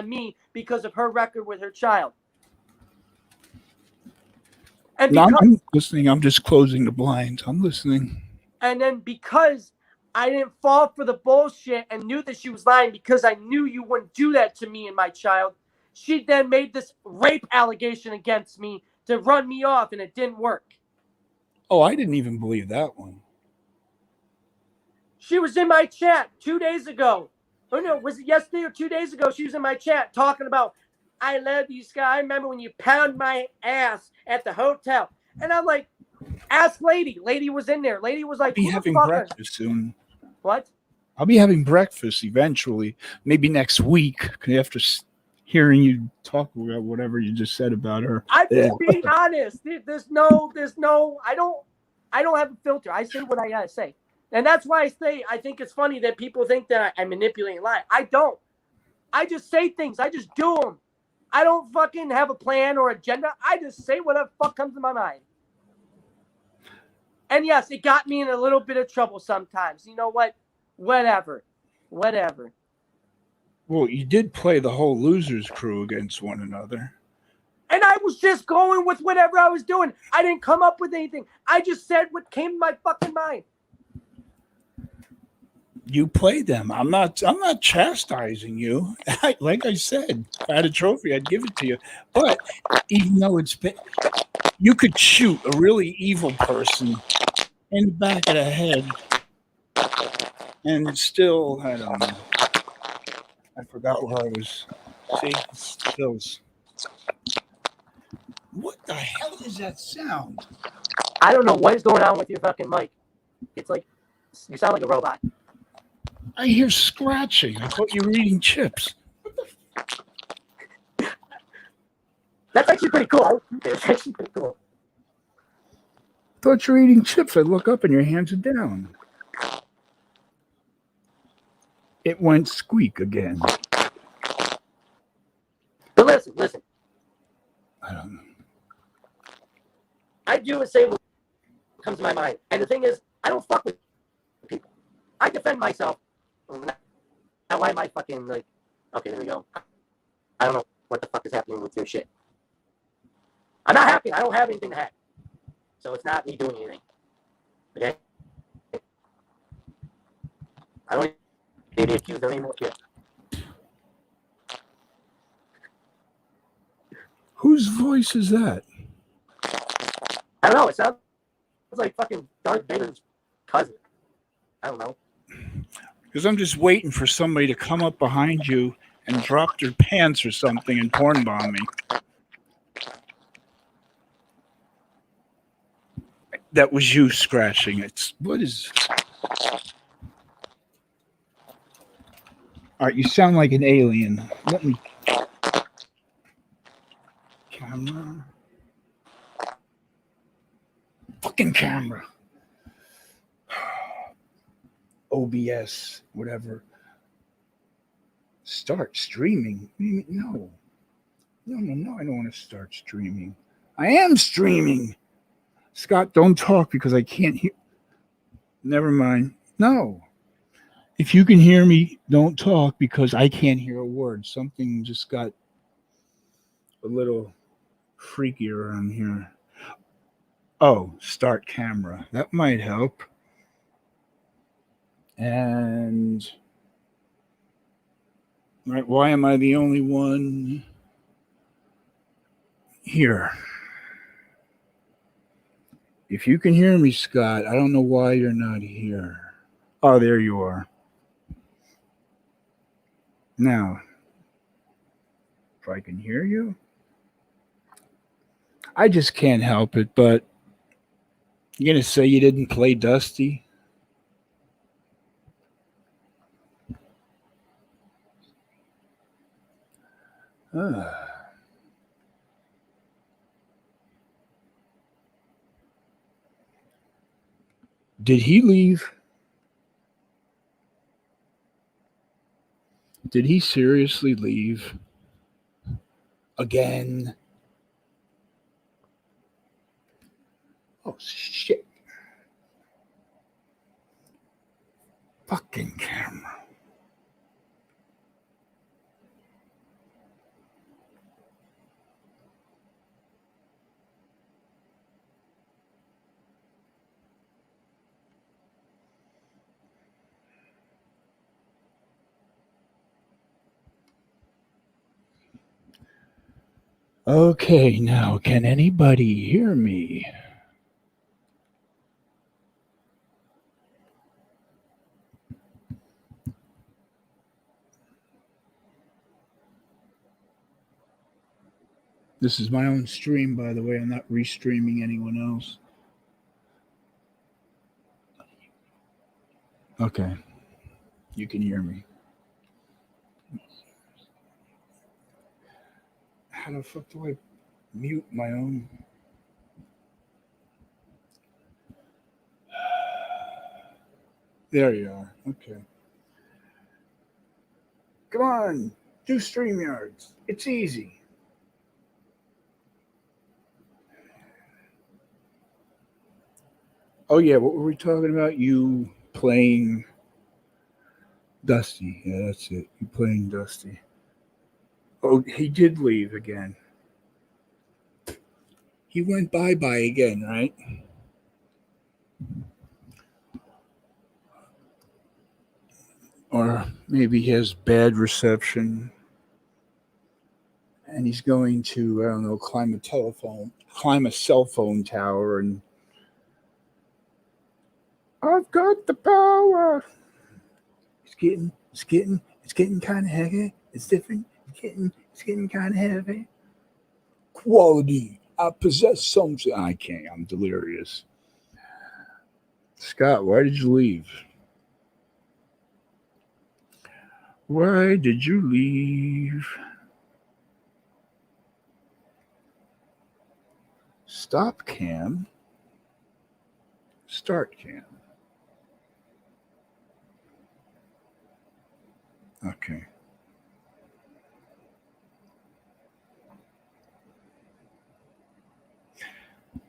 me because of her record with her child. And no, I'm listening. I'm just closing the blinds. I'm listening. And then because I didn't fall for the bullshit and knew that she was lying because I knew you wouldn't do that to me and my child, she then made this rape allegation against me to run me off, and it didn't work. Oh, I didn't even believe that one. She was in my chat 2 days ago. Oh, no, was it yesterday or 2 days ago? She was in my chat talking about, I love you, Scott. I remember when you pounded my ass at the hotel. And I'm like, ask Lady. Lady was in there. Lady was like, I'll be having breakfast soon. What? I'll be having breakfast eventually, maybe next week, after hearing you talk about whatever you just said about her. I'm just being honest. There's no, I don't have a filter. I say what I gotta say. And that's why I think it's funny that people think that I manipulate and lie. I don't. I just say things. I just do them. I don't fucking have a plan or agenda. I just say whatever fuck comes to my mind. And yes, it got me in a little bit of trouble sometimes. You know what? Whatever. Well, you did play the whole Losers Crew against one another. And I was just going with whatever I was doing. I didn't come up with anything. I just said what came to my fucking mind. You played them. I'm not chastising you. Like I said, if I had a trophy, I'd give it to you. But even though you could shoot a really evil person in the back of the head, and still, I don't know. I forgot where I was. See, those. What the hell is that sound? I don't know what is going on with your fucking mic. It's like you sound like a robot. I hear scratching. I thought you were eating chips. That's actually pretty cool. It's actually pretty cool. I thought you were eating chips. I look up and your hands are down. It went squeak again. But listen. I don't know. I do and say what comes to my mind. And the thing is, I don't fuck with people. I defend myself. Now why am I fucking like, okay, there we go. I don't know what the fuck is happening with your shit. I'm not happy. I don't have anything to hack. So it's not me doing anything. Okay? I don't need to accuse of any more shit. Whose voice is that? I don't know. It sounds like fucking Darth Vader's cousin. I don't know. Because I'm just waiting for somebody to come up behind you and drop their pants or something and porn bomb me. That was you scratching it. What is... All right, you sound like an alien. Let me... Camera. Fucking camera. OBS, whatever. Start streaming? No. No, I don't want to start streaming. I am streaming. Scott, don't talk because I can't hear. Never mind. No. If you can hear me, don't talk because I can't hear a word. Something just got a little freakier on here. Oh, start camera. That might help. And right, why am I the only one here? If you can hear me, Scott, I don't know why you're not here. Oh, there you are. Now, if I can hear you, I just can't help it, but you're going to say you didn't play Dusty? Did he leave? Did he seriously leave? Again? Oh, shit. Fucking camera. Okay, now, can anybody hear me? This is my own stream, by the way. I'm not restreaming anyone else. Okay. You can hear me. How the fuck do I mute my own? There you are. Okay. Come on. Do StreamYards. It's easy. Oh, yeah. What were we talking about? You playing Dusty. Yeah, that's it. You playing Dusty. Oh, he did leave again. He went bye-bye again, right? Or maybe he has bad reception and he's going to, I don't know, climb a cell phone tower, and I've got the power. It's getting kind of heavy. It's different. It's getting kind of heavy. Quality. I possess something. I can't. I'm delirious. Scott, why did you leave? Why did you leave? Stop cam. Start cam. Okay.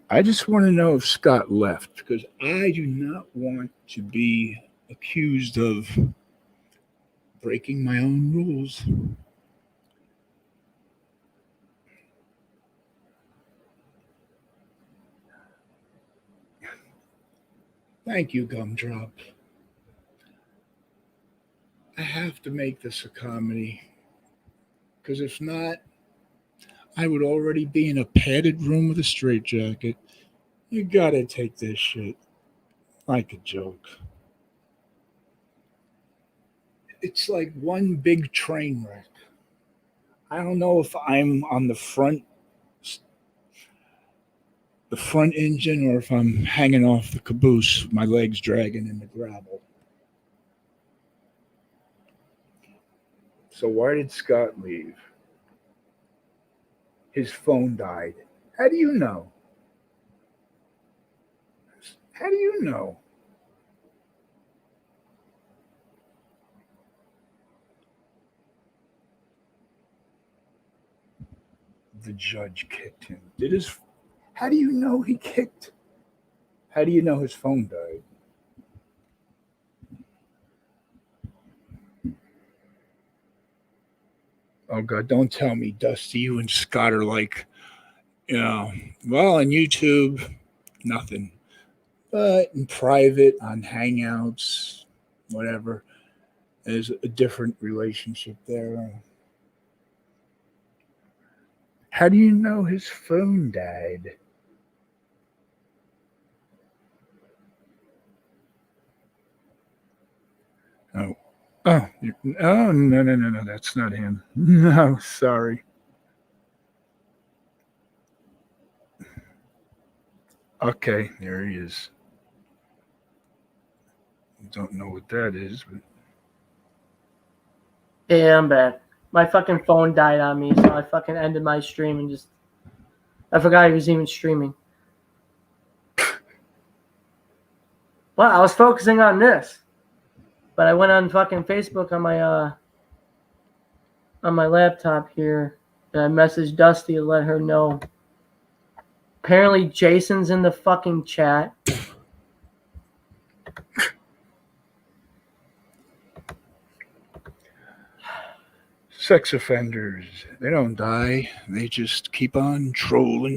I just want to know if Scott left, because I do not want to be accused of breaking my own rules. Thank you, Gumdrop. I have to make this a comedy, because if not, I would already be in a padded room with a straitjacket. You gotta take this shit like a joke. It's like one big train wreck. I don't know if I'm on the front engine or if I'm hanging off the caboose, my legs dragging in the gravel. So why did Scott leave? His phone died. How do you know? How do you know? The judge kicked him. How do you know he kicked? How do you know his phone died? Oh, God, don't tell me, Dusty, you and Scott are like, well, on YouTube, nothing. But in private, on Hangouts, whatever. There's a different relationship there. How do you know his phone died? Oh, no, that's not him. No, sorry. Okay, there he is. Don't know what that is, but yeah, I'm back. My fucking phone died on me, so I fucking ended my stream and just I forgot he was even streaming. Well, I was focusing on this, but I went on fucking Facebook on my laptop here, and I messaged Dusty to let her know. Apparently, Jason's in the fucking chat. sex offenders, they don't die. They just keep on trolling.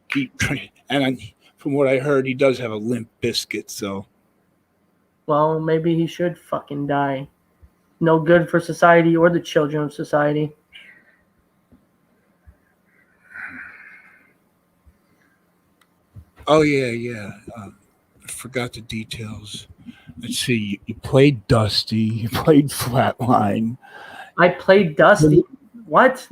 Keep trying. And from what I heard, he does have a limp biscuit, so. Well, maybe he should fucking die. No good for society or the children of society. Oh, yeah. I forgot the details. Let's see. You played Dusty. You played Flatline. I played Dusty. What?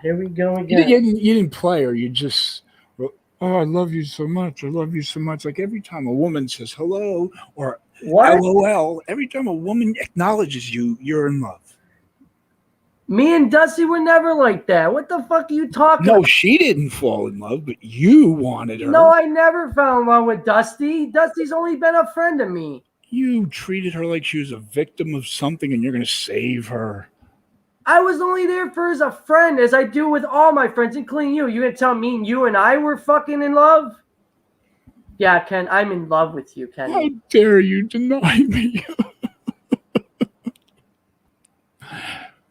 Here we go again. You didn't play her. You just, oh, I love you so much. I love you so much. Like every time a woman says hello or what? LOL, every time a woman acknowledges you, you're in love. Me and Dusty were never like that. What the fuck are you talking about? No, she didn't fall in love, but you wanted her. No, I never fell in love with Dusty. Dusty's only been a friend of me. You treated her like she was a victim of something and you're going to save her. I was only there for as a friend, as I do with all my friends, including you. You gonna tell me you and I were fucking in love? Yeah, Ken, I'm in love with you, Ken. How dare you deny me?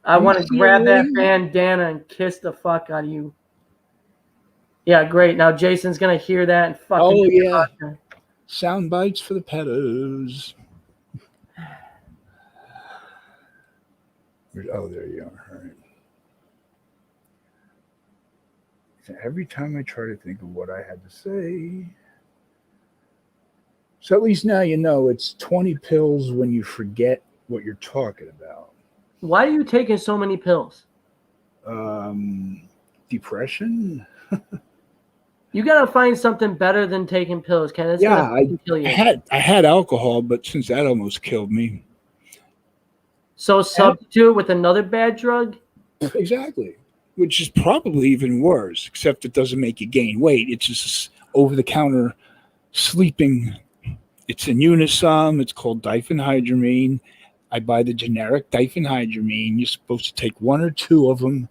I want to grab that bandana and kiss the fuck out of you. Yeah, great. Now Jason's gonna hear that and fucking. Oh yeah. Sound bites for the pedos. Oh, there you are. All right. So every time I try to think of what I had to say. So at least now you know it's 20 pills when you forget what you're talking about. Why are you taking so many pills? Depression. You gotta find something better than taking pills, Ken. It's yeah, kill you. I had alcohol, but since that almost killed me. So substitute with another bad drug? Exactly. Which is probably even worse, except it doesn't make you gain weight. It's just over-the-counter sleeping. It's in Unisum. It's called diphenhydramine. I buy the generic diphenhydramine. You're supposed to take 1 or 2 of them,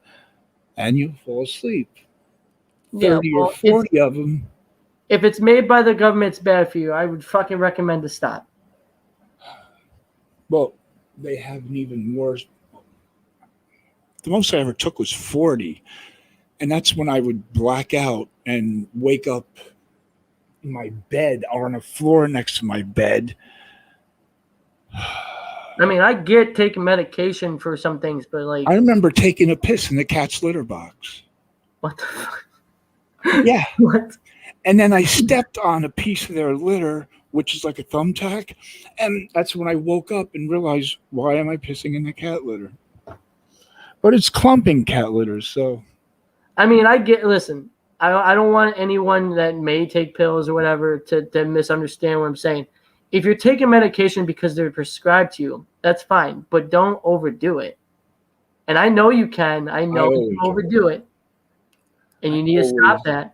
and you fall asleep. 30 or 40 of them. If it's made by the government, it's bad for you. I would fucking recommend to stop. Well, they have an even worse. The most I ever took was 40. And that's when I would black out and wake up in my bed or on a floor next to my bed. I mean, I get taking medication for some things, but like. I remember taking a piss in the cat's litter box. What the fuck? Yeah. What? And then I stepped on a piece of their litter, which is like a thumbtack. And that's when I woke up and realized, why am I pissing in the cat litter? But it's clumping cat litter, so. I mean, listen, I don't want anyone that may take pills or whatever to misunderstand what I'm saying. If you're taking medication because they're prescribed to you, that's fine, but don't overdo it. And I know you can. I know you overdo it. And you need to stop that.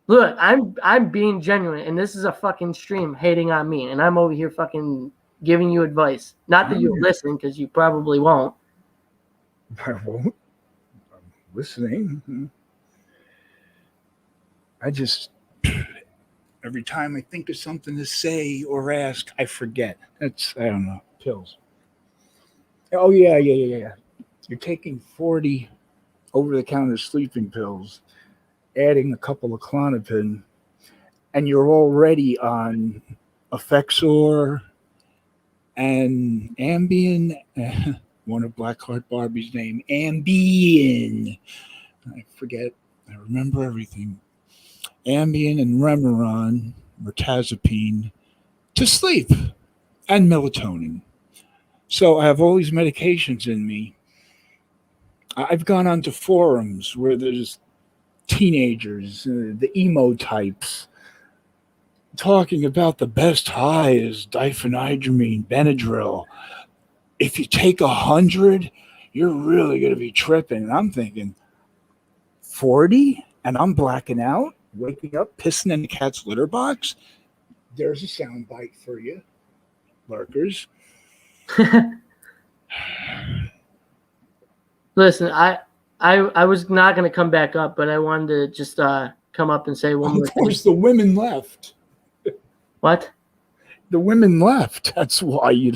Look, I'm being genuine, and this is a fucking stream hating on me, and I'm over here fucking giving you advice. Not that you'll listen, because you probably won't. I won't. I'm listening. I just, every time I think of something to say or ask, I forget. I don't know, pills. Oh, yeah. You're taking 40 over-the-counter sleeping pills, adding a couple of Klonopin, and you're already on Effexor, and Ambien. One of Blackheart Barbie's name, Ambien. I forget. I remember everything. Ambien and Remeron, mirtazapine, to sleep, and melatonin. So I have all these medications in me. I've gone onto forums where there's teenagers, the emo types, talking about the best high is diphenhydramine, Benadryl. If you take 100, you're really going to be tripping. And I'm thinking, 40? And I'm blacking out, waking up, pissing in the cat's litter box? There's a soundbite for you, lurkers. Listen, I was not going to come back up, but I wanted to just come up and say one more thing. Of course, the women left. What? The women left. That's why you...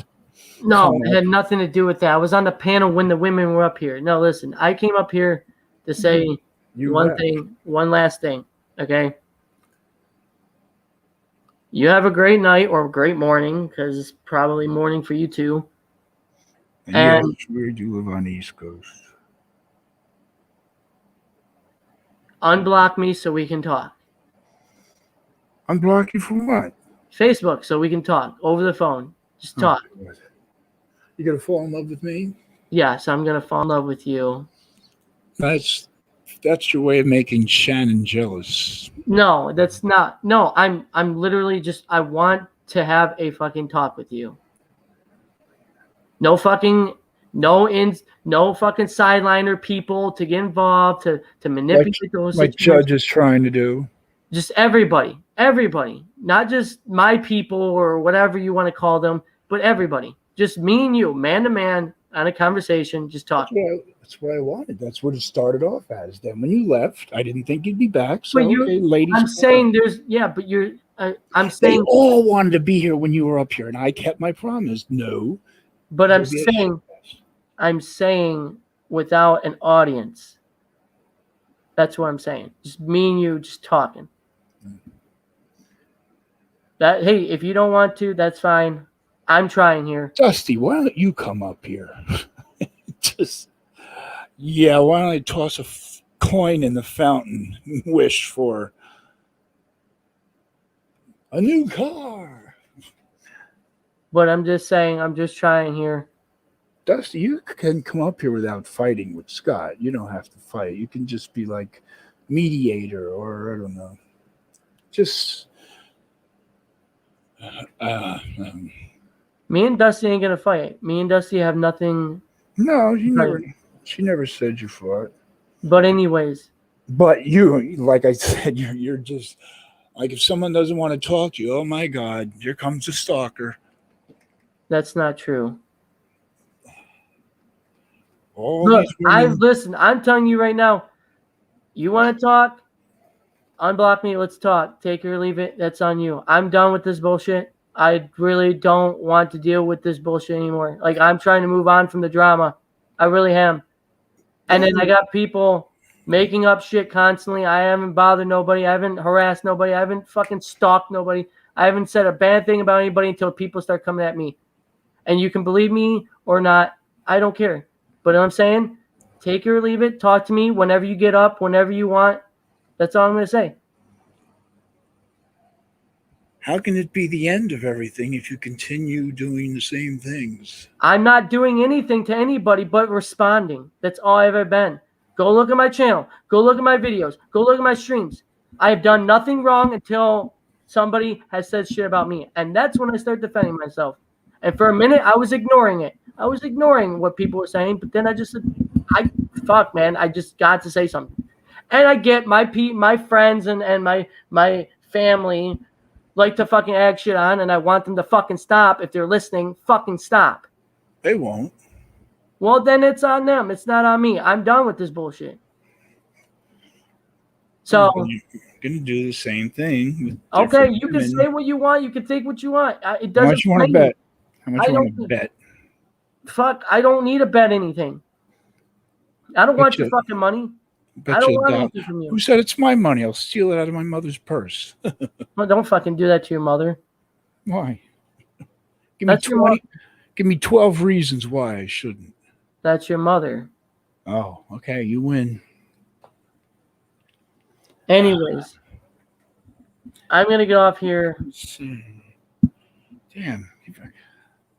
No, it had nothing to do with that. I was on the panel when the women were up here. No, listen, I came up here to say one last thing, okay? You have a great night or a great morning, because it's probably morning for you too. And where do you live on the East Coast? Unblock me so we can talk. Unblock you from what? Facebook, so we can talk over the phone. Just talk. God. You gonna fall in love with me? Yes, I'm gonna fall in love with you. That's your way of making Shannon jealous. No, that's not. No, I'm literally just, I want to have a fucking talk with you. No fucking sideliner people to get involved, to manipulate those like situations. Judge is trying to do. Just everybody, not just my people or whatever you want to call them, but everybody. Just me and you, man to man, on a conversation, just talking. That's what I wanted. That's what it started off as. Then when you left, I didn't think you'd be back. So, ladies. I'm saying but you're. I'm saying they all wanted to be here when you were up here, and I kept my promise. No. But I'm saying without an audience. That's what I'm saying. Just me and you, just talking. Hey, if you don't want to, that's fine. I'm trying here. Dusty, why don't you come up here? Why don't I toss a coin in the fountain and wish for a new car? But I'm just saying, I'm just trying here. Dusty, you can come up here without fighting with Scott. You don't have to fight. You can just be like mediator, or I don't know. Just me and Dusty ain't gonna fight. Me and Dusty have nothing. No, she never said you fought. But anyways. But you, like I said, you're just like, if someone doesn't want to talk to you, oh my God, here comes a stalker. That's not true. Look, listen, I'm telling you right now, you want to talk? Unblock me, let's talk. Take it or leave it. That's on you. I'm done with this bullshit. I really don't want to deal with this bullshit anymore. Like, I'm trying to move on from the drama. I really am. And then I got people making up shit constantly. I haven't bothered nobody. I haven't harassed nobody. I haven't fucking stalked nobody. I haven't said a bad thing about anybody until people start coming at me. And you can believe me or not. I don't care. But I'm saying, take it or leave it. Talk to me whenever you get up, whenever you want. That's all I'm going to say. How can it be the end of everything if you continue doing the same things? I'm not doing anything to anybody but responding. That's all I've ever been. Go look at my channel. Go look at my videos. Go look at my streams. I have done nothing wrong until somebody has said shit about me. And that's when I start defending myself. And for a minute, I was ignoring it. I was ignoring what people were saying. But then I just said, fuck, man. I just got to say something. And I get my friends and my family like to fucking add shit on, and I want them to fucking stop. If they're listening, fucking stop. They won't. Well, then it's on them. It's not on me. I'm done with this bullshit. So you're gonna do the same thing. Okay, you can say what you want. You can think what you want. It doesn't. How much you want to bet? How much you want to bet? Fuck! I don't need to bet anything. I don't want your fucking money. I don't want anything from you. Who said it's my money? I'll steal it out of my mother's purse. Well, don't fucking do that to your mother. Why? Give me 20. Give me 12 reasons why I shouldn't. That's your mother. Oh, okay. You win. Anyways, I'm gonna get off here. Let's see. Damn.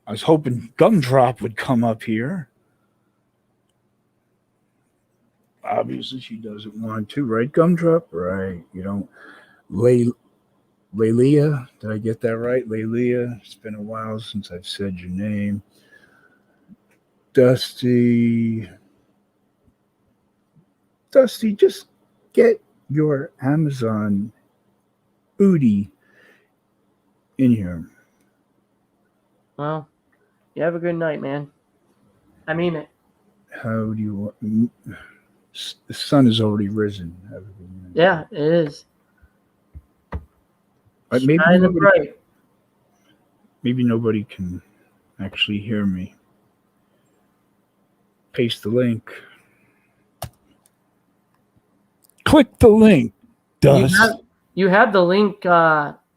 I was hoping Gumdrop would come up here. Obviously, she doesn't want to, right, Gumdrop? Right. You don't. Lelia, did I get that right? Lelia, it's been a while since I've said your name. Dusty, just get your Amazon booty in here. Well, you have a good night, man. I mean it. How do you want? The sun has already risen. Yeah, it is. Maybe nobody can actually hear me. Paste the link. Click the link. You have the link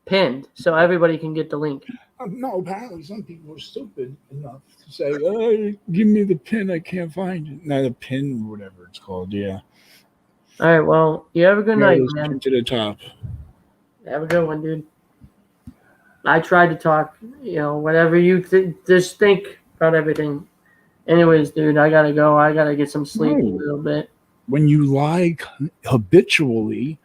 pinned, so everybody can get the link. No, apparently some people are stupid enough to say, oh, give me the pin, I can't find it. Not a pin or whatever it's called, yeah. All right, well, you have a good night, man. To the top. Have a good one, dude. I tried to talk, whatever you just think about everything. Anyways, dude, I gotta go. I gotta get some sleep a little bit. When you lie habitually,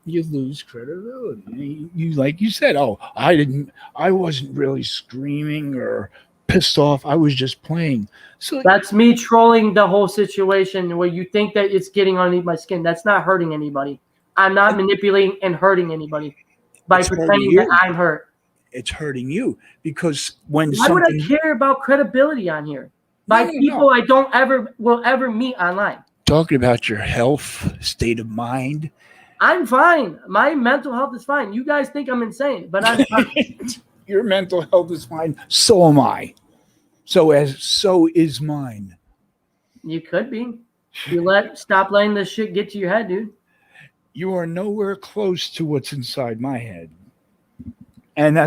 you lose credibility. You like you said, oh, I wasn't really screaming or pissed off. I was just playing. So that's me trolling the whole situation where you think that it's getting underneath my skin. That's not hurting anybody. I'm not manipulating and hurting anybody by pretending that I'm hurt. It's hurting you because why would I care about credibility on here? By people I don't will ever meet online. Talking about your health, state of mind. I'm fine. My mental health is fine. You guys think I'm insane, but I'm fine. Your mental health is fine. So am I. So is mine. You could be. Stop letting this shit get to your head, dude. You are nowhere close to what's inside my head. And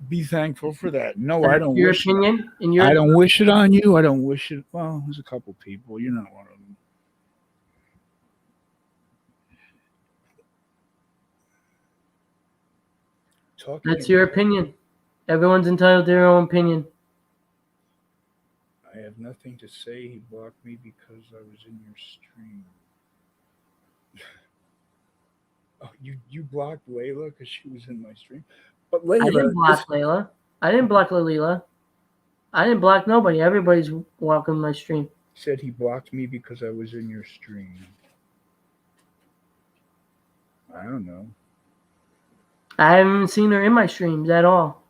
be thankful for that. No, I don't your opinion. I don't wish it on you. I don't wish it. Well, there's a couple people. You're not one of them. That's your opinion. Everyone's entitled to their own opinion. I have nothing to say. He blocked me because I was in your stream. Oh, you blocked Layla because she was in my stream? But Layla, I didn't block Layla. I didn't block Layla. I didn't block nobody. Everybody's welcome to my stream. He said he blocked me because I was in your stream. I don't know. I haven't seen her in my streams at all.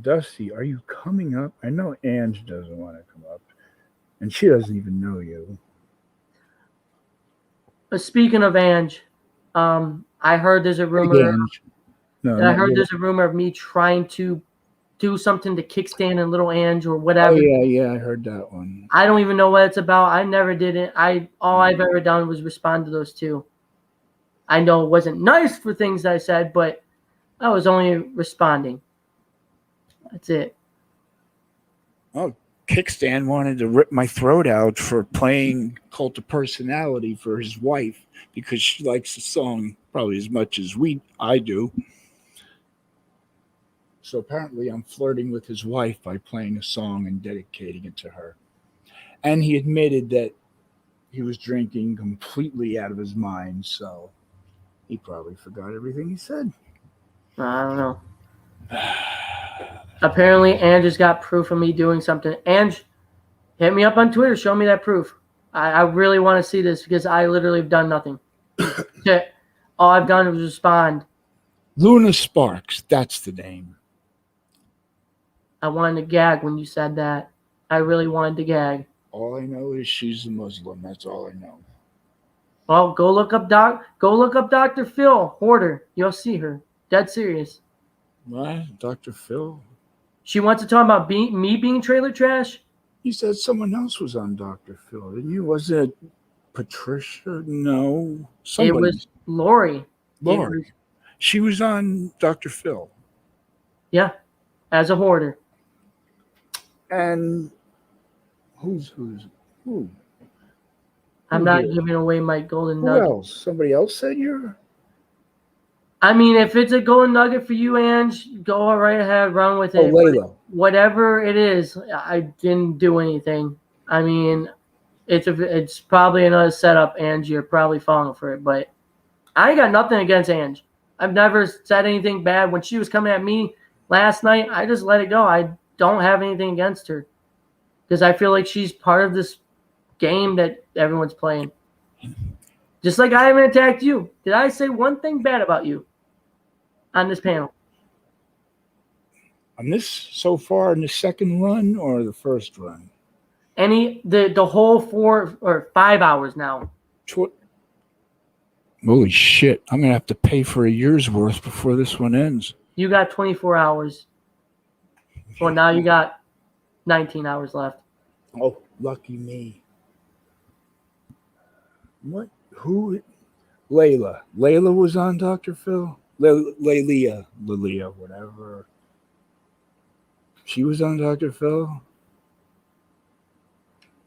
Dusty, are you coming up? I know Ange doesn't want to come up, and she doesn't even know you. Speaking of Ange, I heard there's a rumor. There's a rumor of me trying to do something to kickstand a little Ange or whatever. Oh, yeah, I heard that one. I don't even know what it's about. I never did it. All I've ever done was respond to those two. I know it wasn't nice for things I said, but I was only responding. That's it. Oh, Kickstand wanted to rip my throat out for playing Cult of Personality for his wife because she likes the song probably as much as I do. So apparently I'm flirting with his wife by playing a song and dedicating it to her. And he admitted that he was drinking completely out of his mind, so he probably forgot everything he said. I don't know. Apparently, Ange has got proof of me doing something. Ange, hit me up on Twitter. Show me that proof. I really want to see this because I literally have done nothing. All I've done was respond. Luna Sparks, that's the name. I wanted to gag when you said that. I really wanted to gag. All I know is she's a Muslim. That's all I know. Well, go look up Dr. Phil Hoarder. You'll see her. Dead serious. What? Dr. Phil? She wants to talk about me being trailer trash? You said someone else was on Dr. Phil, didn't you? Was it Patricia? No. Somebody. It was Lori. Lori. She was on Dr. Phil. Yeah, as a hoarder. And who? I'm not giving away my golden nugget. Who else? Somebody else said you're. I mean, if it's a golden nugget for you, Ange, go right ahead, run with it. Layla. Whatever it is, I didn't do anything. I mean, it's probably another setup, Ange. You're probably falling for it, but I got nothing against Ange. I've never said anything bad. When she was coming at me last night, I just let it go. I don't have anything against her because I feel like she's part of this game that everyone's playing. Just like I haven't attacked you. Did I say one thing bad about you on this panel? On this so far in the second run or the first run? The whole 4 or 5 hours now. Holy shit. I'm going to have to pay for a year's worth before this one ends. You got 24 hours. Well, now you got 19 hours left. Oh, lucky me. What? Who? Layla. Layla was on Dr. Phil? Lilia, whatever. She was on Dr. Phil?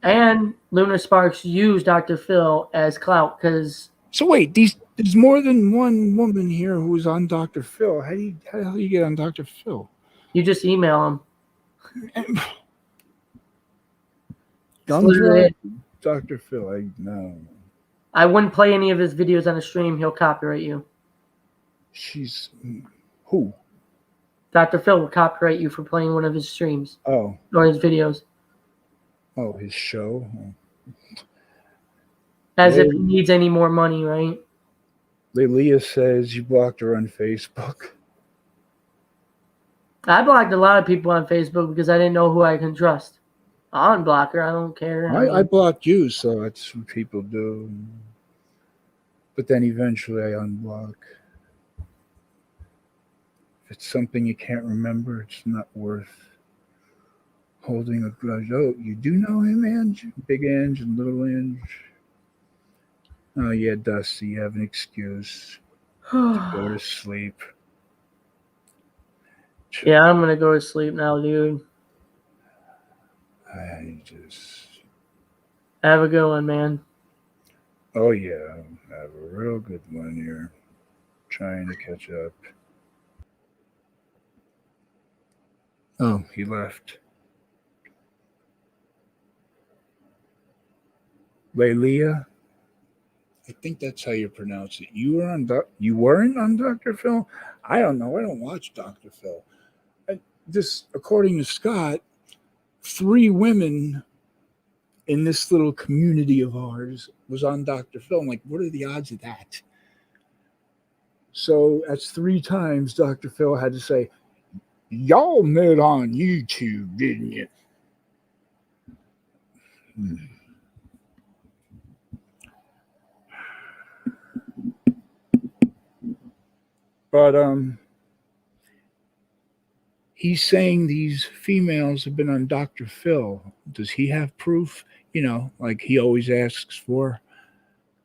And Lunar Sparks used Dr. Phil as clout because... So wait, there's more than one woman here who's on Dr. Phil. How the hell do you get on Dr. Phil? You just email him. Dr. Phil, no. I wouldn't play any of his videos on the stream. He'll copyright you. She's who? Dr. Phil will copyright you for playing one of his streams. Oh. Or his videos. Oh, his show? As if he needs any more money, right? Leah says you blocked her on Facebook. I blocked a lot of people on Facebook because I didn't know who I can trust. I'll unblock her. I don't care. I blocked you, so that's what people do. But then eventually I unblock. If it's something you can't remember, it's not worth holding a grudge. Oh, you do know him, Ange? Big Ange and Little Ange? Oh, yeah, Dusty, you have an excuse to go to sleep. Yeah, I'm going to go to sleep now, dude. I just... Have a good one, man. Oh, yeah. Have a real good one here. Trying to catch up. Oh, he left. Lelia? I think that's how you pronounce it. You weren't on Dr. Phil? I don't know. I don't watch Dr. Phil. According to Scott, 3 women in this little community of ours was on Dr. Phil. I'm like, what are the odds of that? So that's 3 times Dr. Phil had to say, y'all met on YouTube, didn't you? But he's saying these females have been on Dr. Phil. Does he have proof? You know, like he always asks for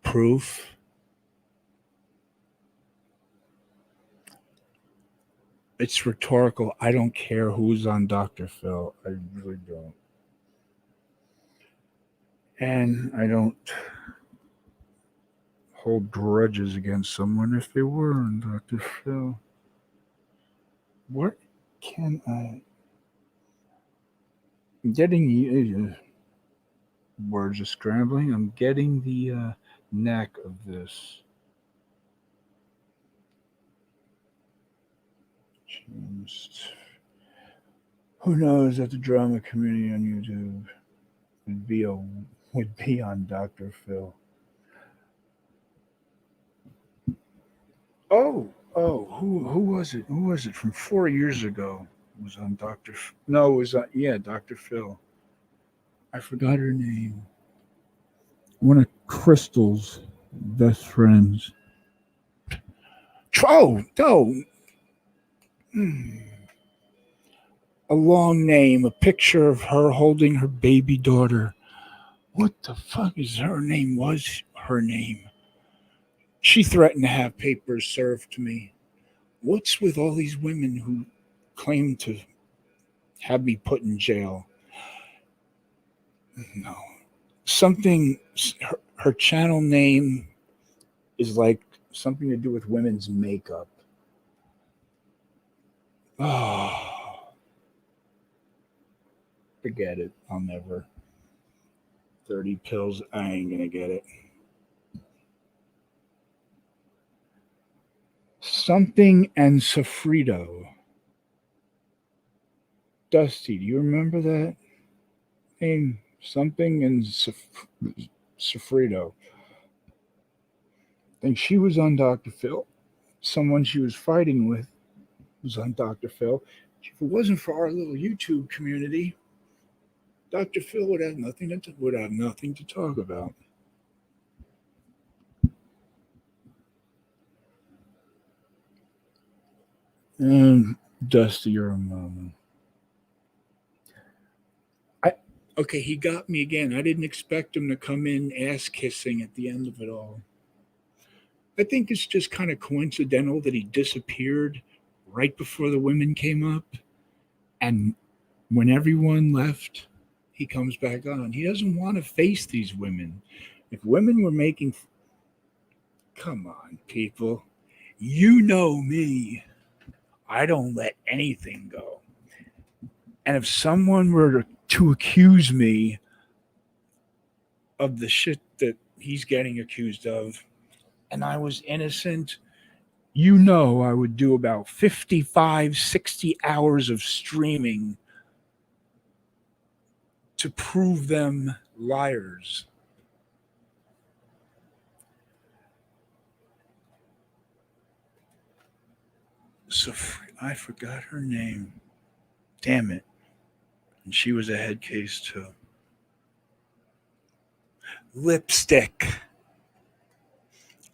proof. It's rhetorical. I don't care who's on Dr. Phil. I really don't. And I don't hold grudges against someone if they were on Dr. Phil. What can I... I'm getting the... words are scrambling. I'm getting the knack of this. Who knows that the drama community on YouTube would be on Dr. Phil. Oh, who was it? Who was it from 4 years ago? It was on Dr. No, it was on, Dr. Phil. I forgot her name. One of Crystal's best friends. Oh, no. A long name, a picture of her holding her baby daughter. What the fuck is her name? Was her name? She threatened to have papers served to me. What's with all these women who claim to have me put in jail? No. Something, her channel name is like something to do with women's makeup. Oh, forget it. I'll never. 30 pills, I ain't gonna get it. Something and Sofrito. Dusty, do you remember that name? Something and Sofrito. I think she was on Dr. Phil. Someone she was fighting with was on Dr. Phil. If it wasn't for our little YouTube community, Dr. Phil would have nothing to talk about. And Dusty, you're a mama. Okay, he got me again. I didn't expect him to come in ass kissing at the end of it all. I think it's just kind of coincidental that he disappeared right before the women came up. And when everyone left, he comes back on. He doesn't want to face these women. If women were making... Come on, people. You know me. I don't let anything go. And if someone were to accuse me of the shit that he's getting accused of, and I was innocent, you know I would do about 55, 60 hours of streaming to prove them liars. So I forgot her name. Damn it. And she was a head case too. Lipstick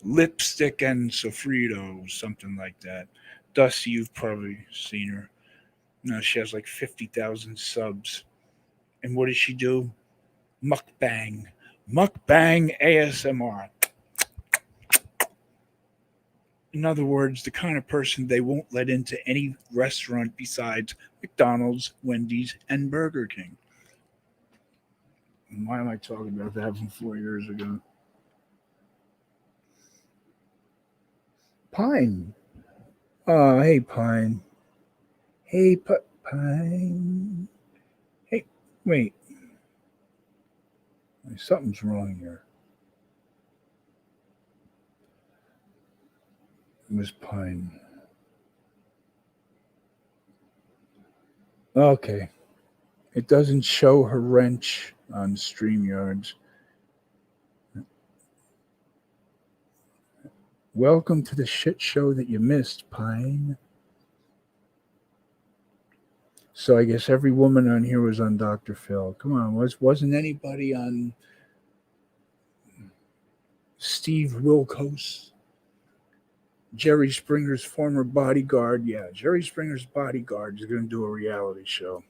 and Sofrito, something like that. Dusty, you've probably seen her. No, she has like 50,000 subs. And what does she do? Mukbang ASMR. In other words, the kind of person they won't let into any restaurant besides McDonald's, Wendy's, and Burger King. Why am I talking about that from 4 years ago? Pine. Oh, hey, Pine. Hey, Pine. Hey, wait. Something's wrong here. Miss Pine. Okay. It doesn't show her wrench on StreamYards. Welcome to the shit show that you missed, Pine. So I guess every woman on here was on Dr. Phil. Come on, wasn't anybody on Steve Wilkos? Jerry Springer's former bodyguard. Yeah, Jerry Springer's bodyguard is going to do a reality show.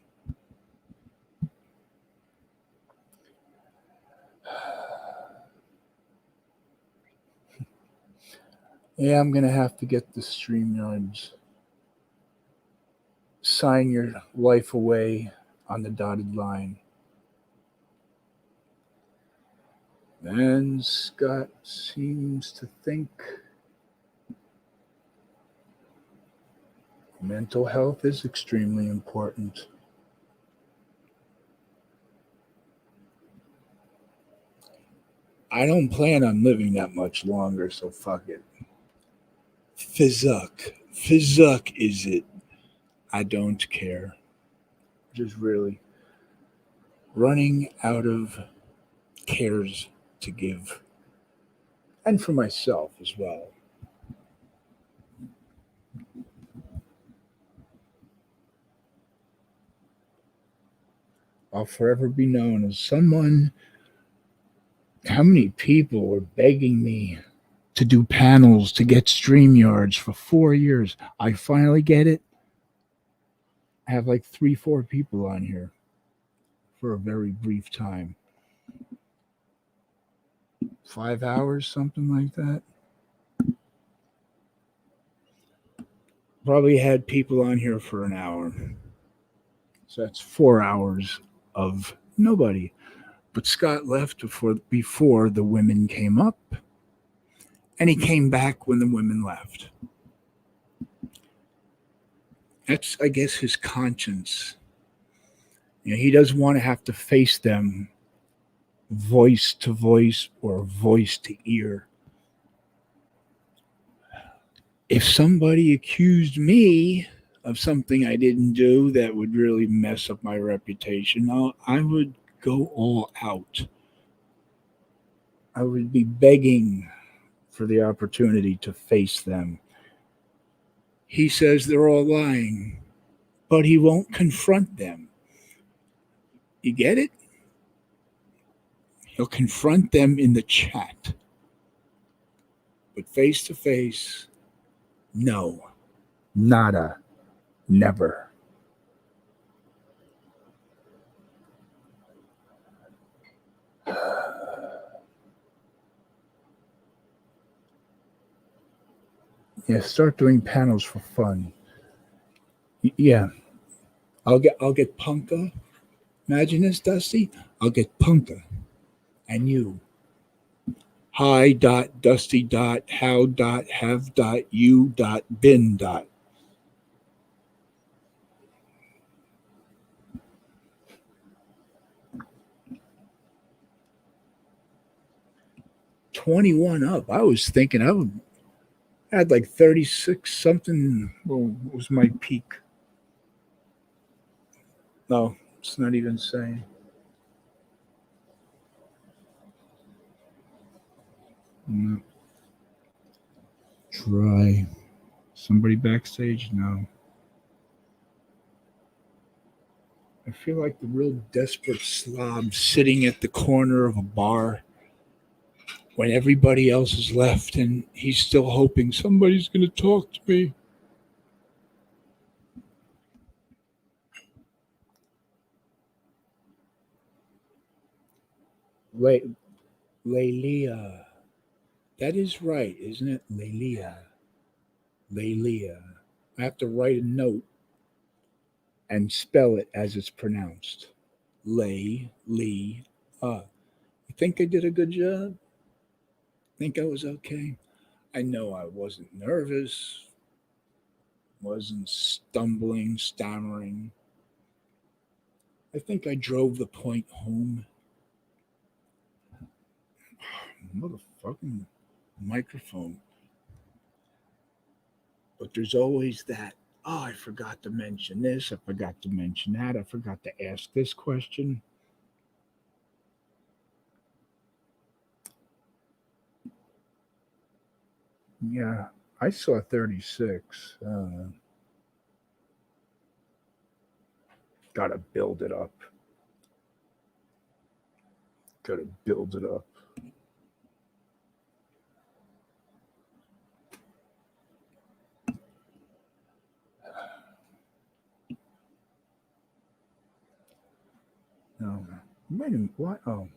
Yeah, I'm going to have to get the StreamYards. Sign your life away on the dotted line. And Scott seems to think mental health is extremely important. I don't plan on living that much longer, so fuck it. Fizzuck is it. I don't care. Just really running out of cares to give. And for myself as well. I'll forever be known as someone. How many people were begging me to do panels to get StreamYards for 4 years? I finally get it. I have like 3-4 people on here for a very brief time. 5 hours, something like that. Probably had people on here for an hour. So that's 4 hours of nobody. But Scott left before the women came up, and he came back when the women left. That's, I guess, his conscience. He doesn't want to have to face them voice to voice or voice to ear. If somebody accused me of something I didn't do that would really mess up my reputation, I would go all out. I would be begging for the opportunity to face them. He says they're all lying, but he won't confront them. You get it? He'll confront them in the chat. But face to face, no, nada, never. Yeah, start doing panels for fun. Yeah, I'll get Punka. Imagine this, Dusty. I'll get Punka, and you. Hi.Dusty.how.have.you.bin. 21 up. I was thinking I had like 36 something. Well, was my peak? No, it's not even saying. No. Try. Somebody backstage? No. I feel like the real desperate slob sitting at the corner of a bar when everybody else is left and he's still hoping somebody's going to talk to me. Lelia. That is right, isn't it? Lelia. Lelia. I have to write a note and spell it as it's pronounced. You think I did a good job? Think I was okay? I know I wasn't nervous, wasn't stumbling, stammering. I think I drove the point home. Motherfucking microphone. But there's always that, I forgot to mention this, I forgot to mention that, I forgot to ask this question. Yeah, I saw 36. Gotta build it up. Gotta build it up. No. Wait a minute. What? Oh.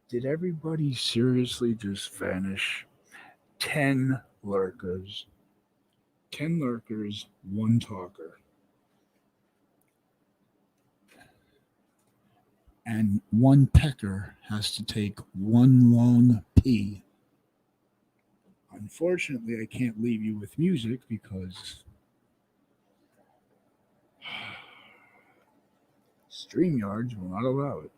Did everybody seriously just vanish? 10 lurkers. 10 lurkers, 1 talker. And 1 pecker has to take 1 long pee. Unfortunately, I can't leave you with music because StreamYards will not allow it.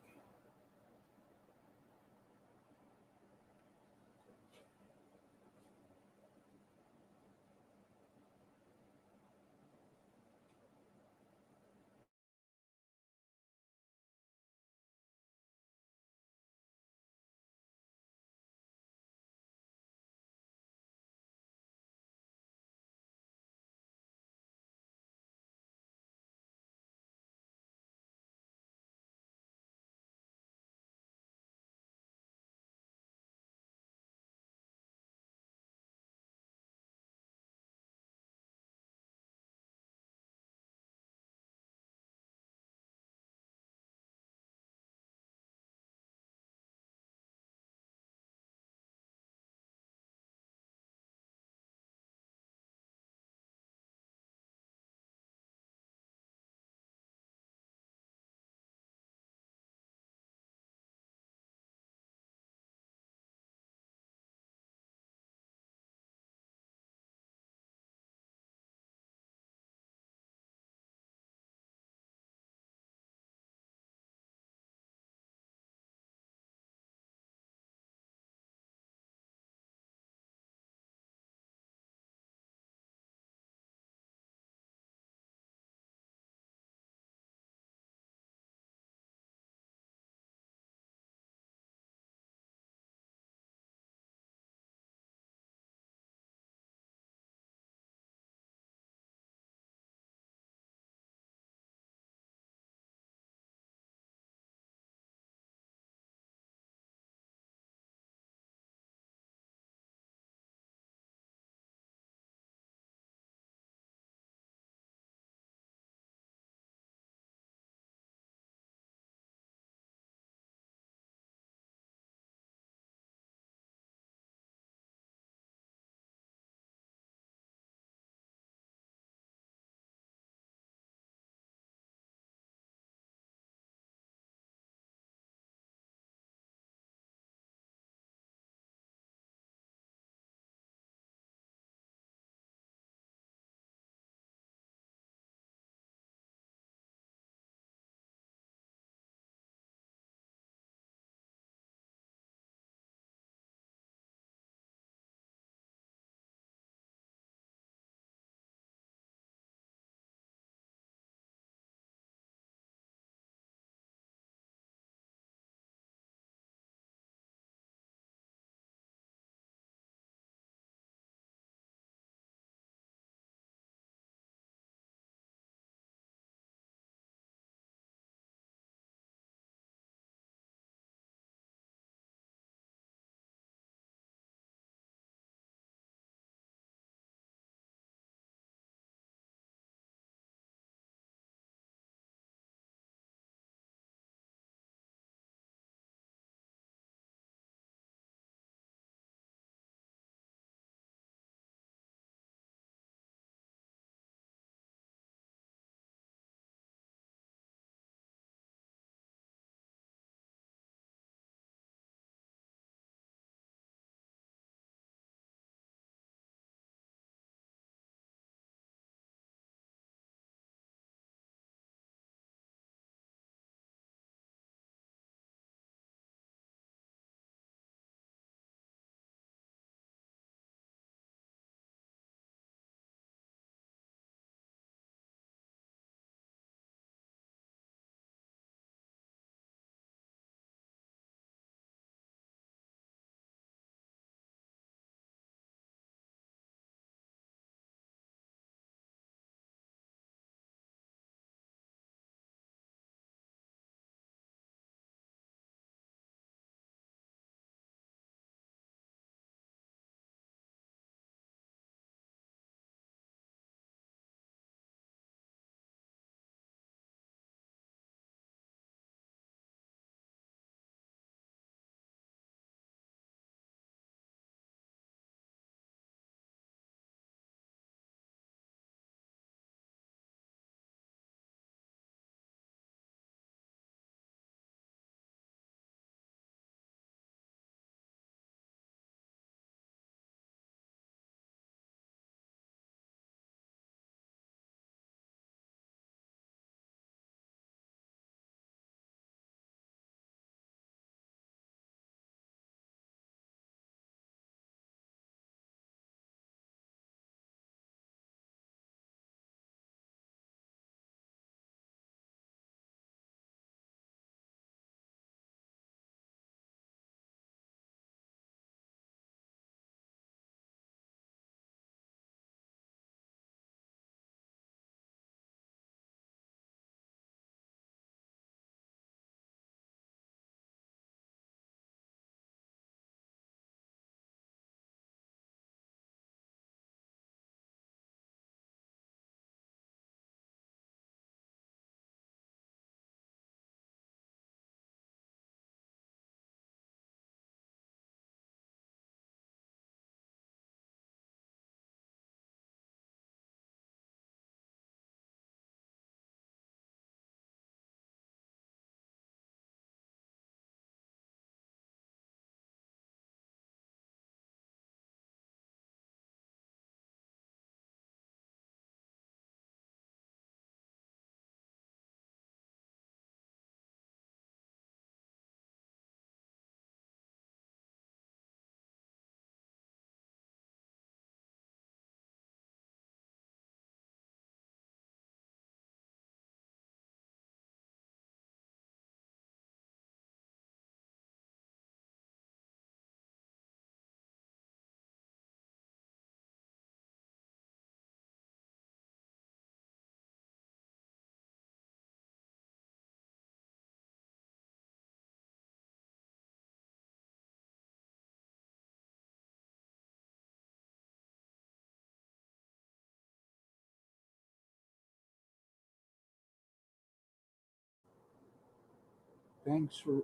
Thanks for...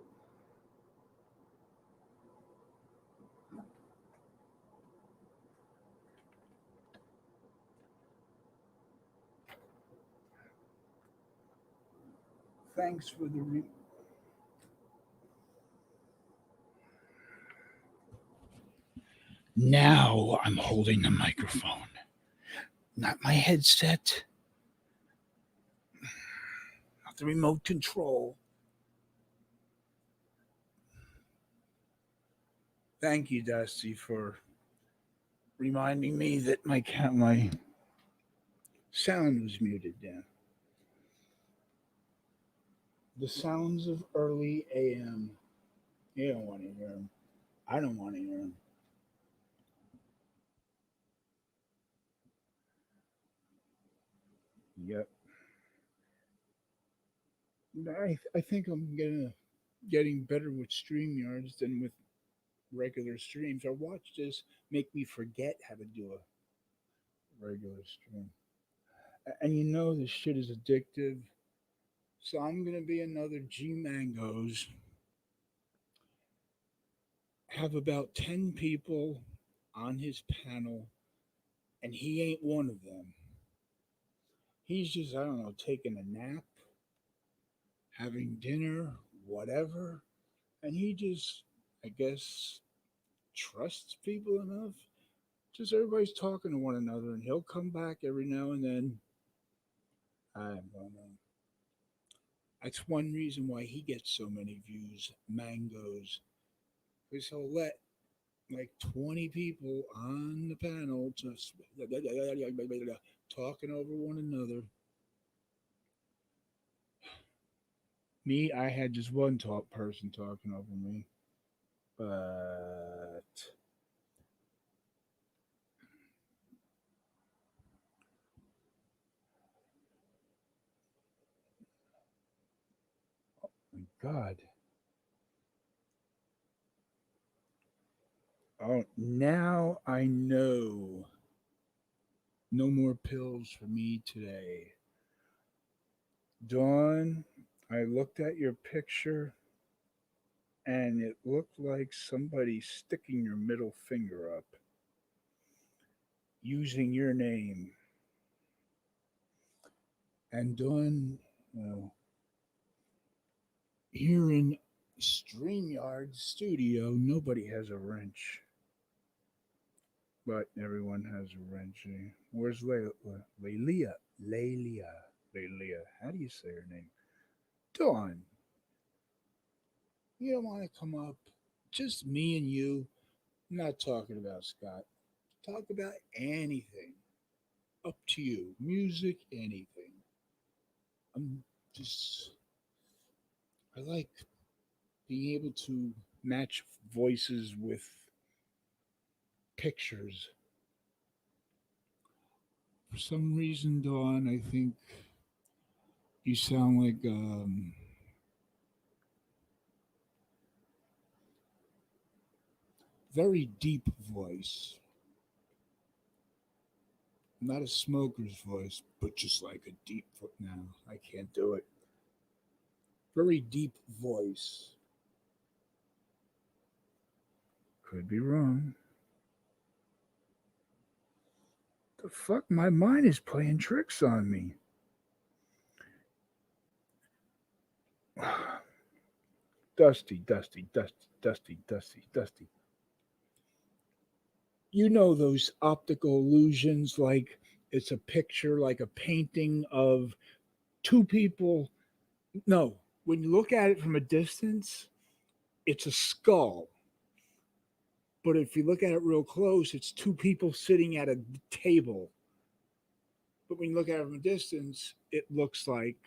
Thanks for the... Now I'm holding the microphone, not my headset, not the remote control. Thank you, Dusty, for reminding me that my sound was muted down. The sounds of early AM. You don't want to hear them. I don't want to hear them. Yep. I think I'm getting better with StreamYards than with regular streams. Our watch just make me forget how to do a regular stream. And you know this shit is addictive. So I'm going to be another G Mangoes. Have about 10 people on his panel, and he ain't one of them. He's just, I don't know, taking a nap, having dinner, whatever. And he just, I guess, trusts people enough. Just everybody's talking to one another, and he'll come back every now and then. I don't know. That's one reason why he gets so many views, Mangoes. Because he'll let like 20 people on the panel just talking over one another. Me, I had just one person talking over me. But oh my God. Oh, now I know. No more pills for me today. Dawn, I looked at your picture and it looked like somebody sticking your middle finger up using your name. And Dawn, here in StreamYard studio, nobody has a wrench. But everyone has a wrench. Where's Lelia? Lelia. How do you say her name? Dawn. You don't want to come up? Just me and you. I'm not talking about Scott. Talk about anything. Up to you. Music, anything. I like being able to match voices with pictures. For some reason, Dawn, I think you sound like very deep voice. Not a smoker's voice, but just like a deep voice. No, I can't do it. Very deep voice. Could be wrong. The fuck? My mind is playing tricks on me. Dusty. You know those optical illusions, like it's a picture, like a painting of two people. No, when you look at it from a distance, it's a skull. But if you look at it real close, it's two people sitting at a table. But when you look at it from a distance, it looks like...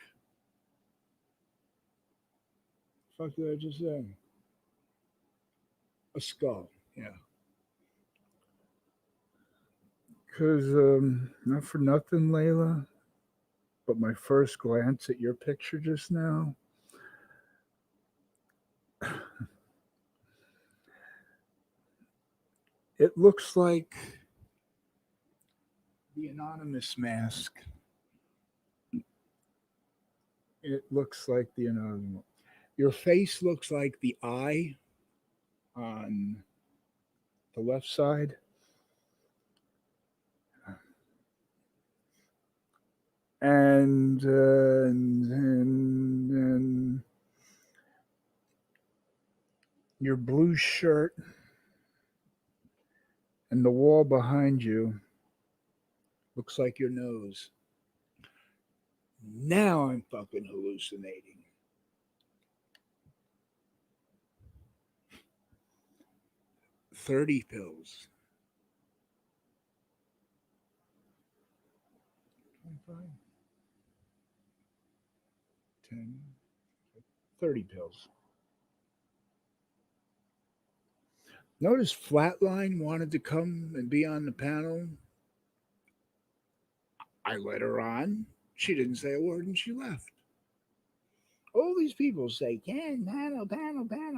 What the fuck did I just say? A skull, yeah. Because, not for nothing, Layla, but my first glance at your picture just now, it looks like the Anonymous mask. It looks like the Anonymous. Your face looks like the eye on the left side. And your blue shirt and the wall behind you looks like your nose. Now I'm fucking hallucinating. $30 pills. 25, 10, 30 pills. Notice Flatline wanted to come and be on the panel. I let her on. She didn't say a word and she left. All these people say, Ken, panel,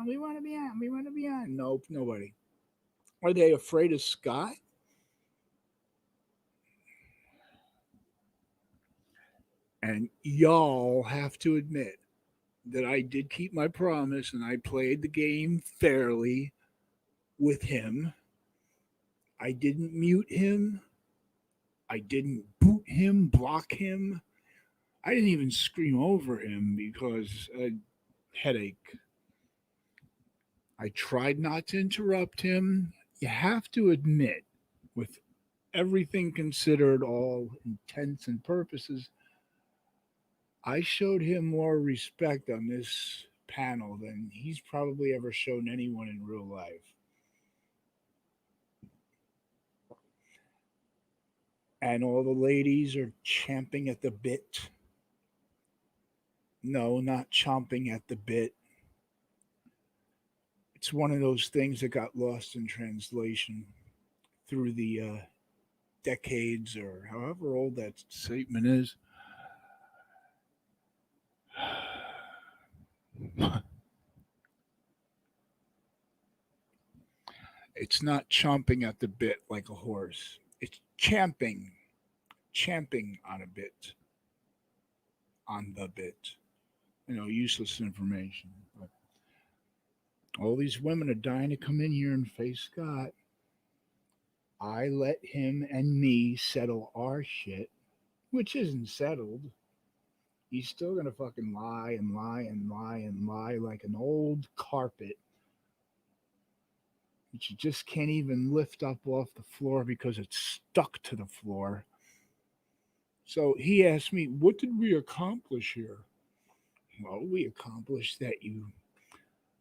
we want to be on. Nope, nobody. Are they afraid of Scott? And y'all have to admit that I did keep my promise and I played the game fairly with him. I didn't mute him. I didn't boot him, block him. I didn't even scream over him because a headache. I tried not to interrupt him. You have to admit, with everything considered, all intents and purposes, I showed him more respect on this panel than he's probably ever shown anyone in real life. And all the ladies are champing at the bit. No, not chomping at the bit. It's one of those things that got lost in translation through the decades or however old that statement is. It's not chomping at the bit like a horse. It's champing on a bit, on the bit. Useless information. But all these women are dying to come in here and face Scott. I let him and me settle our shit, which isn't settled. He's still going to fucking lie and lie and lie and lie like an old carpet that you just can't even lift up off the floor because it's stuck to the floor. So he asked me, what did we accomplish here? Well, we accomplished that you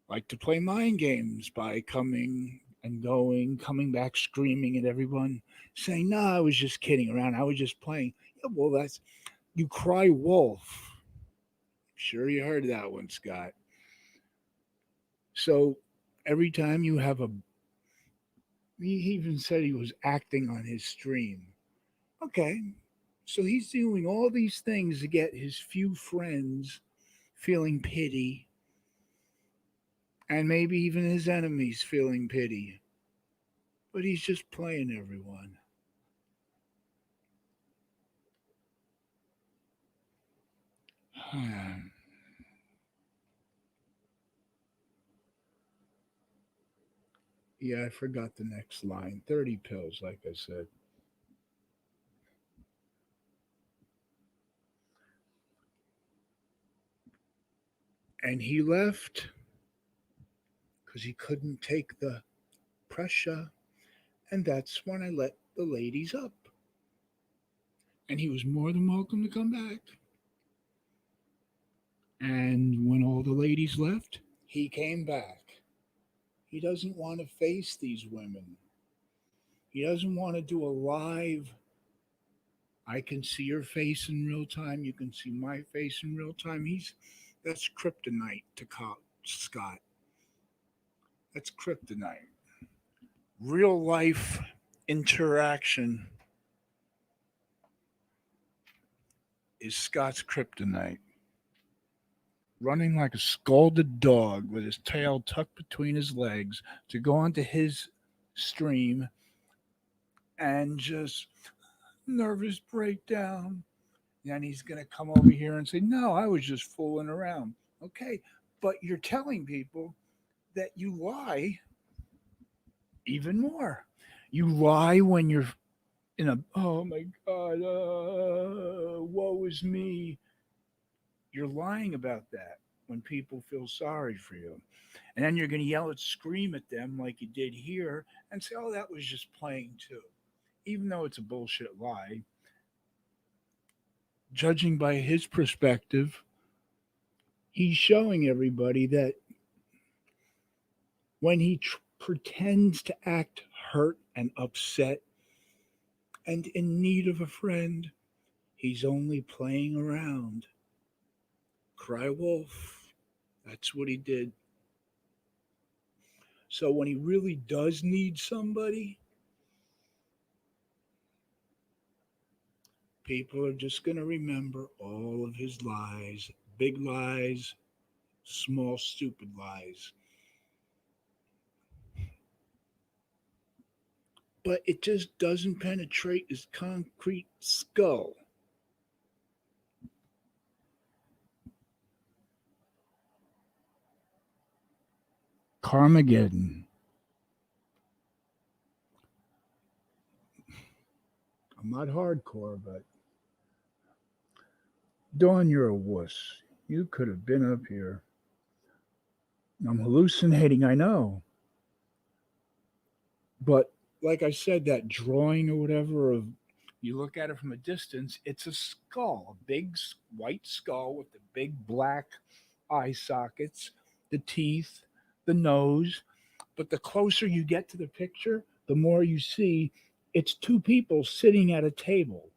like to play mind games by coming and going, coming back screaming at everyone, saying, no, I was just kidding around. I was just playing. Yeah, well, that's, you cry wolf. Sure you heard that one, Scott. So every time you have he even said he was acting on his stream. Okay, so he's doing all these things to get his few friends feeling pity, and maybe even his enemies feeling pity. But he's just playing everyone. Yeah, I forgot the next line. 30 pills, like I said. And he left because he couldn't take the pressure. And that's when I let the ladies up. And he was more than welcome to come back. And when all the ladies left, he came back. He doesn't want to face these women. He doesn't want to do a live, I can see your face in real time, you can see my face in real time. That's kryptonite to Scott. That's kryptonite. Real life interaction is Scott's kryptonite. Running like a scalded dog with his tail tucked between his legs to go onto his stream and just nervous breakdown. Then he's going to come over here and say, no, I was just fooling around. Okay, But you're telling people that you lie even more. You lie when you're in a, oh my God, woe is me. You're lying about that when people feel sorry for you. And then you're going to yell and scream at them like you did here and say, oh, that was just playing too. Even though it's a bullshit lie, judging by his perspective, he's showing everybody that when he pretends to act hurt and upset and in need of a friend, he's only playing around. Cry wolf. That's what he did. So when he really does need somebody, people are just going to remember all of his lies, big lies, small, stupid lies. But it just doesn't penetrate his concrete skull. Carmageddon. I'm not hardcore, but Dawn, you're a wuss. You could have been up here. I'm hallucinating, I know. But like I said, that drawing or whatever of you look at it from a distance, it's a skull, a big white skull with the big black eye sockets, the teeth, the nose. But the closer you get to the picture, the more you see it's two people sitting at a table.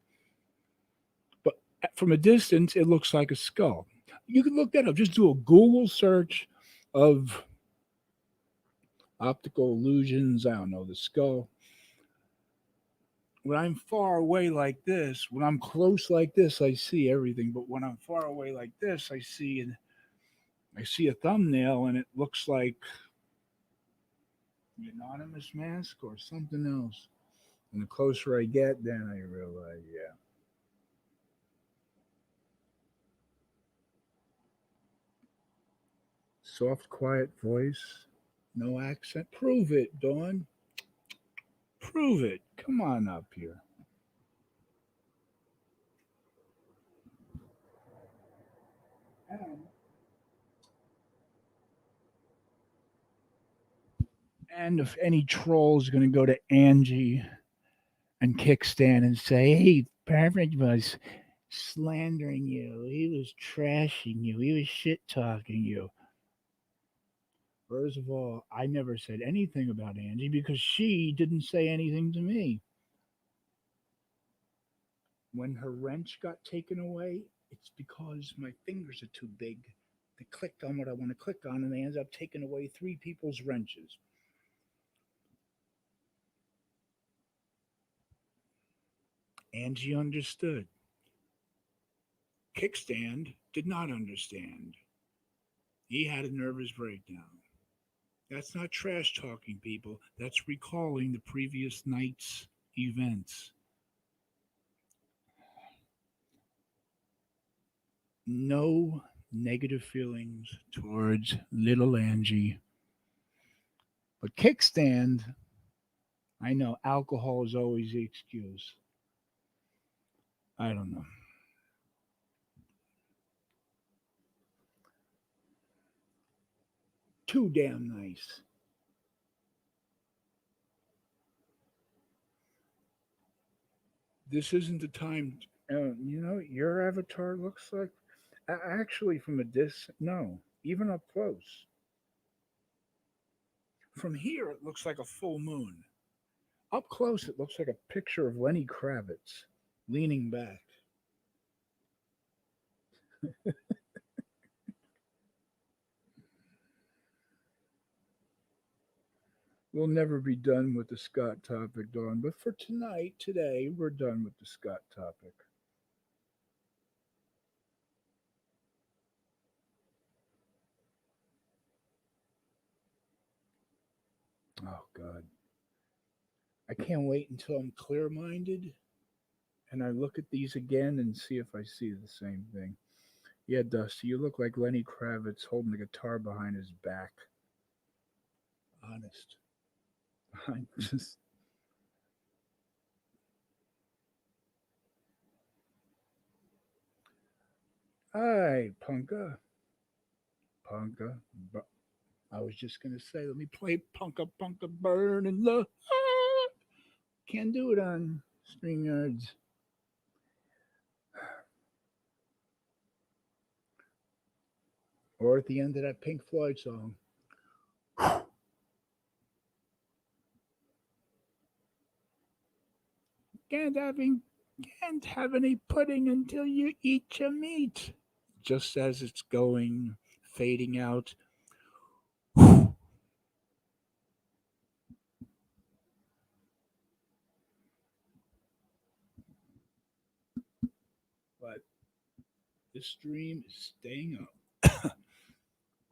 But from a distance, it looks like a skull. You can look that up. Just do a Google search of optical illusions. I don't know, the skull. When I'm far away like this, when I'm close like this, I see everything. But when I'm far away like this, I see a thumbnail and it looks like the Anonymous Mask or something else. And the closer I get, then I realize, yeah. Soft, quiet voice, no accent. Prove it, Dawn. Prove it. Come on up here. And if any troll is going to go to Angie and Kickstand and say, hey, Perfect was slandering you. He was trashing you. He was shit talking you. First of all, I never said anything about Angie because she didn't say anything to me. When her wrench got taken away, it's because my fingers are too big to click on what I want to click on, and they end up taking away 3 people's wrenches. Angie understood. Kickstand did not understand. He had a nervous breakdown. That's not trash talking, people. That's recalling the previous night's events. No negative feelings towards little Angie. But Kickstand, I know alcohol is always the excuse. I don't know. Too damn nice. This isn't the time. Your avatar looks like. Actually, from a distance, no. Even up close. From here, it looks like a full moon. Up close, it looks like a picture of Lenny Kravitz leaning back. We'll never be done with the Scott topic, Dawn. But for today, we're done with the Scott topic. Oh, God. I can't wait until I'm clear-minded and I look at these again and see if I see the same thing. Yeah, Dusty, you look like Lenny Kravitz holding a guitar behind his back. Honest. I just. Hi, Punka. Punka. I was just going to say, let me play Punka Punka Burn in Love. Can't do it on StreamYards. Or at the end of that Pink Floyd song. Can't have any pudding until you eat your meat. Just as it's going, fading out. But this stream is staying up.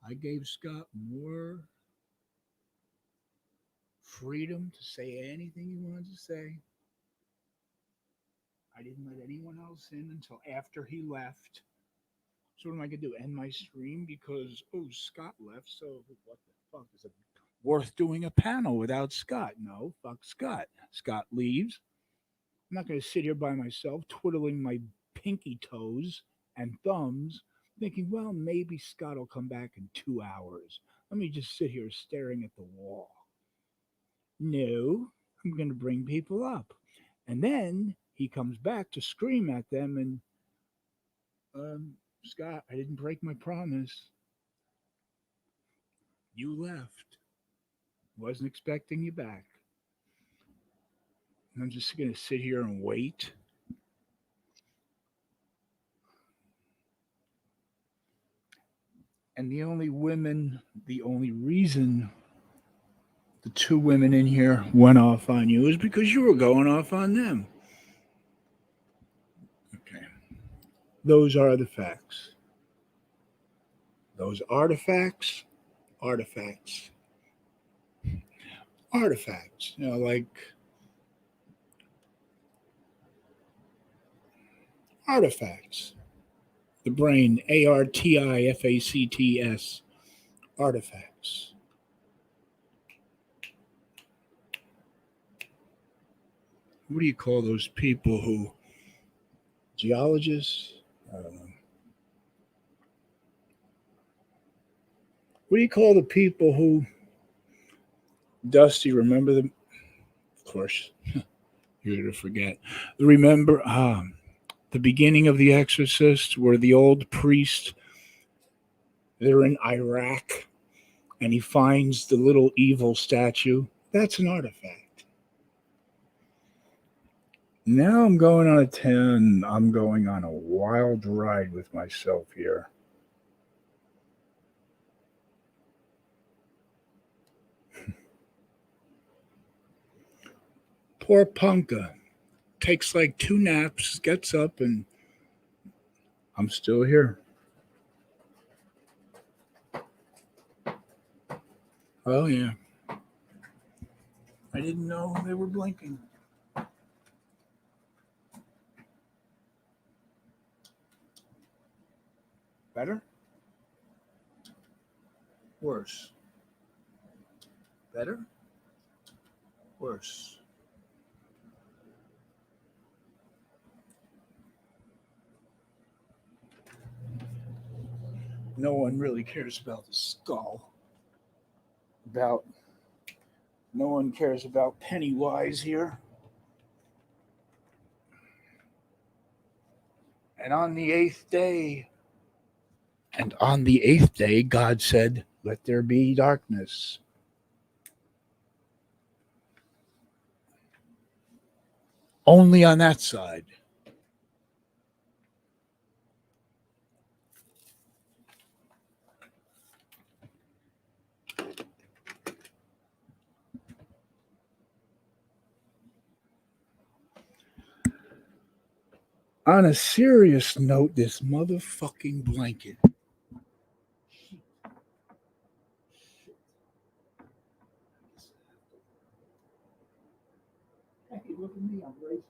I gave Scott more freedom to say anything he wanted to say. I didn't let anyone else in until after he left. So what am I going to do? End my stream because, Scott left. So what the fuck? Is it worth doing a panel without Scott? No, fuck Scott. Scott leaves. I'm not going to sit here by myself twiddling my pinky toes and thumbs thinking, well, maybe Scott will come back in 2 hours. Let me just sit here staring at the wall. No, I'm going to bring people up. And then he comes back to scream at them and, Scott, I didn't break my promise. You left. Wasn't expecting you back. And I'm just going to sit here and wait. And the only reason the two women in here went off on you is because you were going off on them. Okay. Those are the facts. Those artifacts. Artifacts. Like artifacts. The brain, ARTIFACTS. Artifacts. What do you call those people who, geologists? I don't know. What do you call the people who, Dusty, remember them? Of course, you're going to forget. Remember the beginning of The Exorcist where the old priest, they're in Iraq and he finds the little evil statue. That's an artifact. Now I'm going on a 10. I'm going on a wild ride with myself here. Poor Punka. Takes like 2 naps, gets up, and I'm still here. Oh, yeah. I didn't know they were blinking. Better? Worse? Better? Worse? No one really cares about the skull. No one cares about Pennywise here. And on the eighth day, God said, let there be darkness. Only on that side. On a serious note, this motherfucking blanket. Hey, look at me, I'm racing.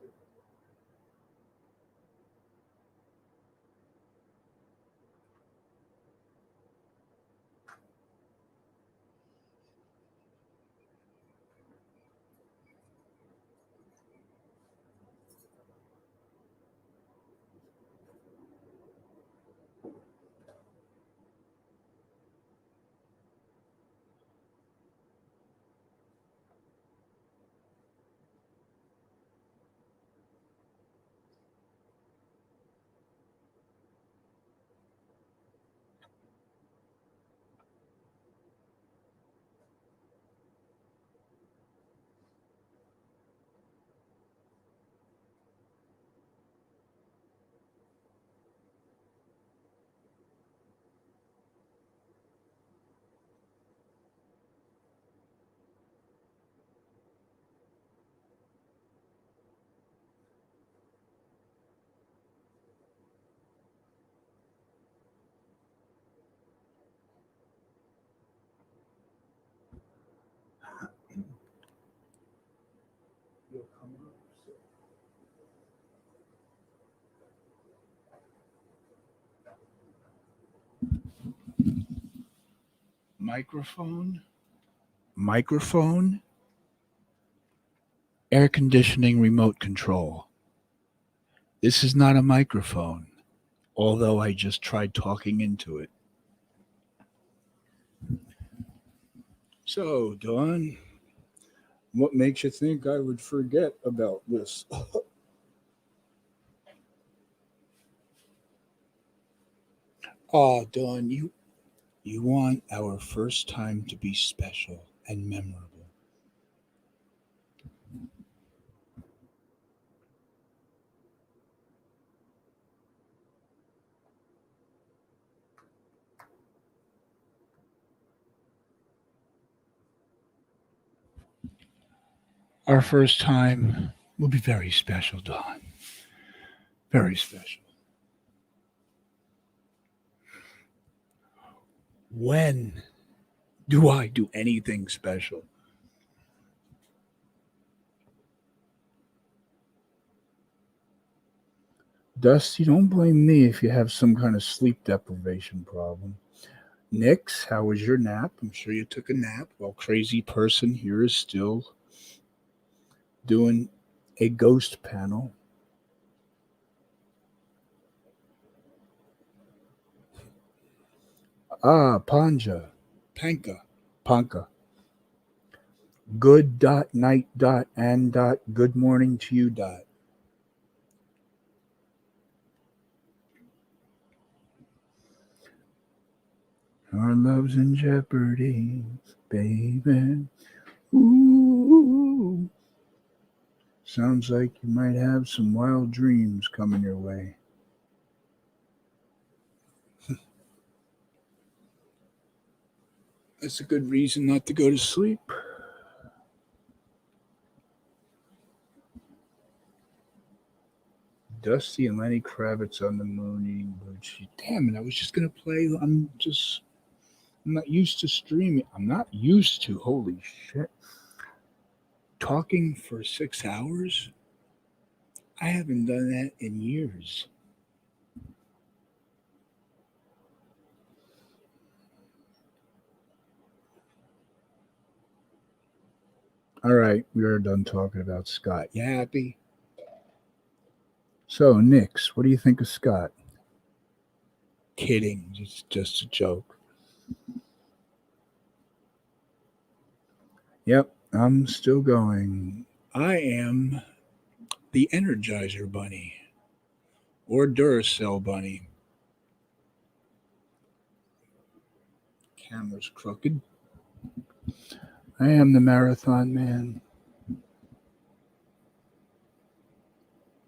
Microphone, air conditioning remote control. This is not a microphone, although I just tried talking into it. So, Dawn, what makes you think I would forget about this? Dawn, you want our first time to be special and memorable. Our first time will be very special, Dawn. Very special. When do I do anything special? Dusty, don't blame me if you have some kind of sleep deprivation problem. Nix, how was your nap? I'm sure you took a nap while crazy person here is still doing a ghost panel. Panka. Good night and good morning to you . Our love's in jeopardy, baby. Ooh. Sounds like you might have some wild dreams coming your way. That's a good reason not to go to sleep. Dusty and Lenny Kravitz on the moon eating bird shit. Damn it, I was just going to play. I'm not used to streaming. I'm not used to, holy shit. Talking for 6 hours? I haven't done that in years. All right, we are done talking about Scott. You happy? So, Nix, what do you think of Scott? Kidding, it's just a joke. Yep, I'm still going. I am the Energizer Bunny or Duracell Bunny. Camera's crooked. I am the Marathon Man.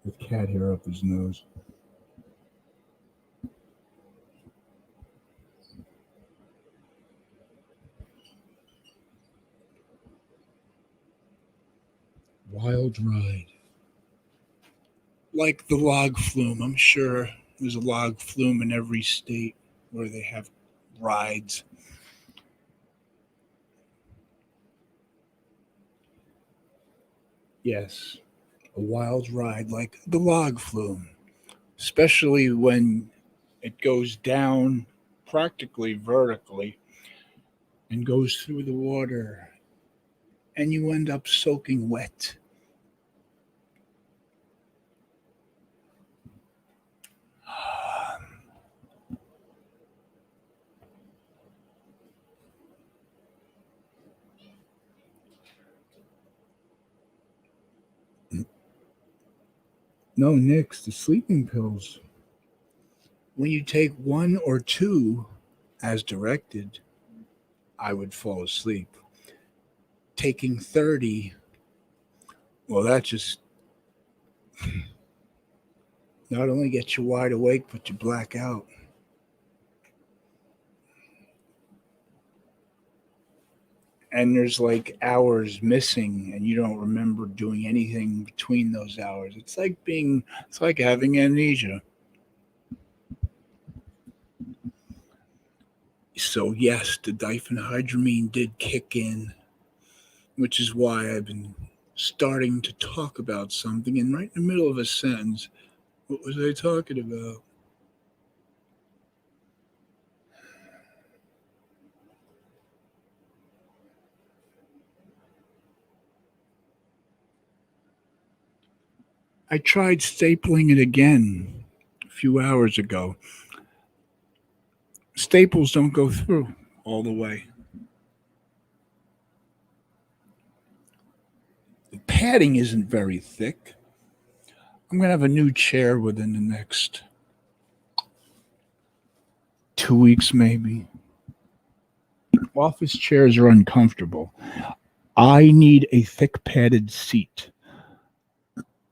With cat hair up his nose. Wild ride. Like the log flume. I'm sure there's a log flume in every state where they have rides. Yes, a wild ride like the log flume, especially when it goes down practically vertically and goes through the water and you end up soaking wet. No, Nix, the sleeping pills. When you take 1 or 2 as directed, I would fall asleep. Taking 30, well, that just not only gets you wide awake, but you black out. And there's like hours missing and you don't remember doing anything between those hours. It's like having amnesia. So yes, the diphenhydramine did kick in, which is why I've been starting to talk about something and right in the middle of a sentence, what was I talking about? I tried stapling it again a few hours ago. Staples don't go through all the way. The padding isn't very thick. I'm going to have a new chair within the next 2 weeks, maybe. Office chairs are uncomfortable. I need a thick padded seat.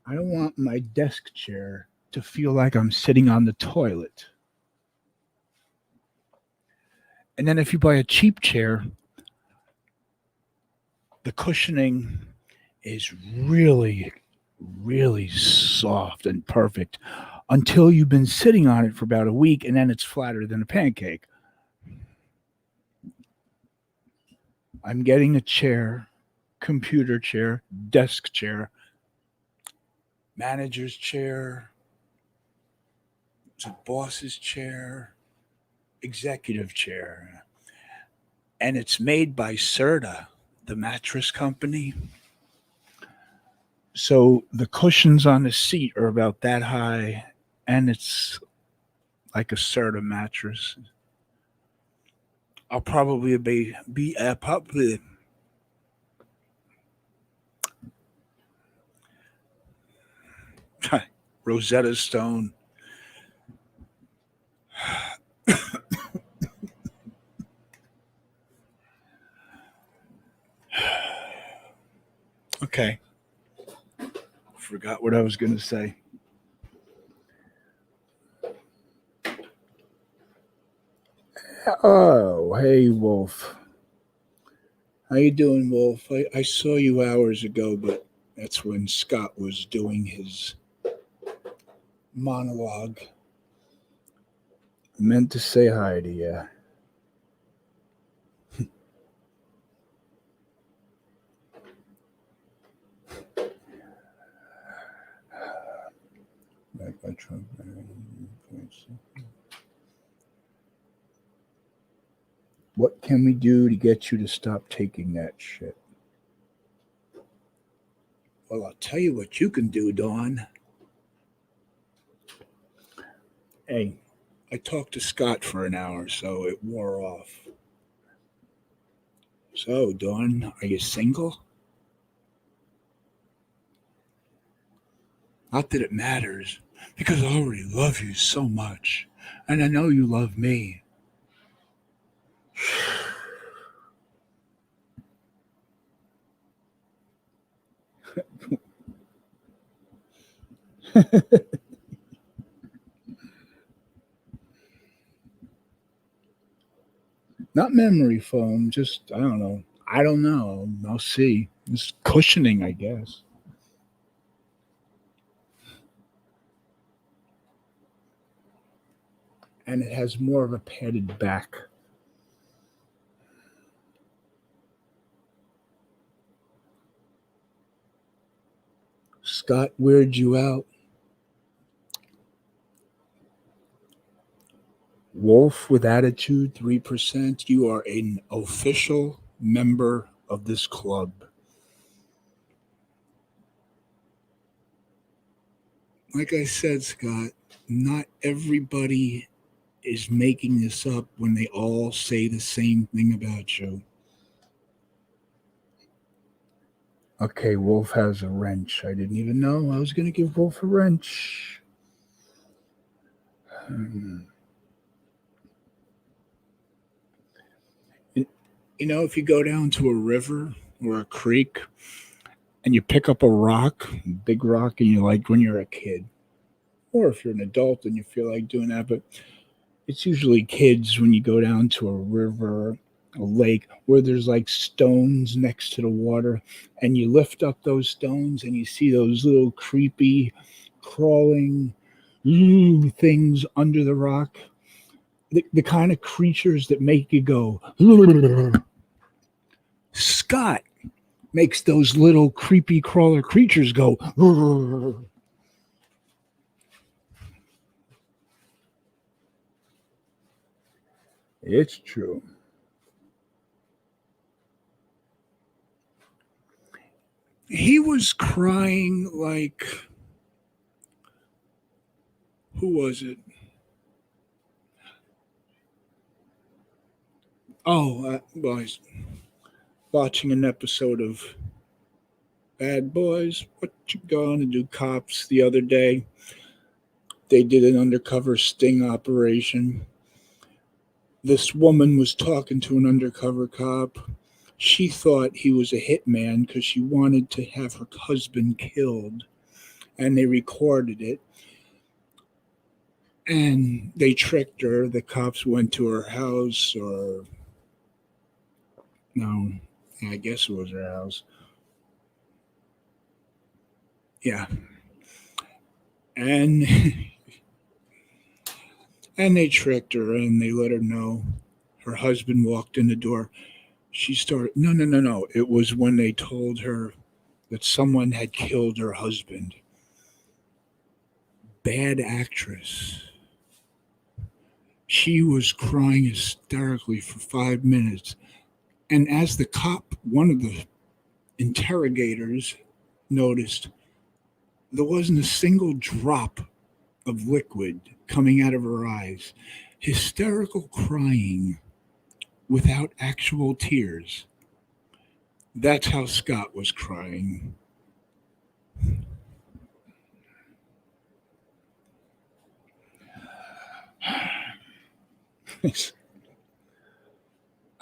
I don't want my desk chair to feel like I'm sitting on the toilet. And then if you buy a cheap chair, the cushioning is really, really soft and perfect until you've been sitting on it for about a week, and then it's flatter than a pancake. I'm getting a chair, computer chair, desk chair, manager's chair, it's a boss's chair, executive chair. And it's made by Serta, the mattress company. So the cushions on the seat are about that high, and it's like a Serta mattress. I'll probably be Rosetta Stone. Okay. Forgot what I was going to say. Oh, hey, Wolf. How you doing, Wolf? I saw you hours ago, but that's when Scott was doing his monologue. I meant to say hi to you. What can we do to get you to stop taking that shit? Well, I'll tell you what you can do, Dawn. Hey, I talked to Scott for an hour, so it wore off. So, Dawn, are you single? Not that it matters, because I already love you so much, and I know you love me. Not memory foam, just, I don't know. I'll see. It's cushioning, I guess. And it has more of a padded back. Scott weirded you out. Wolf with attitude, 3%. You are an official member of this club. Like I said, Scott, not everybody is making this up when they all say the same thing about you. Okay, Wolf has a wrench. I didn't even know I was going to give Wolf a wrench. You know, if you go down to a river or a creek and you pick up a rock, big rock, and you like when you're a kid, or if you're an adult and you feel like doing that, but it's usually kids when you go down to a river, a lake, where there's like stones next to the water, and you lift up those stones and you see those little creepy, crawling things under the rock. The kind of creatures that make you go. Scott makes those little creepy crawler creatures go. It's true. He was crying like Who was it? Oh, well, I was watching an episode of Bad Boys. What You Gonna Do, Cops the other day. They did an undercover sting operation. This woman was talking to an undercover cop. She thought he was a hitman because she wanted to have her husband killed. And they recorded it. And they tricked her. The cops went to her house, or no, I guess it was her house. Yeah. And and they tricked her, and they let her know. Her husband walked in the door. She started, no. It was when they told her that someone had killed her husband. Bad actress. She was crying hysterically for 5 minutes. And as the cop, one of the interrogators, noticed, there wasn't a single drop of liquid coming out of her eyes. Hysterical crying without actual tears. That's how Scott was crying.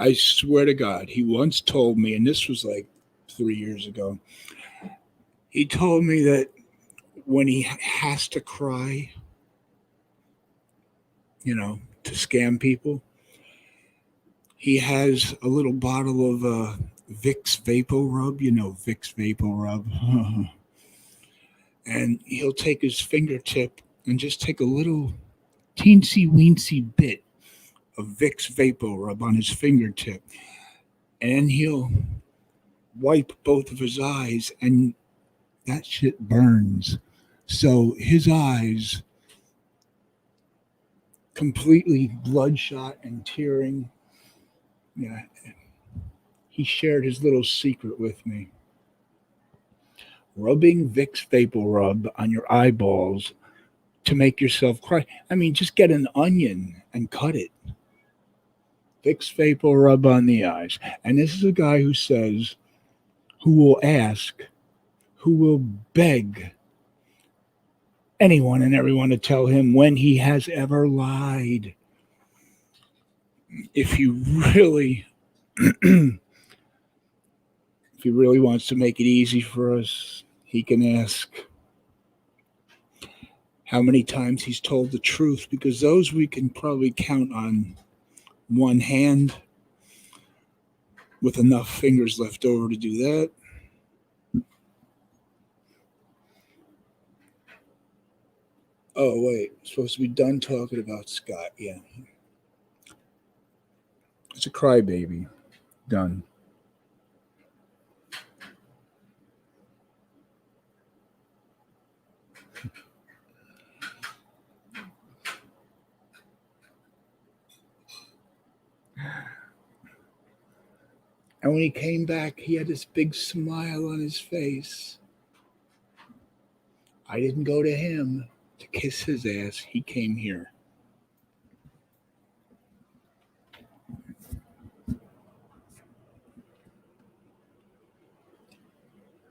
I swear to God, he once told me, and this was like 3 years ago, he told me that when he has to cry, to scam people, he has a little bottle of Vicks Vapo Rub, Vicks Vapo Rub. And he'll take his fingertip and just take a little teensy-weensy bit of Vicks Vapo Rub on his fingertip. And he'll wipe both of his eyes, and that shit burns. So his eyes completely bloodshot and tearing. Yeah, he shared his little secret with me. Rubbing Vicks Vapor Rub on your eyeballs to make yourself cry. I mean, just get an onion and cut it. Vicks Vapor Rub on the eyes. And this is a guy who says, who will ask, who will beg anyone and everyone to tell him when he has ever lied. If he really wants to make it easy for us, he can ask how many times he's told the truth, because those we can probably count on one hand with enough fingers left over to do that. Oh, wait. I'm supposed to be done talking about Scott. Yeah. It's a crybaby. Done. And when he came back, he had this big smile on his face. I didn't go to him to kiss his ass. He came here.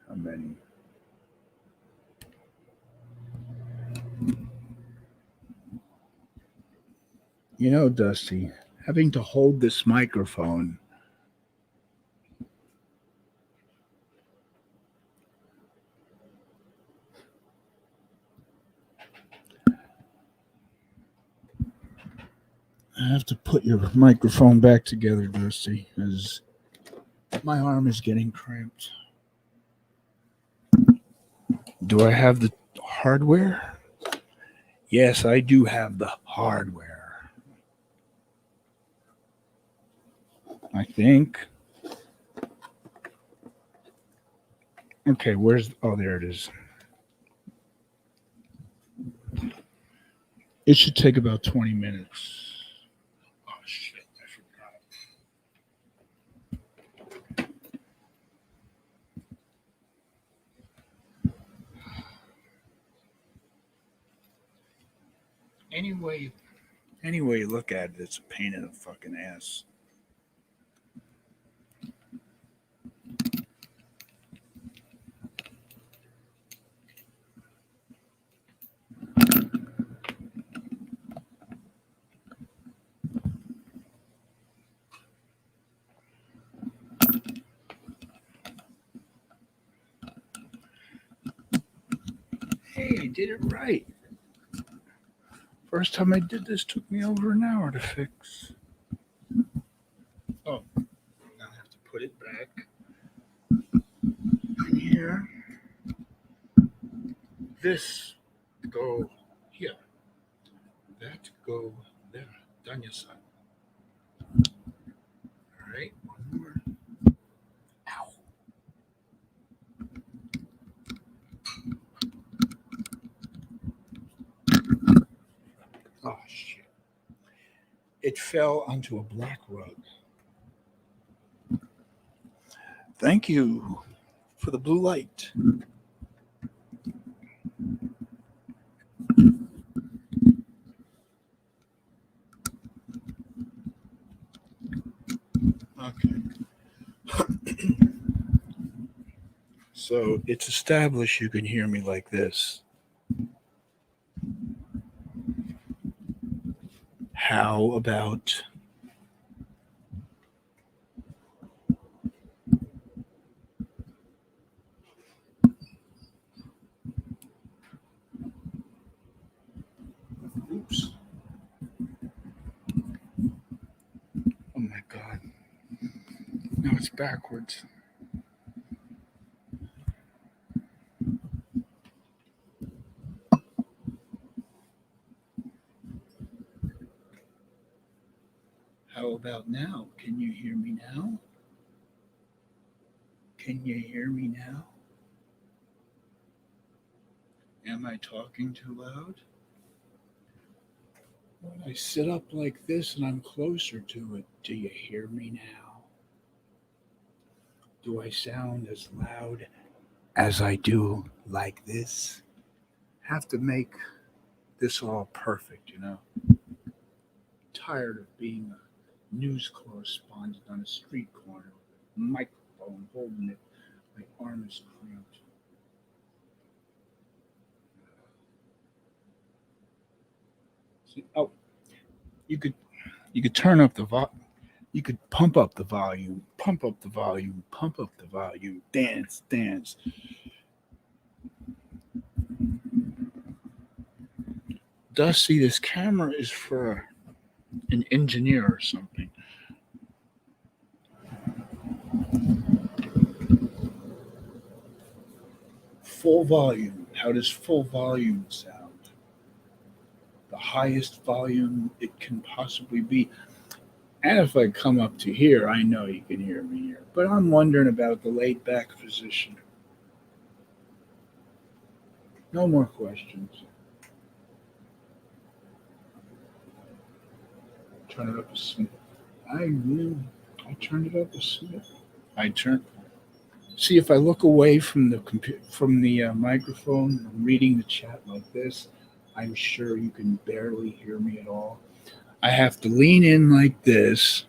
How many? Dusty, having to hold this microphone, I have to put your microphone back together, Dusty, because my arm is getting cramped. Do I have the hardware? Yes, I do have the hardware. I think. Okay, there it is. It should take about 20 minutes. Oh, shit, I forgot. Anyway you look at it, it's a pain in the fucking ass. Hey, I did it right. First time I did this took me over an hour to fix. Oh, now I have to put it back in here. This go here. That go there. Done your son. All right, one more. Ow. Oh, shit. It fell onto a black rug. Thank you for the blue light. Okay. So it's established you can hear me like this. How about oops. Oh my God. Now it's backwards. How about now? Can you hear me now? Can you hear me now? Am I talking too loud? When I sit up like this and I'm closer to it, do you hear me now? Do I sound as loud as I do like this? Have to make this all perfect, you know? Tired of being a news correspondent on a street corner, microphone holding it, my arm is cramped. See, oh, you could turn up the volume. You could pump up the volume, pump up the volume, pump up the volume, dance, dance. Dusty, this camera is for an engineer or something. Full volume. How does full volume sound? The highest volume it can possibly be. And if I come up to here, I know you can hear me here. But I'm wondering about the laid back position. No more questions. Turn it up a smith. I turned it up a smith. See, if I look away from the microphone, I'm reading the chat like this, I'm sure you can barely hear me at all. I have to lean in like this,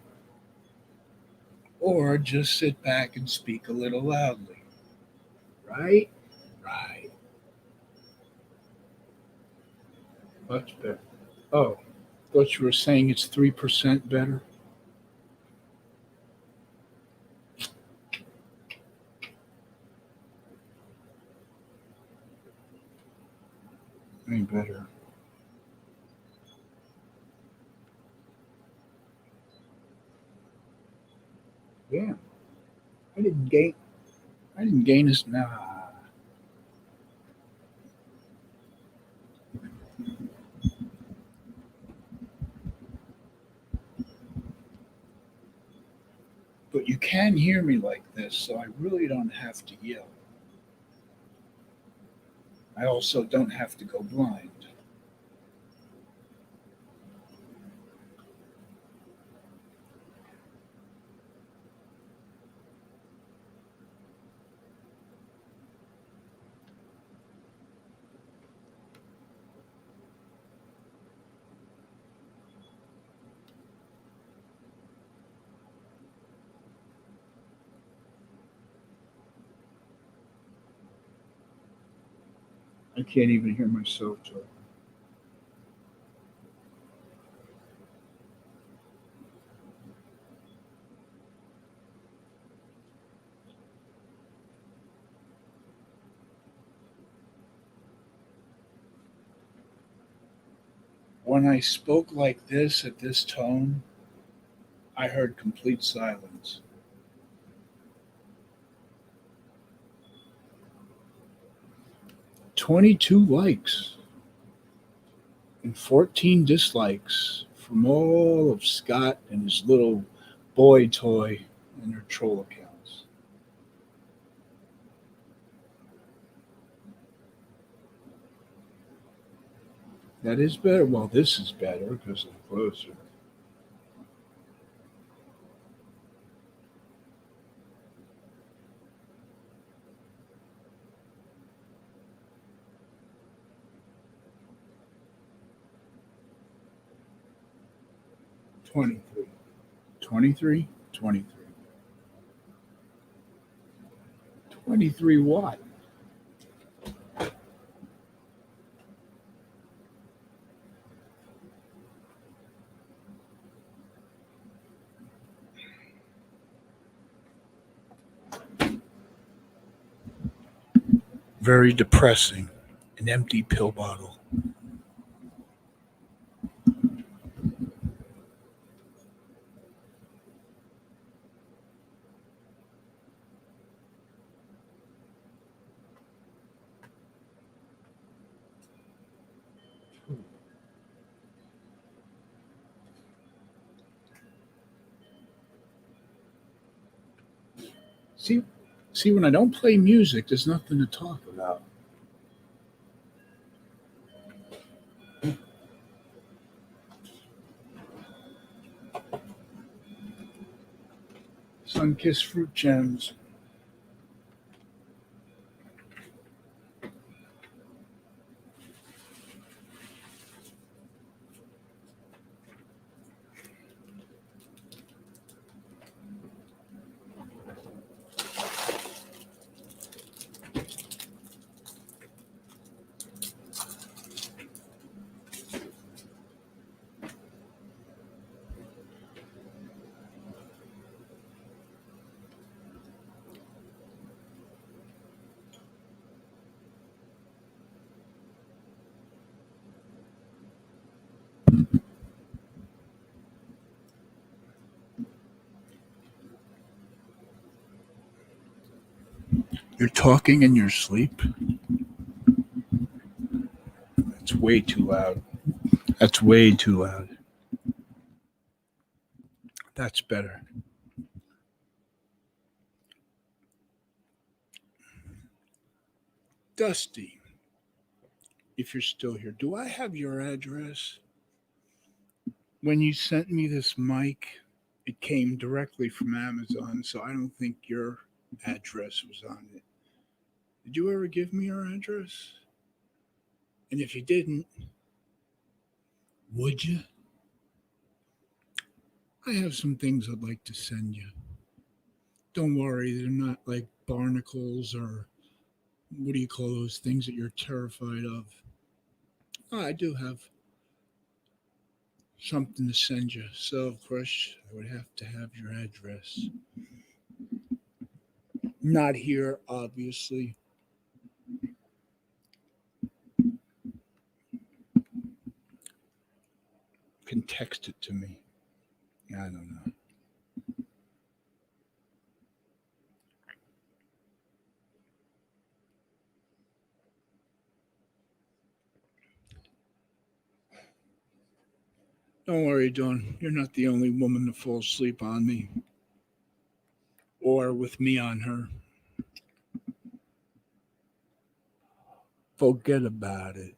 or just sit back and speak a little loudly. Right? Right. Much better. Oh, thought you were saying it's 3% better. Any better. Yeah. I didn't gain this. Nah. But you can hear me like this, so I really don't have to yell. I also don't have to go blind. I can't even hear myself talk. When I spoke like this at this tone, I heard complete silence. 22 likes and 14 dislikes from all of Scott and his little boy toy and their troll accounts. That is better. Well, this is better because I'm closer. $23. 23? 23. 23 what? Very depressing. An empty pill bottle. See, when I don't play music, there's nothing to talk about. Sunkissed Fruit Gems. You're talking in your sleep? That's way too loud. That's way too loud. That's better. Dusty, if you're still here, do I have your address? When you sent me this mic, it came directly from Amazon, so I don't think your address was on it. Did you ever give me your address? And if you didn't, would you? I have some things I'd like to send you. Don't worry, they're not like barnacles or what do you call those things that you're terrified of? Oh, I do have something to send you. So, of course, I would have to have your address. Not here, obviously. Can text it to me. I don't know. Don't worry, Dawn. You're not the only woman to fall asleep on me. Or with me on her. Forget about it.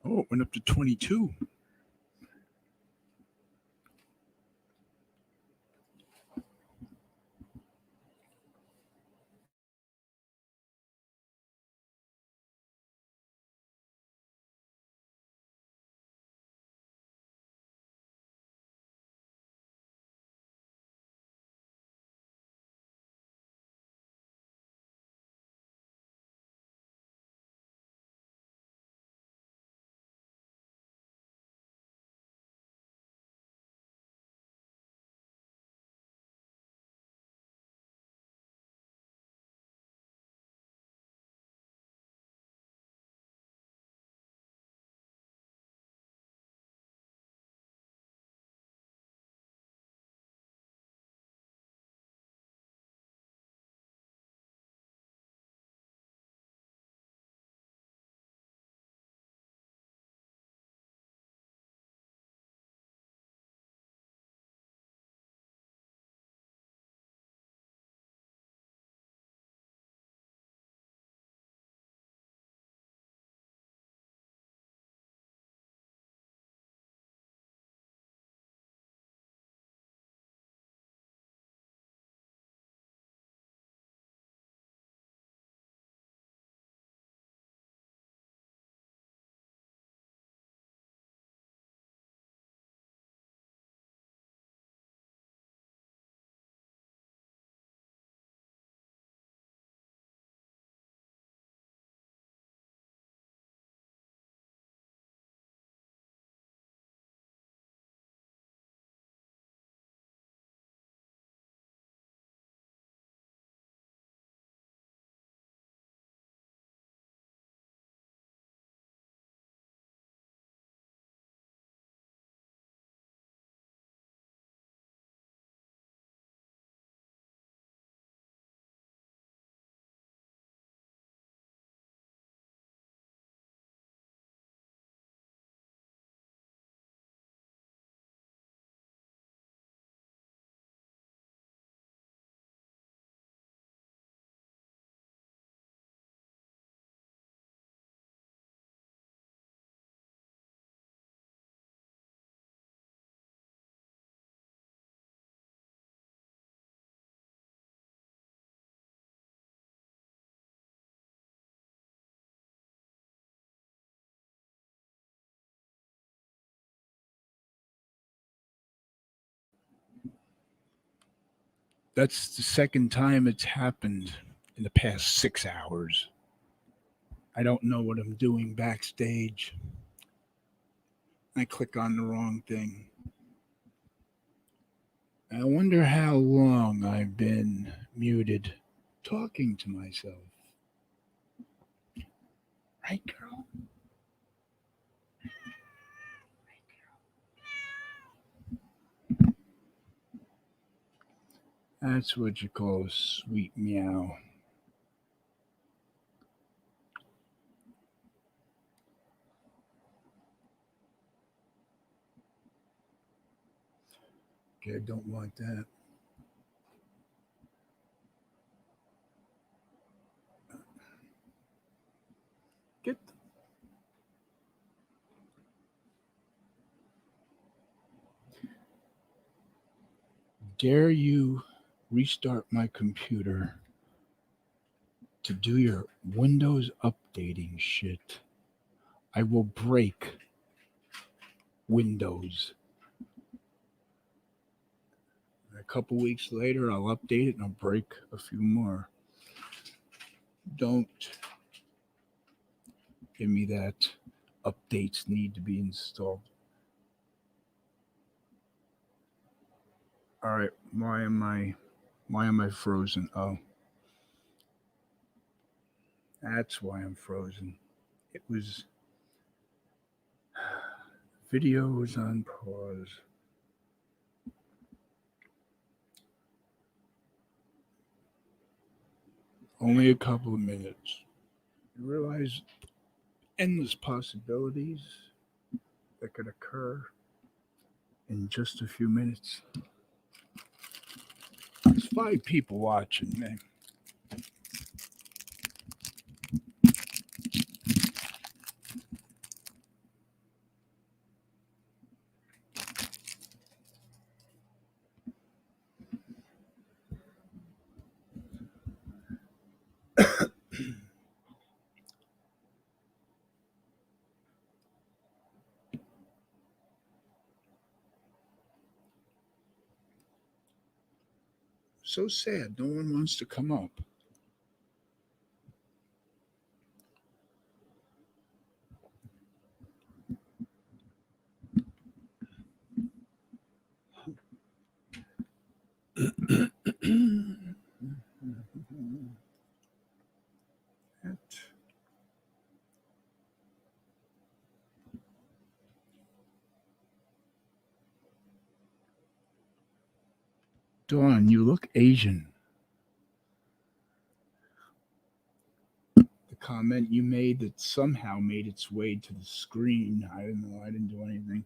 Oh, it went up to 22. That's the second time it's happened in the past 6 hours. I don't know what I'm doing backstage. I click on the wrong thing. I wonder how long I've been muted talking to myself. Right, girl? That's what you call a sweet meow. Okay, I don't want that. Get. Dare you restart my computer to do your Windows updating shit? I will break Windows. A couple weeks later, I'll update it and I'll break a few more. Don't give me that updates need to be installed. All right, why am I frozen? Oh, that's why I'm frozen. It was video was on pause. Only a couple of minutes. You realize endless possibilities that could occur in just a few minutes. There's 5 people watching, man. So sad. No one wants to come up. Dawn, you look Asian. The comment you made that somehow made its way to the screen. I don't know. I didn't do anything.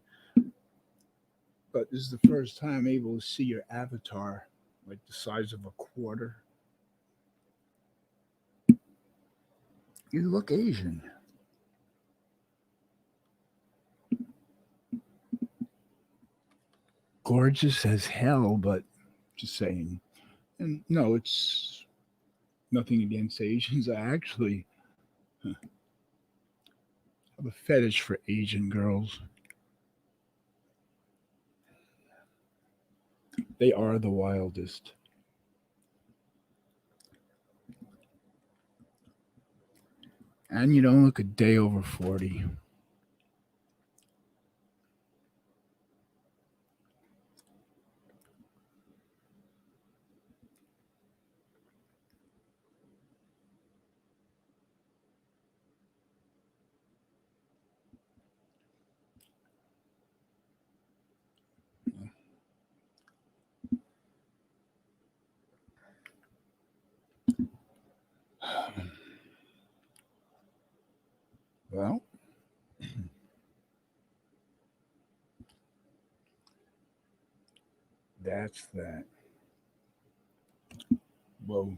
But this is the first time I'm able to see your avatar, like the size of a quarter. You look Asian. Gorgeous as hell, but just saying. And no, it's nothing against Asians. I actually have a fetish for Asian girls. They are the wildest. And you don't look a day over 40. Well, that's that. Whoa.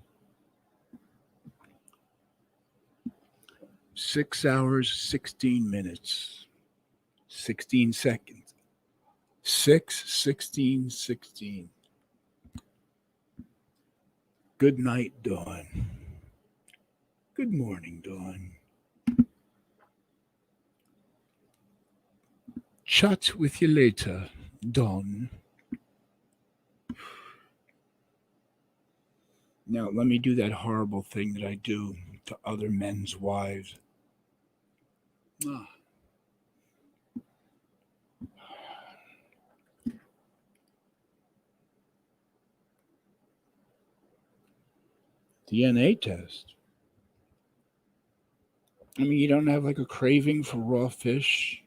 6 hours, 16 minutes, 16 seconds. 6:16:16. Good night, Dawn. Good morning, Dawn. Chat with you later, Dawn. Now, let me do that horrible thing that I do to other men's wives. DNA test. I mean, you don't have like a craving for raw fish?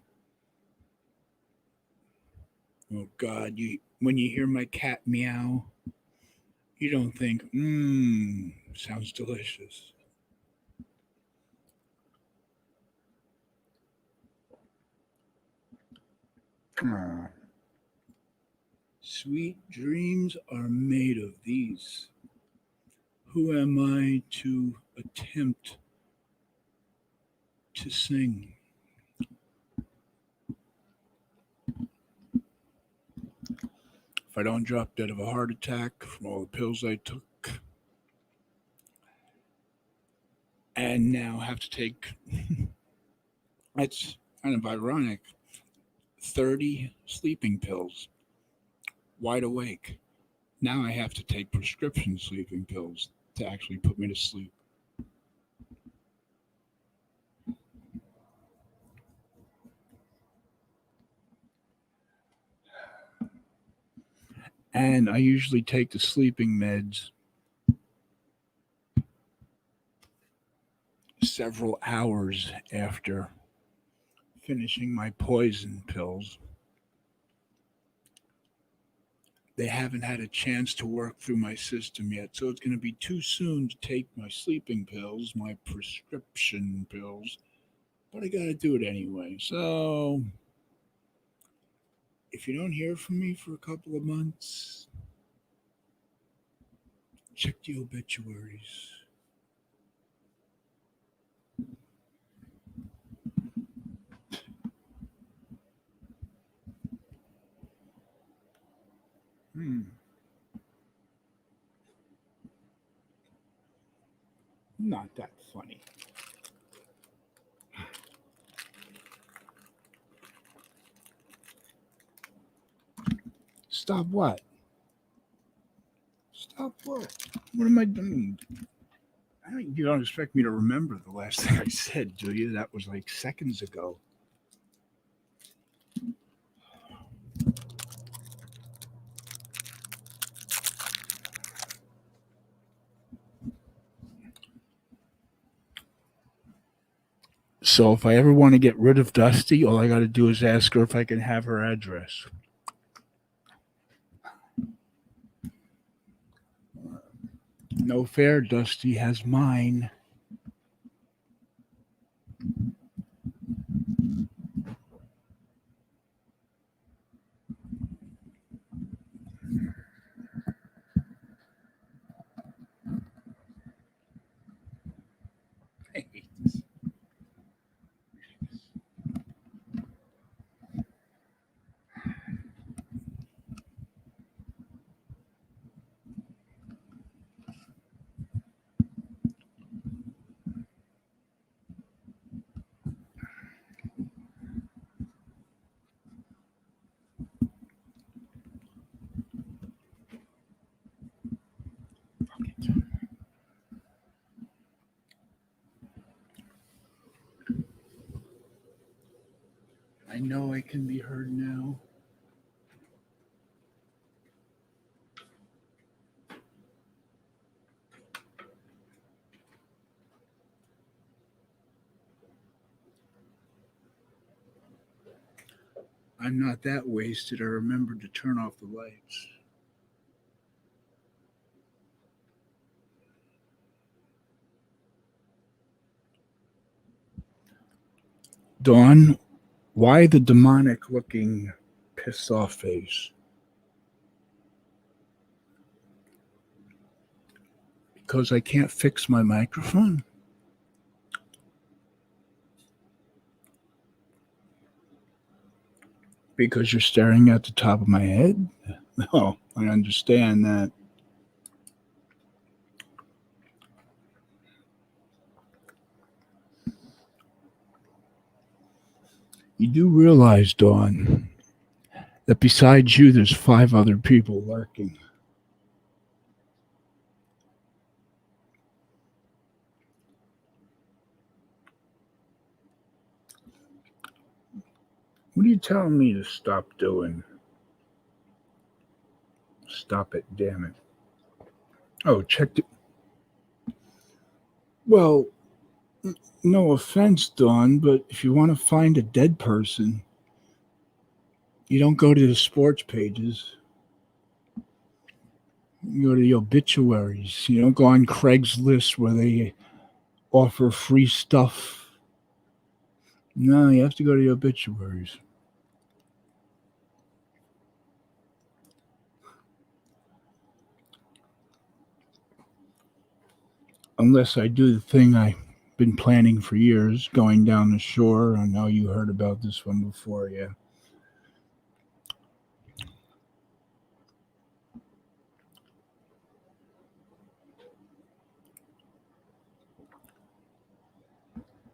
Oh, God. When you hear my cat meow, you don't think, sounds delicious. Sweet dreams are made of these. Who am I to attempt to sing? If I don't drop dead of a heart attack from all the pills I took, and now have to take, it's kind of ironic, 30 sleeping pills, wide awake. Now I have to take prescription sleeping pills to actually put me to sleep. And I usually take the sleeping meds several hours after finishing my poison pills. They haven't had a chance to work through my system yet, so it's going to be too soon to take my sleeping pills, my prescription pills, but I got to do it anyway. So if you don't hear from me for a couple of months, check the obituaries. Not that funny. Stop what? Stop what? What am I doing? You don't expect me to remember the last thing I said, do you? That was like seconds ago. So if I ever want to get rid of Dusty, all I got to do is ask her if I can have her address. No fair, Dusty has mine. I know I can be heard now. I'm not that wasted. I remembered to turn off the lights. Dawn, why the demonic looking pissed off face? Because I can't fix my microphone? Because you're staring at the top of my head? No, I understand that. You do realize, Dawn, that besides you, there's 5 other people lurking. What are you telling me to stop doing? Stop it, damn it. Oh, check it. Well, no offense, Dawn, but if you want to find a dead person, you don't go to the sports pages. You go to the obituaries. You don't go on Craigslist where they offer free stuff. No, you have to go to the obituaries. Unless I do the thing I've been planning for years, going down the shore. I know you heard about this one before, yeah.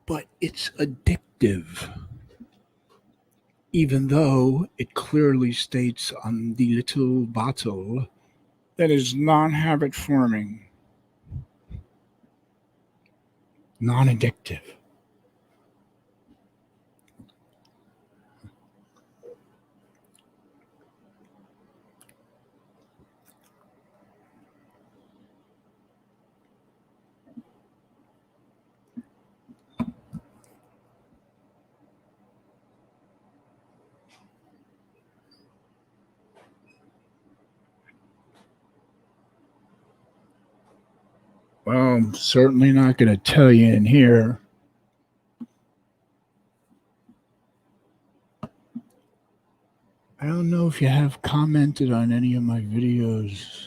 But it's addictive. Even though it clearly states on the little bottle that is non-habit forming. Non-addictive. Well, I'm certainly not going to tell you in here. I don't know if you have commented on any of my videos.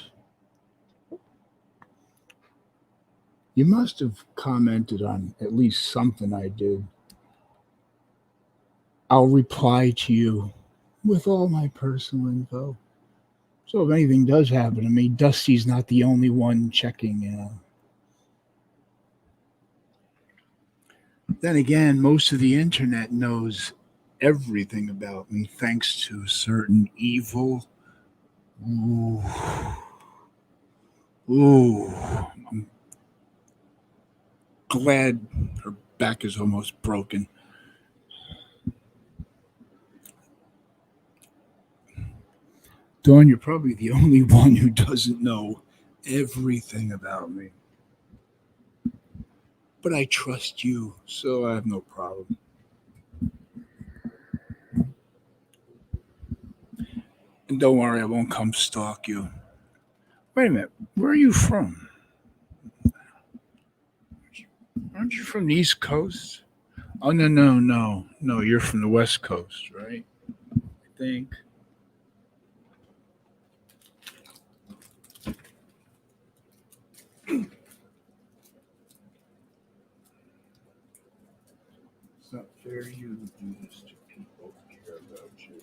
You must have commented on at least something I did. I'll reply to you with all my personal info. So if anything does happen to me, Dusty's not the only one checking. Then again, most of the internet knows everything about me thanks to certain evil. Ooh. I'm glad her back is almost broken. Dawn, you're probably the only one who doesn't know everything about me. But I trust you, so I have no problem. And don't worry, I won't come stalk you. Wait a minute, where are you from? Aren't you from the East Coast? Oh, no, you're from the West Coast, right? I think. It's not fair to you to do this to people who care about you.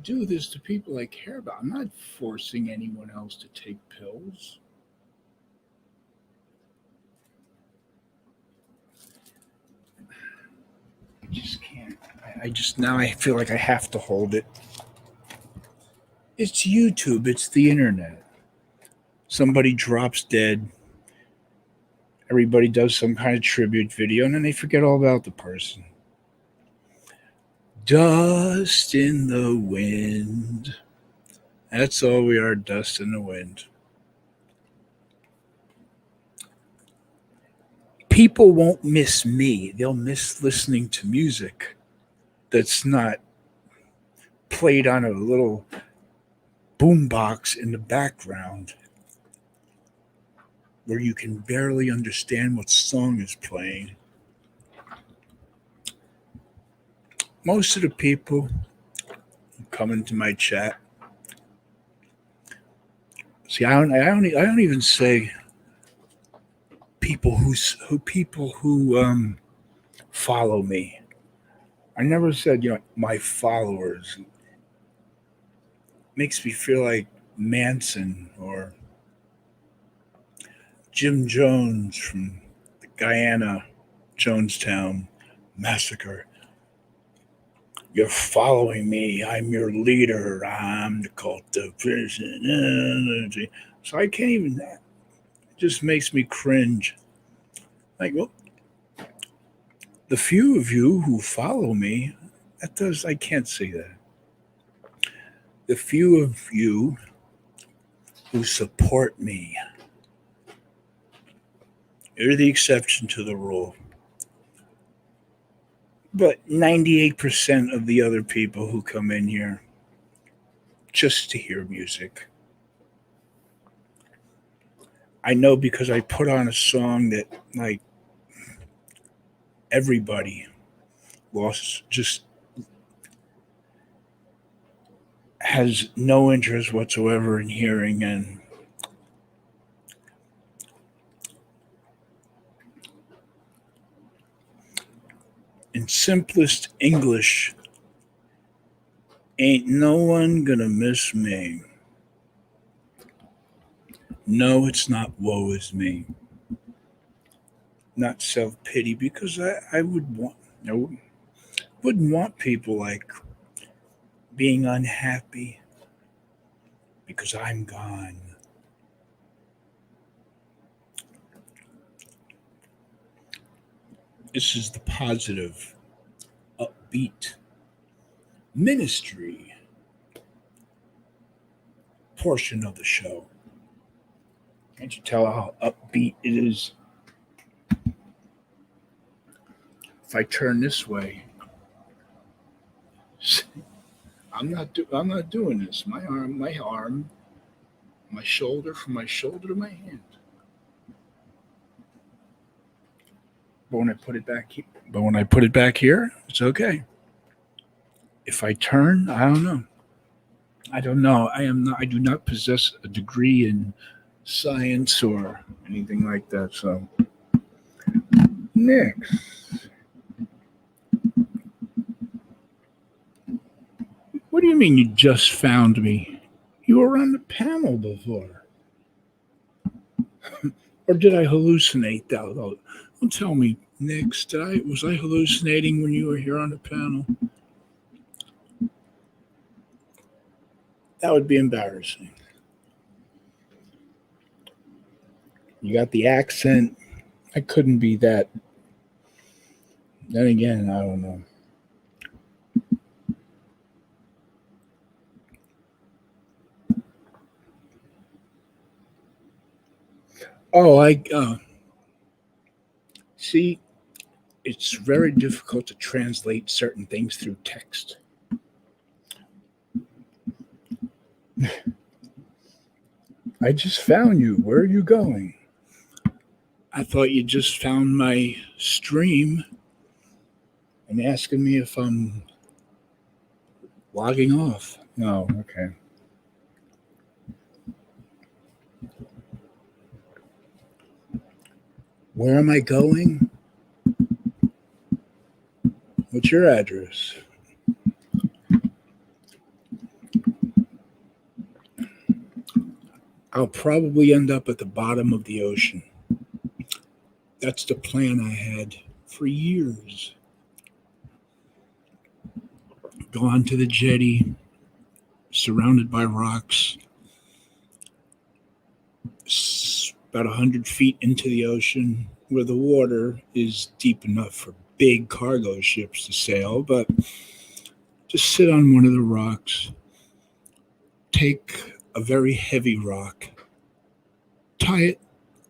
Do this to people I care about. I'm not forcing anyone else to take pills. I just can't. I feel like I have to hold it. It's YouTube. It's the internet. Somebody drops dead. Everybody does some kind of tribute video, and then they forget all about the person. Dust in the wind. That's all we are, dust in the wind. People won't miss me. They'll miss listening to music that's not played on a little boombox in the background where you can barely understand what song is playing. Most of the people who come into my chat, see, I don't even say people who follow me. I never said, my followers. It makes me feel like Manson or Jim Jones from the Guyana Jonestown massacre. You're following me. I'm your leader. I'm the cult of prison. So I can't even. It just makes me cringe. Like, well, The few of you who follow me, I can't say that. The few of you who support me, you're the exception to the rule. But 98% of the other people who come in here just to hear music. I know because I put on a song that, like, everybody just has no interest whatsoever in hearing, and in simplest English, ain't no one gonna miss me. No, it's not woe is me. Not self-pity, because I wouldn't want people like being unhappy because I'm gone. This is the positive, upbeat ministry portion of the show. Can't you tell how upbeat it is? If I turn this way, I'm not doing this. My arm, my shoulder, from my shoulder to my hand. But when I put it back here, it's okay. If I turn, I don't know. I do not possess a degree in science or anything like that. So next. What do you mean you just found me? You were on the panel before. Or did I hallucinate that? Don't tell me, Nix. Was I hallucinating when you were here on the panel? That would be embarrassing. You got the accent. I couldn't be that. Then again, I don't know. See, it's very difficult to translate certain things through text. I just found you. Where are you going? I thought you just found my stream and asking me if I'm logging off. No, okay. Where am I going? What's your address? I'll probably end up at the bottom of the ocean. That's the plan I had for years. Go onto the jetty, surrounded by rocks, about 100 feet into the ocean, where the water is deep enough for big cargo ships to sail, but just sit on one of the rocks, take a very heavy rock, tie it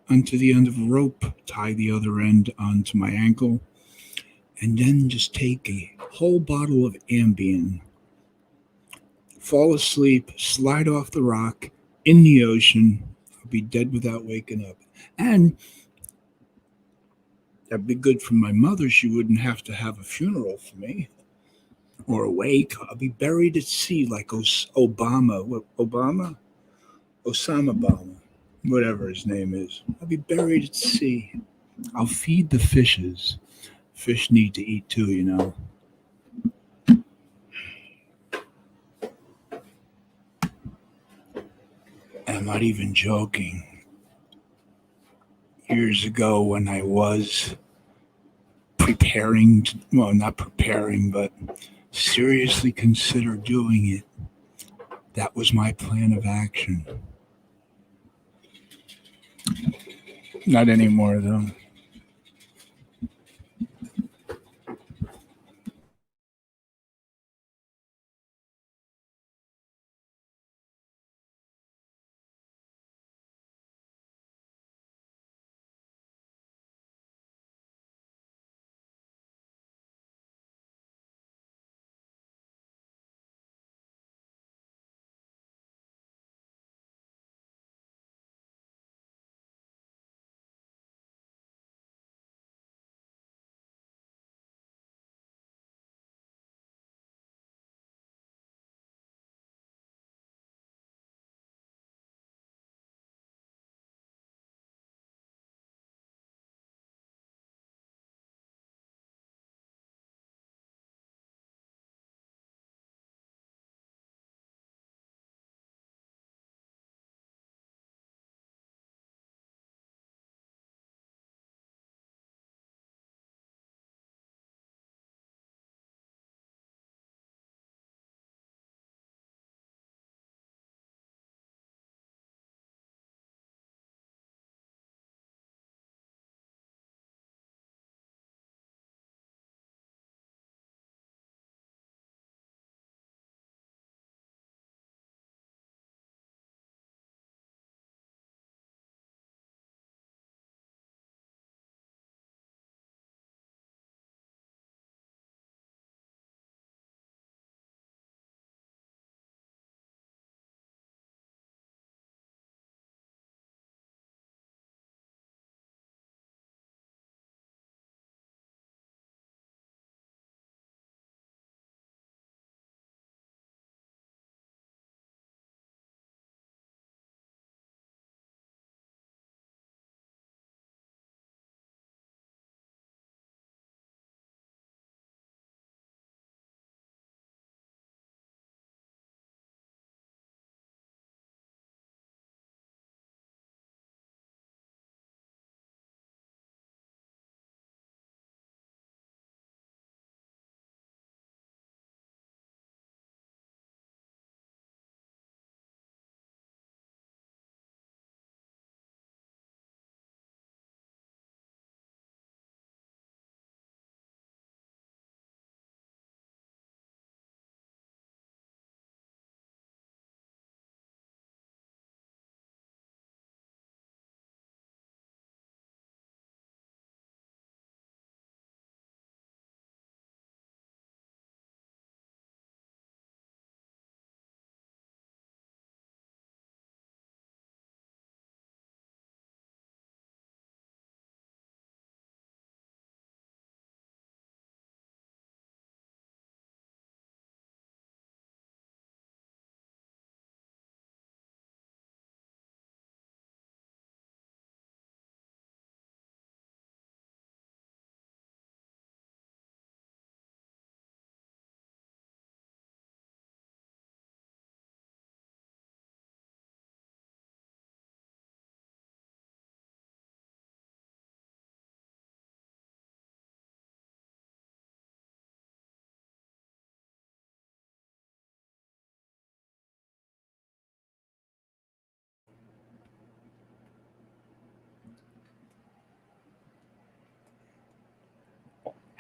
onto the end of a rope, tie the other end onto my ankle, and then just take a whole bottle of Ambien, fall asleep, slide off the rock in the ocean. I'll be dead without waking up. And that'd be good for my mother. She wouldn't have to have a funeral for me or a wake. I'll be buried at sea like Osama Obama, whatever his name is. I'll be buried at sea. I'll feed the fishes. Fish need to eat too, you know. I'm not even joking. Years ago when I was not preparing, but seriously consider doing it, that was my plan of action. Not anymore, though.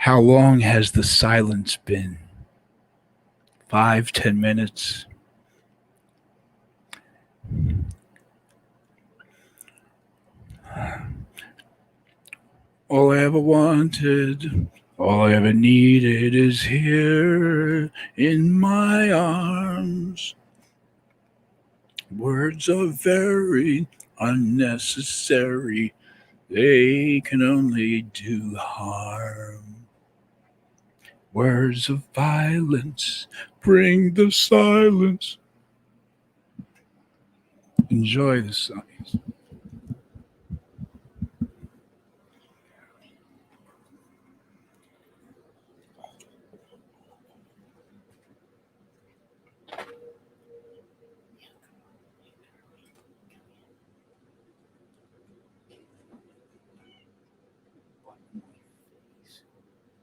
How long has the silence been? 5, 10 minutes? All I ever wanted, all I ever needed is here in my arms. Words are very unnecessary. They can only do harm. Words of violence bring the silence. Enjoy the silence.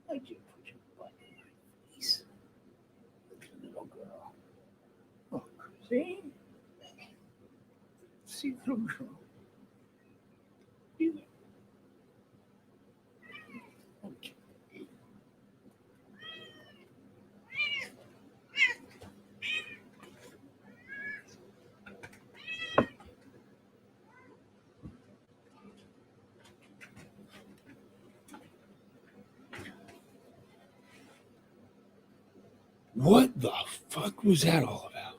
Why'd you put your butt in my face? Little girl. Oh, see? See, little girl. Okay. What the fuck was that all about?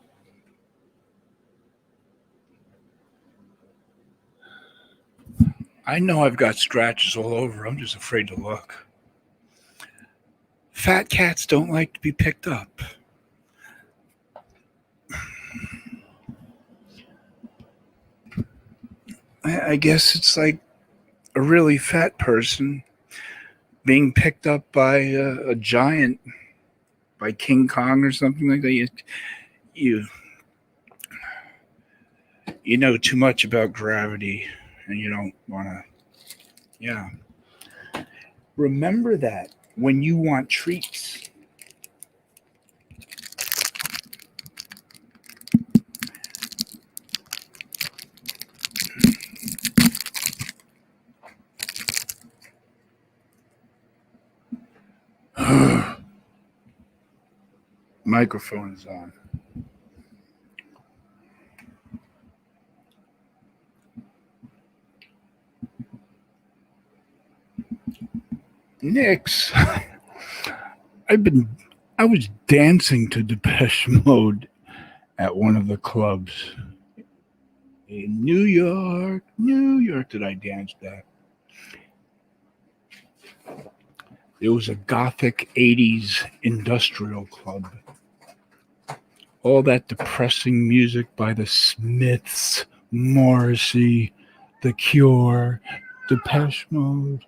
I know I've got scratches all over. I'm just afraid to look. Fat cats don't like to be picked up. I guess it's like a really fat person being picked up by a giant, by King Kong or something like that. You know too much about gravity, and you don't want to. Yeah. Remember that when you want treats. Microphone is on. Nix. I was dancing to Depeche Mode at one of the clubs in New York. Did I dance that? It was a gothic 80s industrial club. All that depressing music by the Smiths, Morrissey, The Cure, Depeche Mode.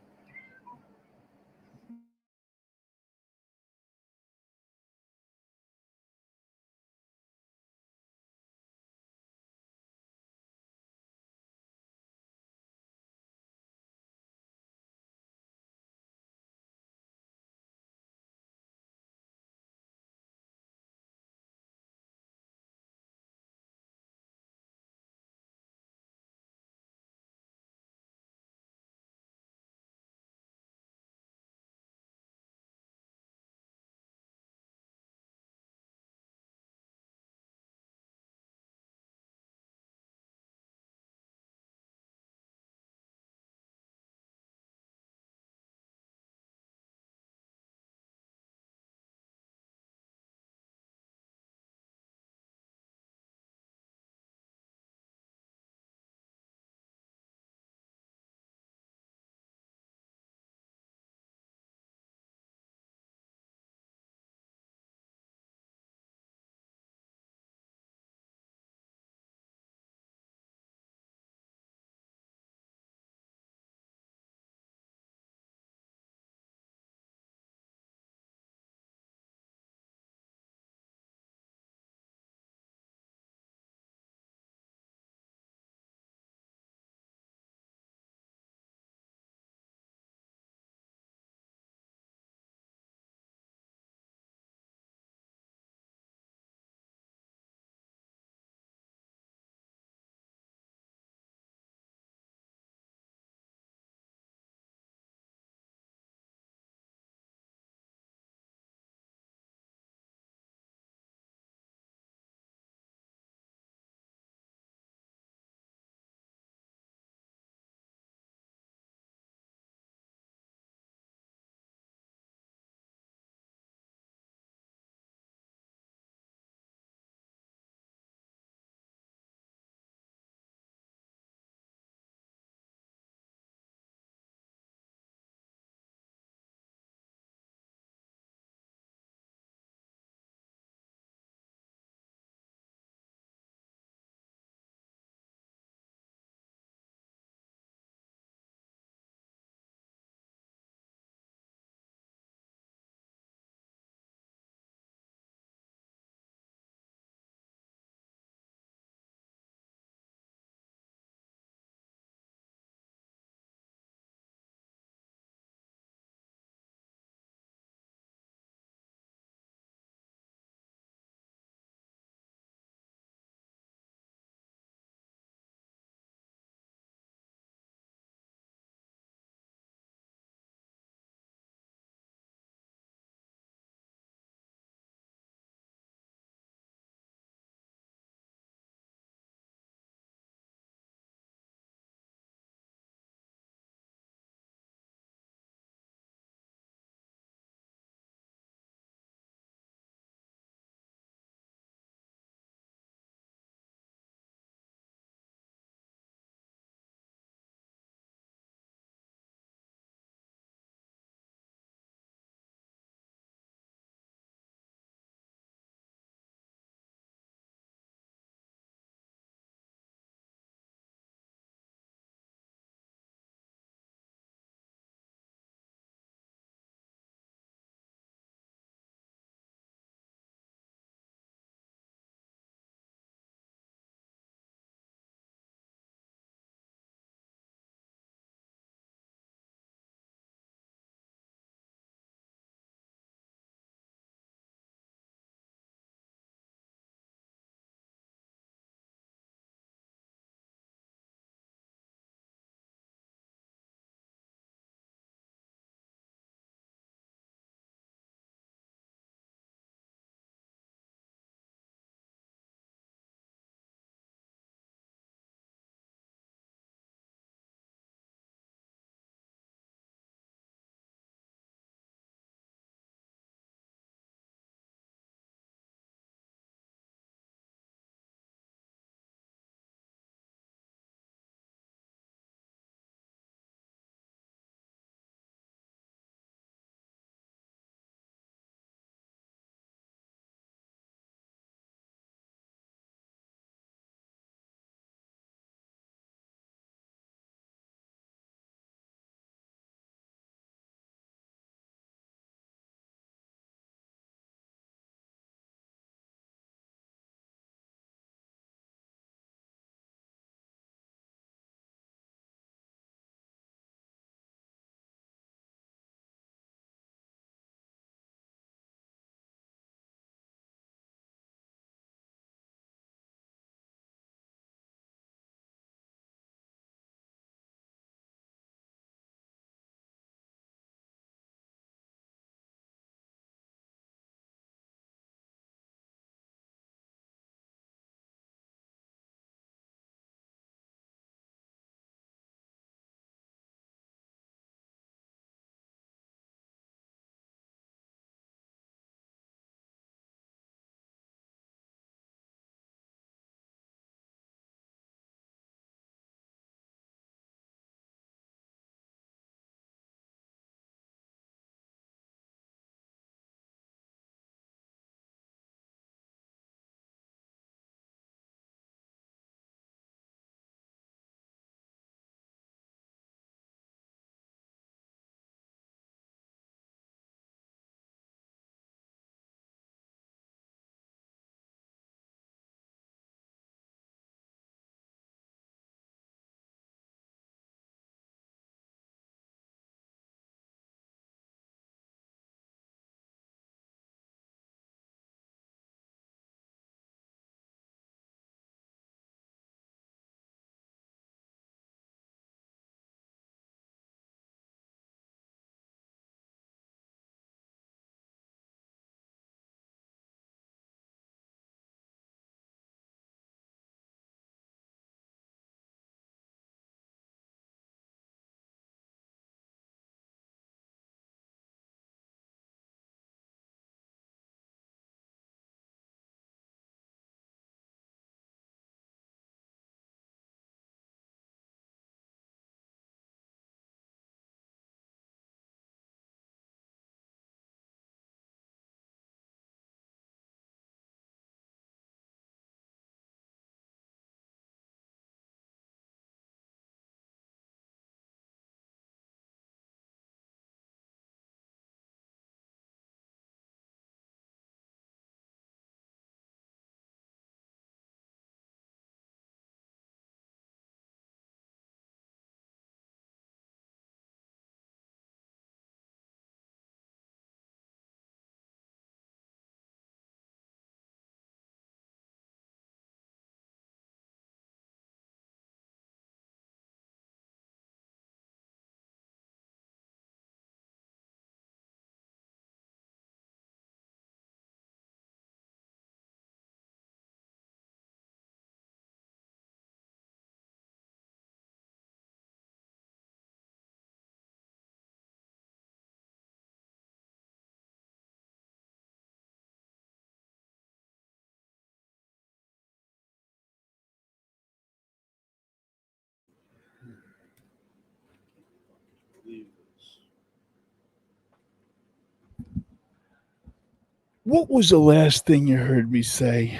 What was the last thing you heard me say?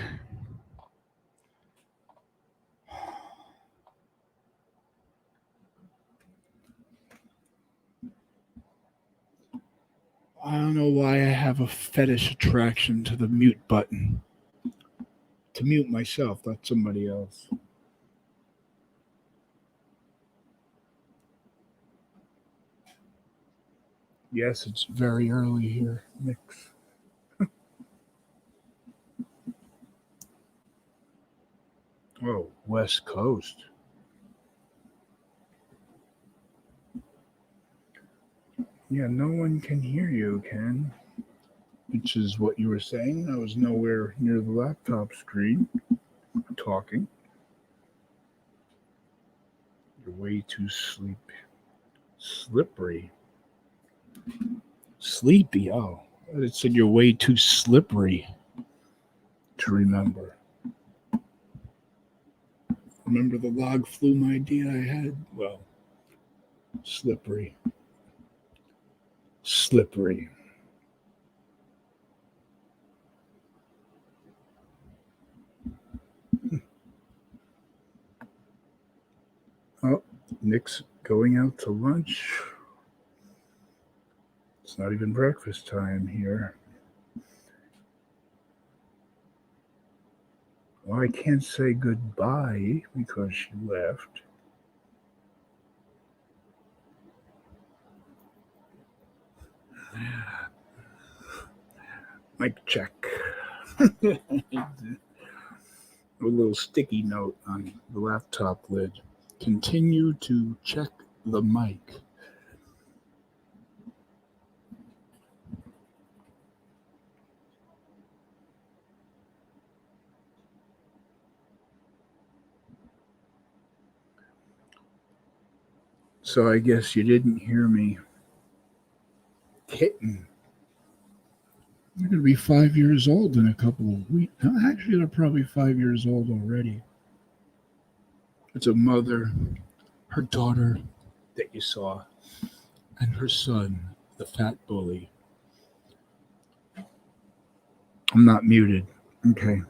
I don't know why I have a fetish attraction to the mute button. To mute myself, not somebody else. Yes, it's very early here, Mix. Oh, West Coast. Yeah, no one can hear you, Ken. Which is what you were saying. I was nowhere near the laptop screen talking. You're way too slippery. Sleepy, oh. It said you're way too slippery to remember. Remember the log flume idea I had? Well, slippery. Oh, Nick's going out to lunch. It's not even breakfast time here. Well, I can't say goodbye because she left. Mic check. A little sticky note on the laptop lid. Continue to check the mic. So I guess you didn't hear me. Kitten. They're going to be 5 years old in a couple of weeks. Actually, they're probably 5 years old already. It's a mother, her daughter that you saw, and her son, the fat bully. I'm not muted. Okay.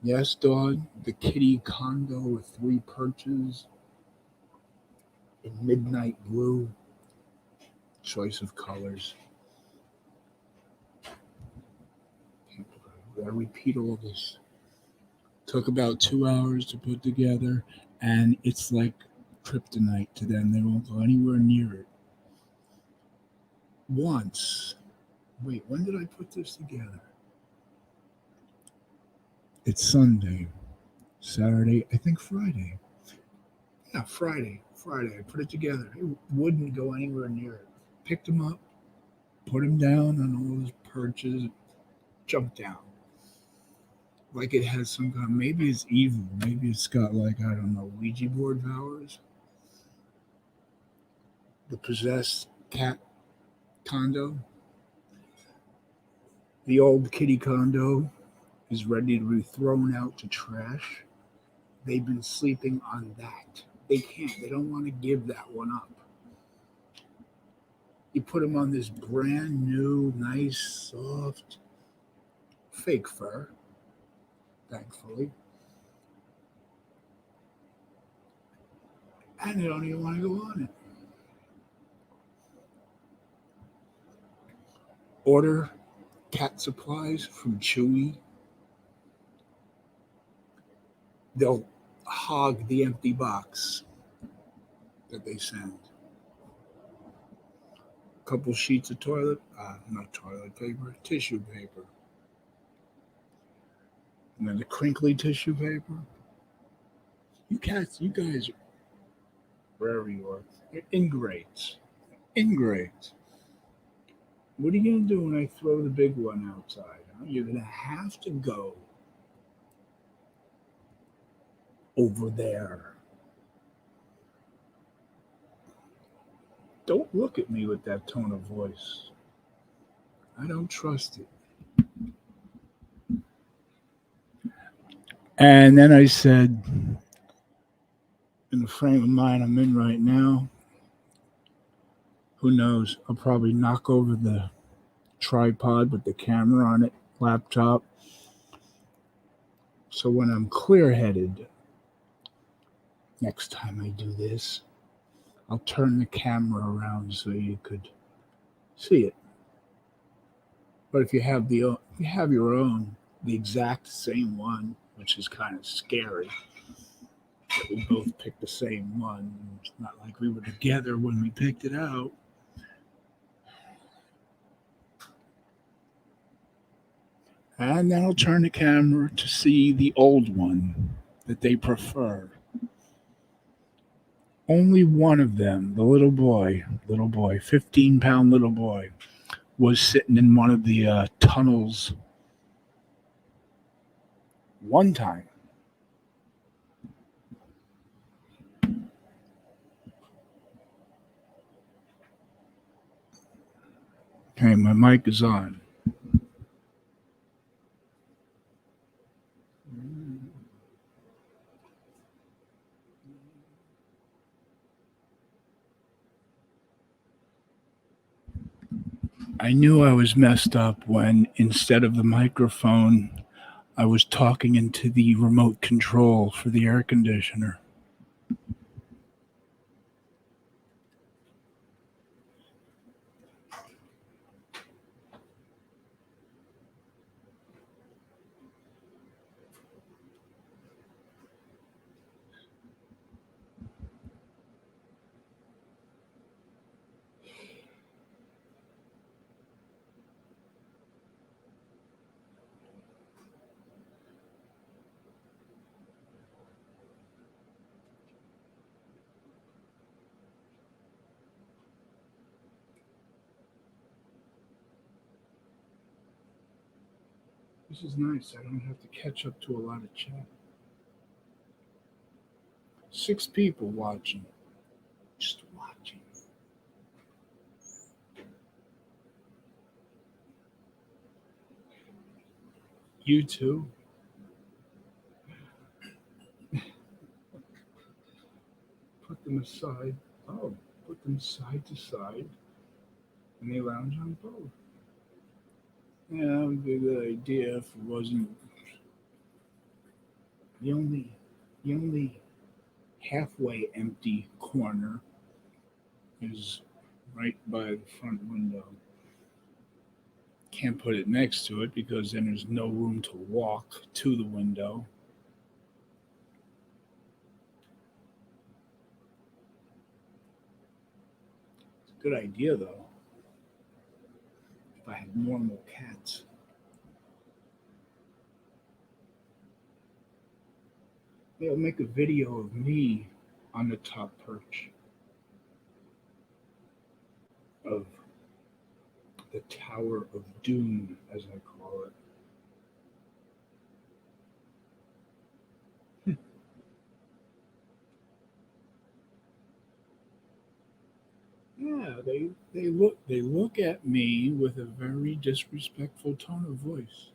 Yes, dog, the kitty condo with 3 perches in midnight blue. Choice of colors. I repeat all this. Took about 2 hours to put together, and it's like kryptonite to them. They won't go anywhere near it. Once. Wait, when did I put this together? It's Sunday. Saturday, I think Friday. Yeah, Friday. I put it together. It wouldn't go anywhere near it. Picked him up, put him down on all his perches, jumped down. Like it has some kind of, maybe it's evil. Maybe it's got like, I don't know, Ouija board powers. The possessed cat condo. The old kitty condo is ready to be thrown out to trash. They've been sleeping on that. They can't. They don't want to give that one up. You put them on this brand new, nice, soft, fake fur, thankfully. And they don't even want to go on it. Order cat supplies from Chewy. They'll hog the empty box that they send. A couple sheets of not toilet paper, tissue paper. And then the crinkly tissue paper. You cats, you guys, wherever you are, you're ingrates. What are you going to do when I throw the big one outside? Huh? You're going to have to go over there. Don't look at me with that tone of voice. I don't trust it. And then I said, in the frame of mind I'm in right now, who knows? I'll probably knock over the tripod with the camera on it laptop. So when I'm clear-headed, next time I do this, I'll turn the camera around so you could see it. But if you have your own, the exact same one, which is kind of scary, that we both picked the same one. It's not like we were together when we picked it out. And then I'll turn the camera to see the old one that they prefer. Only one of them, the little boy, 15-pound little boy, was sitting in one of the tunnels one time. Okay, my mic is on. I knew I was messed up when, instead of the microphone, I was talking into the remote control for the air conditioner. This is nice. I don't have to catch up to a lot of chat. 6 people watching. Just watching. You too. Put them aside. Oh, put them side to side. And they lounge on both. Yeah, that would be a good idea if it wasn't the only halfway empty corner is right by the front window. Can't put it next to it because then there's no room to walk to the window. It's a good idea though. If I had normal cats. They'll make a video of me on the top perch of the Tower of Doom, as I call it. Yeah, they look at me with a very disrespectful tone of voice.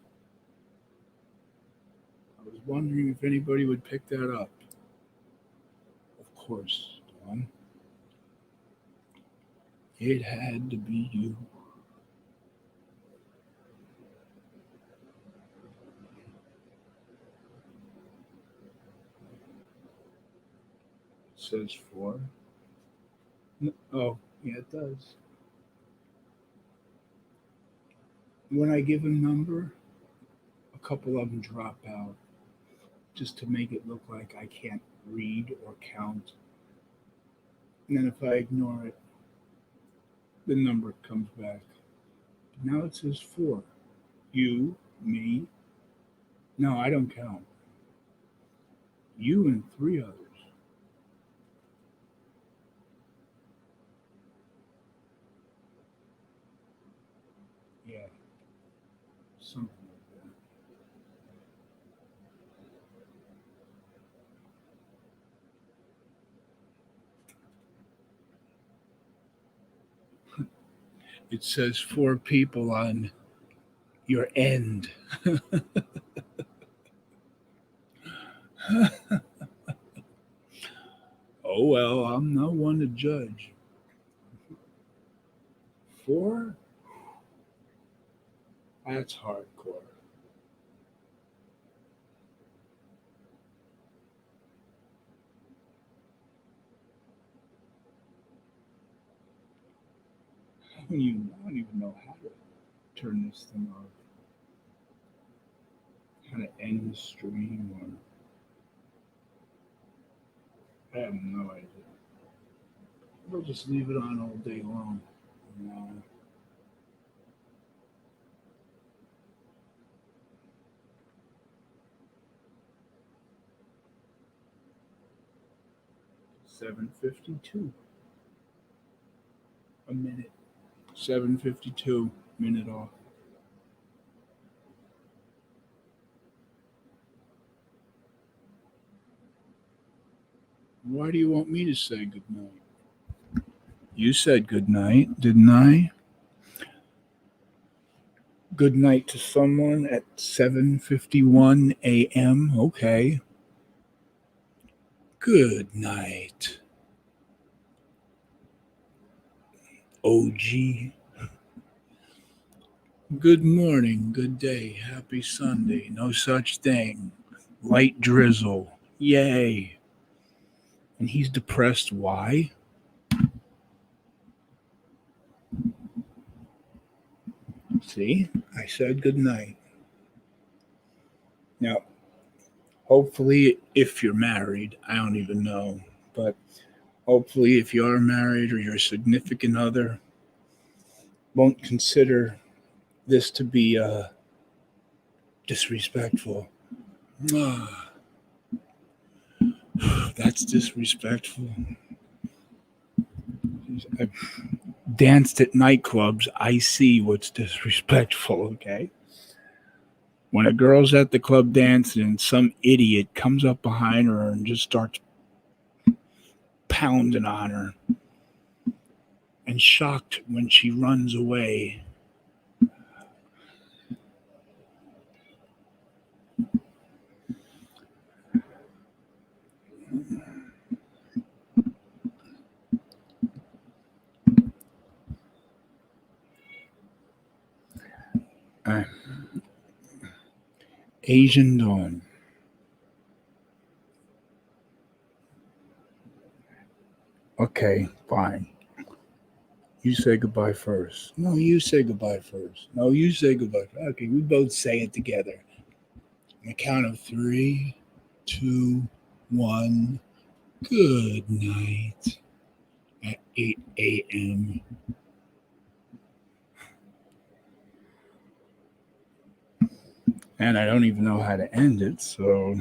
I was wondering if anybody would pick that up. Of course, Dawn. It had to be you. It says 4. Oh, yeah, it does. When I give a number, a couple of them drop out just to make it look like I can't read or count. And then if I ignore it, the number comes back. Now it says 4. You, me. No, I don't count. You and 3 others. Yeah. Something like that. It says 4 people on your end. Oh, well, I'm not one to judge. 4? That's hardcore. don't even know how to turn this thing off. How to end the stream, or I have no idea. We'll just leave it on all day long. No. $7:52. A minute. 7:52. Minute off. Why do you want me to say goodnight? You said goodnight, didn't I? Good night to someone at 7:51 a.m. Okay. Good night. OG. Good morning, good day, happy Sunday, no such thing. Light drizzle. Yay. And he's depressed. Why? See, I said good night. Now, hopefully, if you're married, I don't even know, but hopefully, if you are married or your significant other won't consider this to be disrespectful. That's disrespectful. I've danced at nightclubs. I see what's disrespectful, okay? When a girl's at the club dancing and some idiot comes up behind her and just starts pounding on her, and shocked when she runs away. Asian Dawn. Okay, fine. You say goodbye first. No, you say goodbye first. No, you say goodbye first. Okay, we both say it together. On the count of 3, 2, 1. Good night. At 8 a.m. And I don't even know how to end it, so